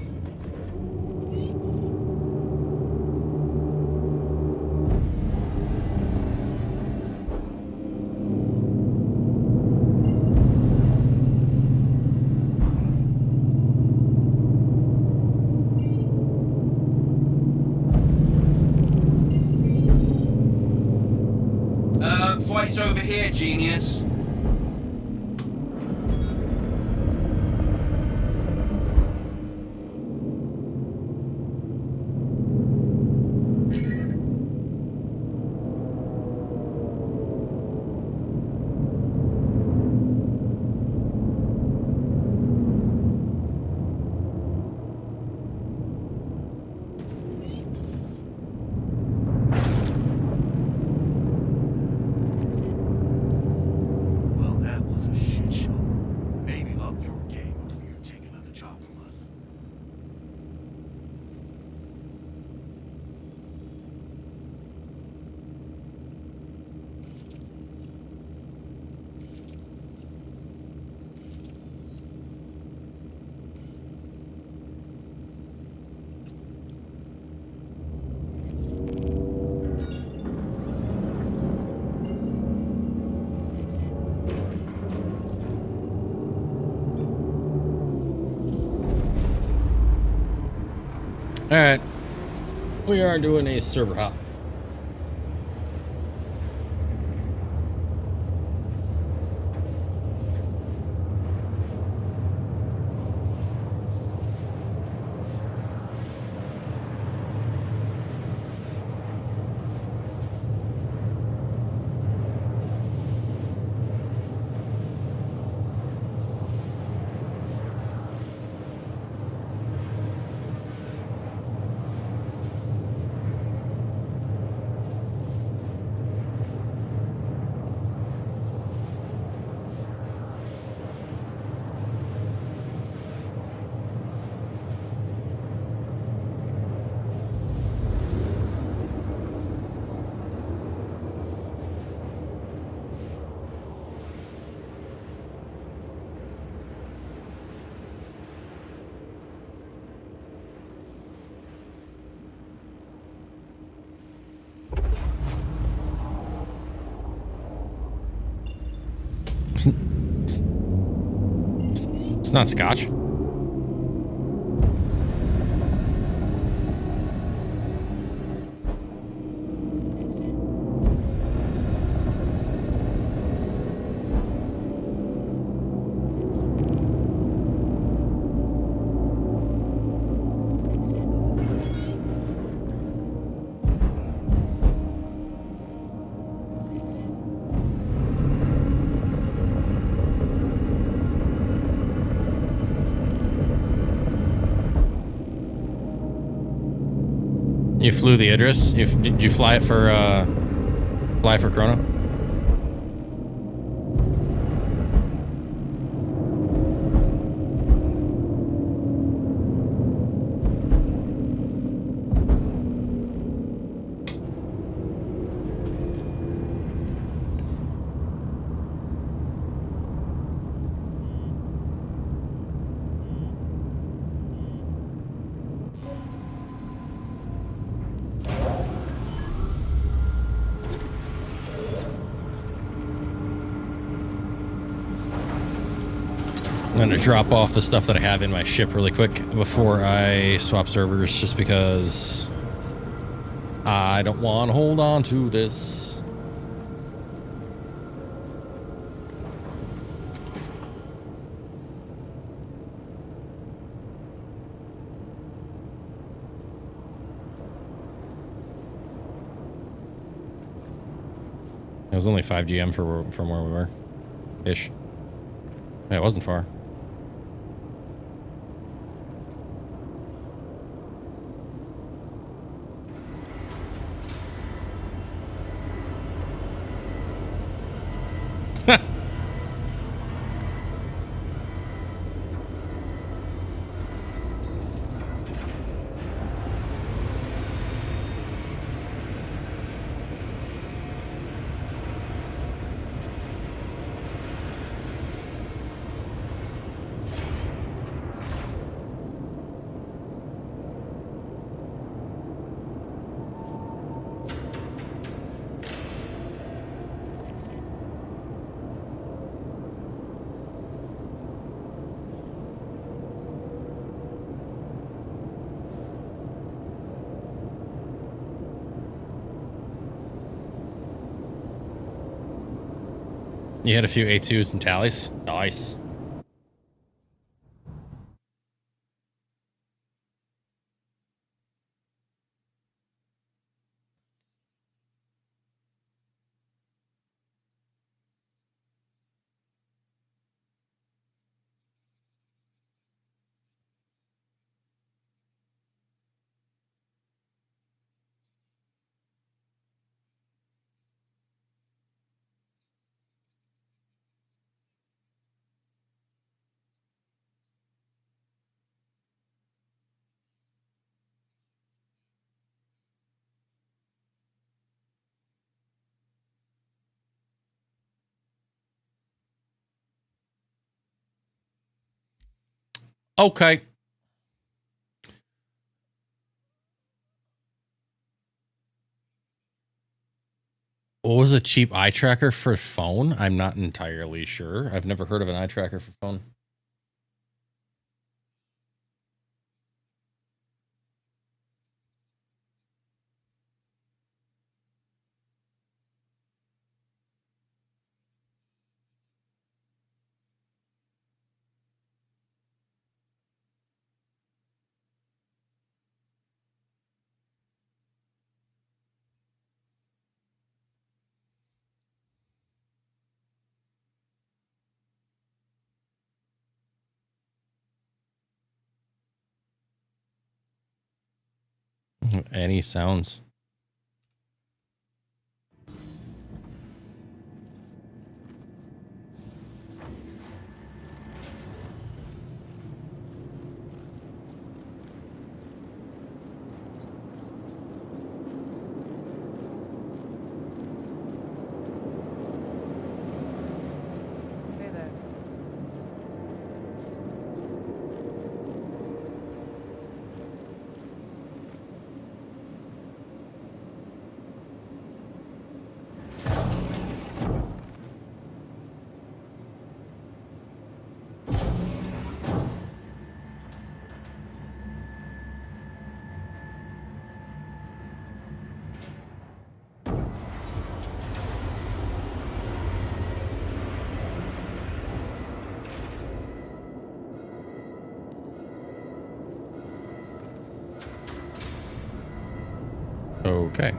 Flight's over here, genius. Well, that was a shit show. Maybe up your game before you take another job from us. All right. We are doing a server hop. It's not scotch. You flew the Idris? Did you fly it for Chrono? I'm gonna drop off the stuff that I have in my ship really quick before I swap servers, just because I don't want to hold on to this. It was only 5 GM from where we were, ish. Yeah, it wasn't far. You had a few A2s and tallies. Nice. Okay. What was a cheap eye tracker for phone? I'm not entirely sure. I've never heard of an eye tracker for phone. Any sounds? Hey there. Okay.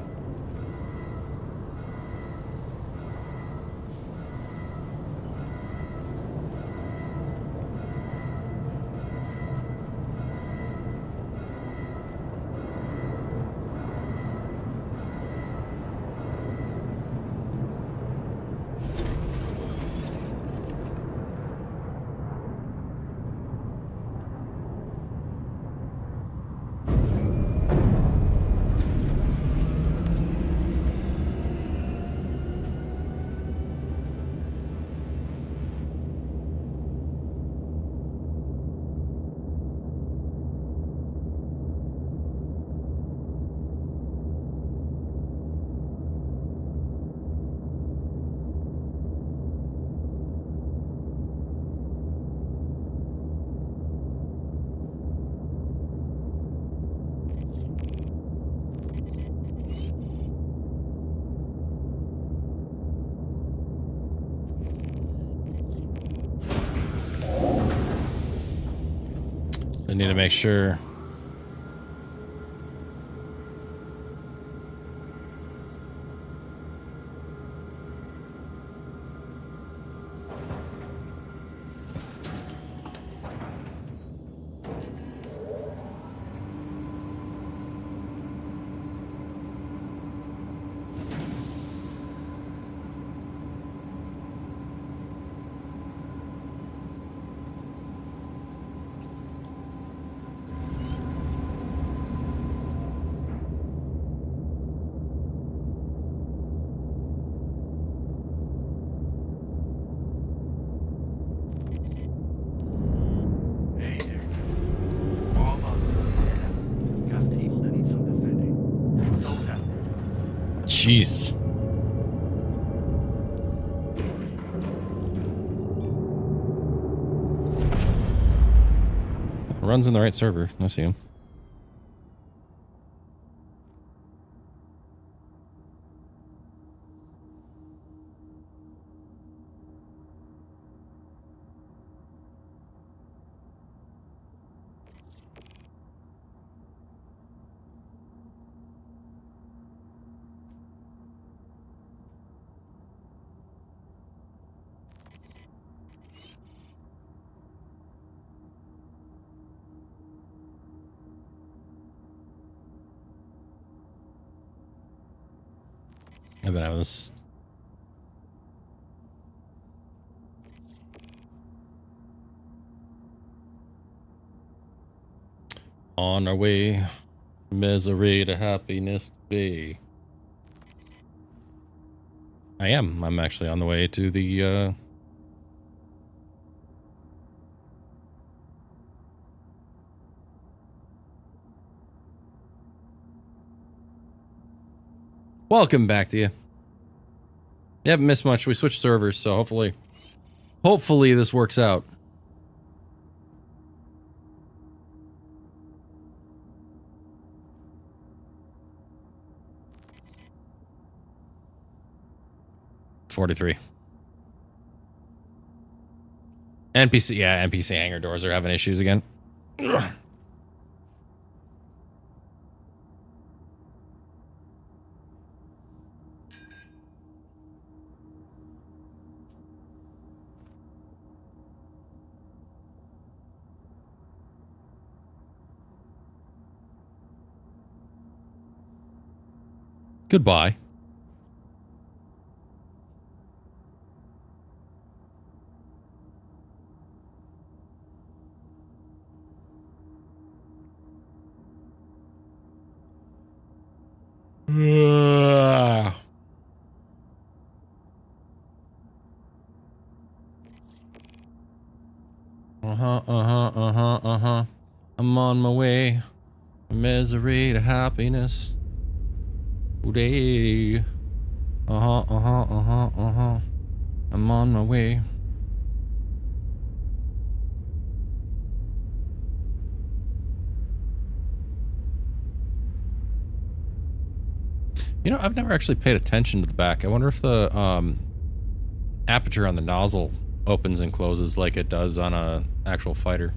I need to make sure. Hey there. Warm up. Yeah. Got people that need some defending. So's out. Jeez. Runs in the right server. I see him. I've been having this. On our way, misery to happiness be. I am. I'm actually on the way to the, Welcome back to you. You haven't missed much. We switched servers, so hopefully this works out. $43. NPC, yeah, NPC hangar doors are having issues again. Ugh. Goodbye. I'm on my way from misery to happiness. Today. I'm on my way. You know, I've never actually paid attention to the back. I wonder if the aperture on the nozzle opens and closes like it does on a actual fighter.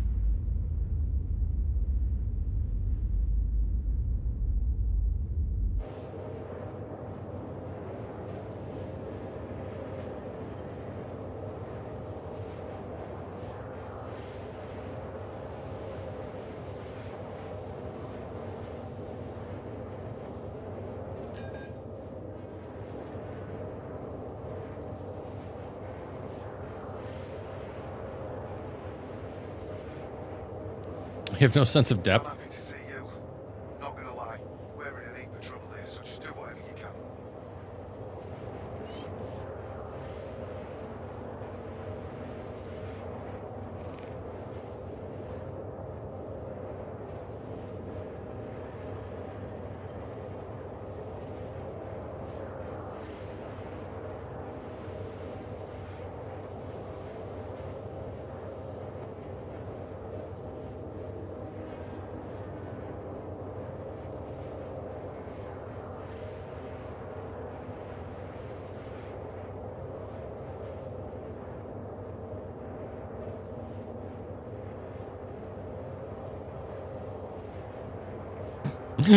You have no sense of I'm depth. happy to see you. Not gonna lie, we're in a heap of trouble here, so just do whatever you can.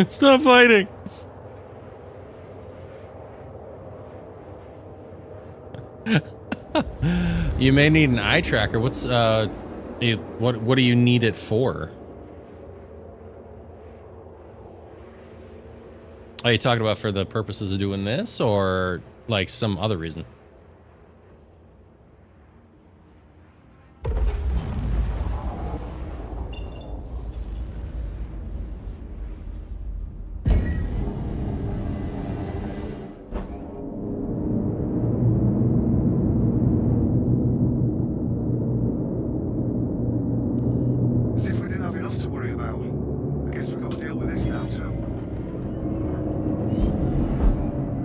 Stop fighting. You may need an eye tracker. What's what do you need it for? Are you talking about for the purposes of doing this or like some other reason? As if we didn't have enough to worry about. I guess we've got to deal with this now too.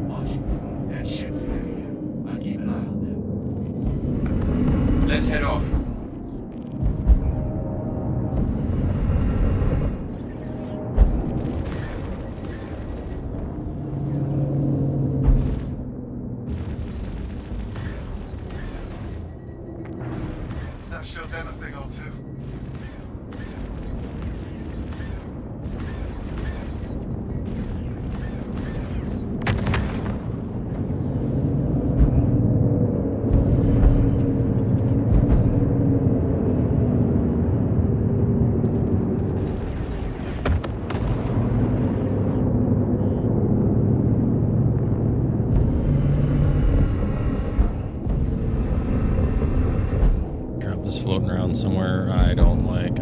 Watch. That ship's heading in. I'll keep an eye on them. Let's head off. That showed them a thing or two. Crap, this floating around somewhere I don't like.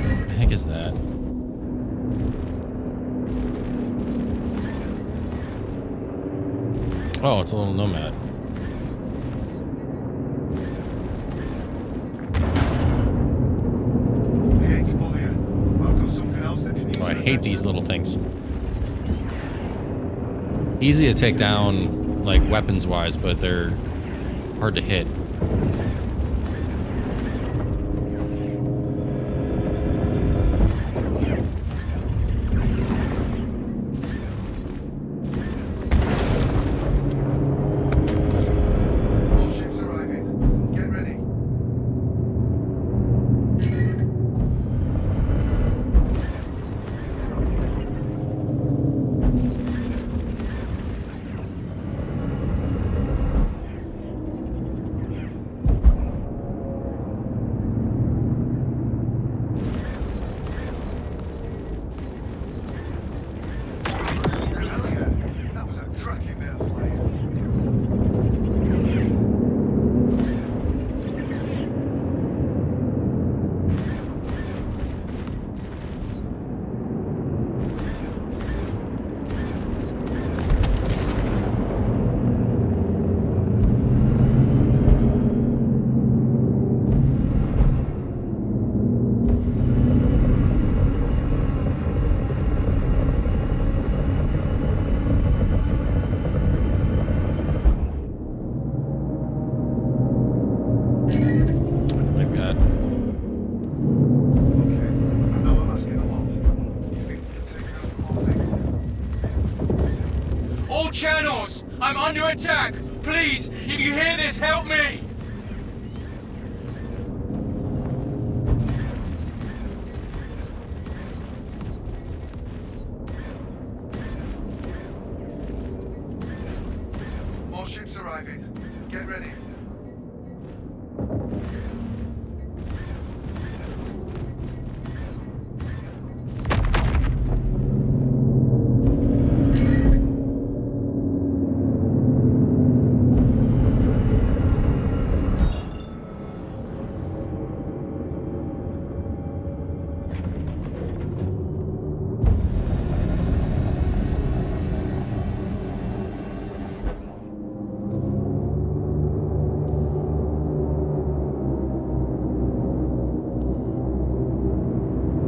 What the heck is that? Oh, it's a little nomad. I hate to bother you, but I've got something else that can use Oh, I your hate these attention. little things. Easy to take down, like weapons wise, but they're hard to hit. More ships arriving. Get ready. Hell yeah, that was a cracking bit of flying. My God. Okay, I know I'm asking a lot. You think we can take care of the whole thing? All channels! I'm under attack! Please, if you hear this, help me! More ships arriving. Get ready.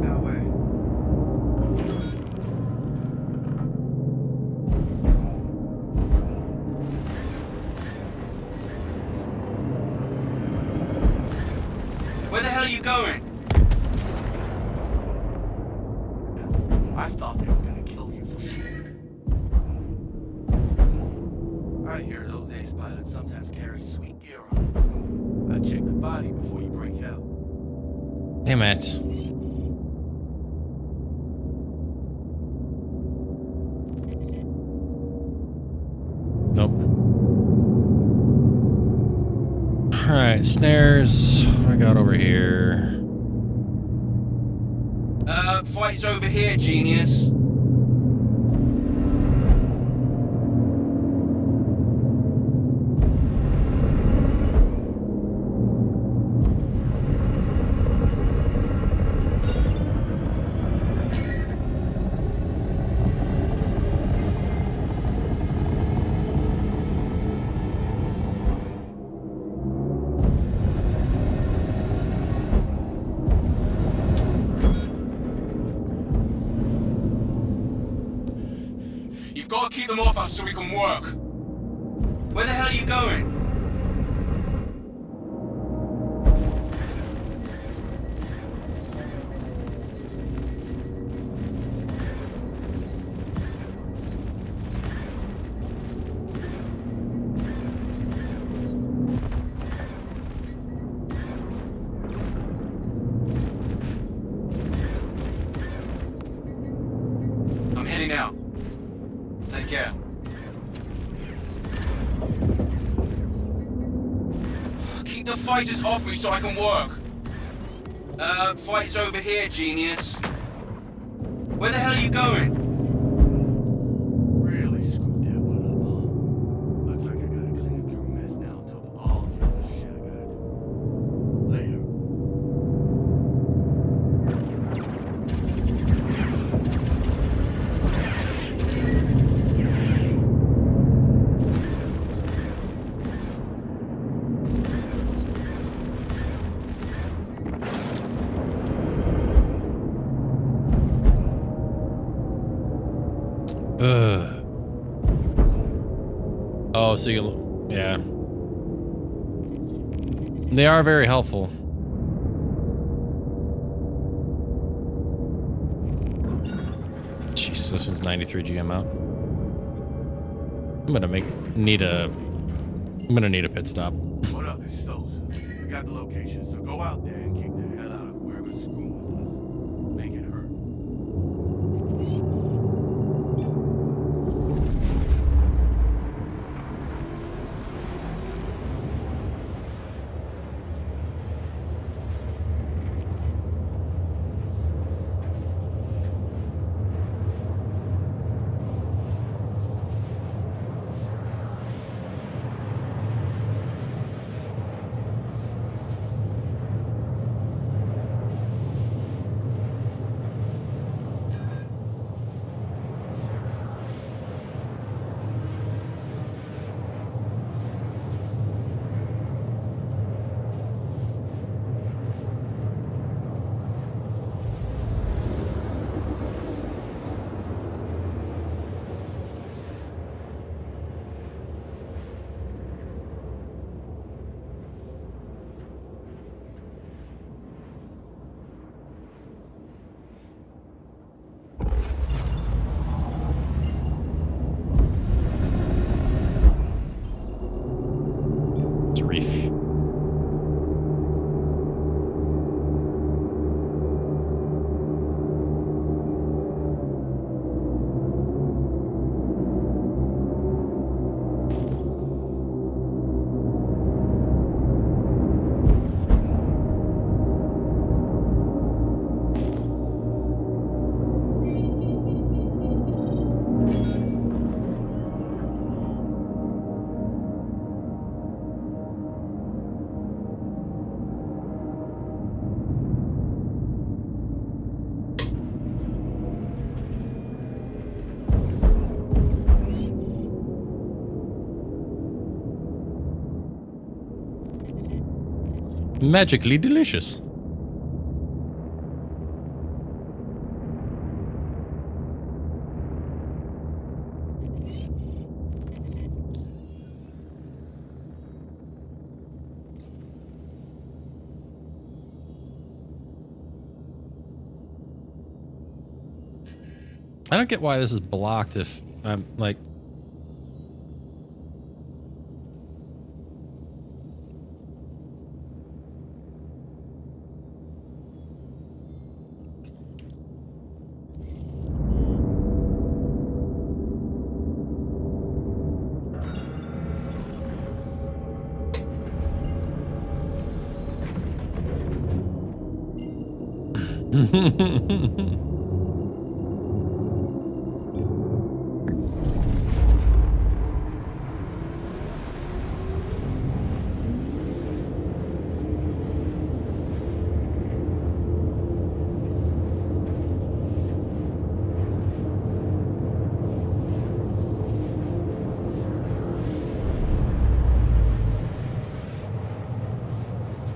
That way. Where the hell are you going? I thought they were gonna kill you for sure. I hear those ace pilots sometimes carry sweet gear on them. I'd check the body before you break hell. Damn it. Nope. Alright, snares. What do I got over here? Fight's over here, genius. You've got to keep them off us so we can work. Where the hell are you going? I'm heading out. Take care. Keep the fighters off me so I can work. Fight's over here, genius. Where the hell are you going? Really screwed that one up, huh? Looks like I gotta clean up your mess now on top of all the other shit I gotta do. Later. Oh, so you can, yeah. They are very helpful. Jeez, this one's 93 GM out. I'm gonna need a pit stop. What up, it's Stokes. We got the location, so go out there and kick the hell out of whoever's screwing with us. Make it hurt. Reef. Magically delicious. I don't get why this is blocked if I'm like...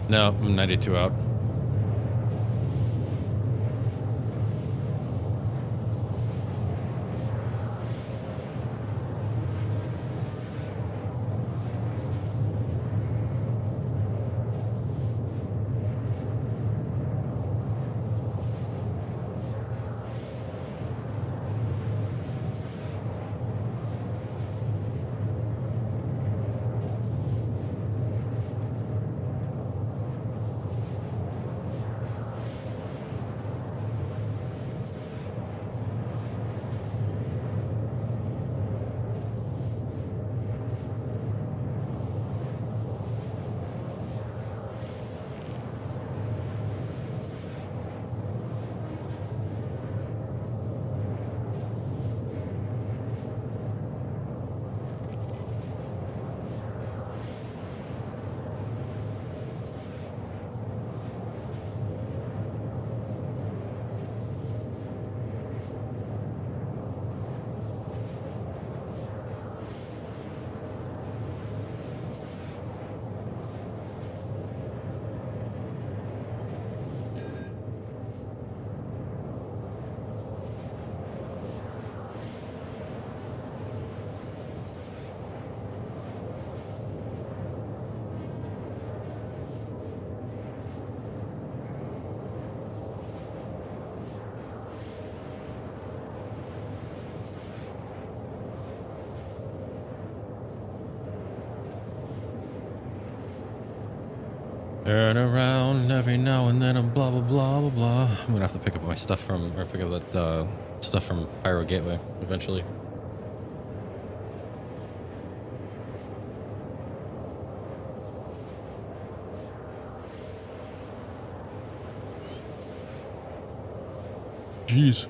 No, I'm 92 out. Turn around every now and then and blah blah blah blah blah. I'm gonna have to pick up my stuff from, or pick up that stuff from Pyro Gateway eventually. Jeez.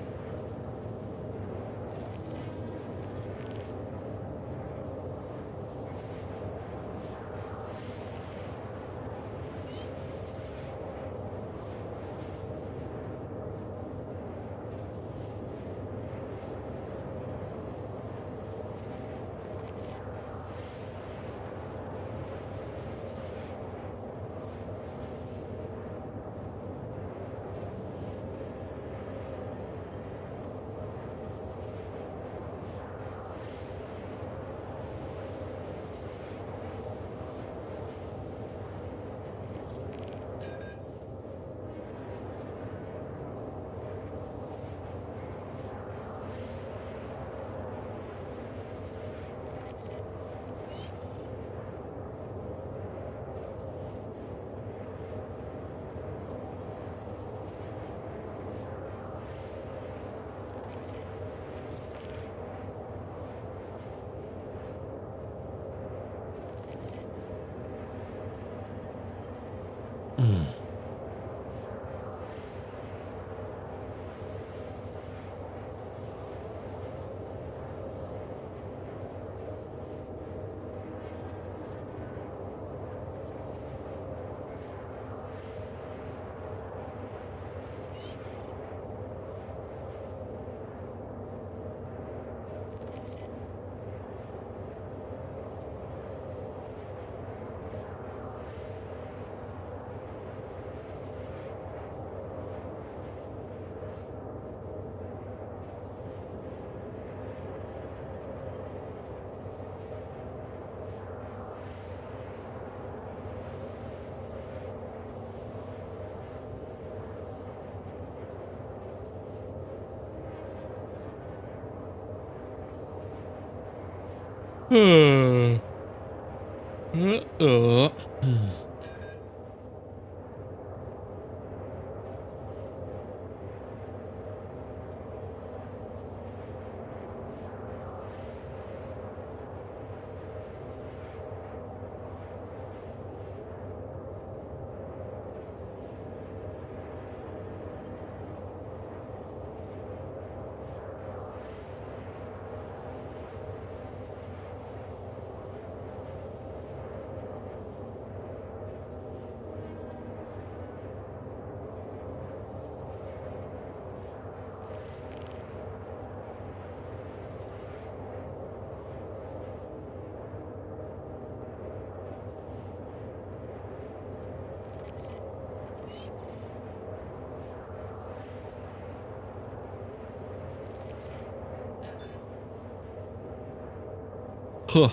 Huh.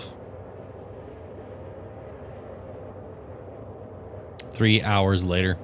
3 hours later.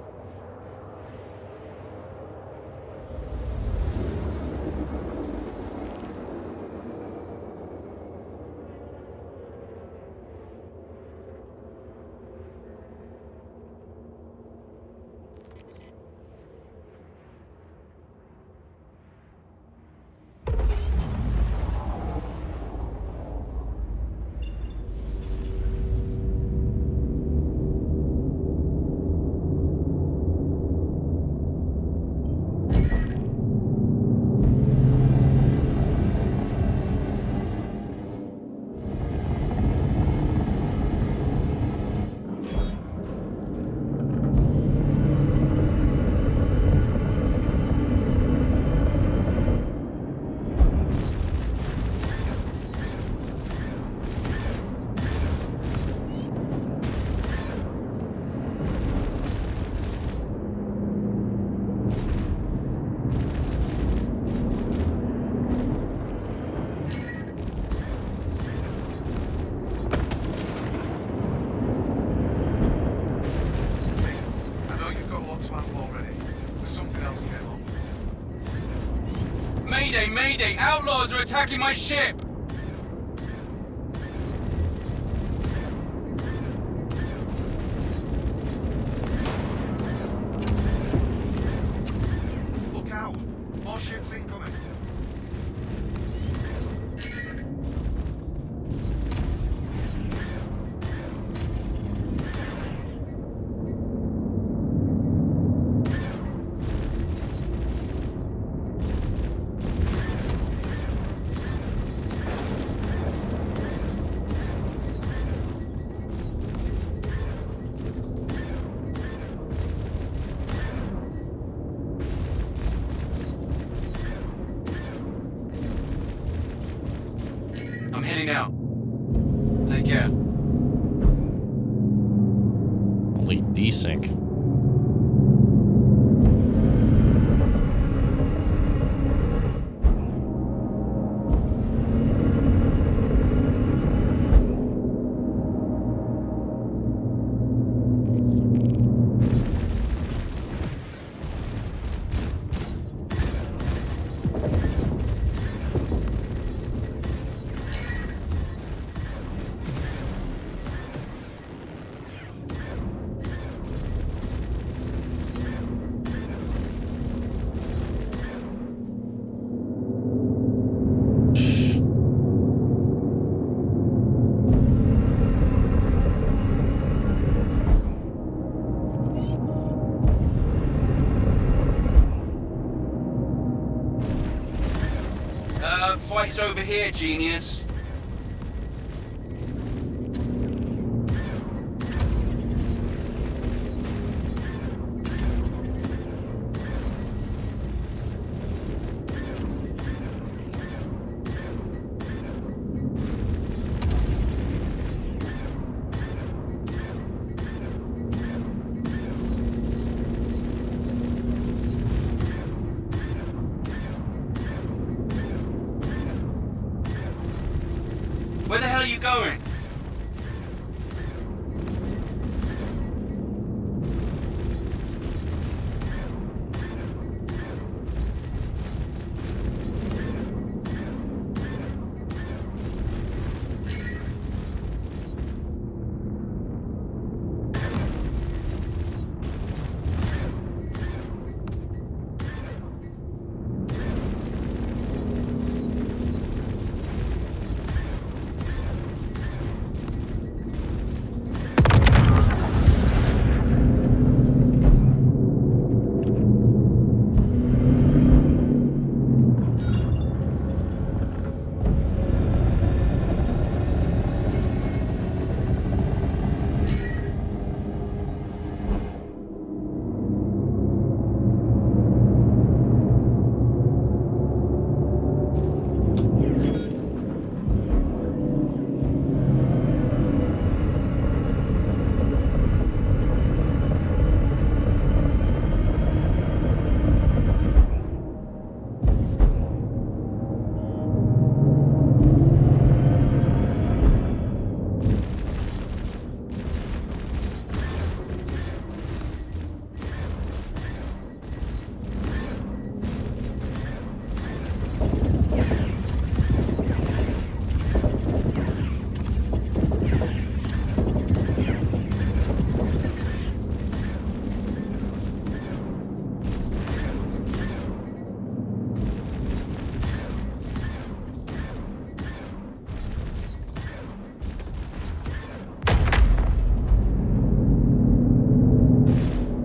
I know you've got lots of ammo already, but something else came up. Mayday, mayday! Outlaws are attacking my ship! Look out! More ships incoming. I'm heading out. Take care. Only desync. Fight's over here, genius. Where the hell are you going?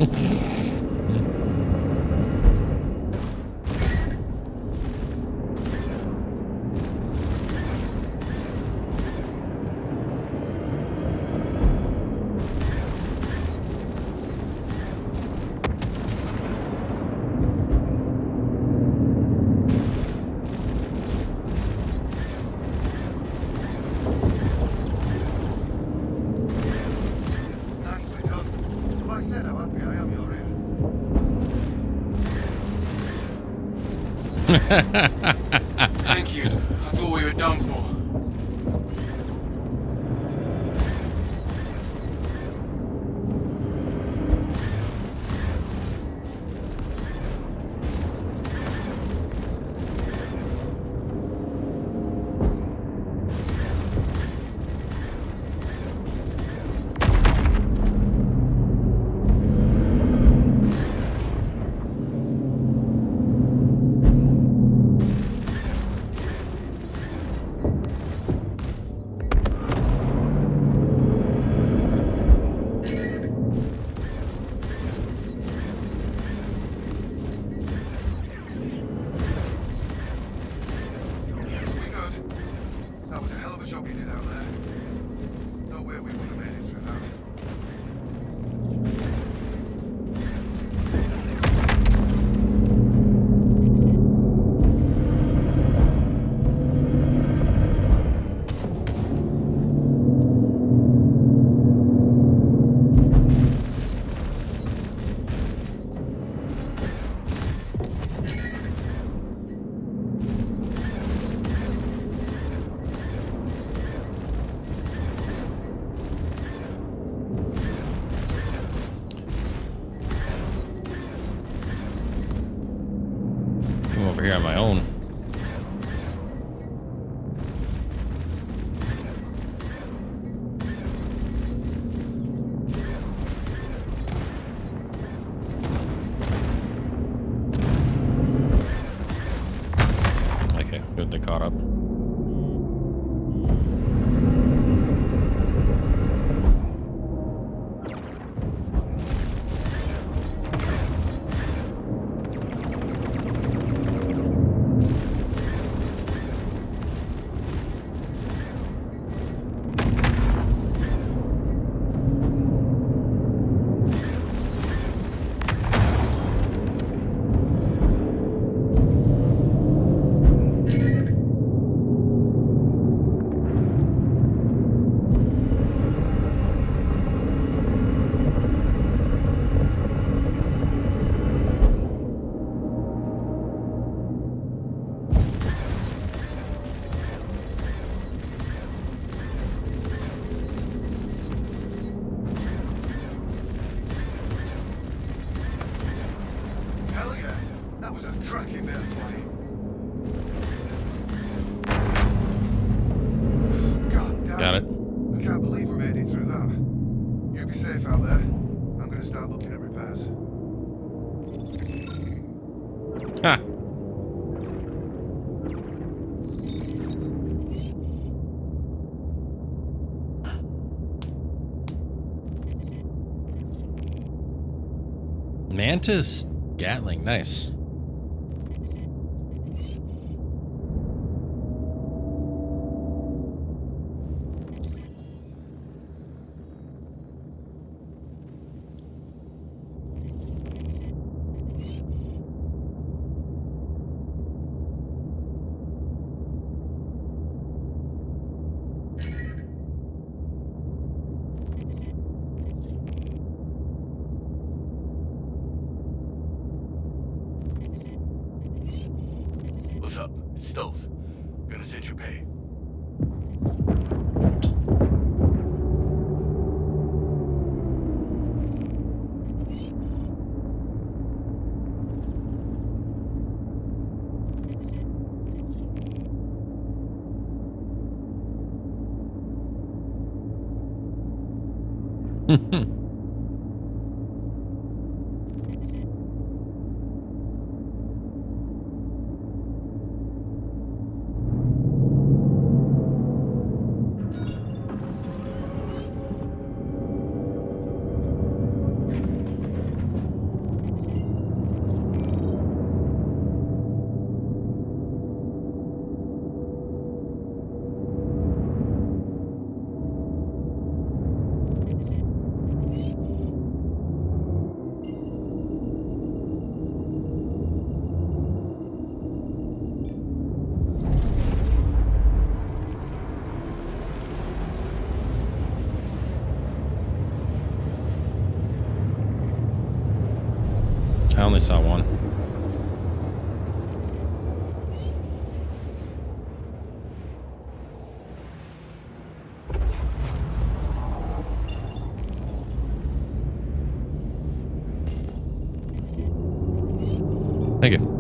Nicely done. Have I said how happy I am you're here? Thank you. I thought we were done for. We good? That was a hell of a job you did out there. No way we would have made it through that. I'm over here on my own. Okay, good, they caught up. Hell yeah. That was a cracking bit of play. God damn. Got it. I can't believe we made it through that. You be safe out there. I'm gonna start looking at repairs. Ha! Mantis Gatling, nice. What's up? It's Stove. Gonna send you pay. only saw one. Thank you.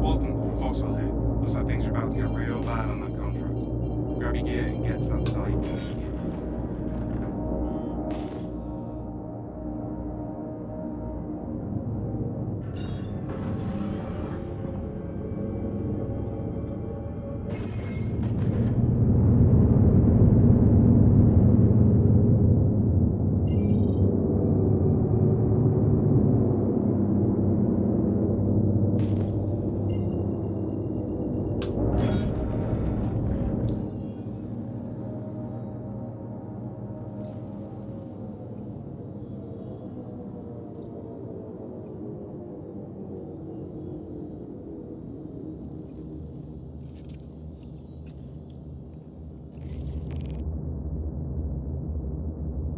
Walton from Foxwell here. Looks like things are about to get real bad on that contract. Grab your gear and get to that site immediately.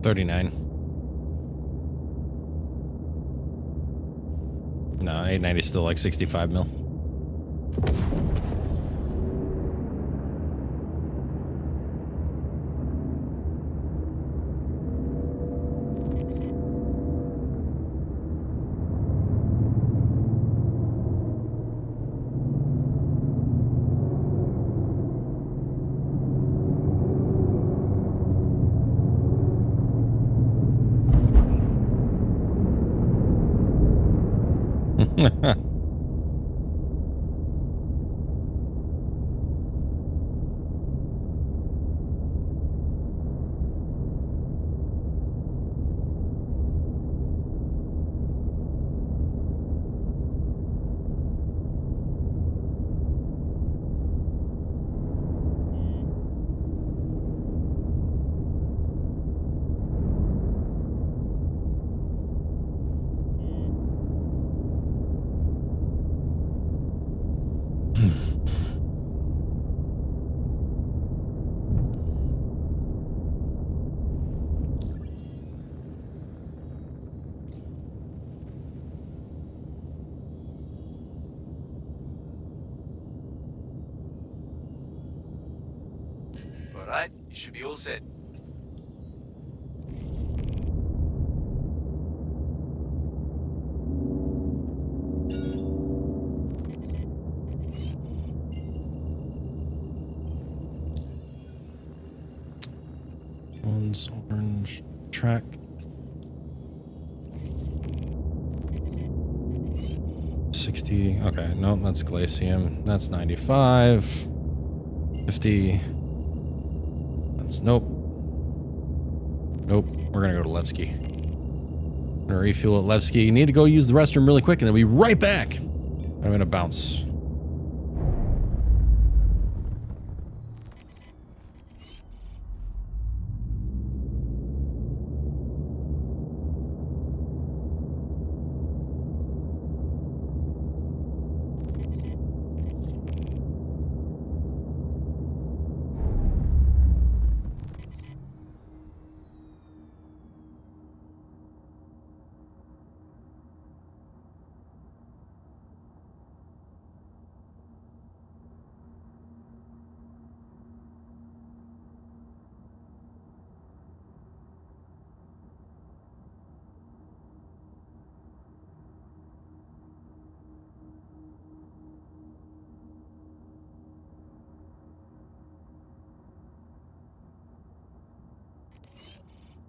$39. No, 890 is still like 65 mil. Alright, you should be all set. One's orange track. $60. Okay, no, that's Glacium. That's 95. 50. That's nope. Nope. We're gonna go to Levski. Gonna refuel at Levski. Need to go use the restroom really quick and then we'll be right back. I'm gonna bounce.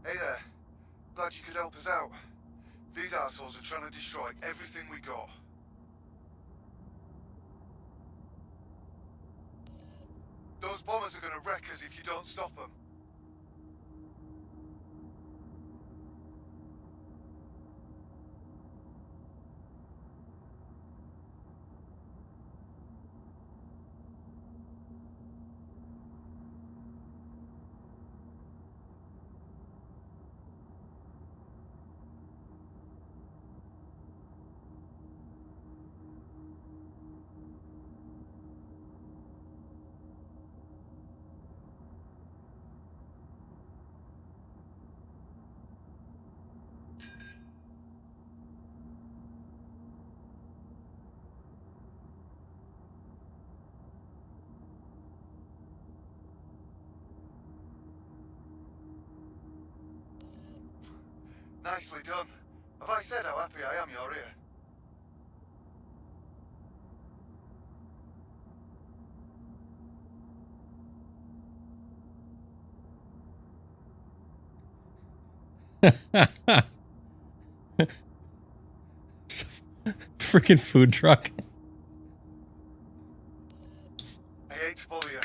Hey there. Glad you could help us out. These assholes are trying to destroy everything we got. Those bombers are gonna wreck us if you don't stop them. Nicely done. Have I said how happy I am you're here? Freaking food truck. I hate to bother you,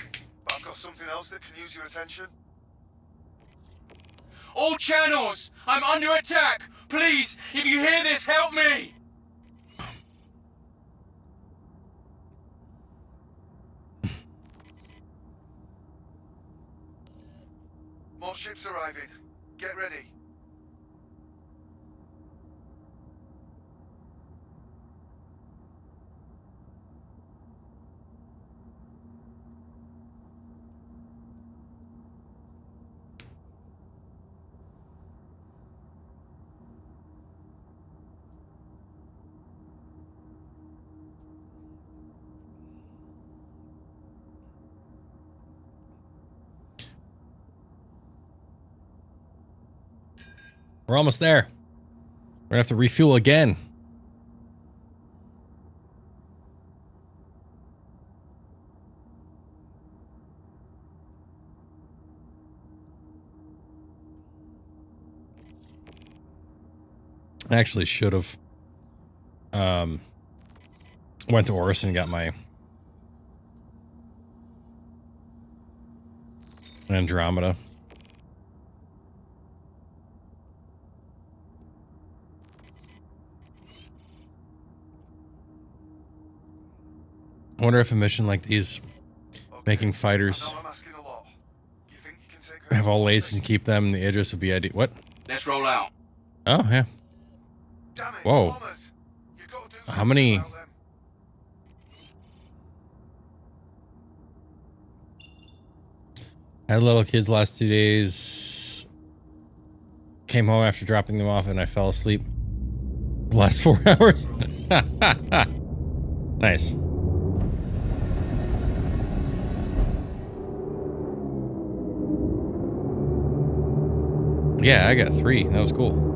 but I've got something else that can use your attention. All channels! I'm under attack! Please, if you hear this, help me! More ships arriving. Get ready. We're almost there. We're gonna have to refuel again. I actually should have went to Orison and got my Andromeda. I wonder if a mission like these, making fighters have all lasers and keep them, the Idris would be ideal. What? Let's roll out. Oh, yeah. Whoa. How many? I had little kids last 2 days. Came home after dropping them off and I fell asleep the last 4 hours. Nice. Yeah, I got 3. That was cool.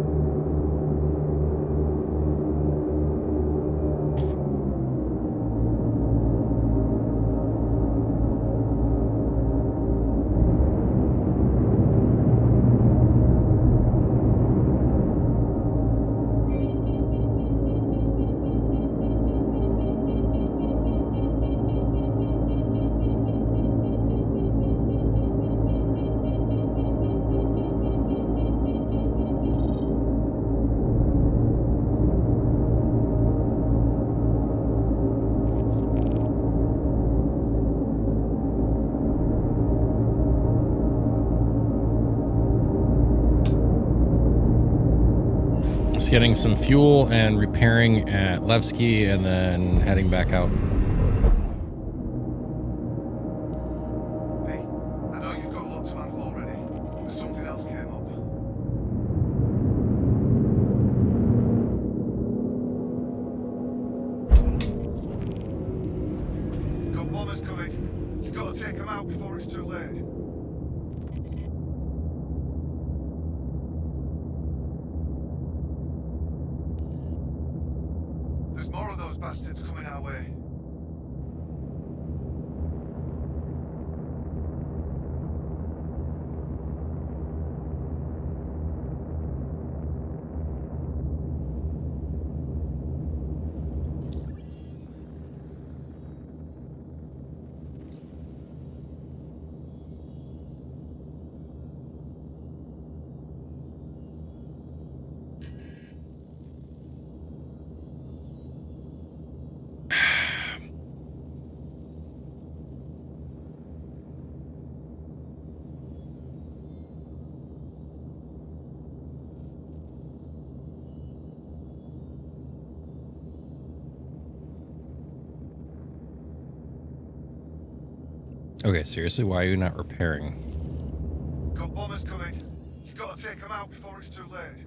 Getting some fuel and repairing at Levski and then heading back out. Hey, I know you've got a lot to handle already, but something else came up. Got bombers coming. You've got to take them out before it's too late. There's more of those bastards coming our way. Okay, seriously, why are you not repairing? Got bombers coming. You've got to take them out before it's too late.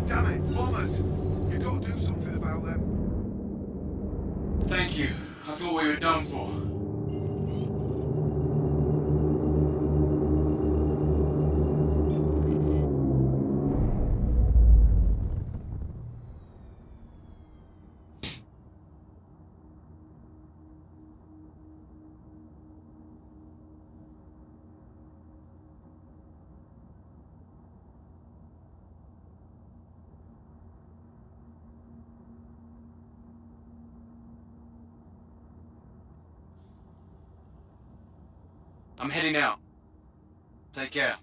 Damn it, bombers! You got to do something about them. Thank you. I thought we were done for. I'm heading out. Take care.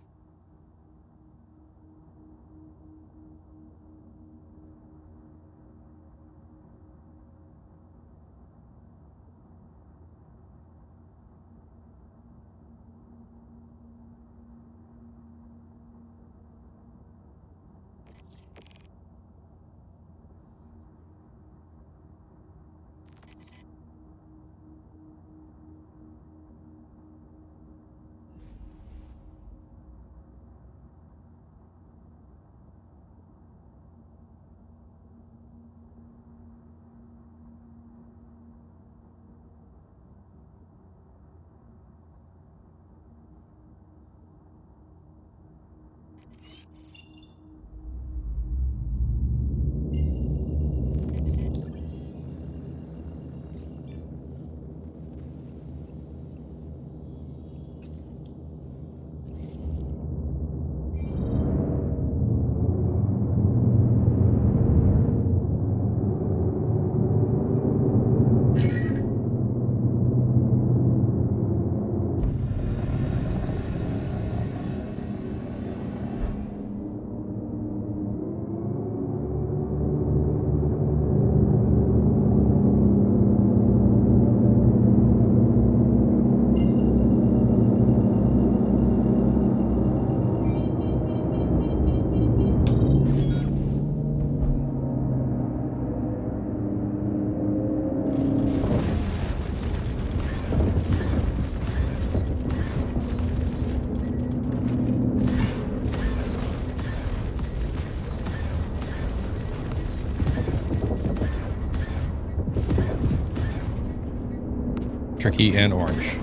Tricky and orange.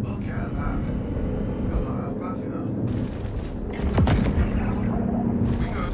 Look at that. You're not half bad, you know. We good?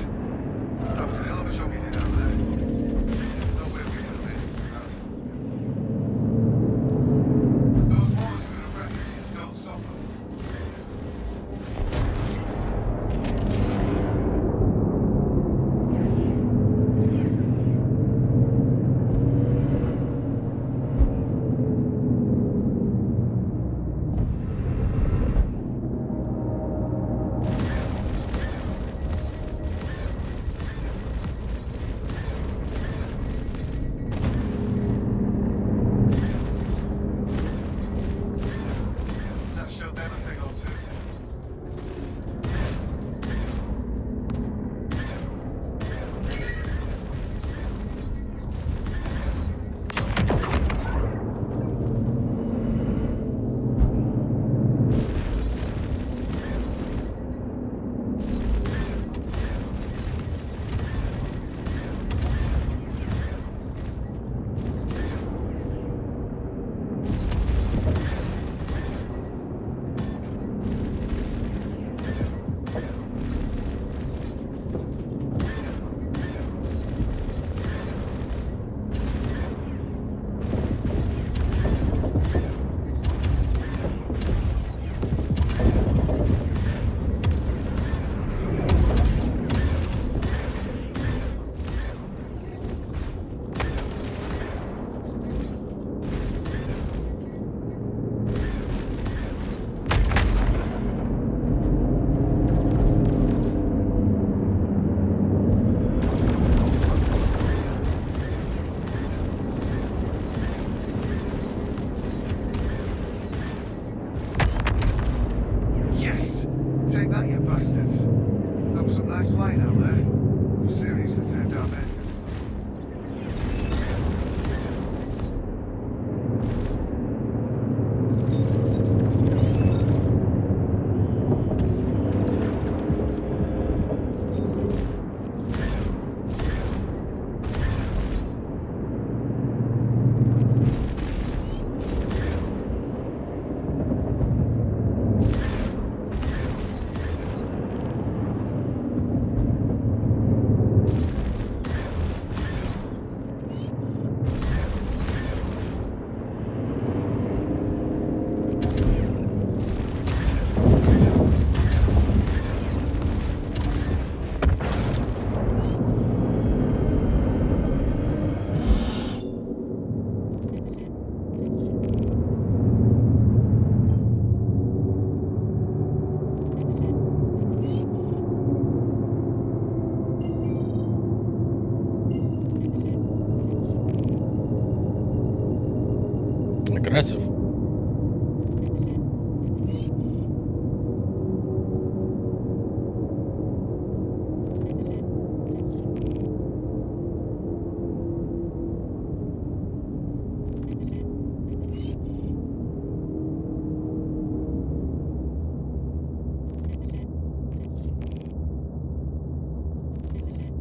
Aggressive.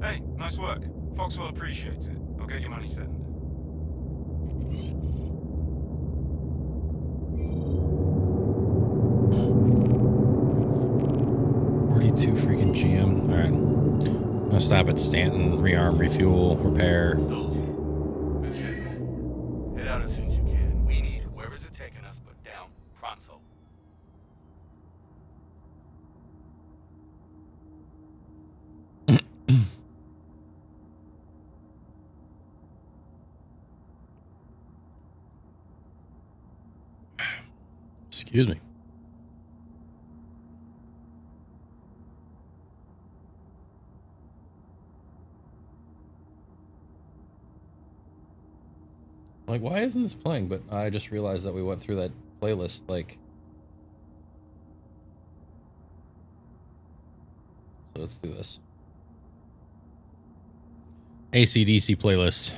Hey, nice work. Foxwell appreciates it. I'll get your money sent. $42 freaking GM. All right. I'm gonna stop at Stanton, rearm, refuel, repair. Good head forward. Head out as soon as you can. We need whoever's it taking us put down pronto. Excuse me. Like, why isn't this playing? But I just realized that we went through that playlist, like... So let's do this. AC/DC playlist.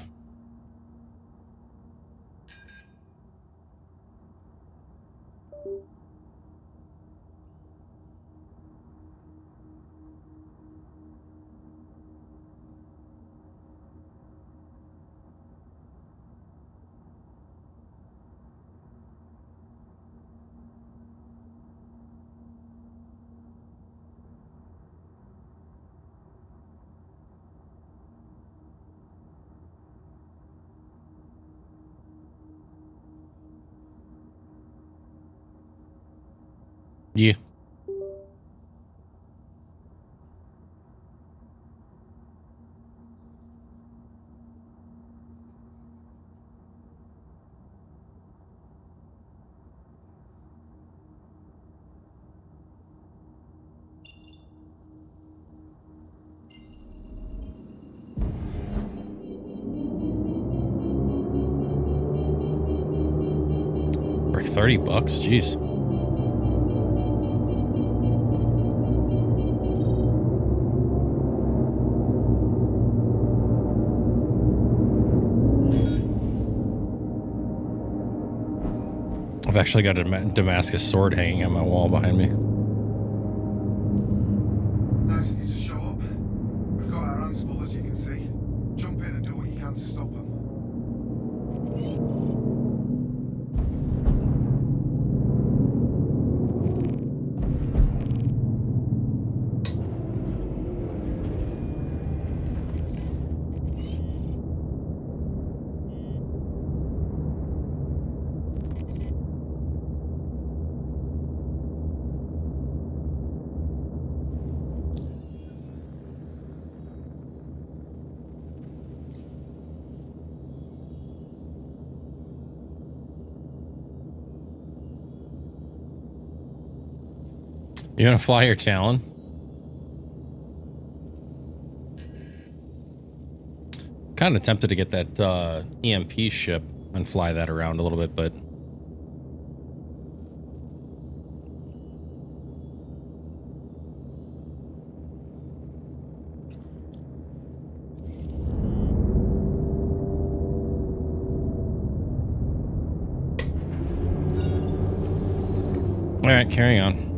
Yeah. For $30, jeez. I've actually got a Damascus sword hanging on my wall behind me. Nice of you to show up. We've got our hands full, as you can see. Jump in and do what you can to stop them. You gonna fly your Talon? Kind of tempted to get that EMP ship and fly that around a little bit, but all right, carry on.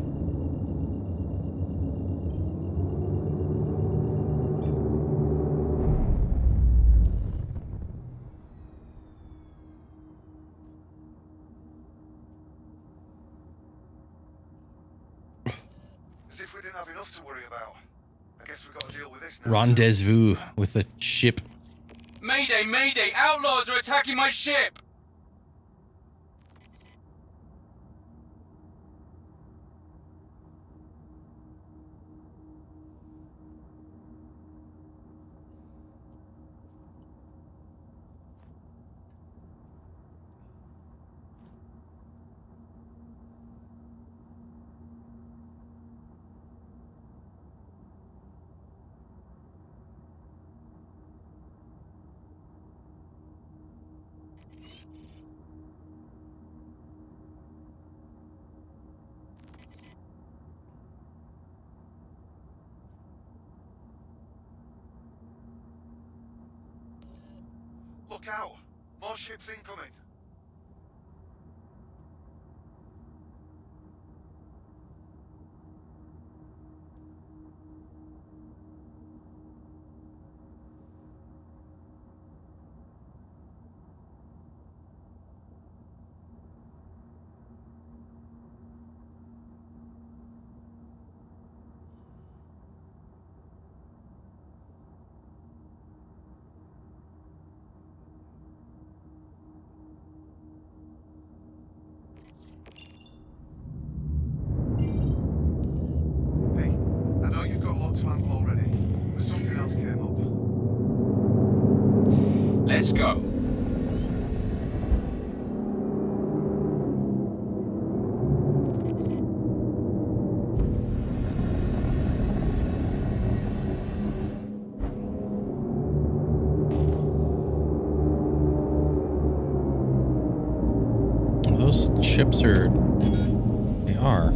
As if we didn't have enough to worry about. I guess we've got to deal with this now. Rendezvous with the ship. Mayday, mayday! Outlaws are attacking my ship! Look out! More ships incoming! Hey, I know you've got a lot to handle already, but something else came up. Let's go. Those ships are... They are.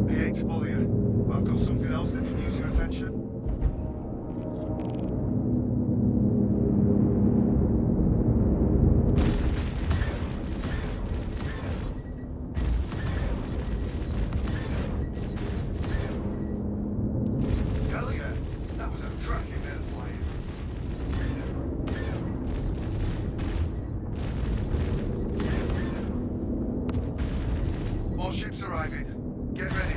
I hate to bother you, but I've got something else that can use your attention. Hell yeah, that was a cracking airplane. More ships arriving. Get ready.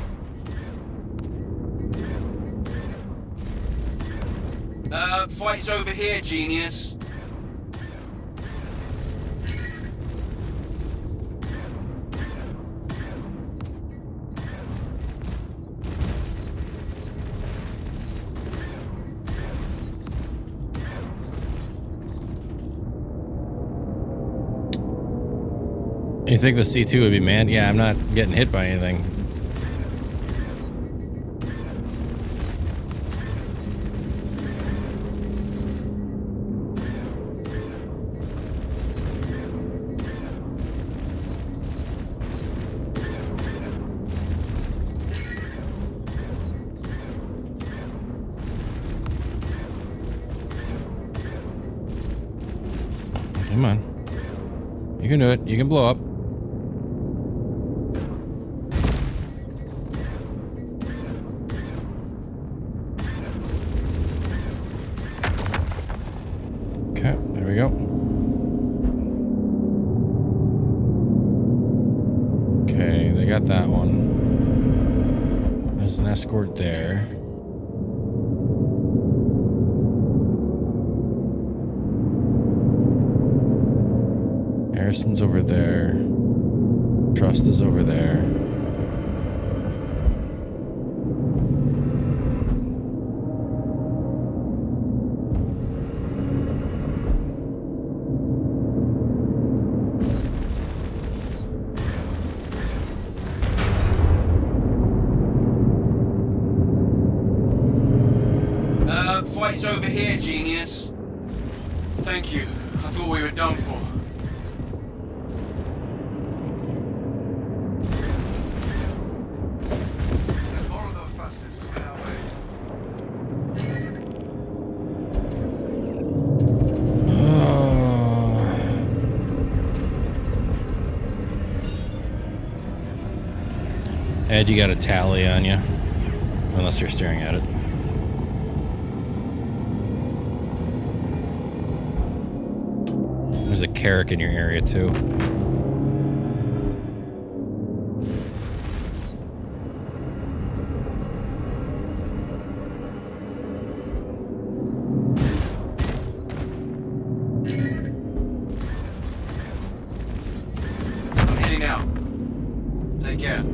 Fight's over here, genius. You think the C2 would be manned? Yeah, I'm not getting hit by anything. Come on. You can do it. You can blow up. Okay, there we go. Okay, they got that one. There's an escort there. Harrison's over there. Trust is over there. Fight's over here, genius. Thank you. I thought we were done for. There's more of those bastards coming our way. Ed, you got a tally on you. Unless you're staring at it. Carrick in your area too. I'm heading out. Take care.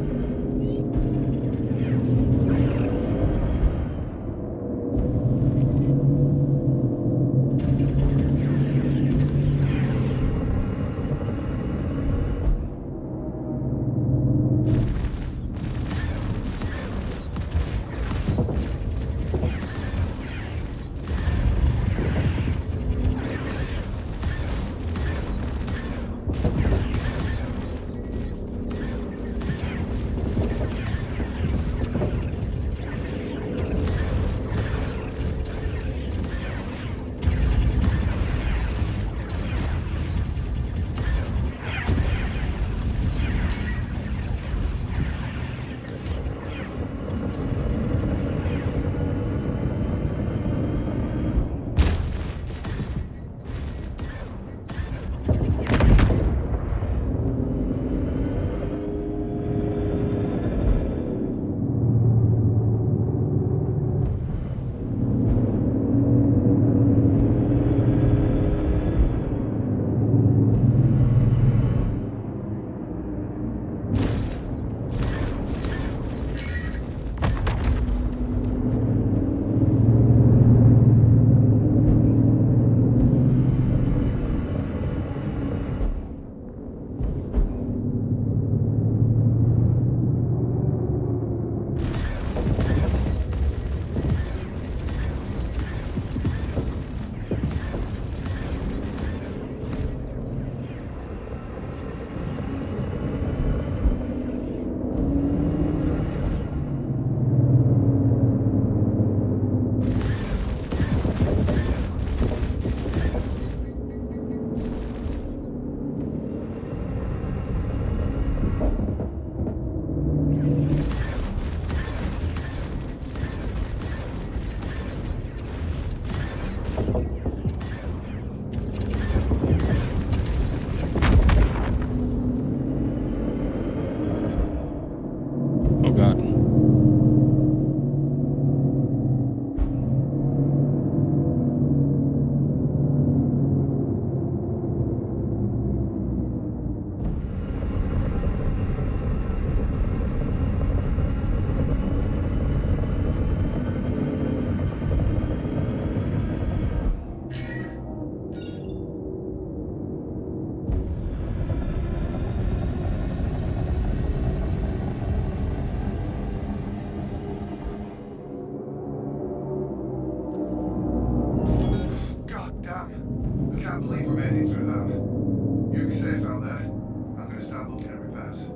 Oh God. God damn. I can't believe we made it through that. You be safe out there. I'm gonna start looking at repairs.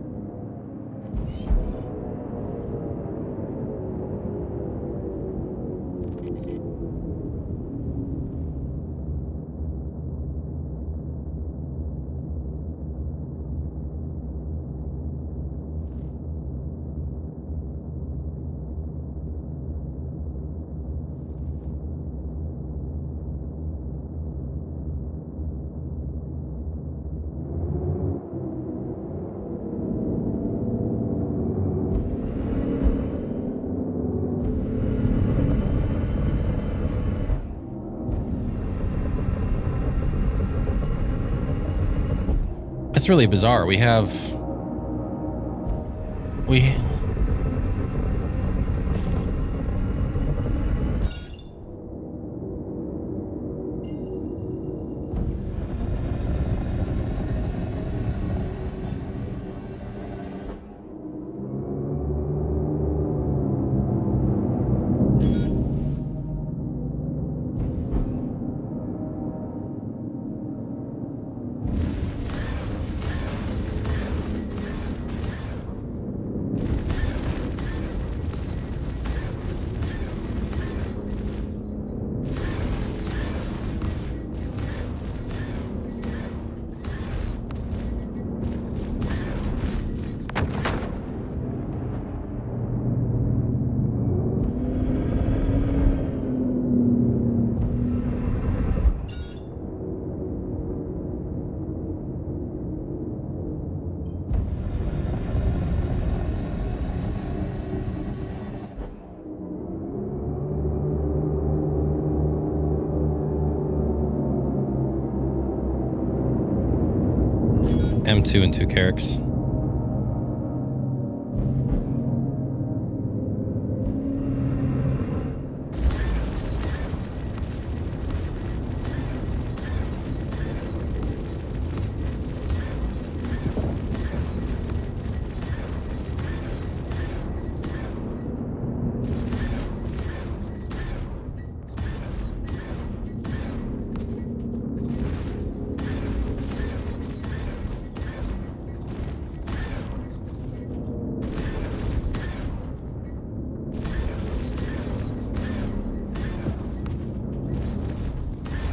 That's really bizarre. We M2 and 2 Carracks.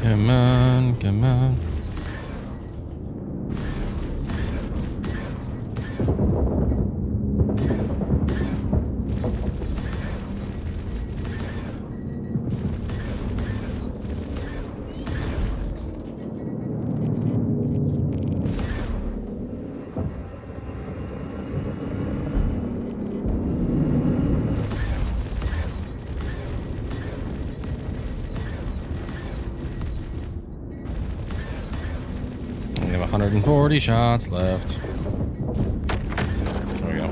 Come on, come on. We have 140 shots left. There we go.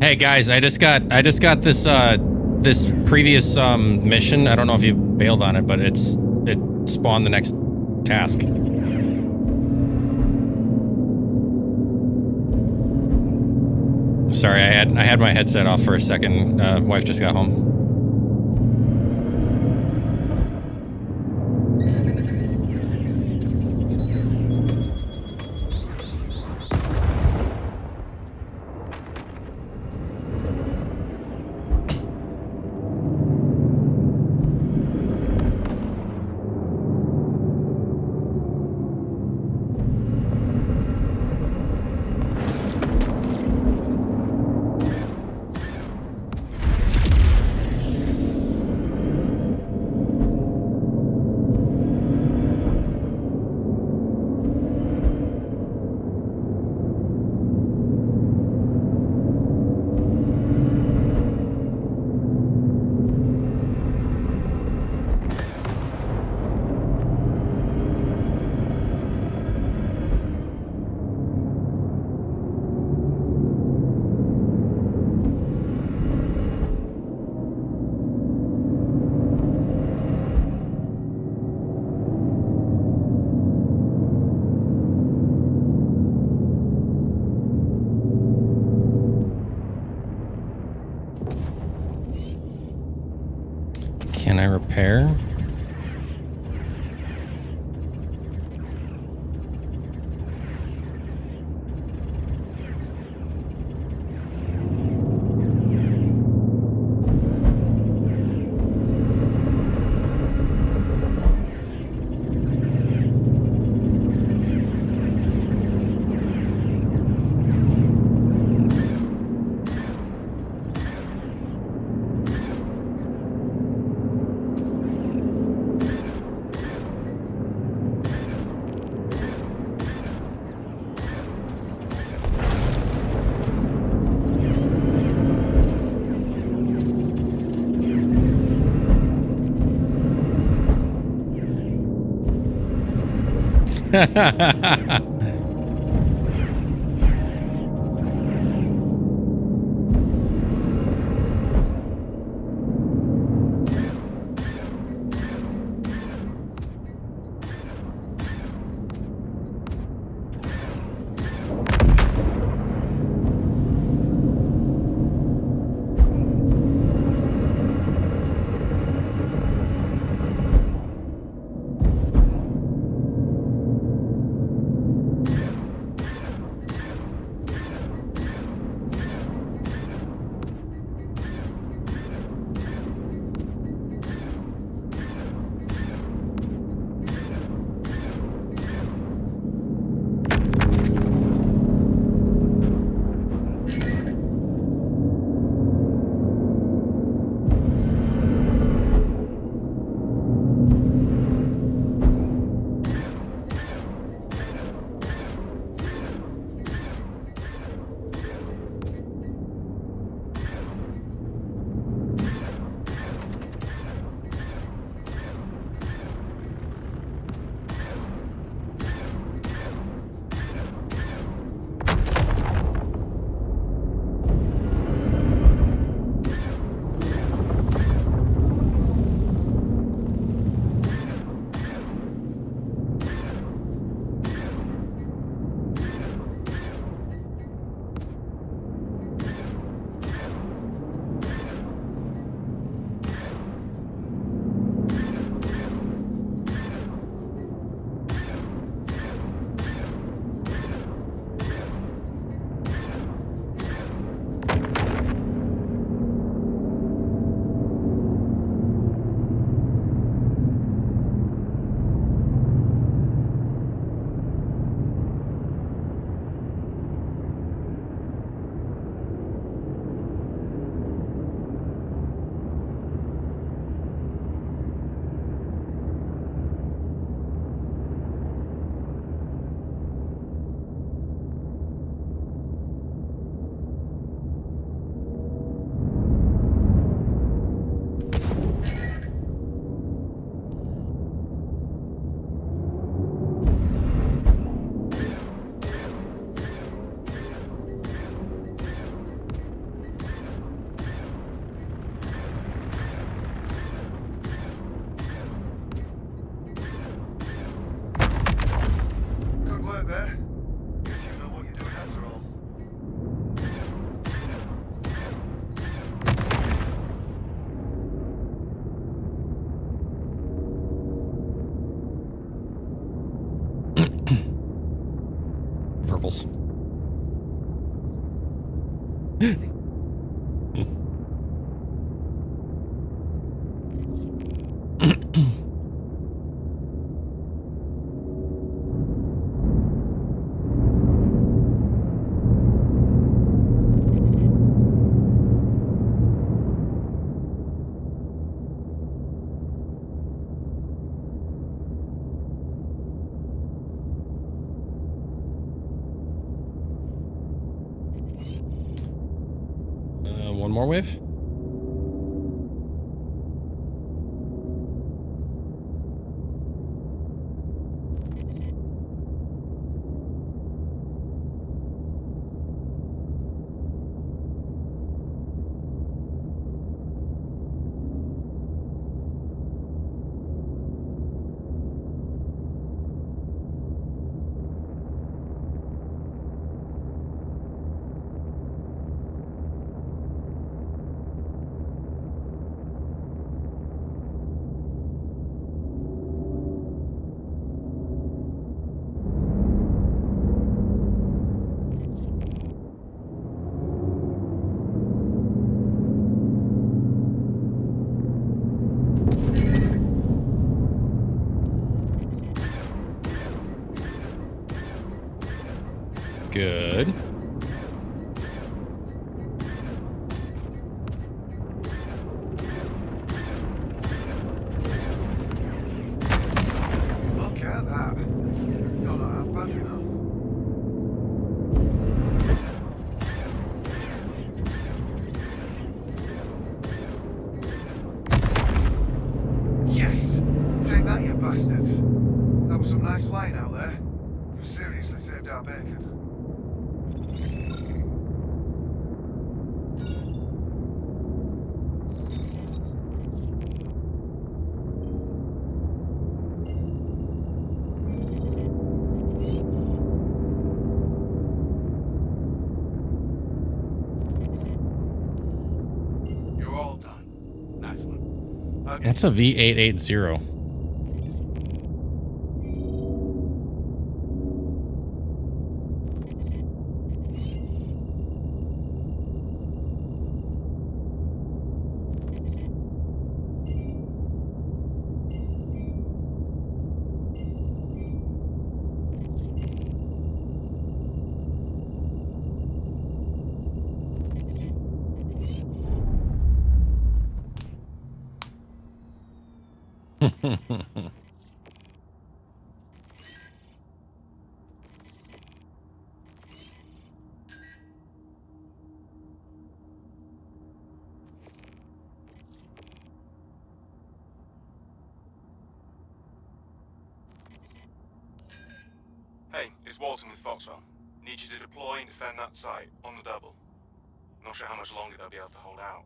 Hey guys, I just got this this previous mission. I don't know if you bailed on it, but it spawned the next task. Sorry, I had my headset off for a second. Wife just got home. Can I repair? purples. One more wave. Good. Look at that. You're not half bad, you know. Yes! Take that, you bastards. That was some nice flying out there. You seriously saved our bacon. You're all done. Nice one. What's a V880? Hey, it's Walton with Foxwell. Need you to deploy and defend that site, on the double. Not sure how much longer they'll be able to hold out.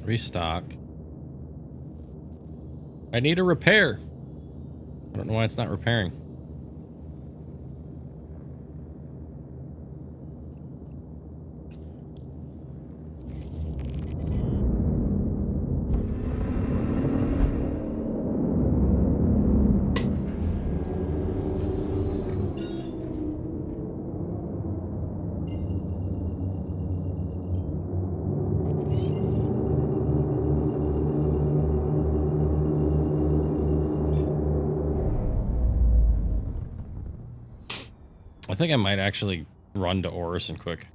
Restock. I need a repair. I don't know why it's not repairing. I think I might actually run to Orison quick.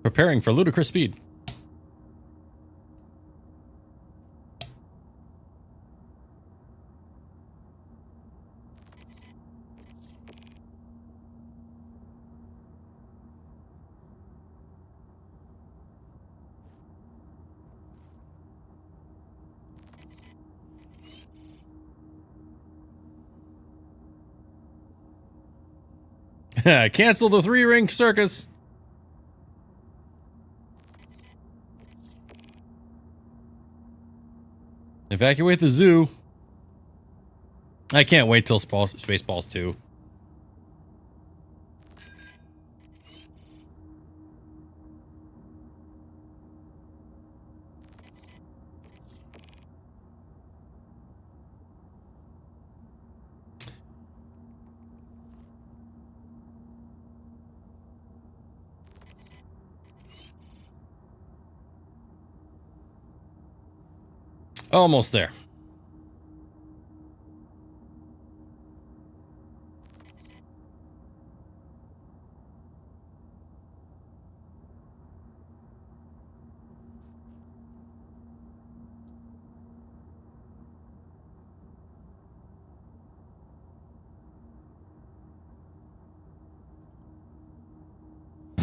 Preparing for ludicrous speed. Cancel the 3-ring circus. Evacuate the zoo. I can't wait till Spaceballs 2. Almost there.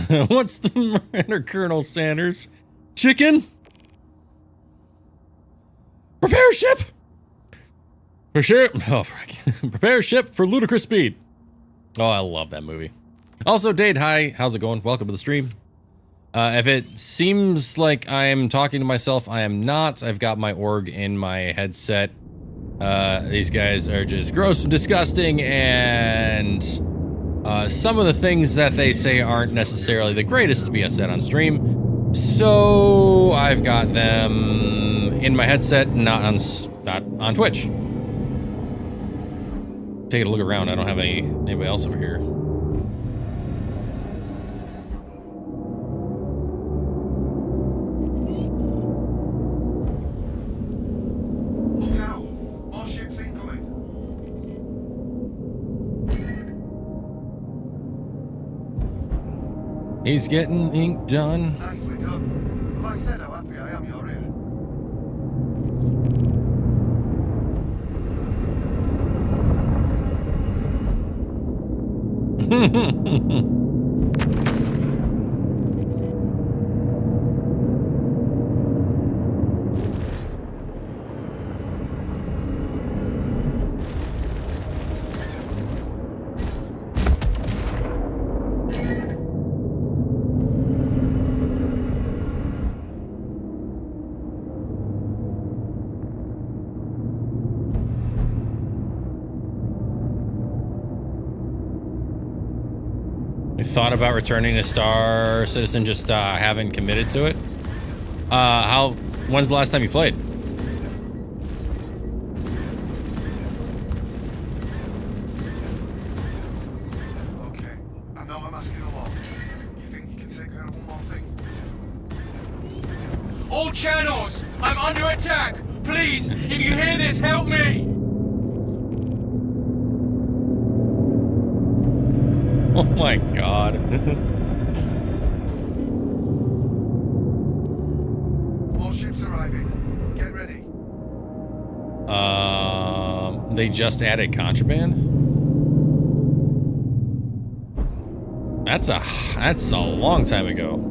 What's the matter, Colonel Sanders? Chicken? Prepare ship! Prepare ship for ludicrous speed. Oh, I love that movie. Also, Dade, hi. How's it going? Welcome to the stream. If it seems like I'm talking to myself, I am not. I've got my org in my headset. These guys are just gross and disgusting, and some of the things that they say aren't necessarily the greatest to be said on stream. So I've got them in my headset, not on Twitch. Taking a look around, I don't have anybody else over here. Look out! More ships incoming. He's getting ink done. Nicely done. Have I said how happy I am you're here? Thought about returning to Star Citizen, just haven't committed to it. When's the last time you played? Okay, I know I'm asking a lot. You think you can take care of one more thing? All channels! I'm under attack! Please, if you hear this, help me! Oh my god. More ships arriving. Get ready. They just added contraband? That's a long time ago.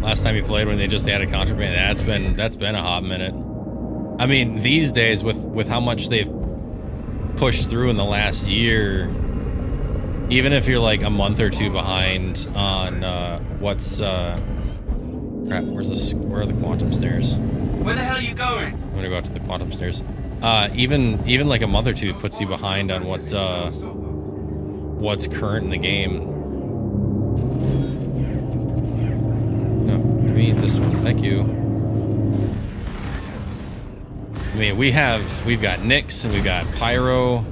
Last time you played when they just added contraband, that's been a hot minute. I mean, these days with how much they've pushed through in the last year, even if you're like a month or two behind on crap, where are the quantum stairs? Where the hell are you going? I'm gonna go out to the quantum stairs. Even like a month or two puts you behind on what's current in the game. This one, thank you. I mean, we've got Nyx and we've got Pyro.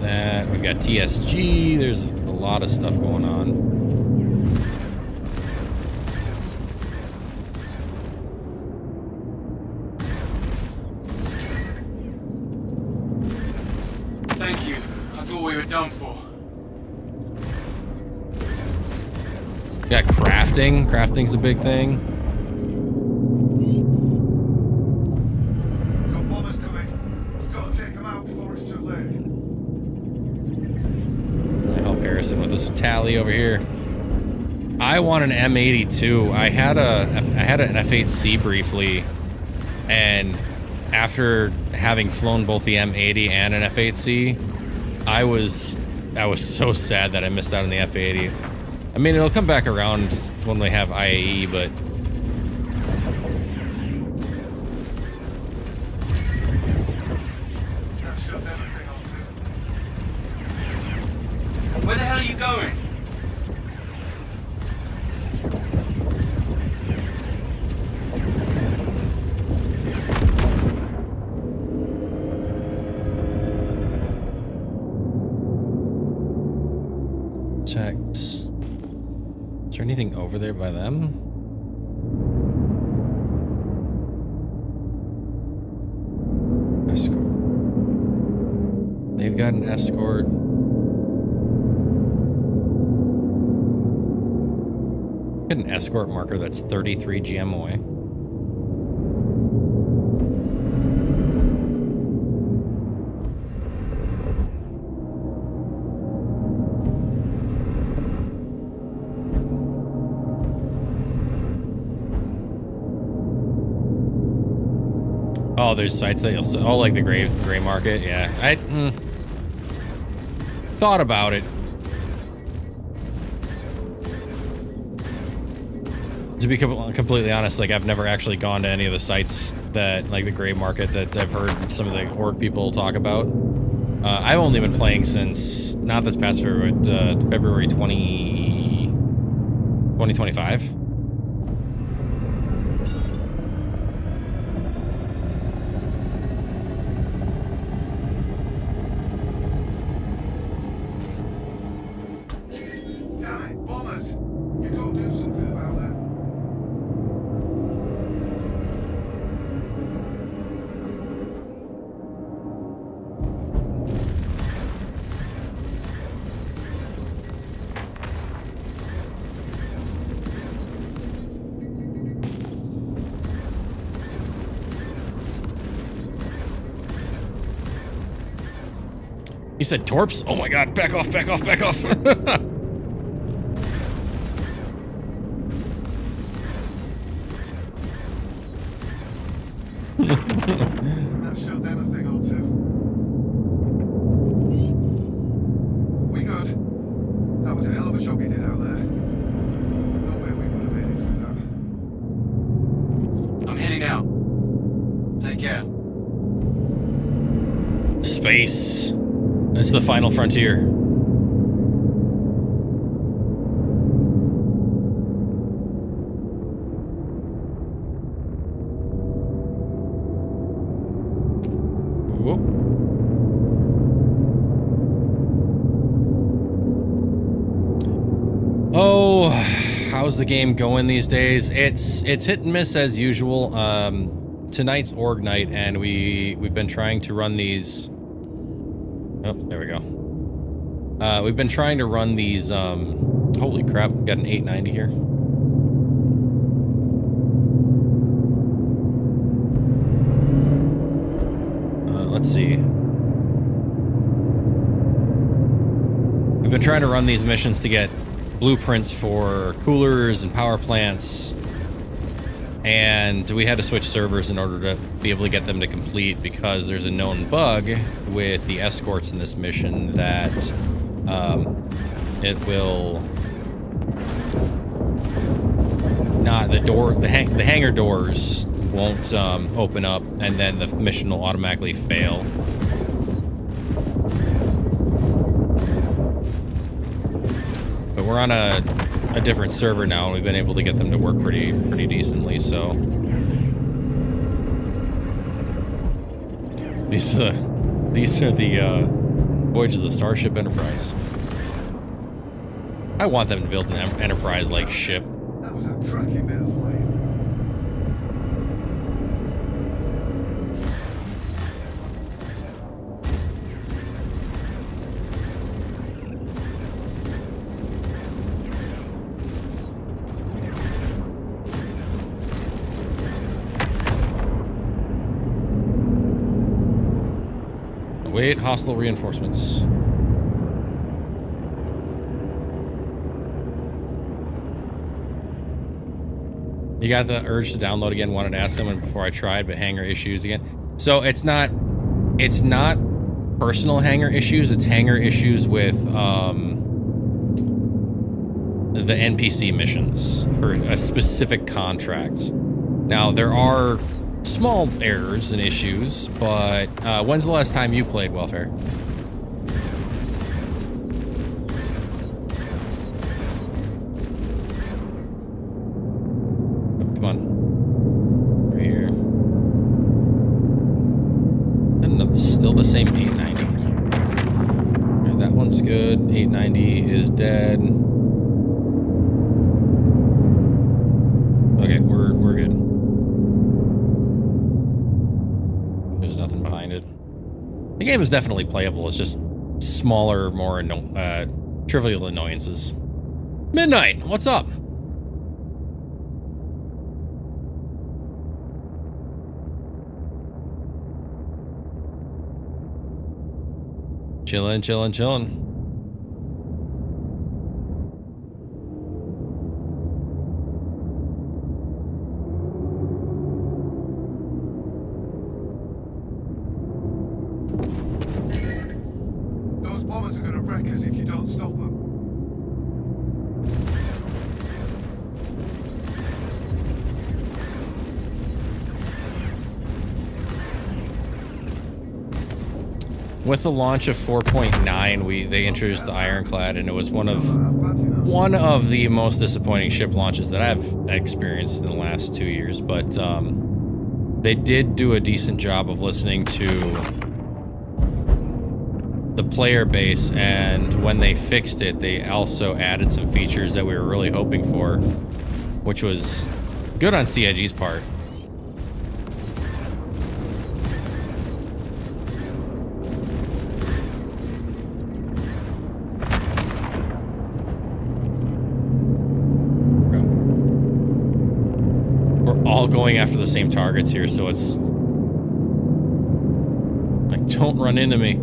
That we've got TSG. There's a lot of stuff going on. Done for. Got crafting. Crafting's a big thing. Got bombers coming. We've got to take them out before it's too late. I help Harrison with this tally over here. I want an M82. I had an F8C briefly, and after having flown both the M80 and an F8C, I was so sad that I missed out on the F80. I mean, it'll come back around when they have IAE, but where the hell are you going? Is there anything over there by them? Escort. They've got an escort. Got an escort marker that's 33 GM away. Oh, there's sites that you'll see. Oh, like the gray market. Yeah, I thought about it. To be completely honest, like I've never actually gone to any of the sites that, like the gray market that I've heard some of the org people talk about. I've only been playing since not this past February, but February 2025. You said torps? Oh my god, back off, back off, back off. That showed them a thing or two. We good? That was a hell of a job you did out there. No way we would have made it through that. I'm heading out. Take care. Space. That's the final frontier. Whoop. Oh, how's the game going these days? It's hit and miss as usual. Tonight's org night, and we've been trying to run these. Oh, there we go. We've been trying to run these. Holy crap! Got an 890 here. Let's see. We've been trying to run these missions to get blueprints for coolers and power plants, and we had to switch servers in order to be able to get them to complete because there's a known bug with the escorts in this mission that it will not the hangar doors won't open up, and then the mission will automatically fail. But we're on a different server now, and we've been able to get them to work pretty decently. So these are the Voyages of the Starship Enterprise. I want them to build an Enterprise-like ship. That was a cracking bit of flying. Await hostile reinforcements. You got the urge to download again. Wanted to ask someone before I tried, but hangar issues again. So it's not personal hangar issues. It's hangar issues with the NPC missions for a specific contract. Now there are small errors and issues, but when's the last time you played Welfare? Come on. Right here. And it's still the same 890. Okay, that one's good. 890 is dead. Okay, we're good. There's nothing behind it. The game is definitely playable. It's just smaller, more trivial annoyances. Midnight, what's up? Chillin', chillin', chillin'. Those bombers are gonna wreck us if you don't stop them. With the launch of 4.9, they introduced the Ironclad, and it was one of the most disappointing ship launches that I've experienced in the last 2 years. But they did do a decent job of listening to the player base, and when they fixed it, they also added some features that we were really hoping for, which was good on CIG's part. All going after the same targets here, so it's like, don't run into me.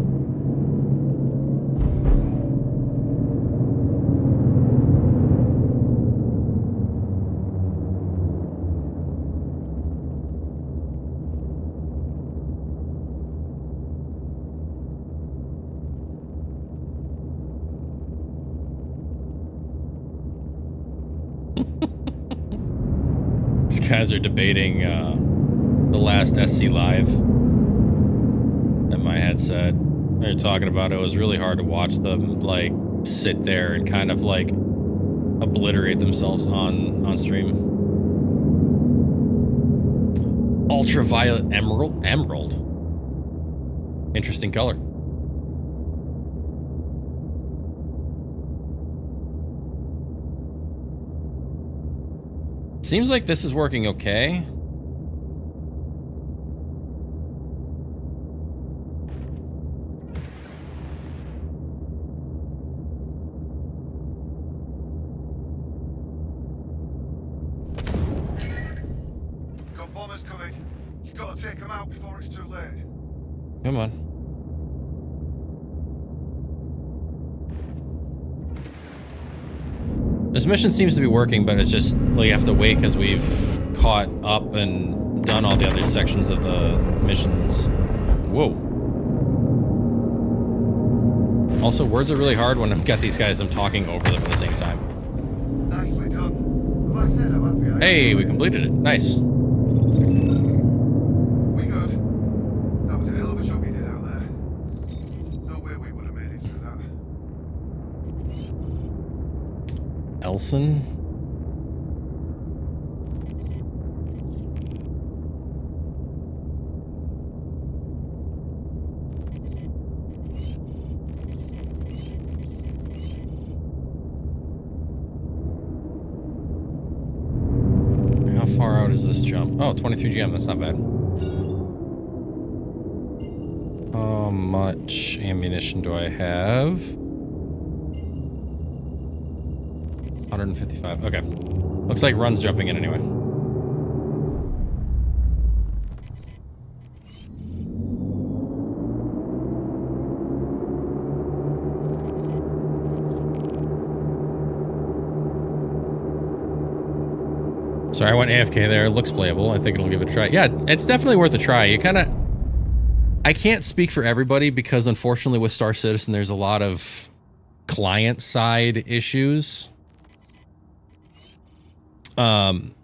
guys are debating the last SC Live at my headset. They're talking about it was really hard to watch them like sit there and kind of like obliterate themselves on stream. Ultraviolet emerald. Interesting color. Seems like this is working okay. Got bombers coming. You gotta take them out before it's too late. Come on. This mission seems to be working, but it's just, well, you have to wait because we've caught up and done all the other sections of the missions. Whoa. Also, words are really hard when I've got these guys, I'm talking over them at the same time. Nicely done. Have I said I'm happy? Hey, we completed it. Nice. We good? That was a hell of a job you did out there. No way we would have made it through that. Elson? How far out is this jump? Oh, 23 GM, that's not bad. How much ammunition do I have? 155. Okay. Looks like Run's jumping in anyway. Sorry, I went AFK there. It looks playable. I think it'll give it a try. Yeah, it's definitely worth a try. You kind of... I can't speak for everybody because unfortunately with Star Citizen, there's a lot of client-side issues.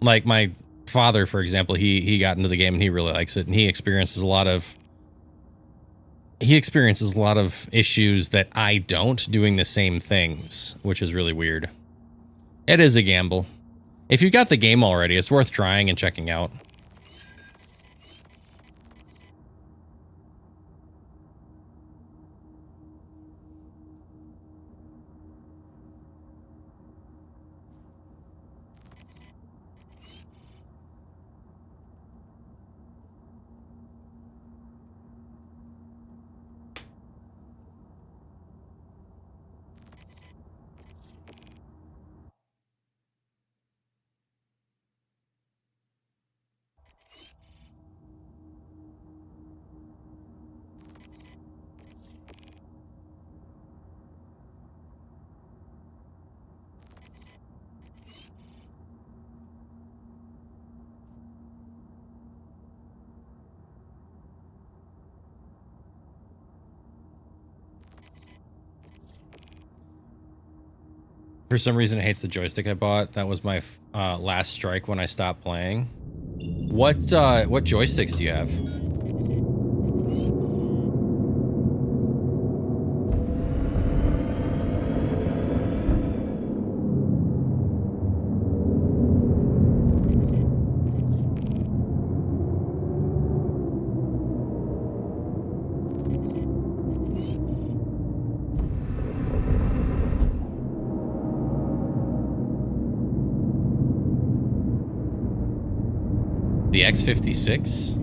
Like my father, for example, he got into the game and he really likes it, and he experiences a lot of issues that I don't doing the same things, which is really weird. It is a gamble. If you got the game already, it's worth trying and checking out. For some reason, it hates the joystick I bought. That was my last strike when I stopped playing. What joysticks do you have? The X56?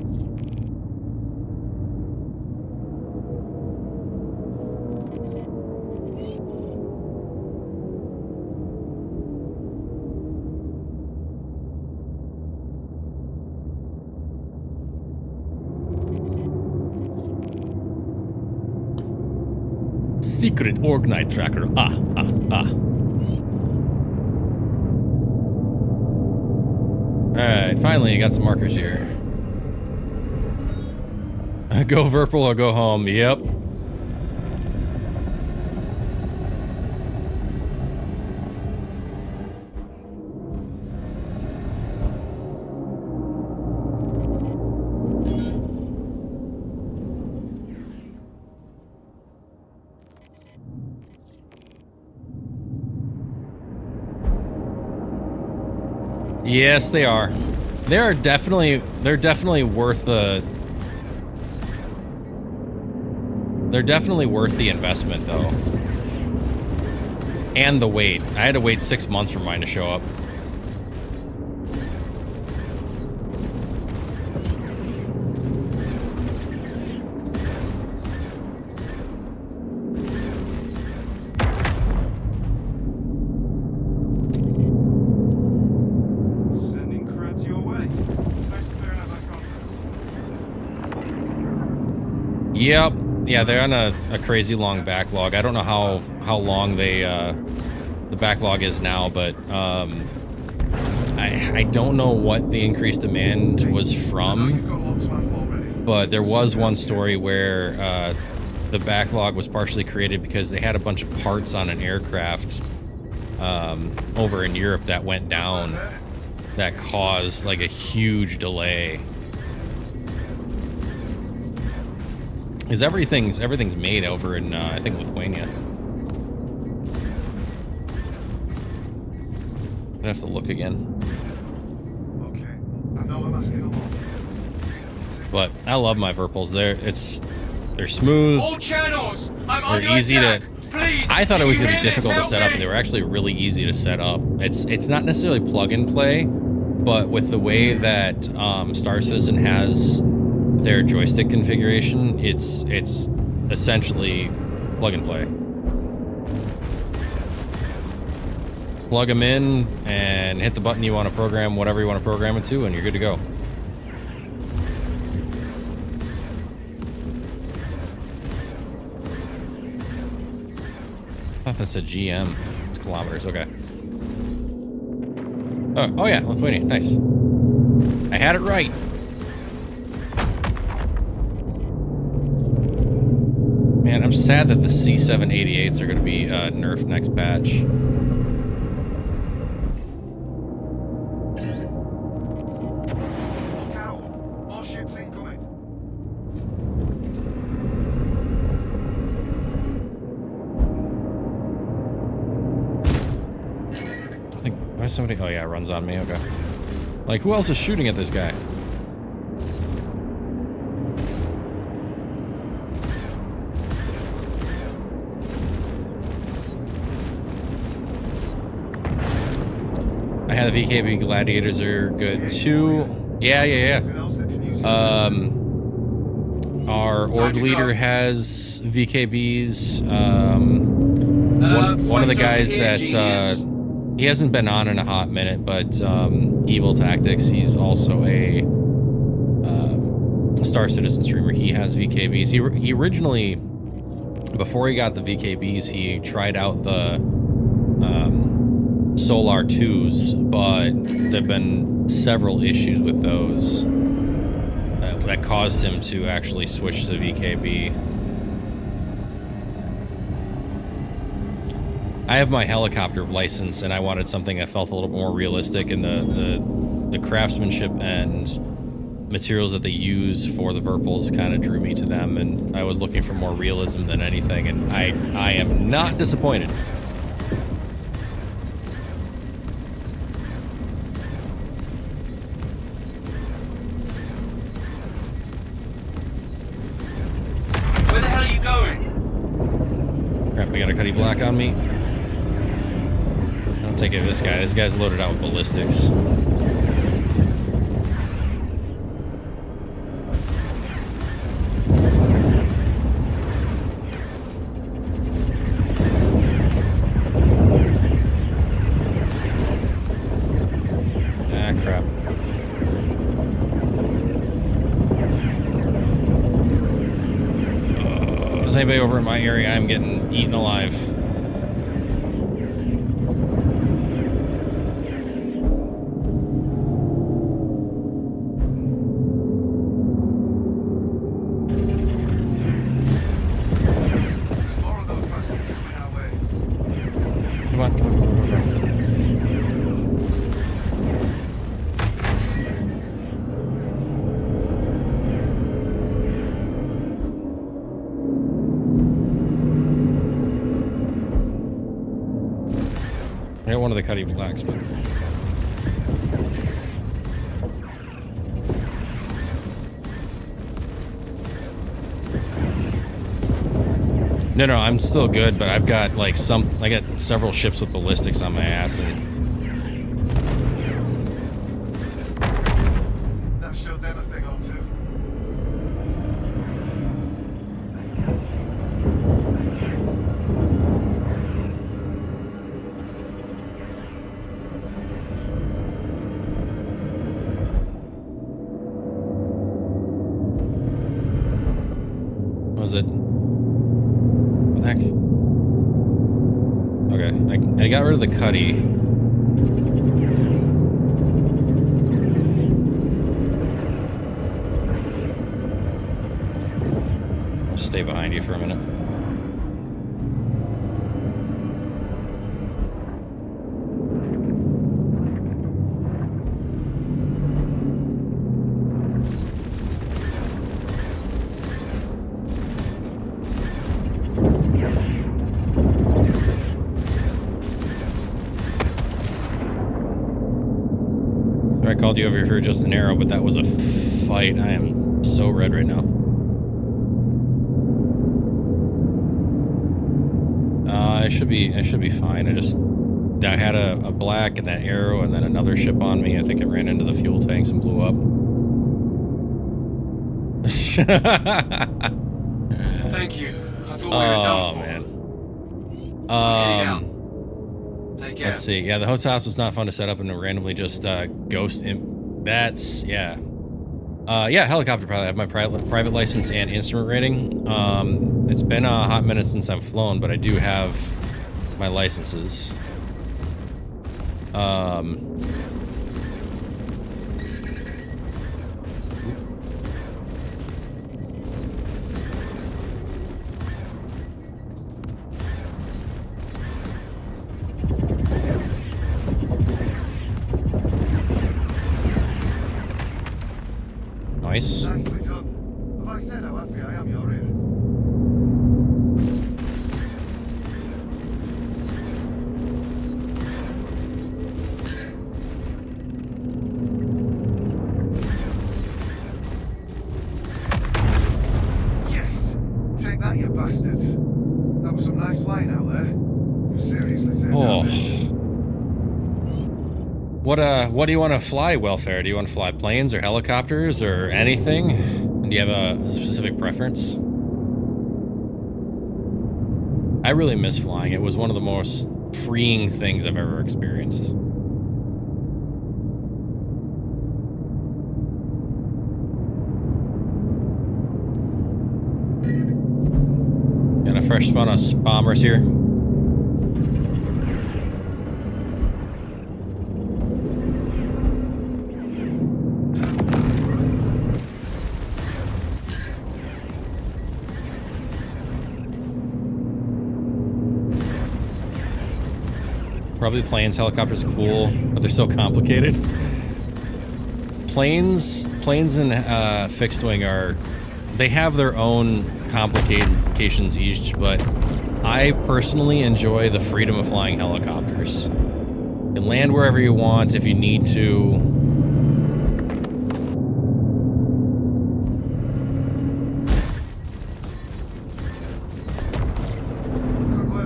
Secret Orgnite tracker. Alright, finally you got some markers here. Go Verpal or go home. Yep. Yes, they are. They're definitely worth the. They're definitely worth the investment, though. And the wait. I had to wait 6 months for mine to show up. Sending creds your way. Thanks for clearing out that contract. Yep. Yeah, they're on a crazy long backlog. I don't know how long they the backlog is now, but I don't know what the increased demand was from. But there was one story where the backlog was partially created because they had a bunch of parts on an aircraft over in Europe that went down that caused like a huge delay. Is everything's made over in I think Lithuania. I have to look again. Okay, I know I'm asking a lot. But I love my Verpals. They're smooth. All channels! I'm under They're easy attack. to. Please! I thought it can was you going to be hear this? difficult to Help set up, me! and they were actually really easy to set up. It's not necessarily plug and play, but with the way that Star Citizen has their joystick configuration, it's essentially plug and play. Plug them in and hit the button you want to program, whatever you want to program it to, and you're good to go. I thought that said GM. It's kilometers, okay. Oh yeah, Lithuania, nice. I had it right. Man, I'm sad that the C788s are going to be nerfed next patch. Look out! More ships incoming. I think, why is somebody, oh yeah, it runs on me, okay. Like, who else is shooting at this guy? I had the VKB Gladiators are good too. Yeah. Our org leader has VKBs. One of the guys that he hasn't been on in a hot minute, but Evil Tactics, he's also a Star Citizen streamer. He has VKBs. He originally, before he got the VKBs, he tried out the Solar 2s, but there've been several issues with those that caused him to actually switch to VKB. I have my helicopter license, and I wanted something that felt a little more realistic, and the craftsmanship and materials that they use for the Verpals kind of drew me to them, and I was looking for more realism than anything, and I am not disappointed. Where the hell are you going? Crap, I got a Cuddy Black on me. I'll take it of this guy. This guy's loaded out with ballistics. Ah, crap. Is anybody over in my area? I'm getting eaten alive. There's more of those bastards coming our way. Come on, come on, come on, come on. I got one of the Cuddy Blacks, but No, I'm still good, but I've got like I got several ships with ballistics on my ass, and That showed them a thing or two. what was it? What the heck? Okay, I got rid of the Cuddy. I'll stay behind you for a minute. I called you over here for just an arrow, but that was a fight. I am so red right now. I should be fine. I had a black and that arrow and then another ship on me. I think it ran into the fuel tanks and blew up. Thank you. I thought we were done for. Man. Heading out. Take care. Let's see. Yeah, the host house was not fun to set up and randomly just ghost in. That's yeah. Yeah, helicopter pilot. I have my private license and instrument rating. It's been a hot minute since I've flown, but I do have my licenses. Nice. Nicely done. Have I said how happy I am you're here? Yes! Take that, you bastards. That was some nice flying out there. You seriously said that? What do you want to fly, Welfare? Do you want to fly planes or helicopters or anything? Do you have a specific preference? I really miss flying. It was one of the most freeing things I've ever experienced. Got a fresh spawn of bombers here. Probably planes, helicopters are cool, but they're so complicated. Planes and fixed wing they have their own complications each, but I personally enjoy the freedom of flying helicopters. You can land wherever you want if you need to.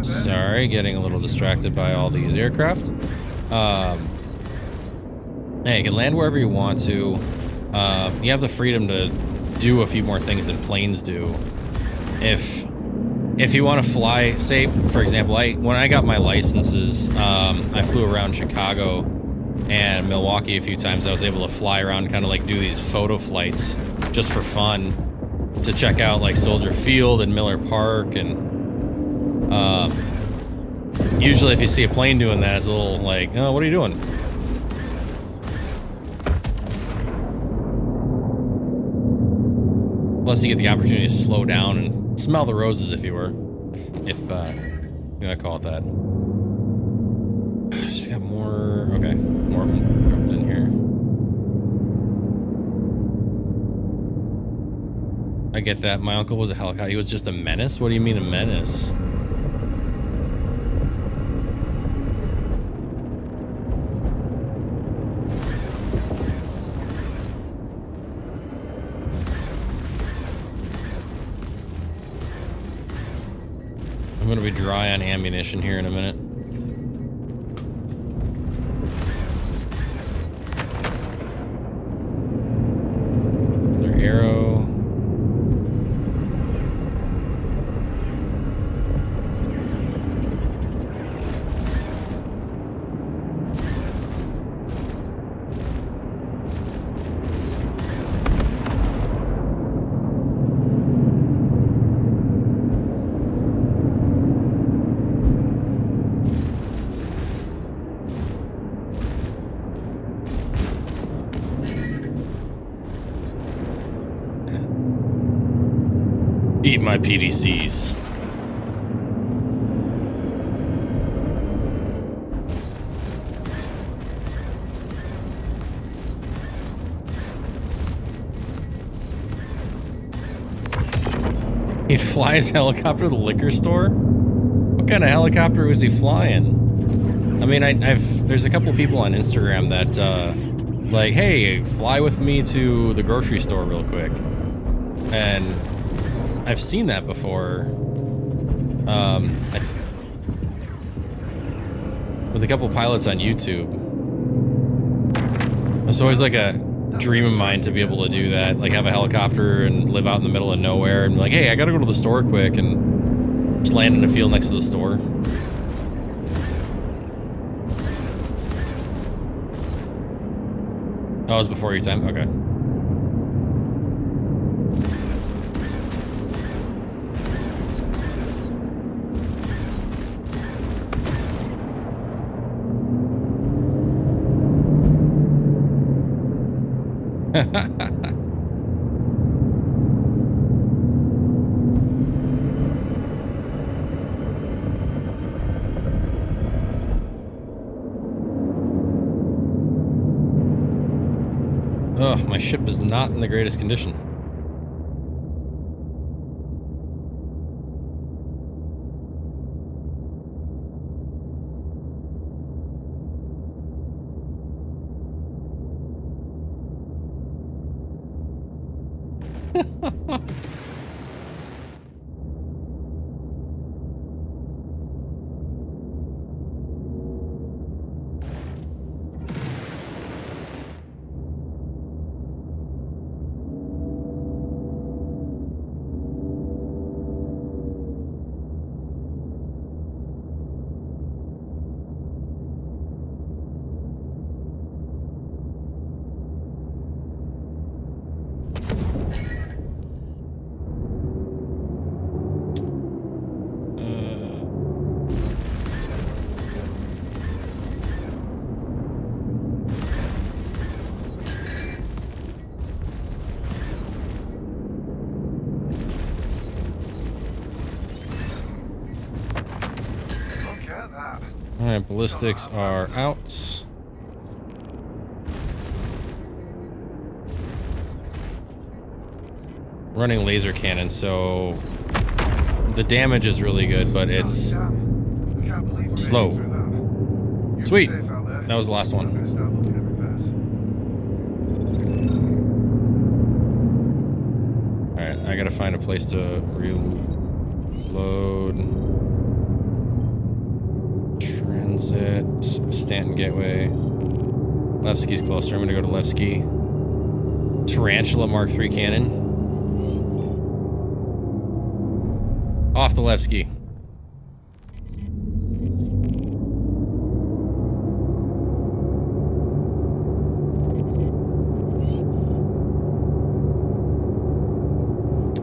Sorry, getting a little distracted by all these aircraft. Hey, you can land wherever you want to. You have the freedom to do a few more things than planes do. If you want to fly, say, for example, when I got my licenses, I flew around Chicago and Milwaukee a few times. I was able to fly around and kind of like do these photo flights just for fun to check out like Soldier Field and Miller Park and usually if you see a plane doing that, it's a little like, oh, what are you doing? Plus you get the opportunity to slow down and smell the roses if you want to call it that. Just got more, okay, more of them dropped in here. I get that. My uncle was a helicopter. He was just a menace? What do you mean a menace? gonna be dry on ammunition here in a minute. Another arrow. Eat my PDCs. He'd fly his helicopter to the liquor store? What kind of helicopter was he flying? I mean, there's a couple people on Instagram that, like, hey, fly with me to the grocery store real quick. And I've seen that before. With a couple pilots on YouTube. It's always like a dream of mine to be able to do that. Like have a helicopter and live out in the middle of nowhere and be like, hey, I gotta go to the store quick, and just land in a field next to the store. Oh, it was before your time? Okay. Ugh, my ship is not in the greatest condition. Alright, ballistics are out. Running laser cannon, so the damage is really good, but it's slow. Sweet. That was the last one. Alright, I gotta find a place to reload. Transit, Stanton Gateway. Levski's closer. I'm gonna go to Levski. Tarantula Mark III cannon. Off to Levski.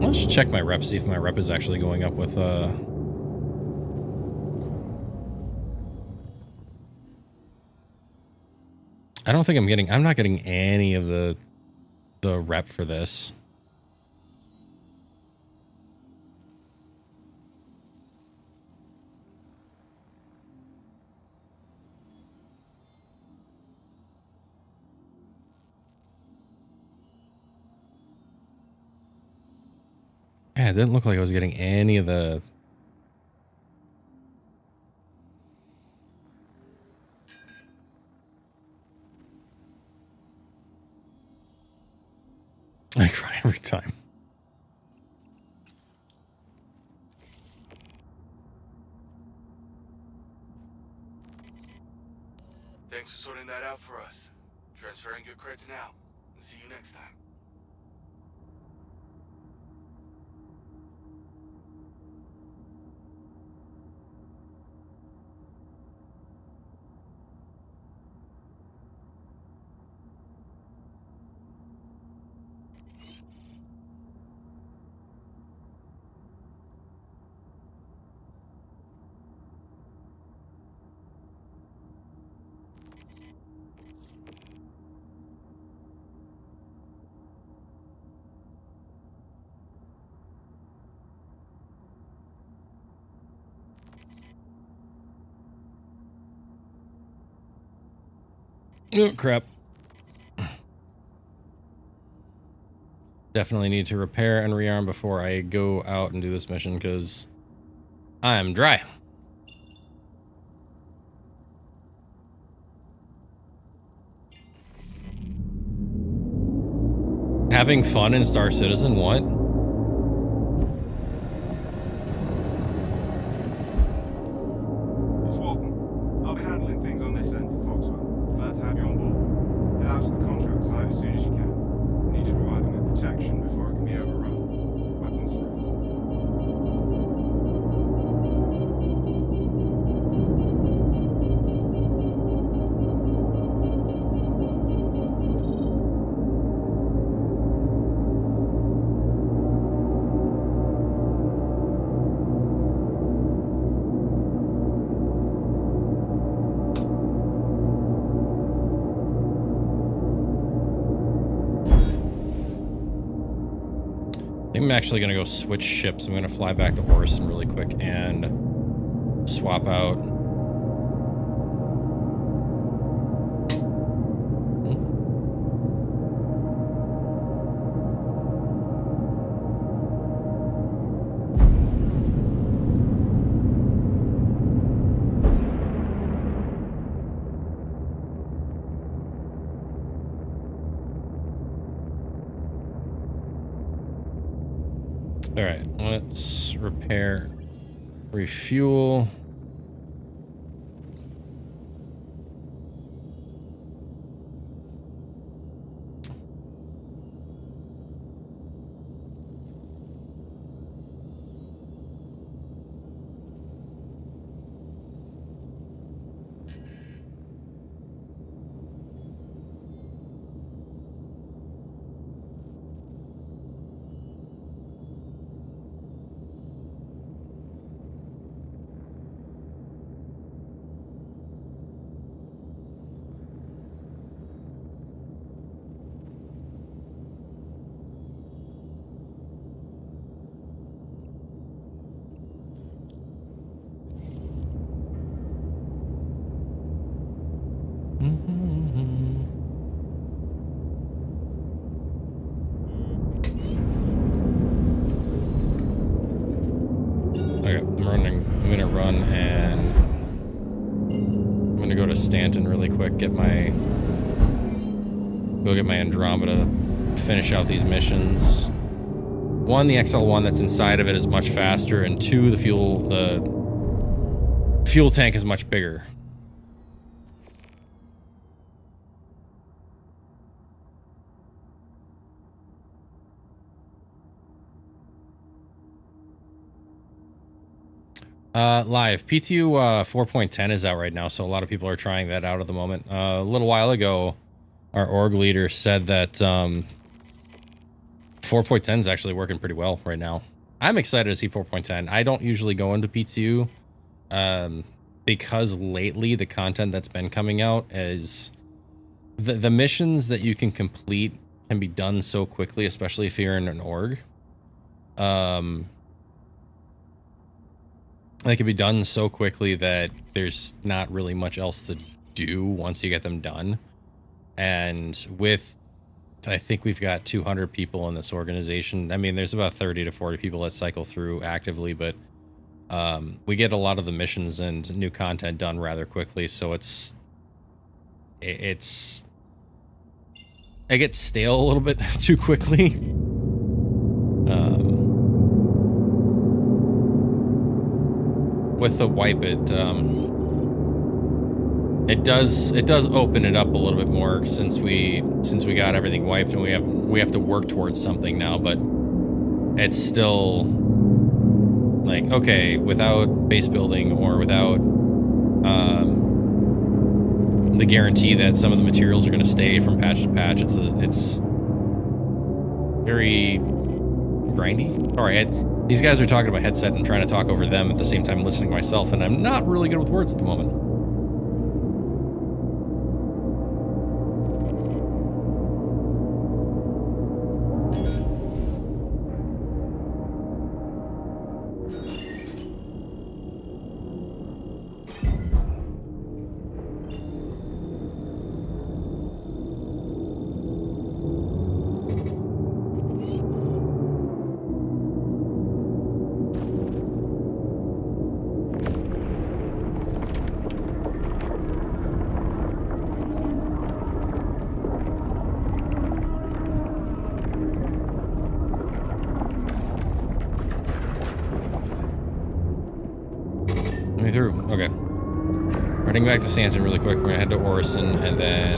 Let's check my rep, see if my rep is actually going up with I don't think I'm not getting any of the rep for this. Yeah, it didn't look like I was getting any of the... I cry every time. enough for us. Transferring your credits now. See you next time. Oh, crap. Definitely need to repair and rearm before I go out and do this mission because I'm dry. Having fun in Star Citizen, what? It's Walton. I'll be handling things on this end for Foxwell. Glad to have you on board. Head out to the contract site as soon as you can. Need to provide them with protection before it can be overrun. Weapons free. I'm actually going to go switch ships. I'm going to fly back to Orison really quick and swap out. All right, let's repair, refuel. Okay, I'm gonna run and I'm gonna go to Stanton really quick, go get my Andromeda, finish out these missions. One, the XL1 that's inside of it is much faster, and two, the fuel tank is much bigger. Live. PTU 4.10 is out right now, so a lot of people are trying that out at the moment. A little while ago, our org leader said that 4.10 is actually working pretty well right now. I'm excited to see 4.10. I don't usually go into PTU because lately the content that's been coming out is the missions that you can complete can be done so quickly, especially if you're in an org. They can be done so quickly that there's not really much else to do once you get them done. And with, I think we've got 200 people in this organization. I mean, there's about 30 to 40 people that cycle through actively, but we get a lot of the missions and new content done rather quickly. So it gets stale a little bit too quickly. With the wipe it, It does open it up a little bit more since we got everything wiped, and we have to work towards something now, but it's still like, okay, without base building or without the guarantee that some of the materials are going to stay from patch to patch, it's very grindy. Sorry, these guys are talking about headset and trying to talk over them at the same time listening to myself, and I'm not really good with words at the moment. Through. Okay. Running back to Stanton really quick. We're gonna head to Orison and then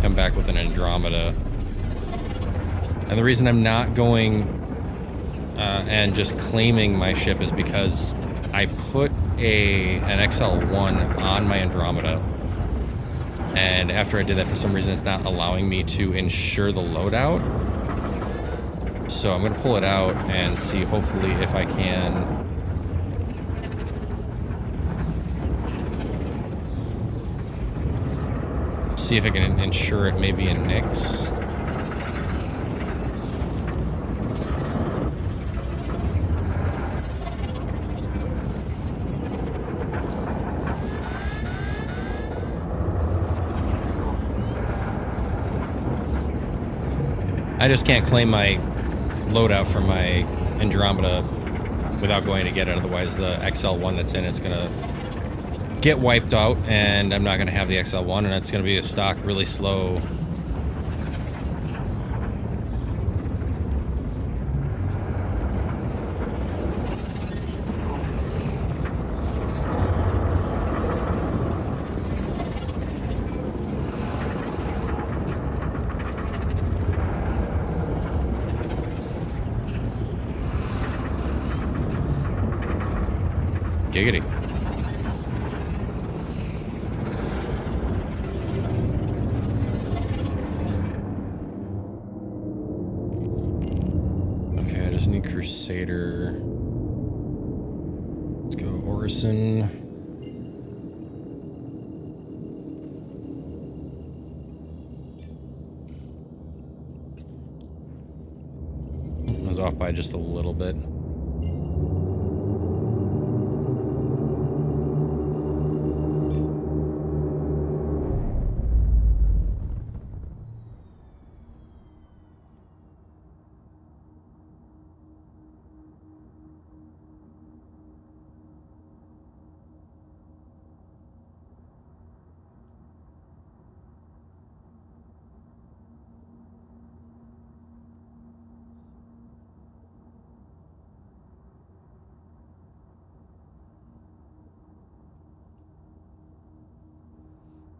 come back with an Andromeda. And the reason I'm not going and just claiming my ship is because I put an XL1 on my Andromeda, and after I did that, for some reason it's not allowing me to ensure the loadout. So I'm gonna pull it out and see, hopefully, if I can see if I can ensure it maybe in Nix. I just can't claim my loadout for my Andromeda without going to get it, otherwise the XL1 that's in it's gonna get wiped out, and I'm not going to have the XL1, and it's going to be a stock really slow. Giggity. Crusader. Let's go Orison. I was off by just a little bit.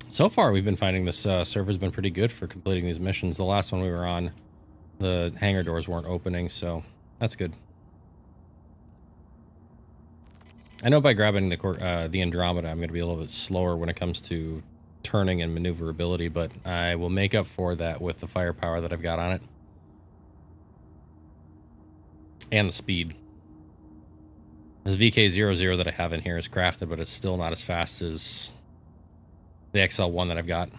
So far, we've been finding this server's been pretty good for completing these missions. The last one we were on, the hangar doors weren't opening, so that's good. I know by grabbing the Andromeda, I'm going to be a little bit slower when it comes to turning and maneuverability, but I will make up for that with the firepower that I've got on it. And the speed. This VK00 that I have in here is crafted, but it's still not as fast as the XL1 that I've got.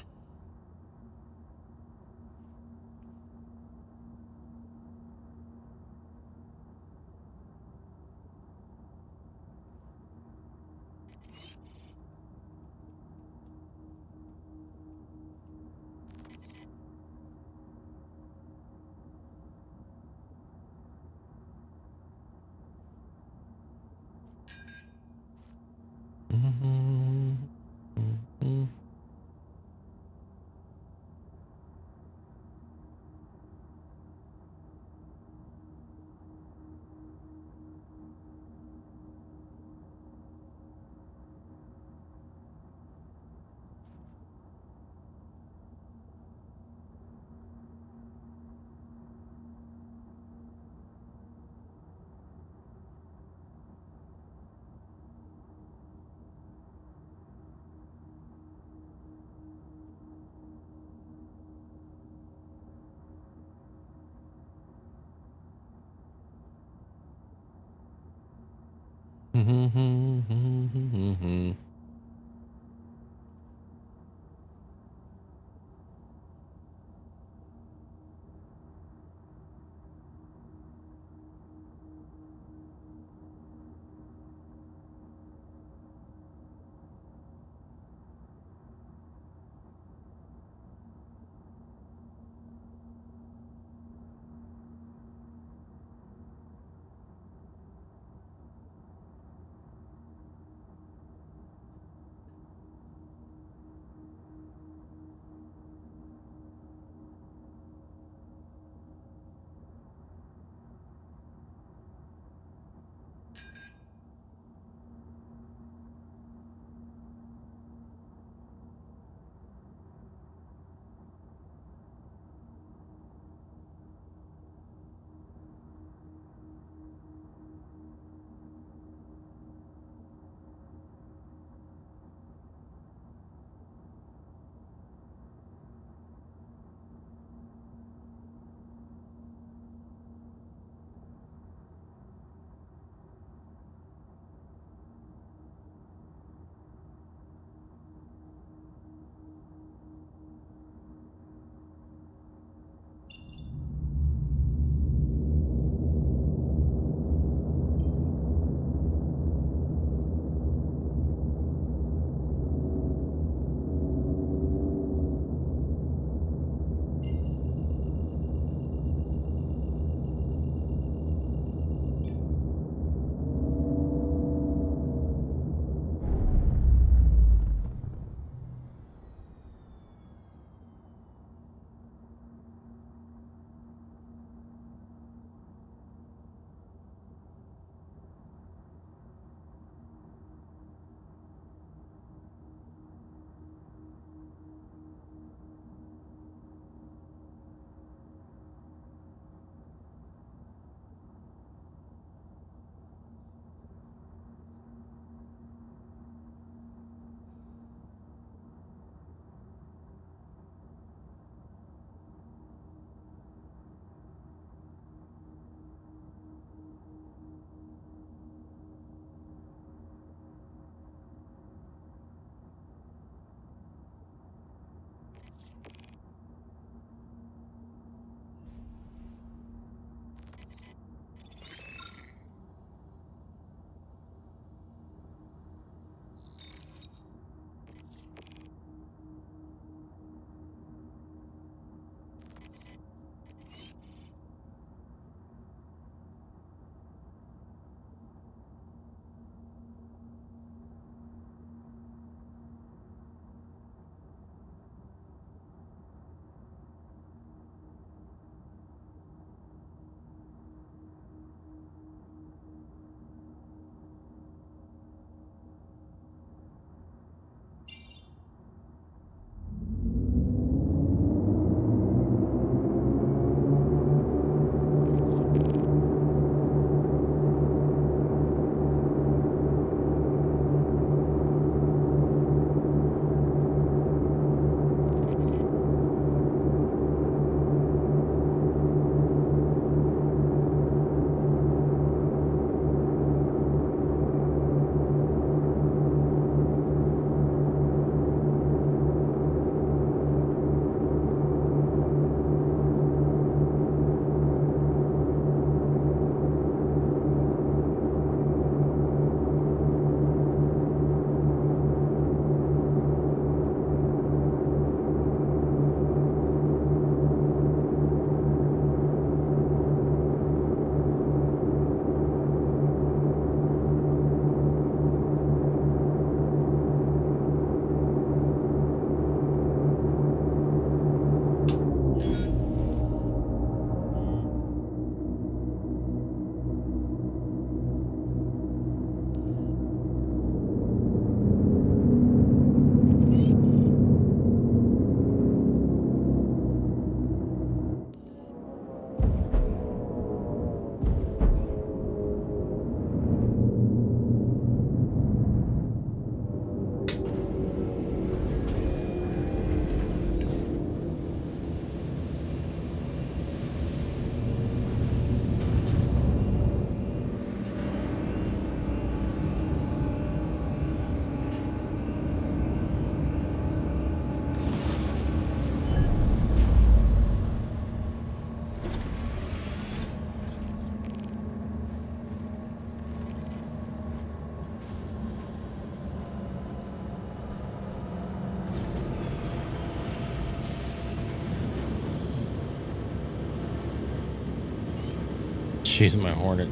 Jeez, my Hornet.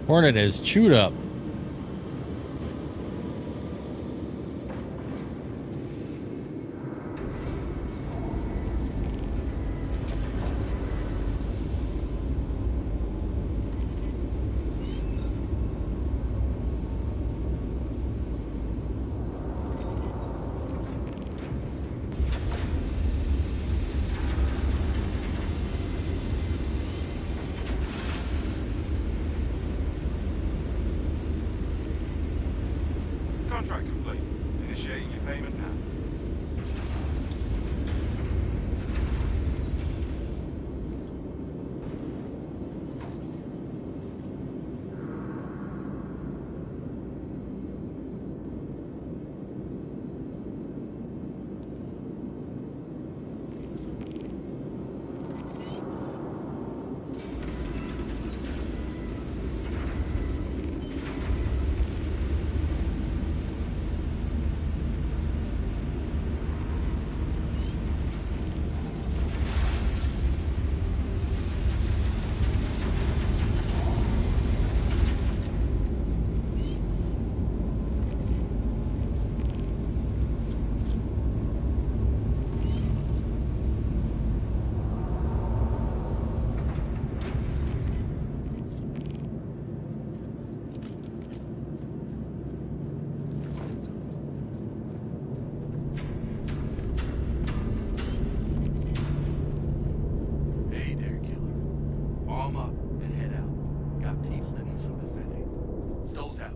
Hornet is chewed up. Contract complete. Initiating your payment now. Hey there, killer. Arm up and head out. Got people that need some defending. Stoves out.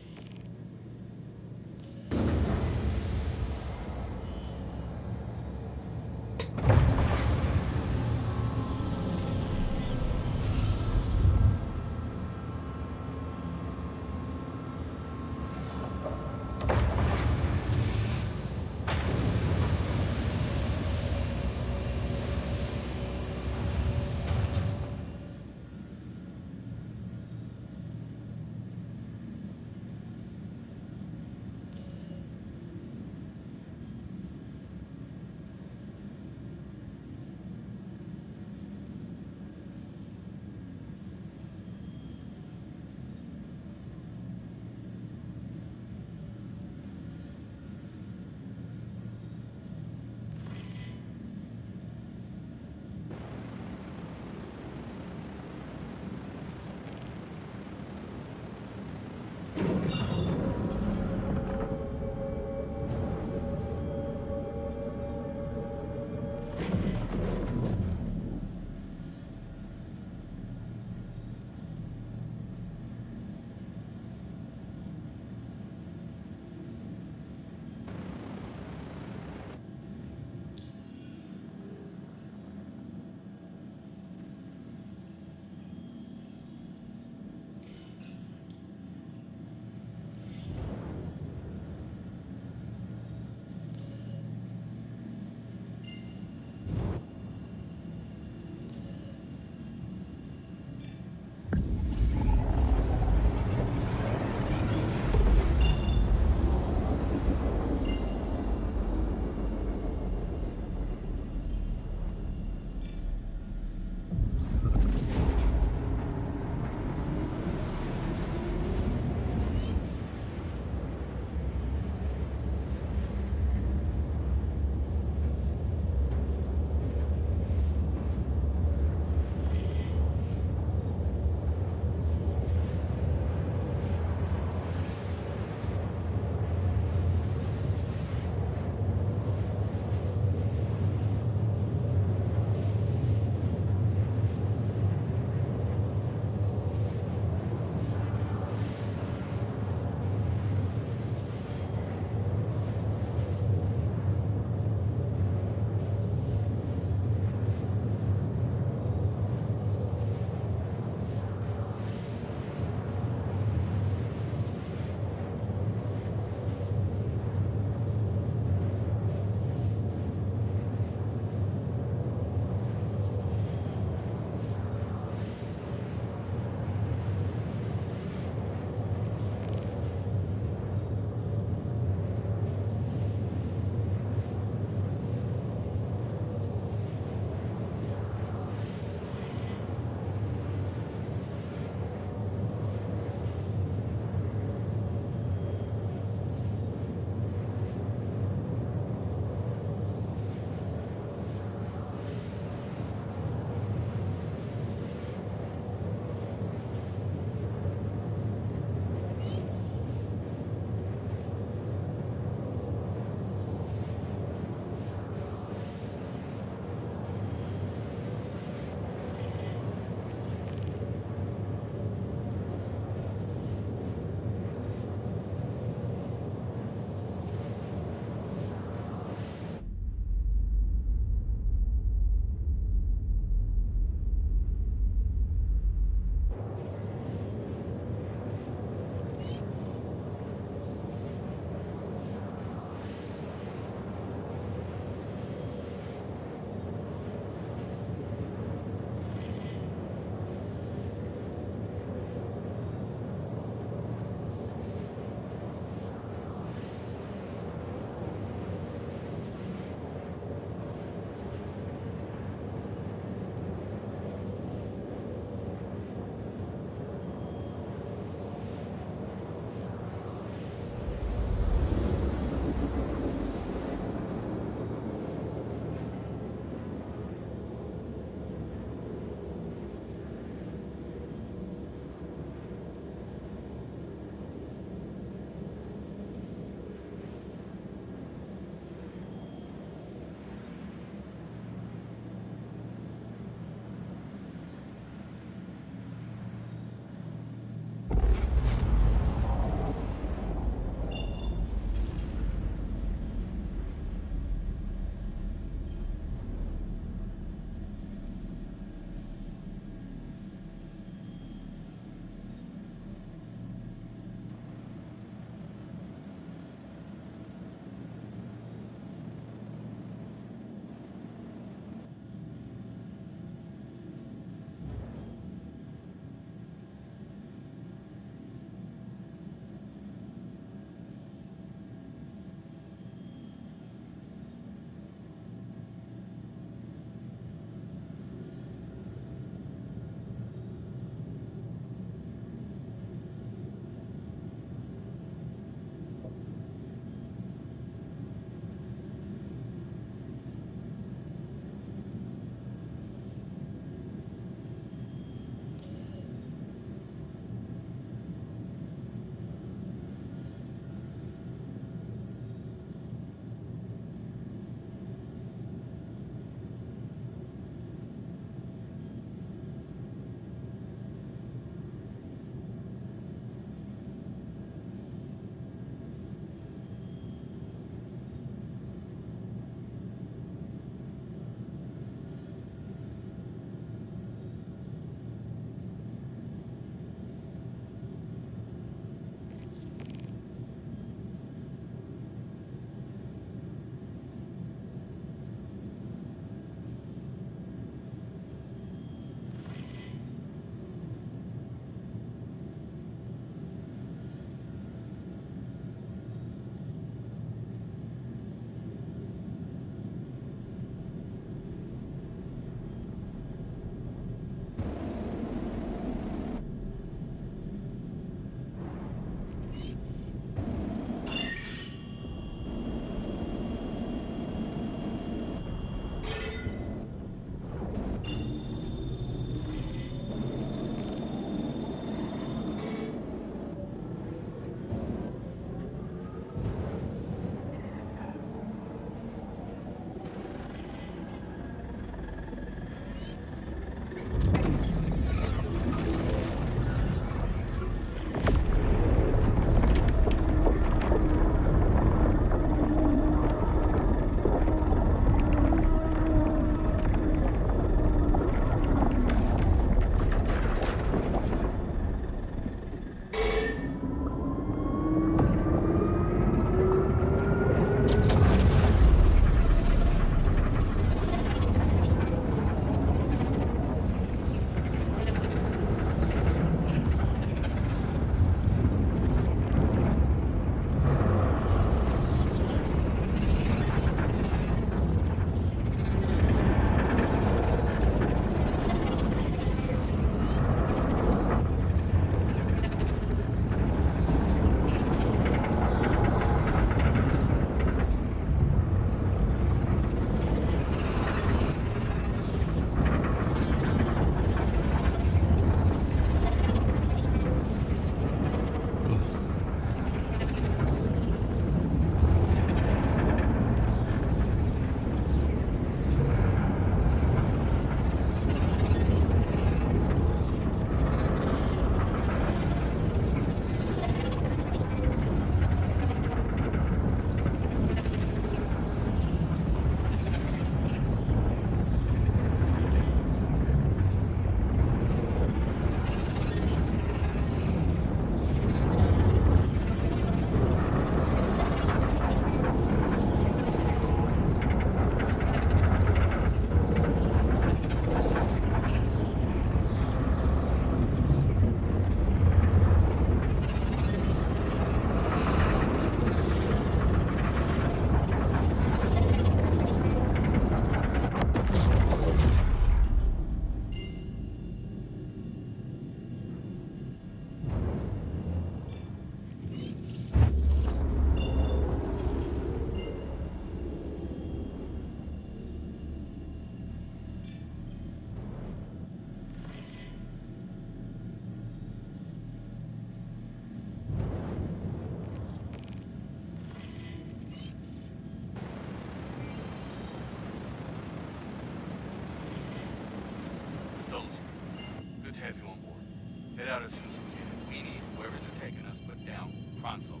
Head out as soon as we can. We need whoever's taking us put down pronto.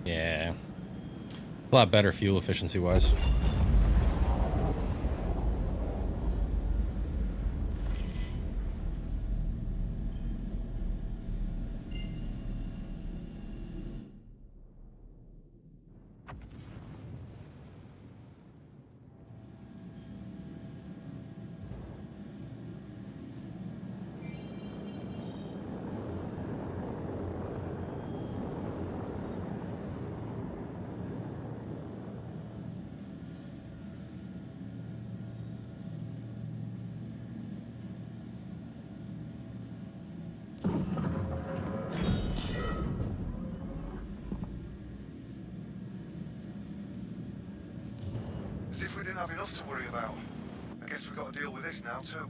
Yeah. A lot better fuel efficiency wise. As if we didn't have enough to worry about. I guess we've got to deal with this now, too.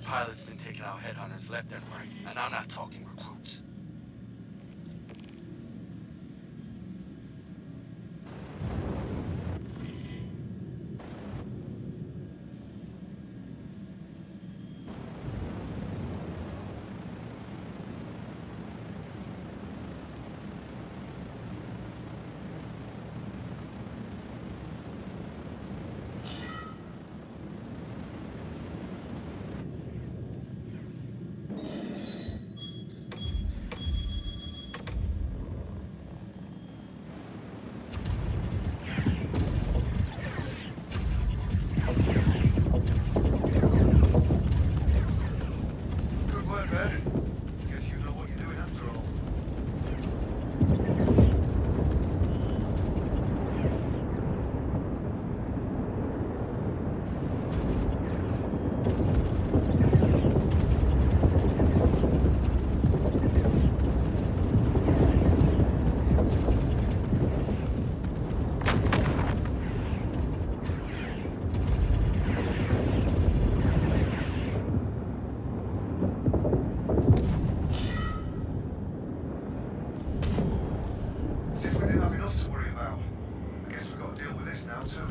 Pilot's been taking out headhunters left and right, and I'm not talking recruits. work there. Guess you know what you're doing after all. As if we didn't have enough to worry about. I guess we've got to deal with this now too.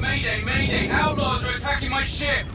Mayday, mayday! Outlaws are attacking my ship!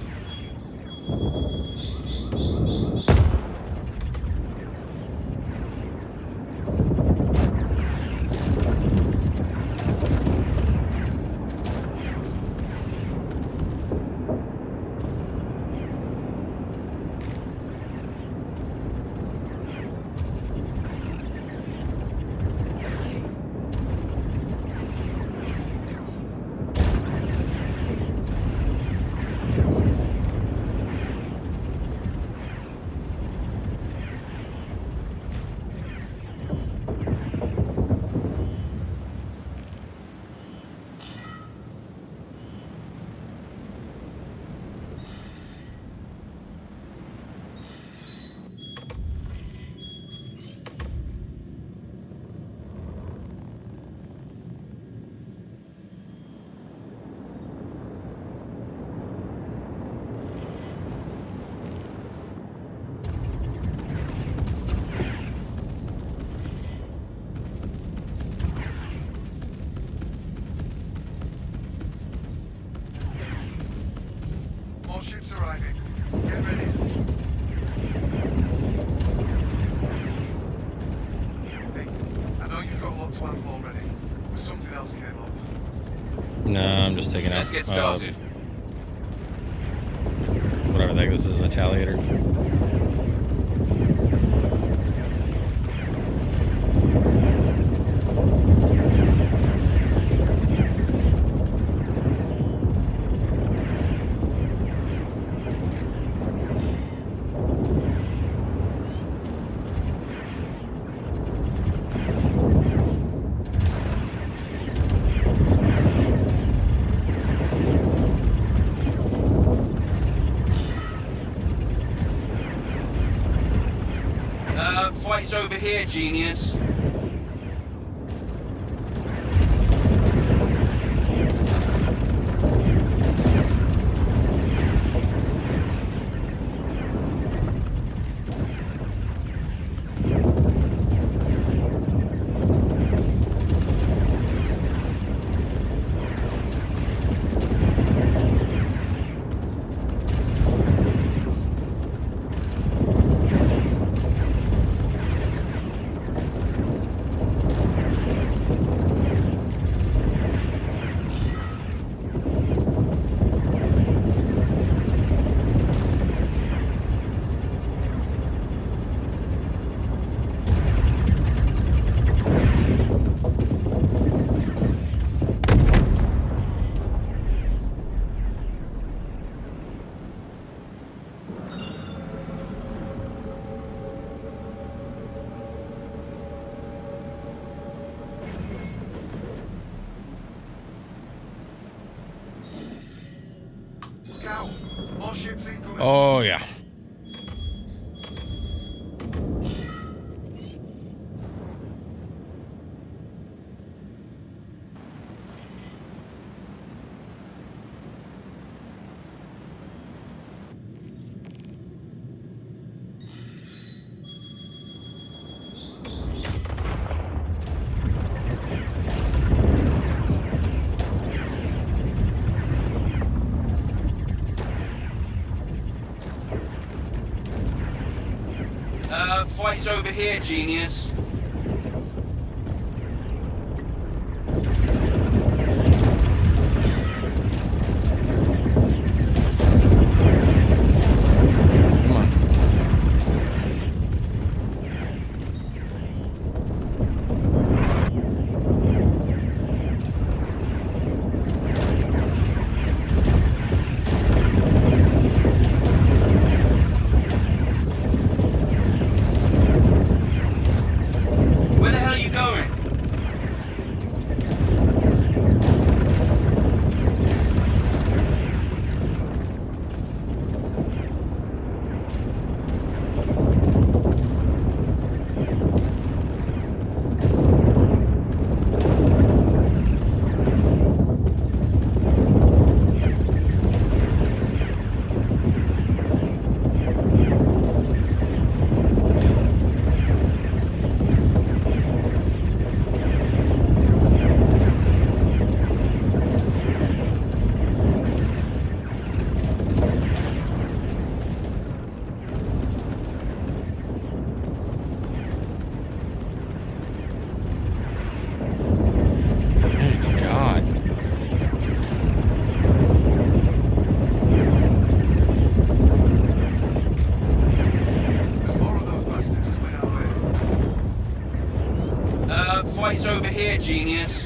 More ships arriving. Get ready. Hey, I know you've got a lot to handle already, but something else came up. No, I'm just taking out. Let's get started. Whatever the heck this is, an Italiator. Fight's over here, genius. Look out! More ships incoming. Oh yeah. Fight's over here, genius. Come on. Fight's over here, genius.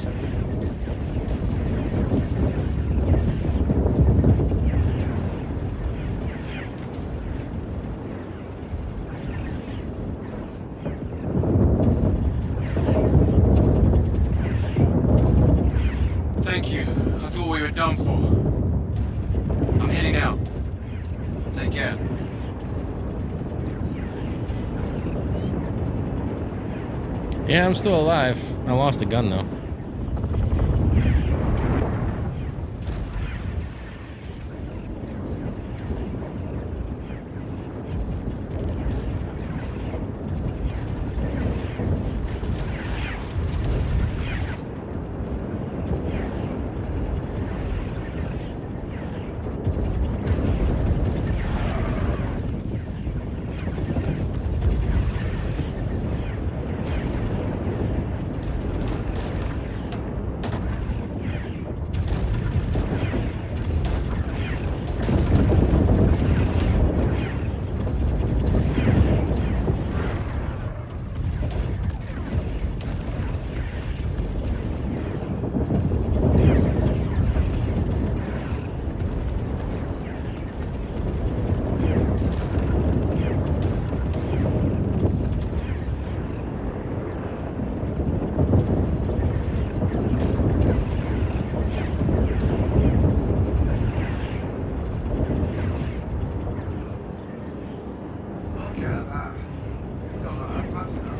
Thank you. I thought we were done for. I'm heading out. Take care. Yeah, I'm still alive. I lost a gun though. Look at that. Don't know half bad now.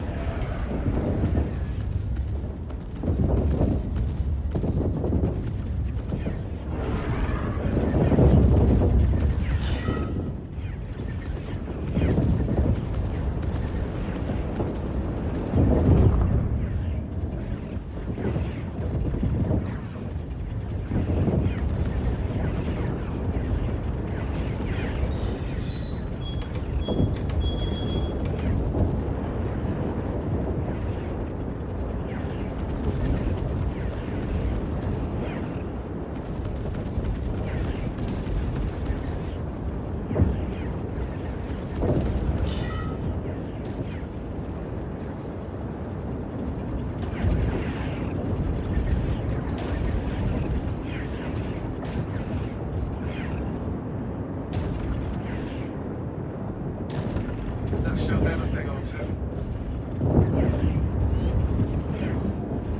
That showed them a thing or two.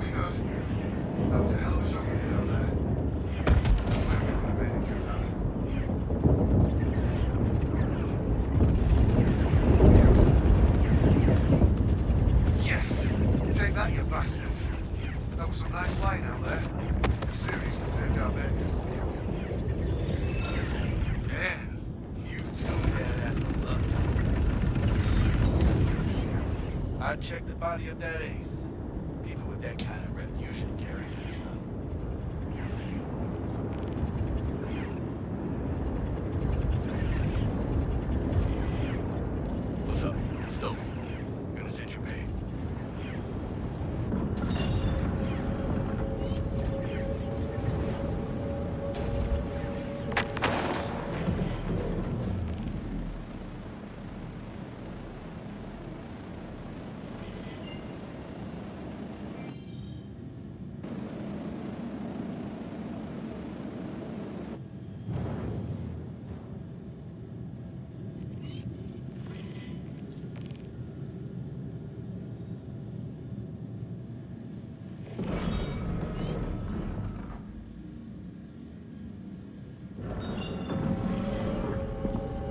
We good? That was a hell of a shot you did down there. I made it through that. Yes! Take that, you bastards. That was some nice flying out there. Seriously saved our bacon. Man, you two had ass of luck. I'd check the body of that ace. People with that kind of rep usually carry that stuff. What's up? Stove. Gonna send you paid.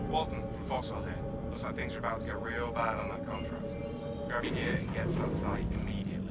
Walton from Foxwell here. Looks like things are about to get real bad on that contract. Grab your gear and get to that site immediately.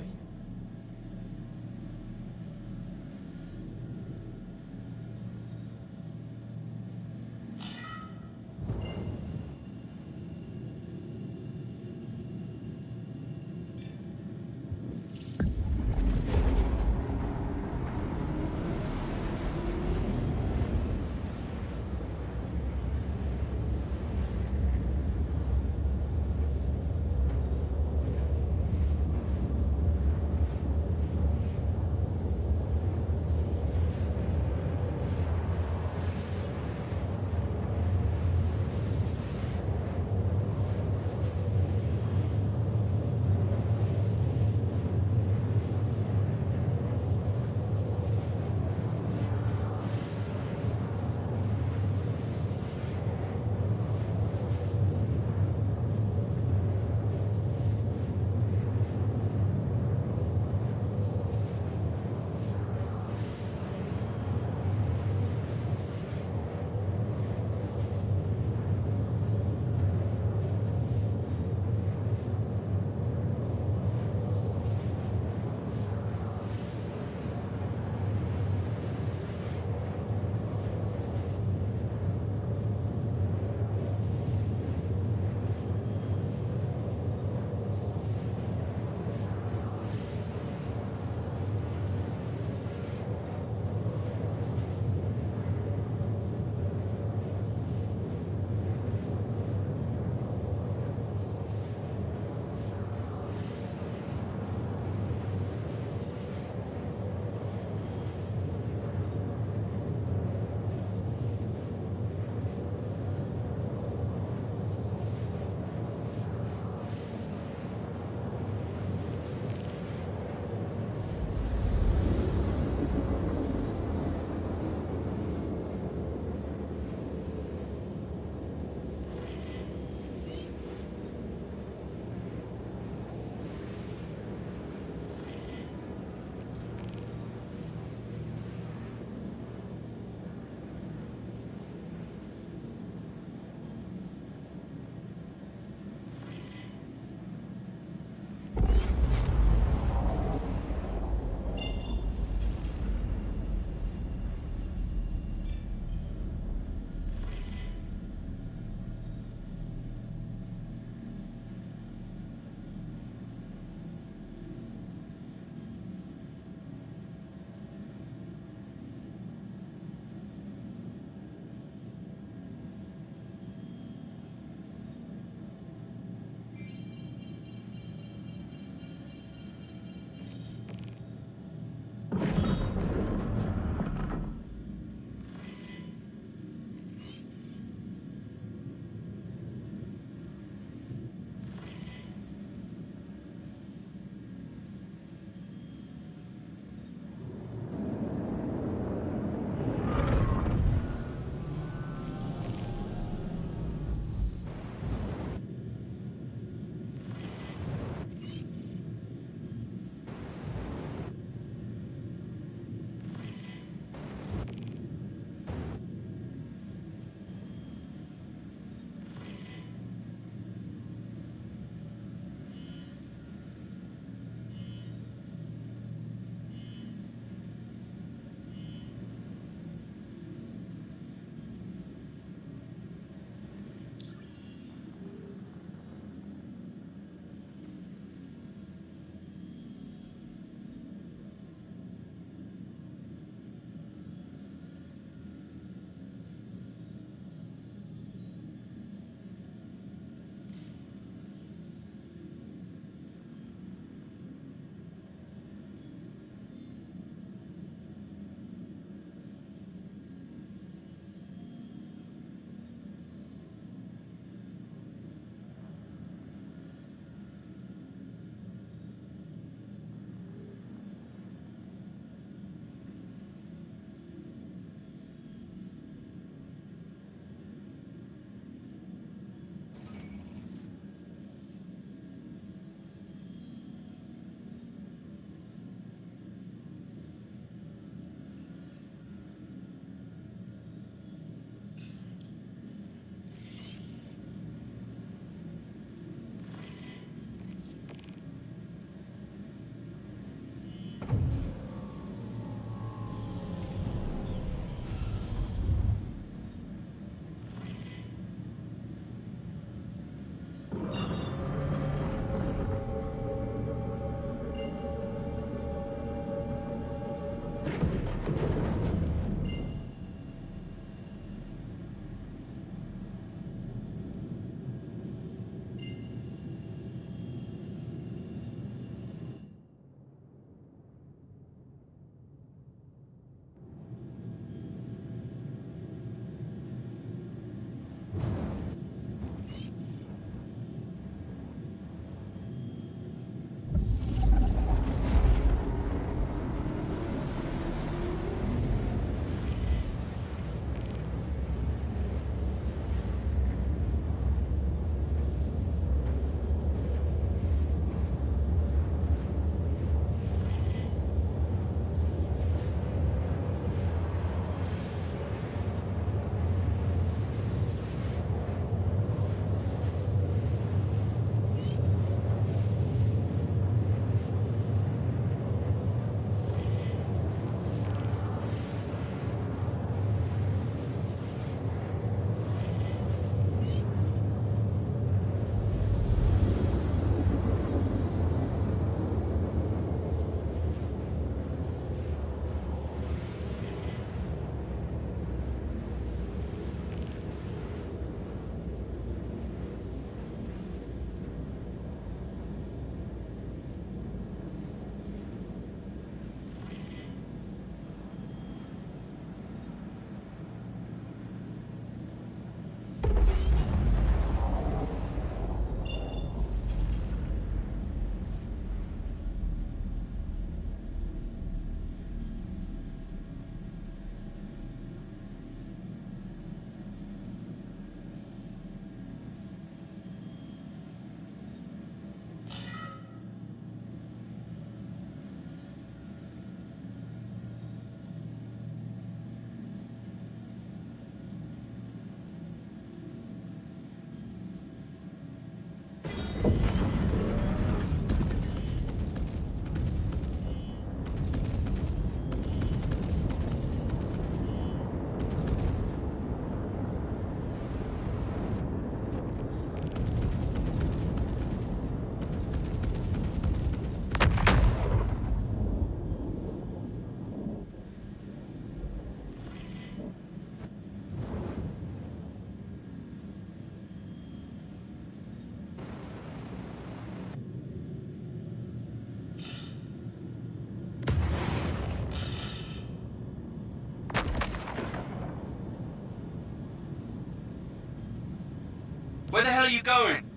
hell are you going?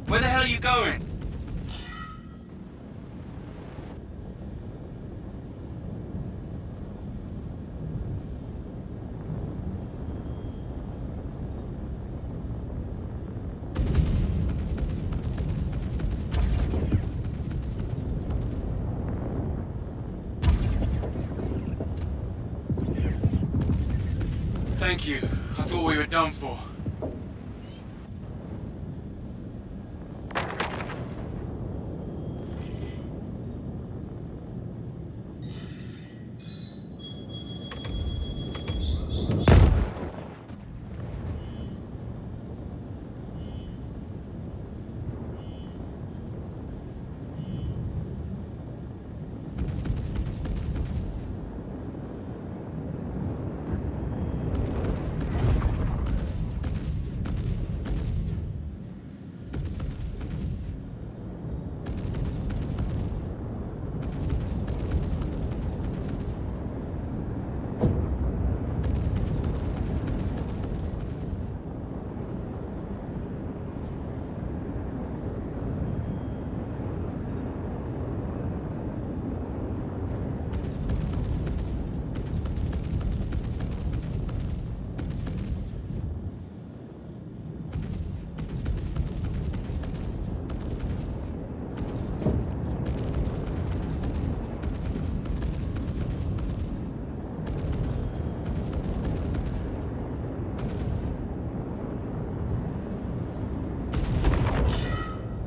Where the hell are you going? Thank you. I thought we were done for.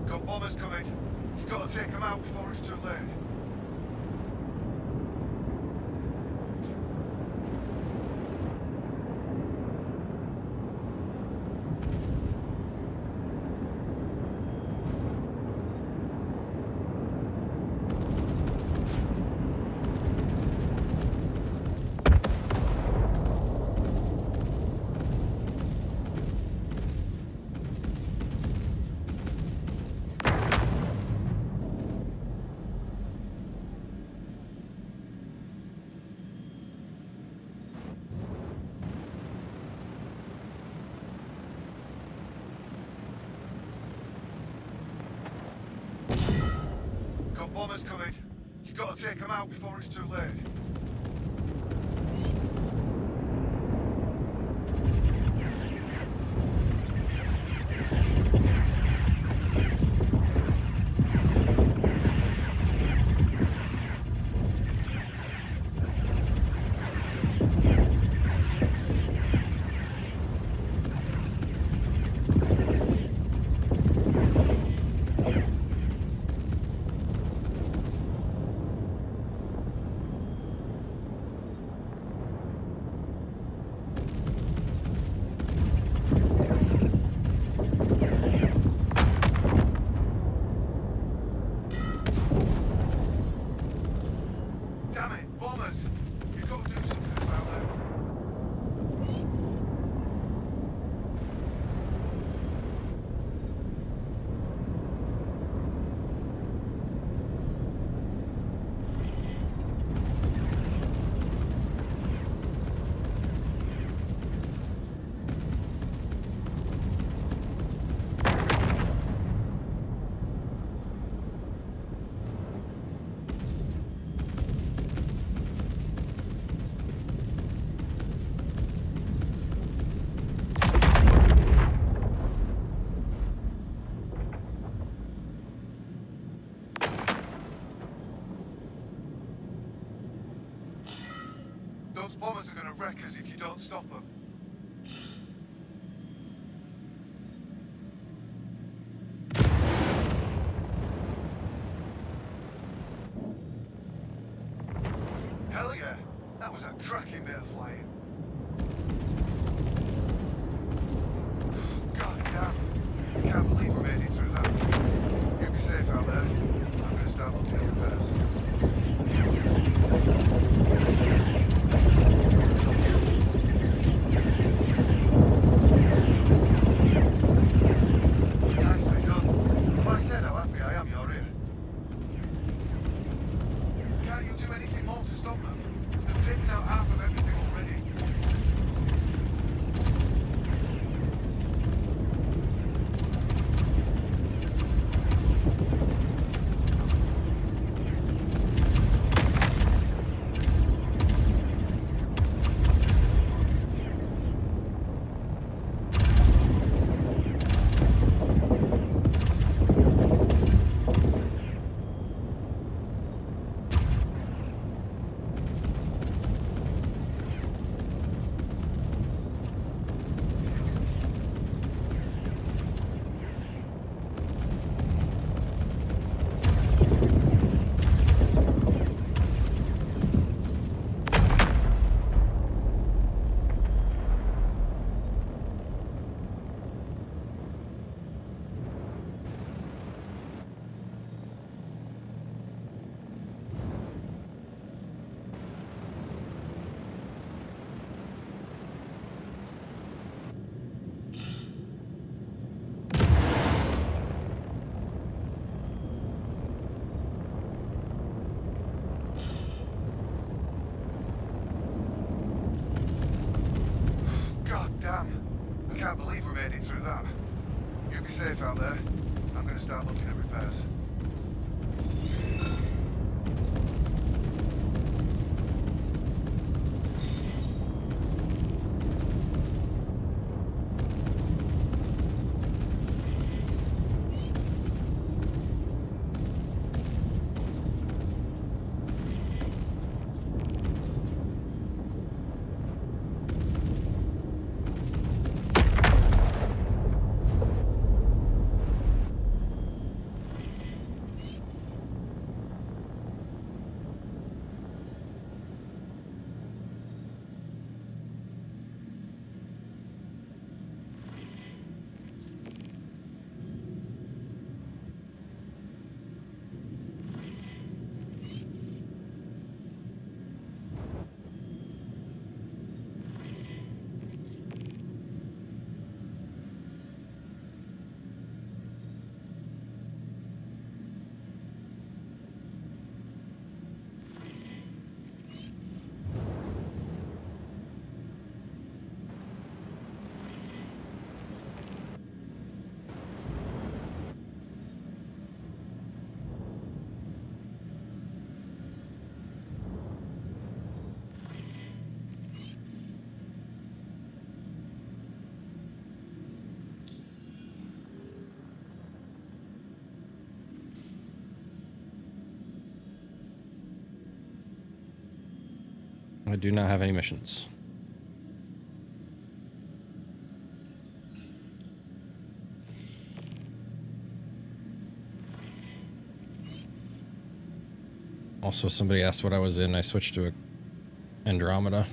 Got bombers coming. You've got to take them out before it's too late. Got bombers coming. You've got to take them out before it's too late. Damn it, bombers! You've got to do something about them. Those bombers are going to wreck us if you don't stop them. Hell yeah. That was a cracking bit of flying. God damn. I can't believe we made it through that. You be safe out there. I'm gonna start looking at repairs. Nicely done. Have I said how happy I am you're here? Can't you do anything more to stop them? They've taken out half of everything already. God damn. I can't believe we made it through that. You be safe out there. I'm gonna start looking at repairs. I do not have any missions. Also, somebody asked what I was in. I switched to Andromeda.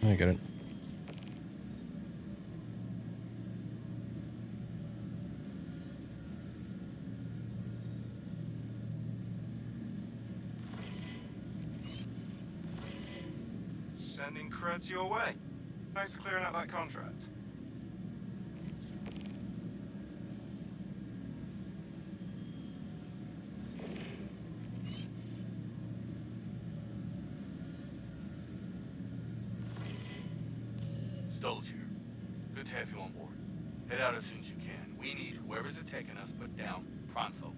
I get it. Sending creds your way. Thanks for clearing out that contract. Stolz here. Good to have you on board. Head out as soon as you can. We need whoever's attacking us put down pronto.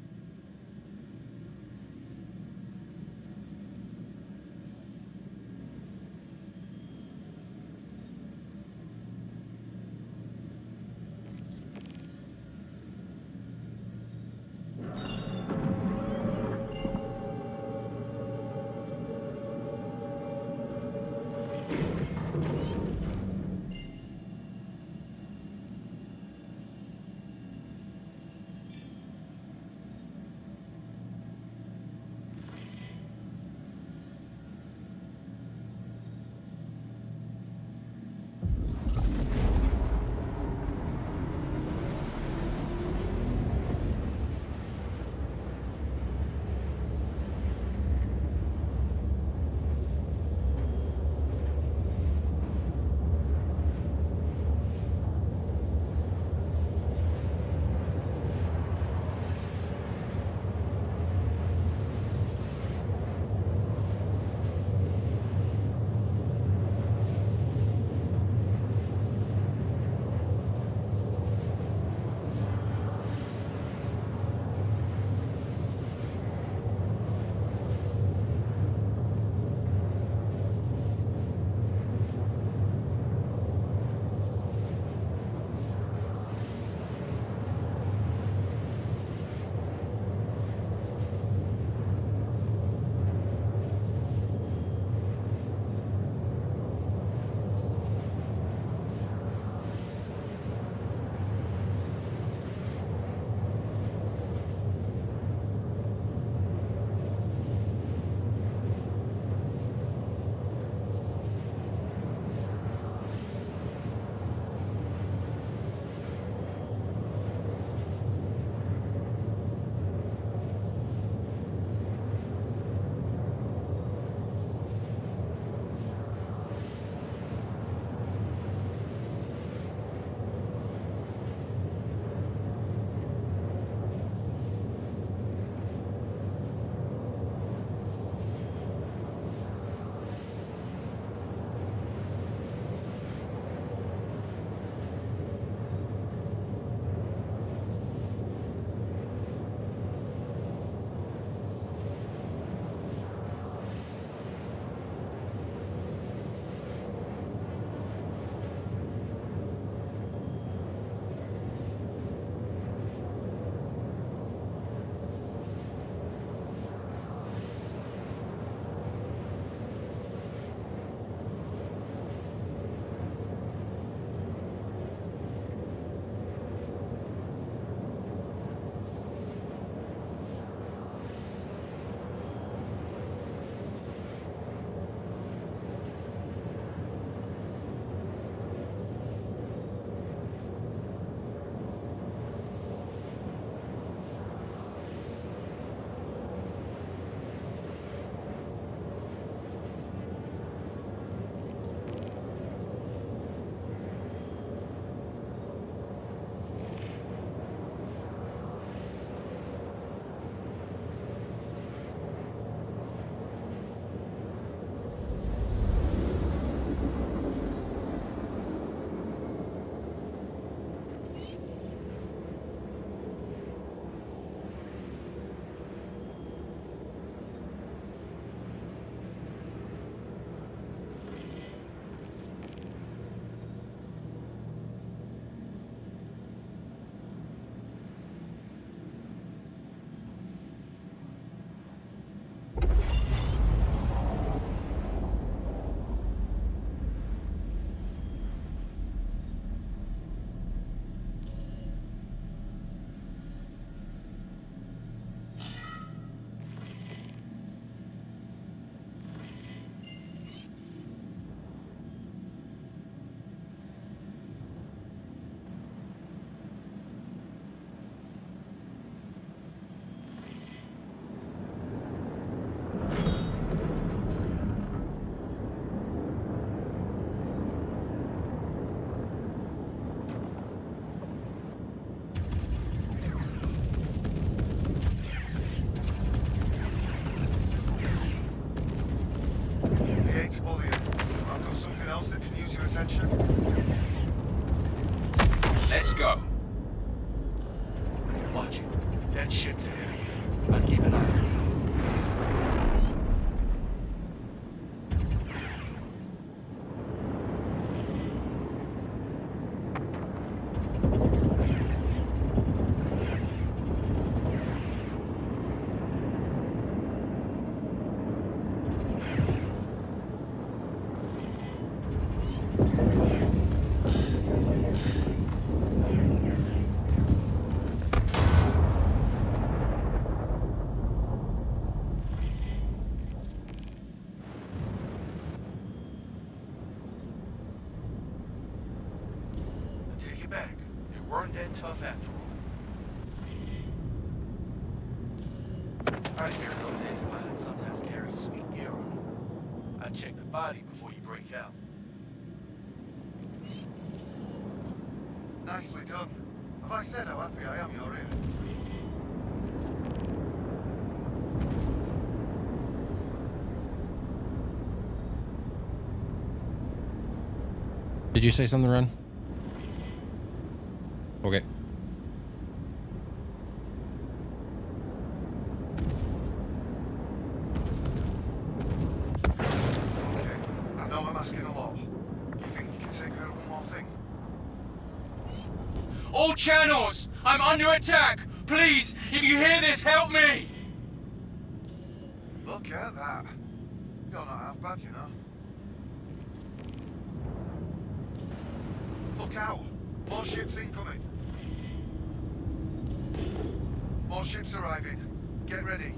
Let's go. Watch it. That shit's ahead of you. I'll keep an eye on you. Take it back. It weren't that tough after all. I hear those ex-pilots sometimes carry sweet gear on them. I'd check the body before you break out. Nicely done. Have I said how happy I am you're here? Did you say something, Ren? Okay. Okay, I know I'm asking a lot. You think you can take care of one more thing? All channels! I'm under attack! Please, if you hear this, help me! Look at that. You're not half bad, you know. Look out! More ships incoming. More ships arriving. Get ready.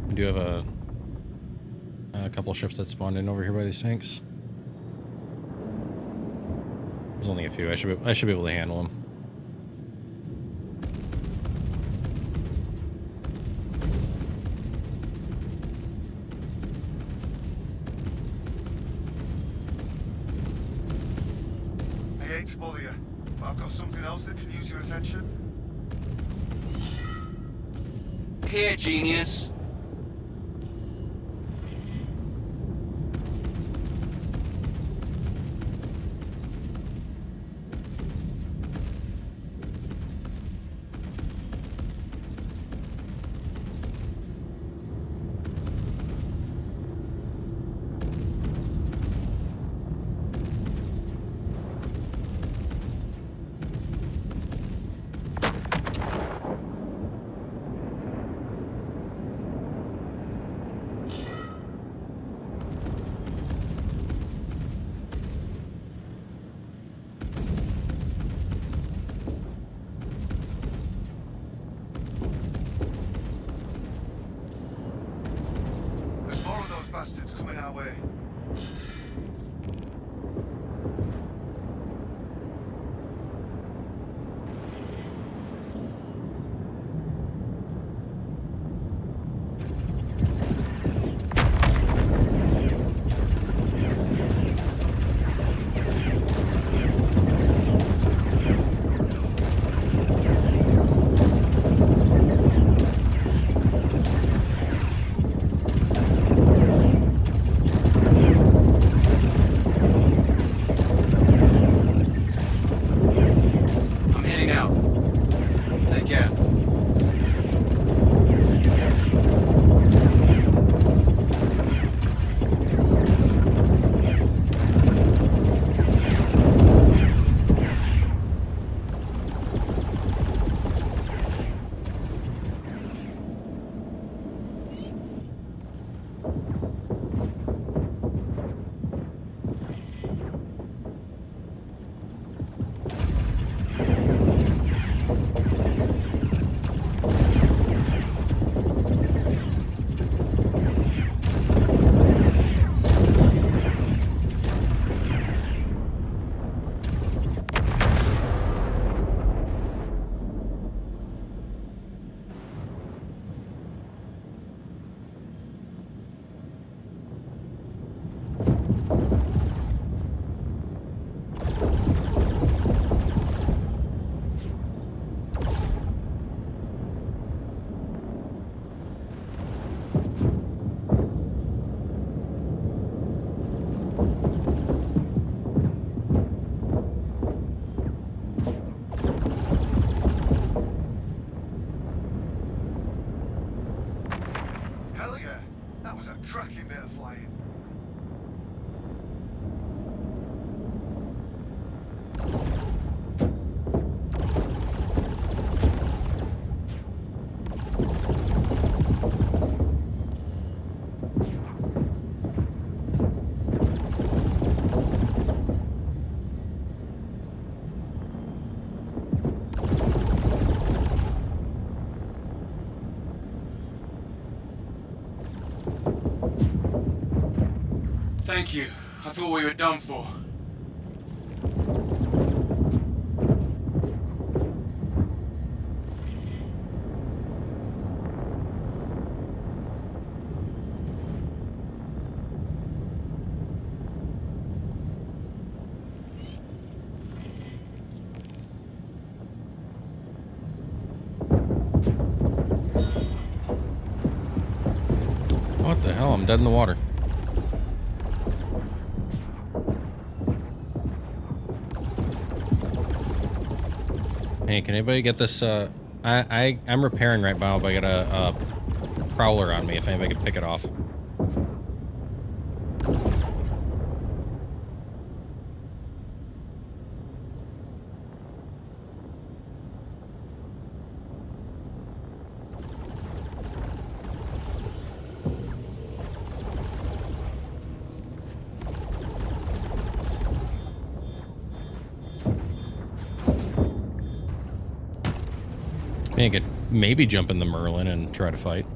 We do have a couple of ships that spawned in over here by these tanks. There's only a few. I should be able to handle them. I hate to bother you, but I've got something else that can use your attention. Here, genius. There's more of those bastards coming our way. I'm heading out. Take care. Cracking bit of flying. Thank you. I thought we were done for. What the hell? I'm dead in the water. Hey, can anybody get this? I'm repairing right now, but I got a prowler on me. If anybody could pick it off. I could maybe jump in the Merlin and try to fight.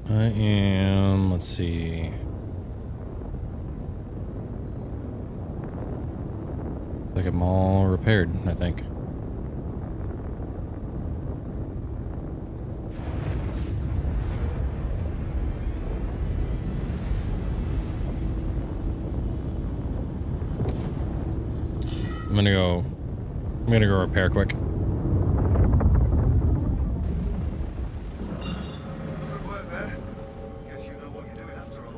I am, let's see. Looks like I'm all repaired, I think. I'm gonna go repair quick. Good work there. Guess you know what you're doing after all.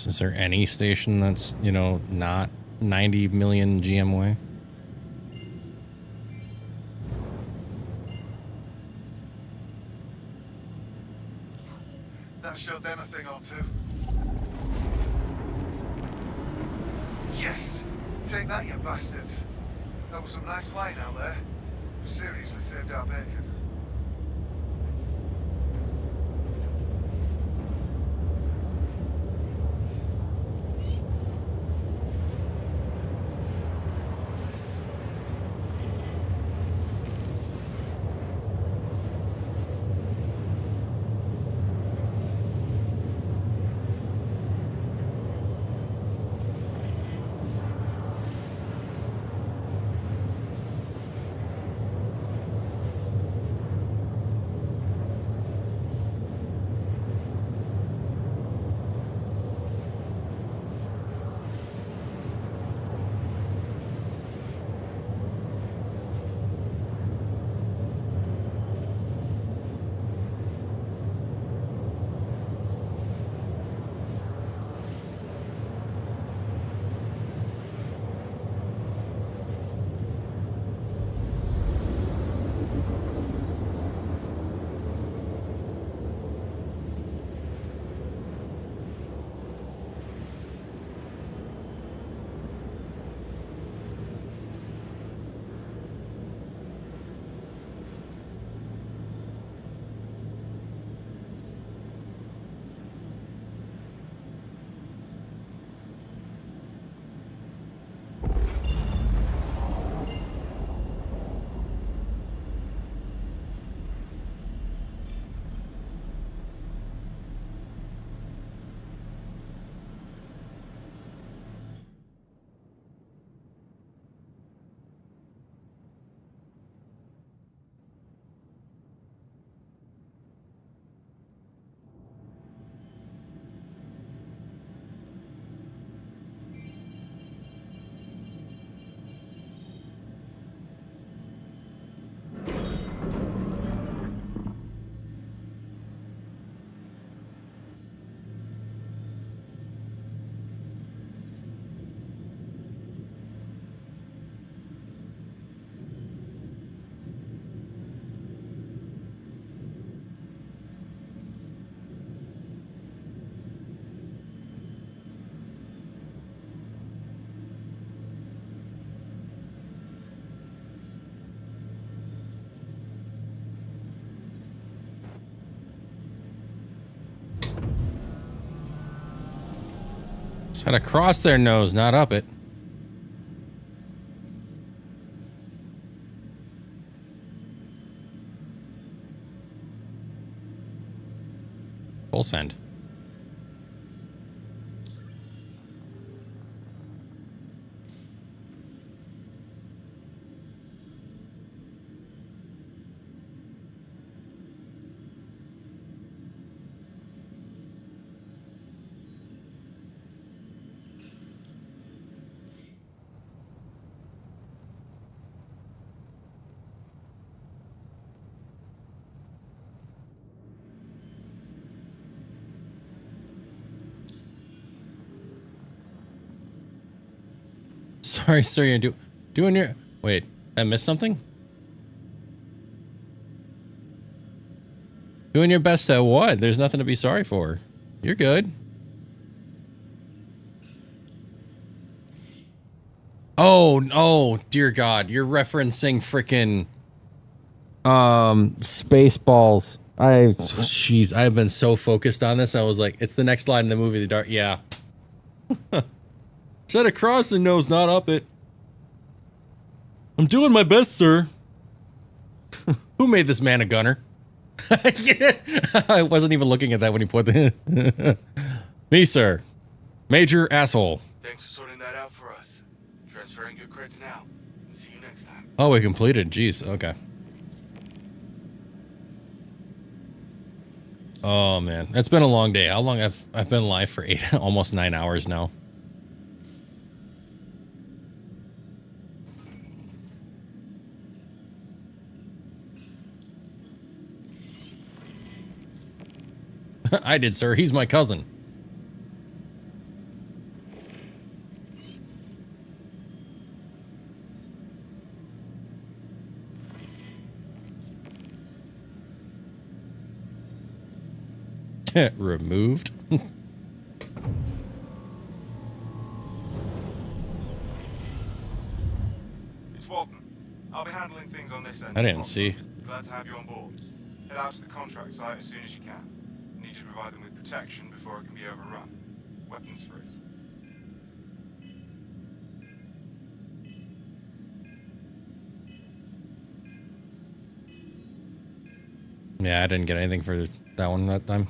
Is there any station that's, you know, not 90 million GM away? That showed them a thing or two. Yes! Take that, you bastards. That was some nice flying out there. You seriously saved our bacon. Set across their nose, not up it. Full send. Sorry, sir, you're doing your... Wait, I missed something? Doing your best at what? There's nothing to be sorry for. You're good. Oh, dear God. You're referencing frickin' Spaceballs. Jeez, I've been so focused on this. I was like, it's the next line in the movie, The Dark... Yeah. Set across the nose, not up it. I'm doing my best, sir. Who made this man a gunner? I wasn't even looking at that when he put the... Me, sir. Major asshole. Thanks for sorting that out for us. Transferring your creds now. See you next time. Oh, we completed. Jeez, okay. Oh, man. It's been a long day. How long I've been live for almost 9 hours now. I did, sir. He's my cousin. Removed. It's Walton. I'll be handling things on this end. I didn't see. Glad to have you on board. Head out to the contract site as soon as you can. Need you to provide them with protection before it can be overrun. Weapons free. Yeah, I didn't get anything for that one that time.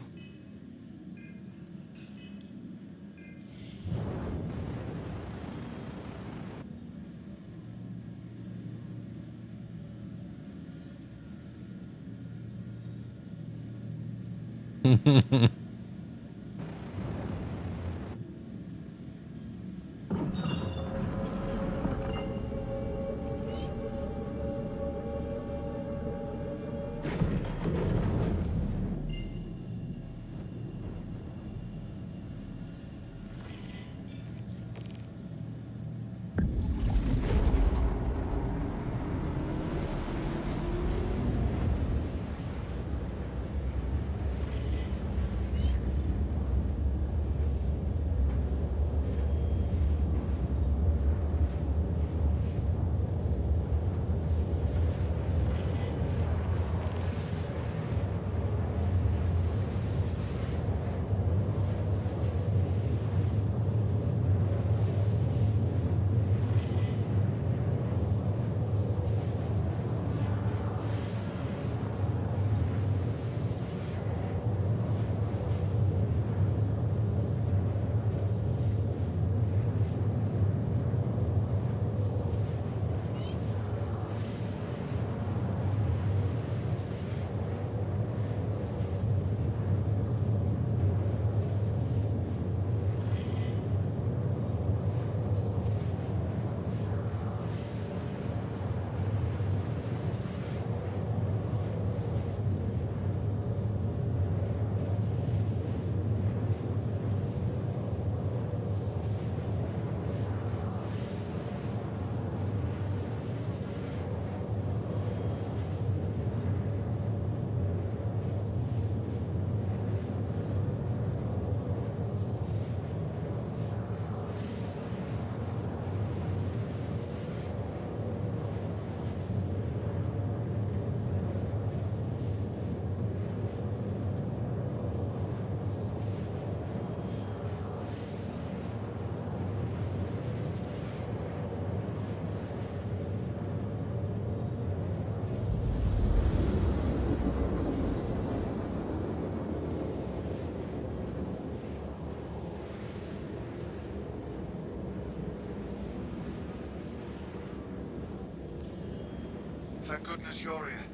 Thank goodness you're here.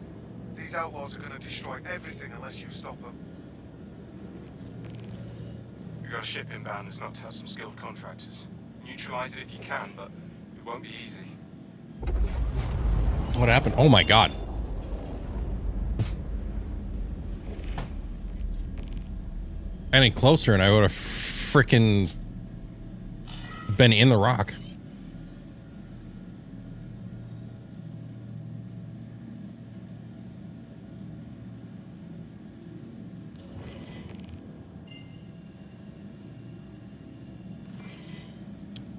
These outlaws are gonna destroy everything unless you stop them. We've got a ship inbound that's knocked out some skilled contractors. Neutralize it if you can, but it won't be easy. What happened? Oh my god. Any closer and I would have freaking been in the rock.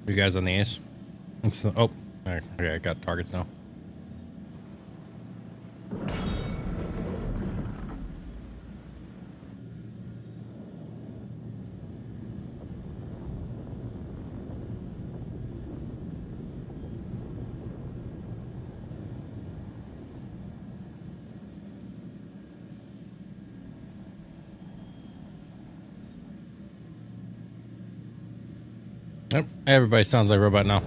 You guys on the ace? It's, oh, okay, I got targets now. Yep, everybody sounds like a robot now.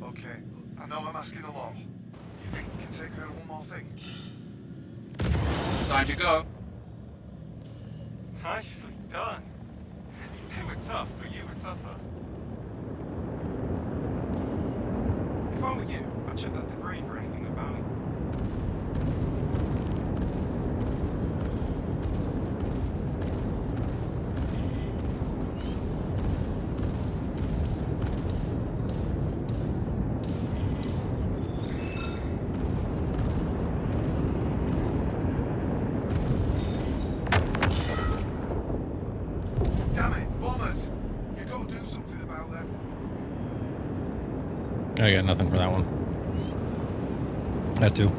Okay, I know I'm asking a lot. You think you can take care of one more thing? Time to go. Nicely done. They were tough, but you were tougher. If I were you, I'd check that debris for anything of value. Damn it, bombers! You gotta do something about them. I got nothing for that one. That too.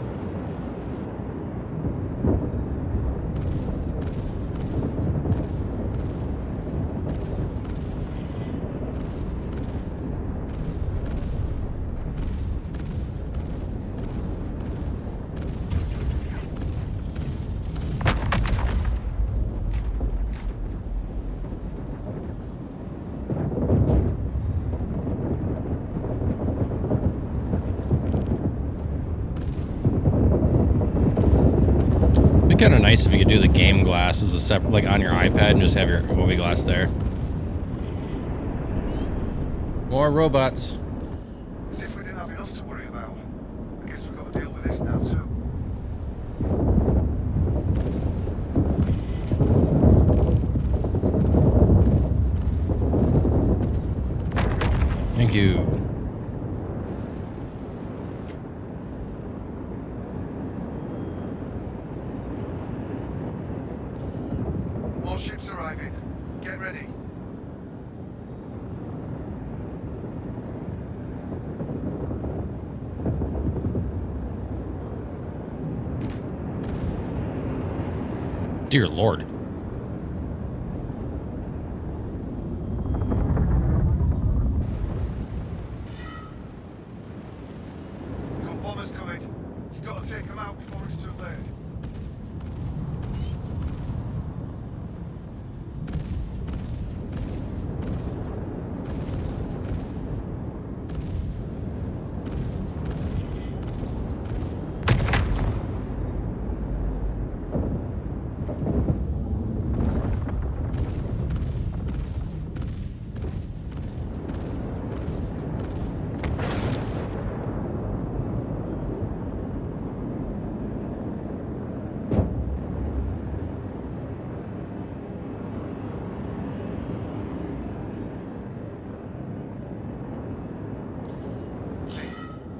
It'd be kind of nice if you could do the game glass as a separate, like on your iPad, and just have your movie glass there. More robots. As if we didn't have enough to worry about. I guess we've got to deal with this now too. Thank you. More ships arriving. Get ready. Dear Lord. Got bombers coming. You gotta take them out before it's too late.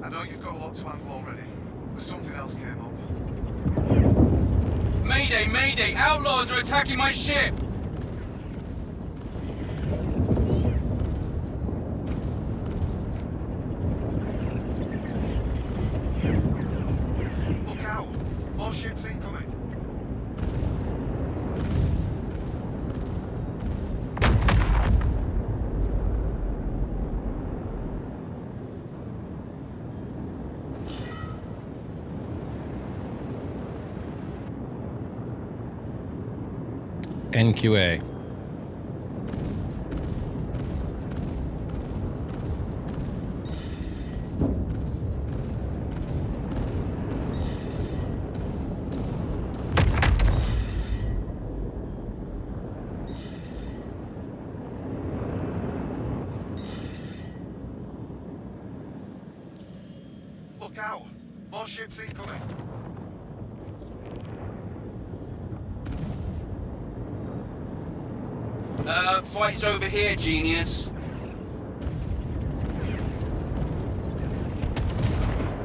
I know you've got a lot to handle already, but something else came up. Mayday, mayday! Outlaws are attacking my ship! Look out! More ships incoming. NQA. Look out! More ships incoming! Fight's over here, genius.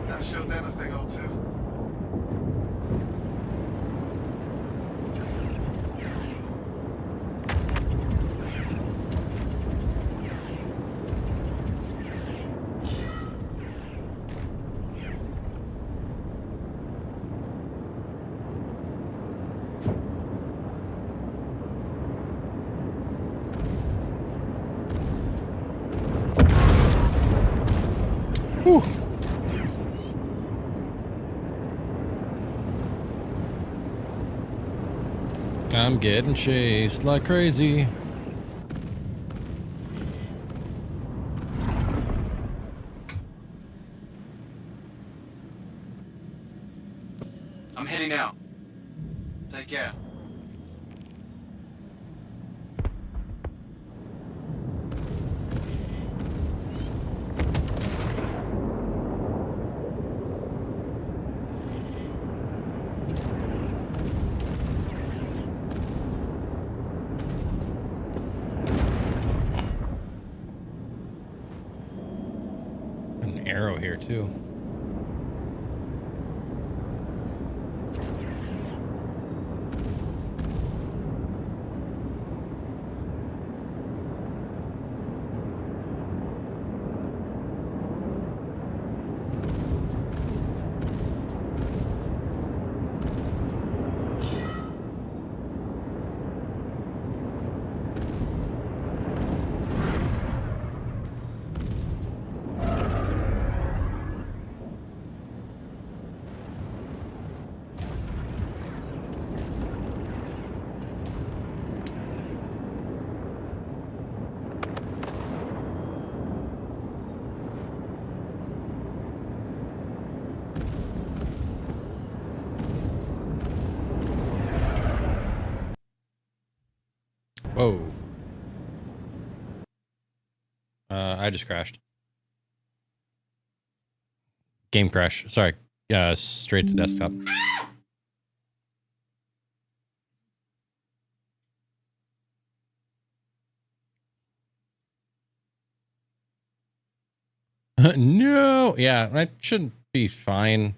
That showed them a thing or two. Whew. I'm getting chased like crazy. I'm heading out. Take care. An arrow here too. Whoa. I just crashed. Game crash. Sorry. Straight to desktop. No. Yeah, that should be fine.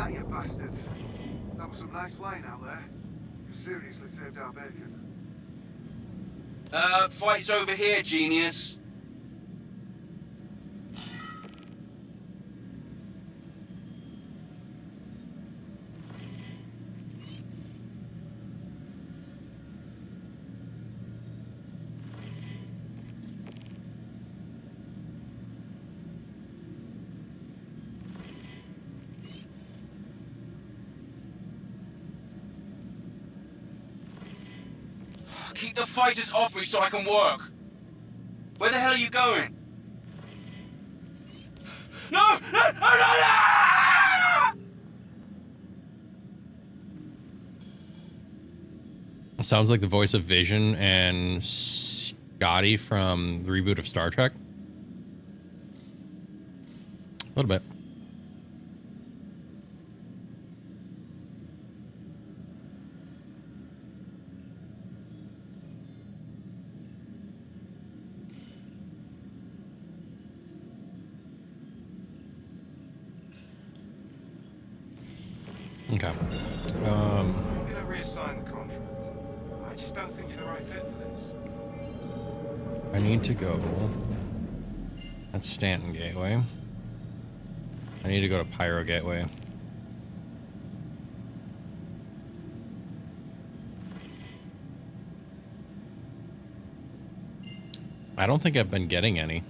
that, you bastards. That was some nice flying out there. You seriously saved our bacon. Fight's over here, genius. Keep the fighters off me so I can work. Where the hell are you going? No! No! No! No! No! Sounds like the voice of Vision and Scotty from the reboot of Star Trek. A little bit. Okay. I'm gonna reassign the contract. I just don't think you're the right fit for this. I need to go. That's Stanton Gateway. I need to go to Pyro Gateway. I don't think I've been getting any.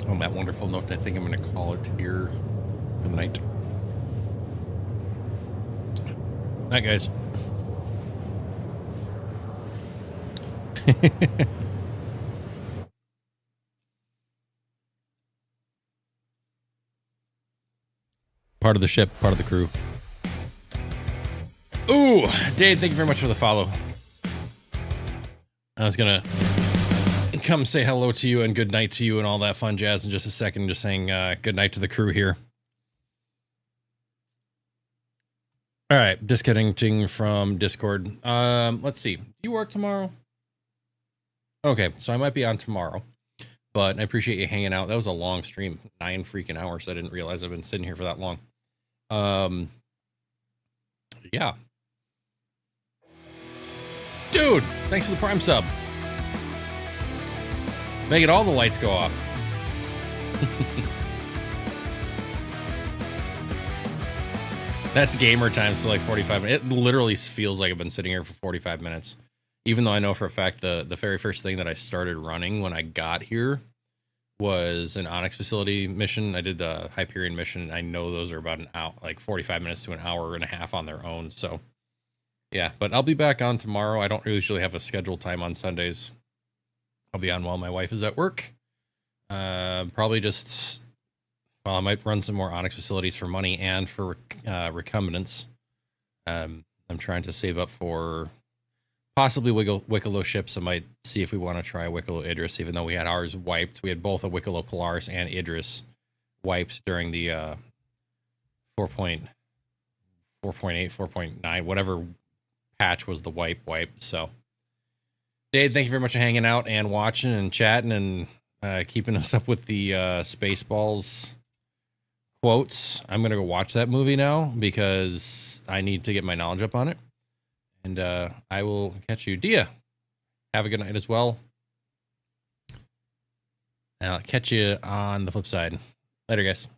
On that wonderful note, I think I'm going to call it here for the night. Night, guys. Part of the ship, part of the crew. Ooh, Dave, thank you very much for the follow. I was going to come say hello to you and good night to you and all that fun jazz in just a second. Just saying good night to the crew here. All right, disconnecting from Discord. Let's see. Do you work tomorrow? Okay, so I might be on tomorrow, but I appreciate you hanging out. That was a long stream, 9 freaking hours. I didn't realize I've been sitting here for that long. Yeah. Dude, thanks for the Prime sub. Making all the lights go off. That's gamer time, so like 45 minutes. It literally feels like I've been sitting here for 45 minutes. Even though I know for a fact the very first thing that I started running when I got here was an Onyx facility mission. I did the Hyperion mission, and I know those are about an hour, like 45 minutes to an hour and a half on their own. So yeah, but I'll be back on tomorrow. I don't usually have a scheduled time on Sundays. I'll be on while my wife is at work. Probably just, well, I might run some more Onyx facilities for money and for recombinants. I'm trying to save up for possibly Wicklow ships. I might see if we want to try Wicklow Idris, even though we had ours wiped. We had both a Wicklow Polaris and Idris wiped during the 4.8, 4.9, whatever patch was the wipe. So Dave, thank you very much for hanging out and watching and chatting and keeping us up with the Spaceballs quotes. I'm going to go watch that movie now because I need to get my knowledge up on it. And I will catch you. Dia, have a good night as well. And I'll catch you on the flip side. Later, guys.